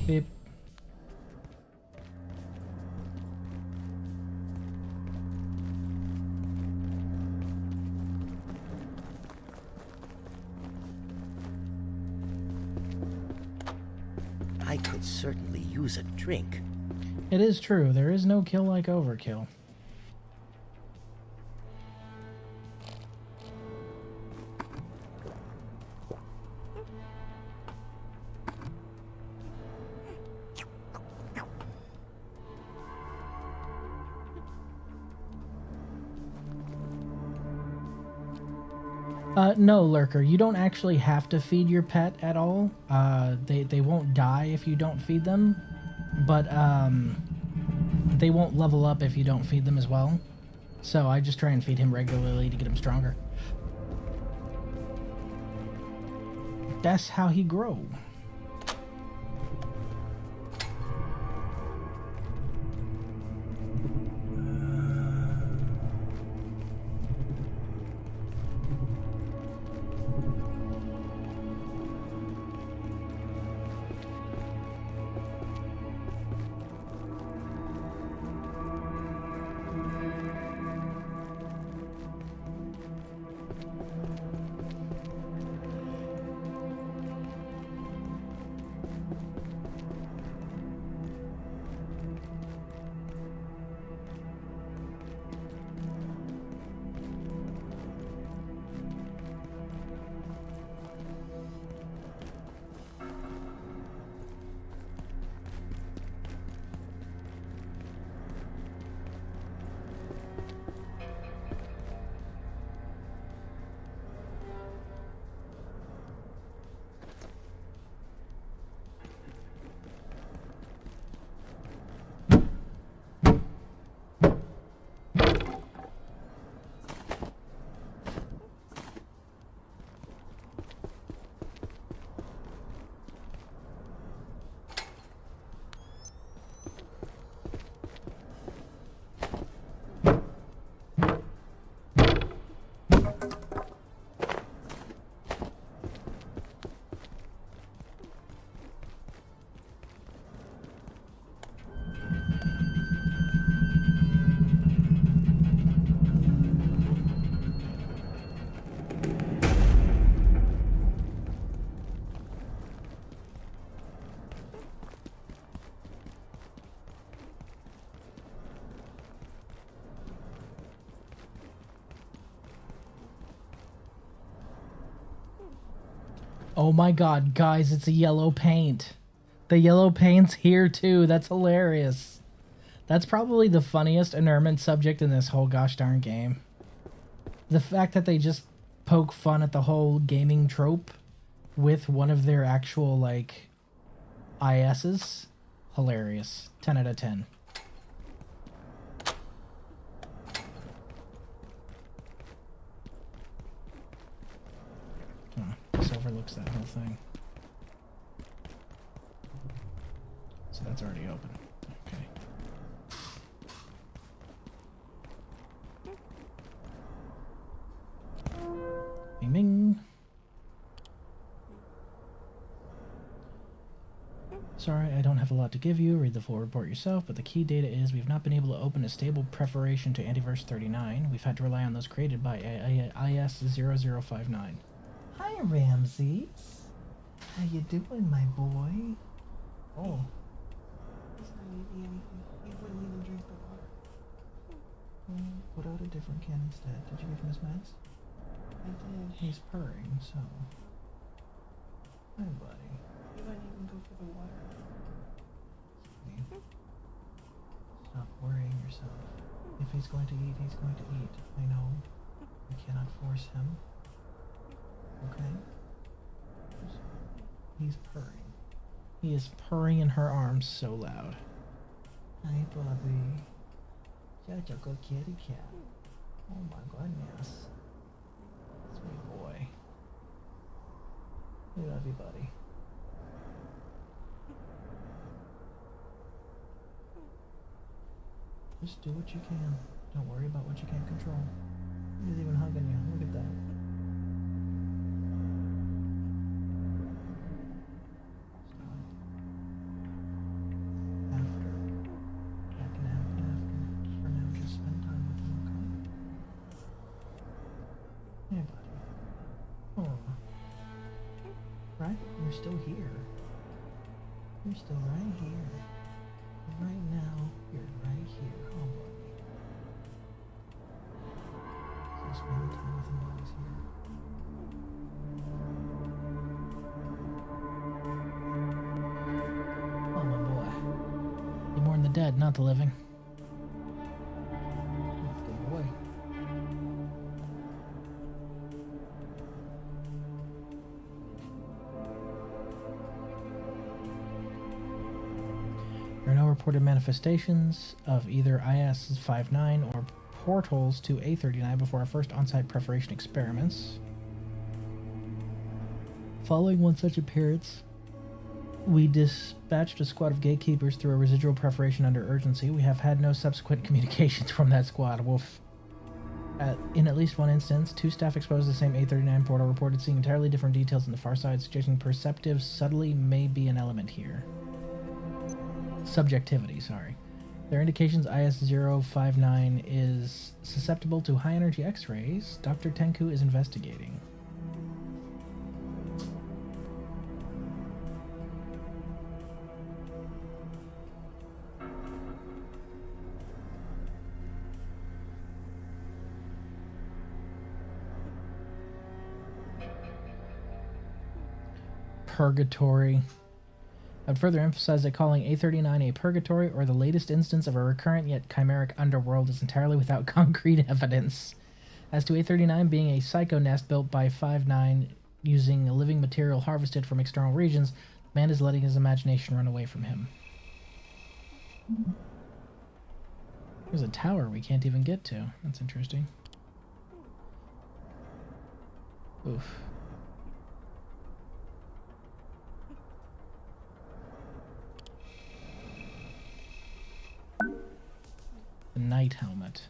Beep. I could certainly use a drink. It is true, there is no kill like overkill. No, Lurker, you don't actually have to feed your pet at all. They won't die if you don't feed them, but they won't level up if you don't feed them as well. So I just try and feed him regularly to get him stronger. That's how he grow. Oh my god, guys, it's a yellow paint. The yellow paint's here too. That's hilarious. That's probably the funniest Inurement subject in this whole gosh darn game. The fact that they just poke fun at the whole gaming trope with one of their actual, like, ISs. Hilarious. 10 out of 10. Oh, this overlooks that whole thing. So that's already open. Okay. Bing bing. Sorry, I don't have a lot to give you. Read the full report yourself, but the key data is we've not been able to open a stable preparation to Antiverse 39. We've had to rely on those created by IS-0059. Hi, Ramses. How you doing, my boy? Oh. He's not eating anything. He wouldn't even drink the water. Put out a different can instead. Did you give him his meds? I did. He's purring, so... Hi, buddy. He wouldn't even go for the water. Stop worrying yourself. If he's going to eat, he's going to eat. I know. We cannot force him. Okay? He's purring. He is purring in her arms so loud. Hi, Bobby. Such a good kitty cat. Oh my goodness. Sweet boy. We love you, buddy. Just do what you can. Don't worry about what you can't control. He's even hugging you. Look at that. After. That can happen after. For now, just spend time with him, okay? Hey, buddy. Oh. Right? You're still here. You're still right here. Right now, you're right here. Oh, buddy. So spend time with him while he's here. Oh, my boy. You mourn the dead, not the living. Good boy. There are no reported manifestations of either IS-59 or portals to A39 before our first on-site preparation experiments. Following one such appearance, we dispatched a squad of gatekeepers through a residual preparation under urgency. We have had no subsequent communications from that squad. Wolf. In at least one instance, two staff exposed to the same A39 portal reported seeing entirely different details on the far side, suggesting perceptive subtly may be an element here. Subjectivity, sorry. There are indications IS-059 is susceptible to high-energy X-rays. Dr. Tenku is investigating. Purgatory. I'd further emphasize that calling A39 a purgatory or the latest instance of a recurrent yet chimeric underworld is entirely without concrete evidence. As to A39 being a psycho nest built by 5-9 using living material harvested from external regions, the man is letting his imagination run away from him. There's a tower we can't even get to. That's interesting. Oof. The knight helmet.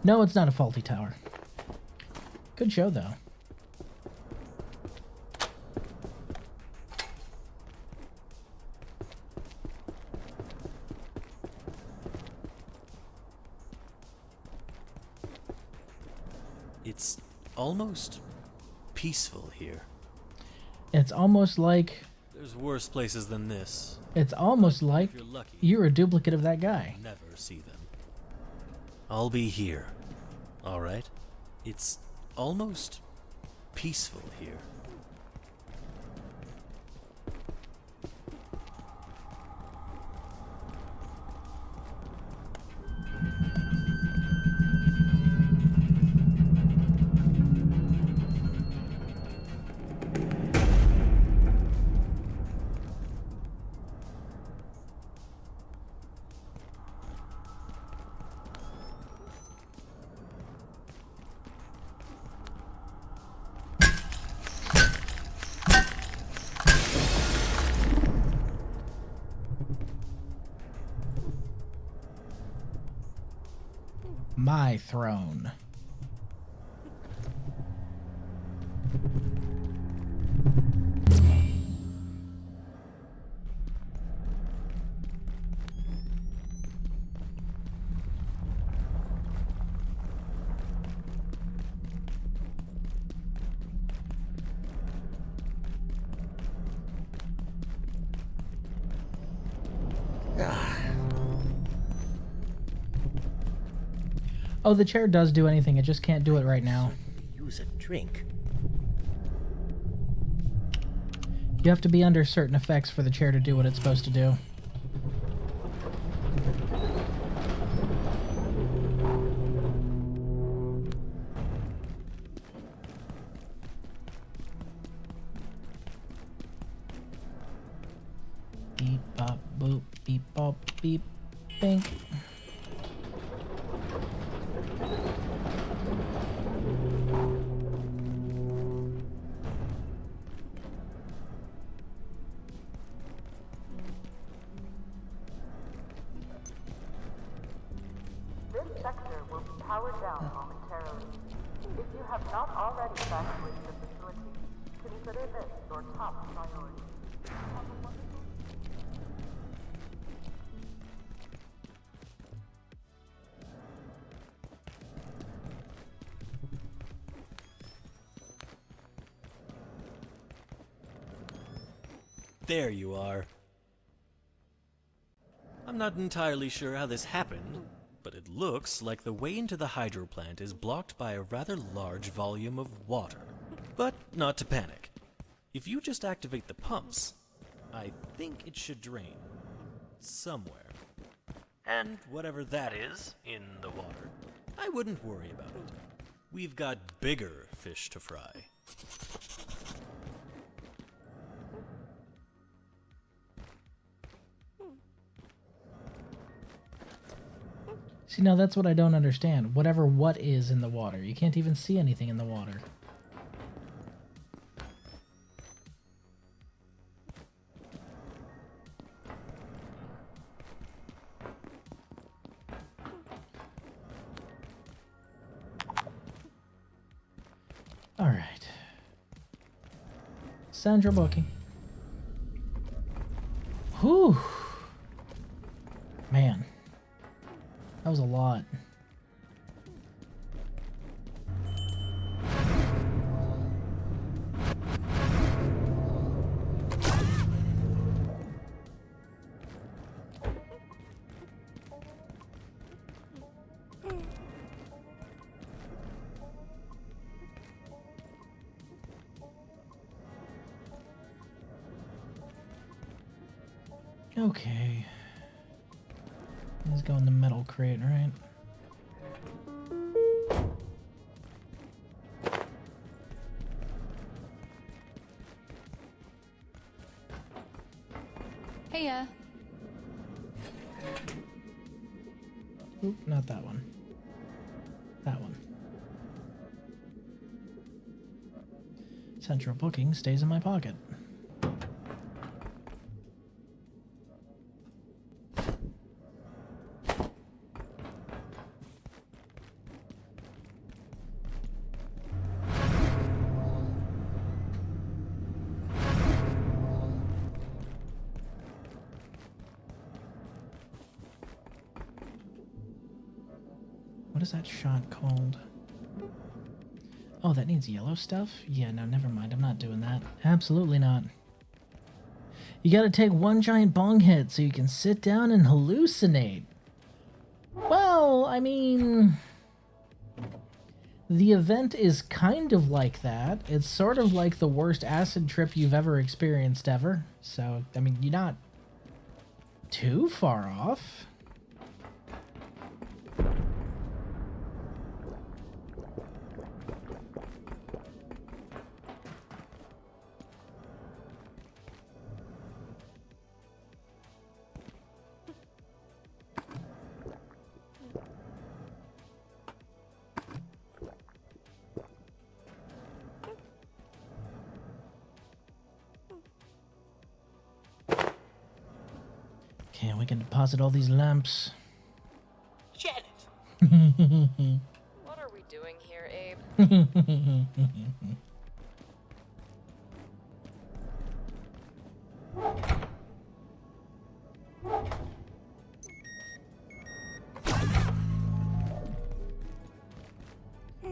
No, it's not a faulty tower. Good show, though. It's almost peaceful here. It's almost like... There's worse places than this. It's almost like you're lucky, you're a duplicate of that guy. Never see them. I'll be here. All right? It's almost peaceful here. My throne. Oh, the chair does do anything. It just can't do it right now. Use a drink. You have to be under certain effects for the chair to do what it's supposed to do. Beep, bop, boop, beep, bop, beep, bink. This sector will be powered down momentarily. If you have not already evacuated the facility, consider this your top priority. There you are. I'm not entirely sure how this happened, but it looks like the way into the hydro plant is blocked by a rather large volume of water. But not to panic. If you just activate the pumps, I think it should drain somewhere. And whatever that is in the water, I wouldn't worry about it. We've got bigger fish to fry. See, now that's what I don't understand. Whatever what is in the water. You can't even see anything in the water. All right. Sandra booking. Whew. Man. That was a lot. Okay. Let's go in the metal crate, right? Heya. Oop, not that one. That one. Central booking stays in my pocket. What is that shot called? Oh, that needs yellow stuff? Yeah, no, never mind. I'm not doing that. Absolutely not. You gotta take one giant bong hit so you can sit down and hallucinate. Well, I mean... The event is kind of like that. It's sort of like the worst acid trip you've ever experienced ever. So, I mean, you're not too far off. Okay, we can deposit all these lamps. Janet! What are we doing here, Abe?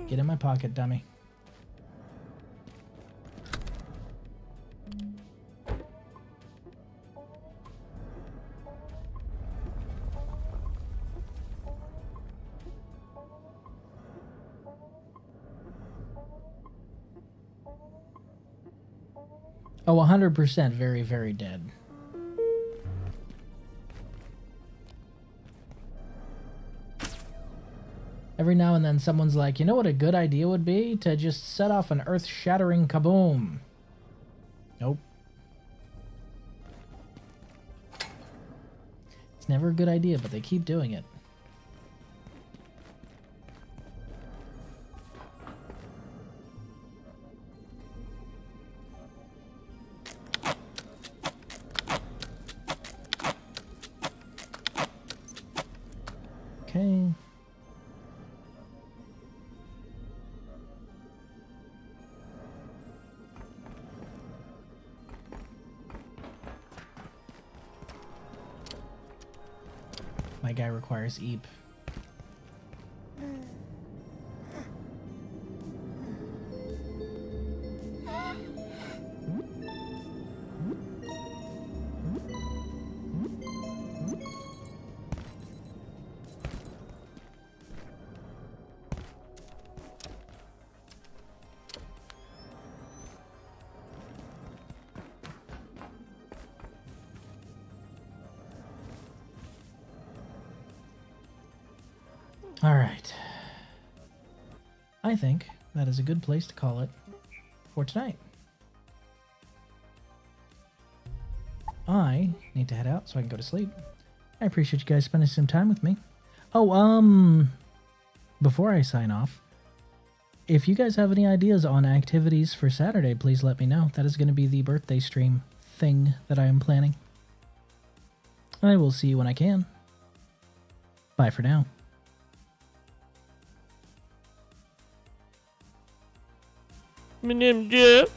Get in my pocket, dummy. Oh, 100% very, very dead. Every now and then someone's like, you know what a good idea would be? To just set off an earth-shattering kaboom. Nope. It's never a good idea, but they keep doing it. Okay. My guy requires eep. All right. I think that is a good place to call it for tonight. I need to head out so I can go to sleep. I appreciate you guys spending some time with me. Oh, before I sign off, if you guys have any ideas on activities for Saturday, please let me know. That is going to be the birthday stream thing that I am planning. I will see you when I can. Bye for now. My name's Jeff.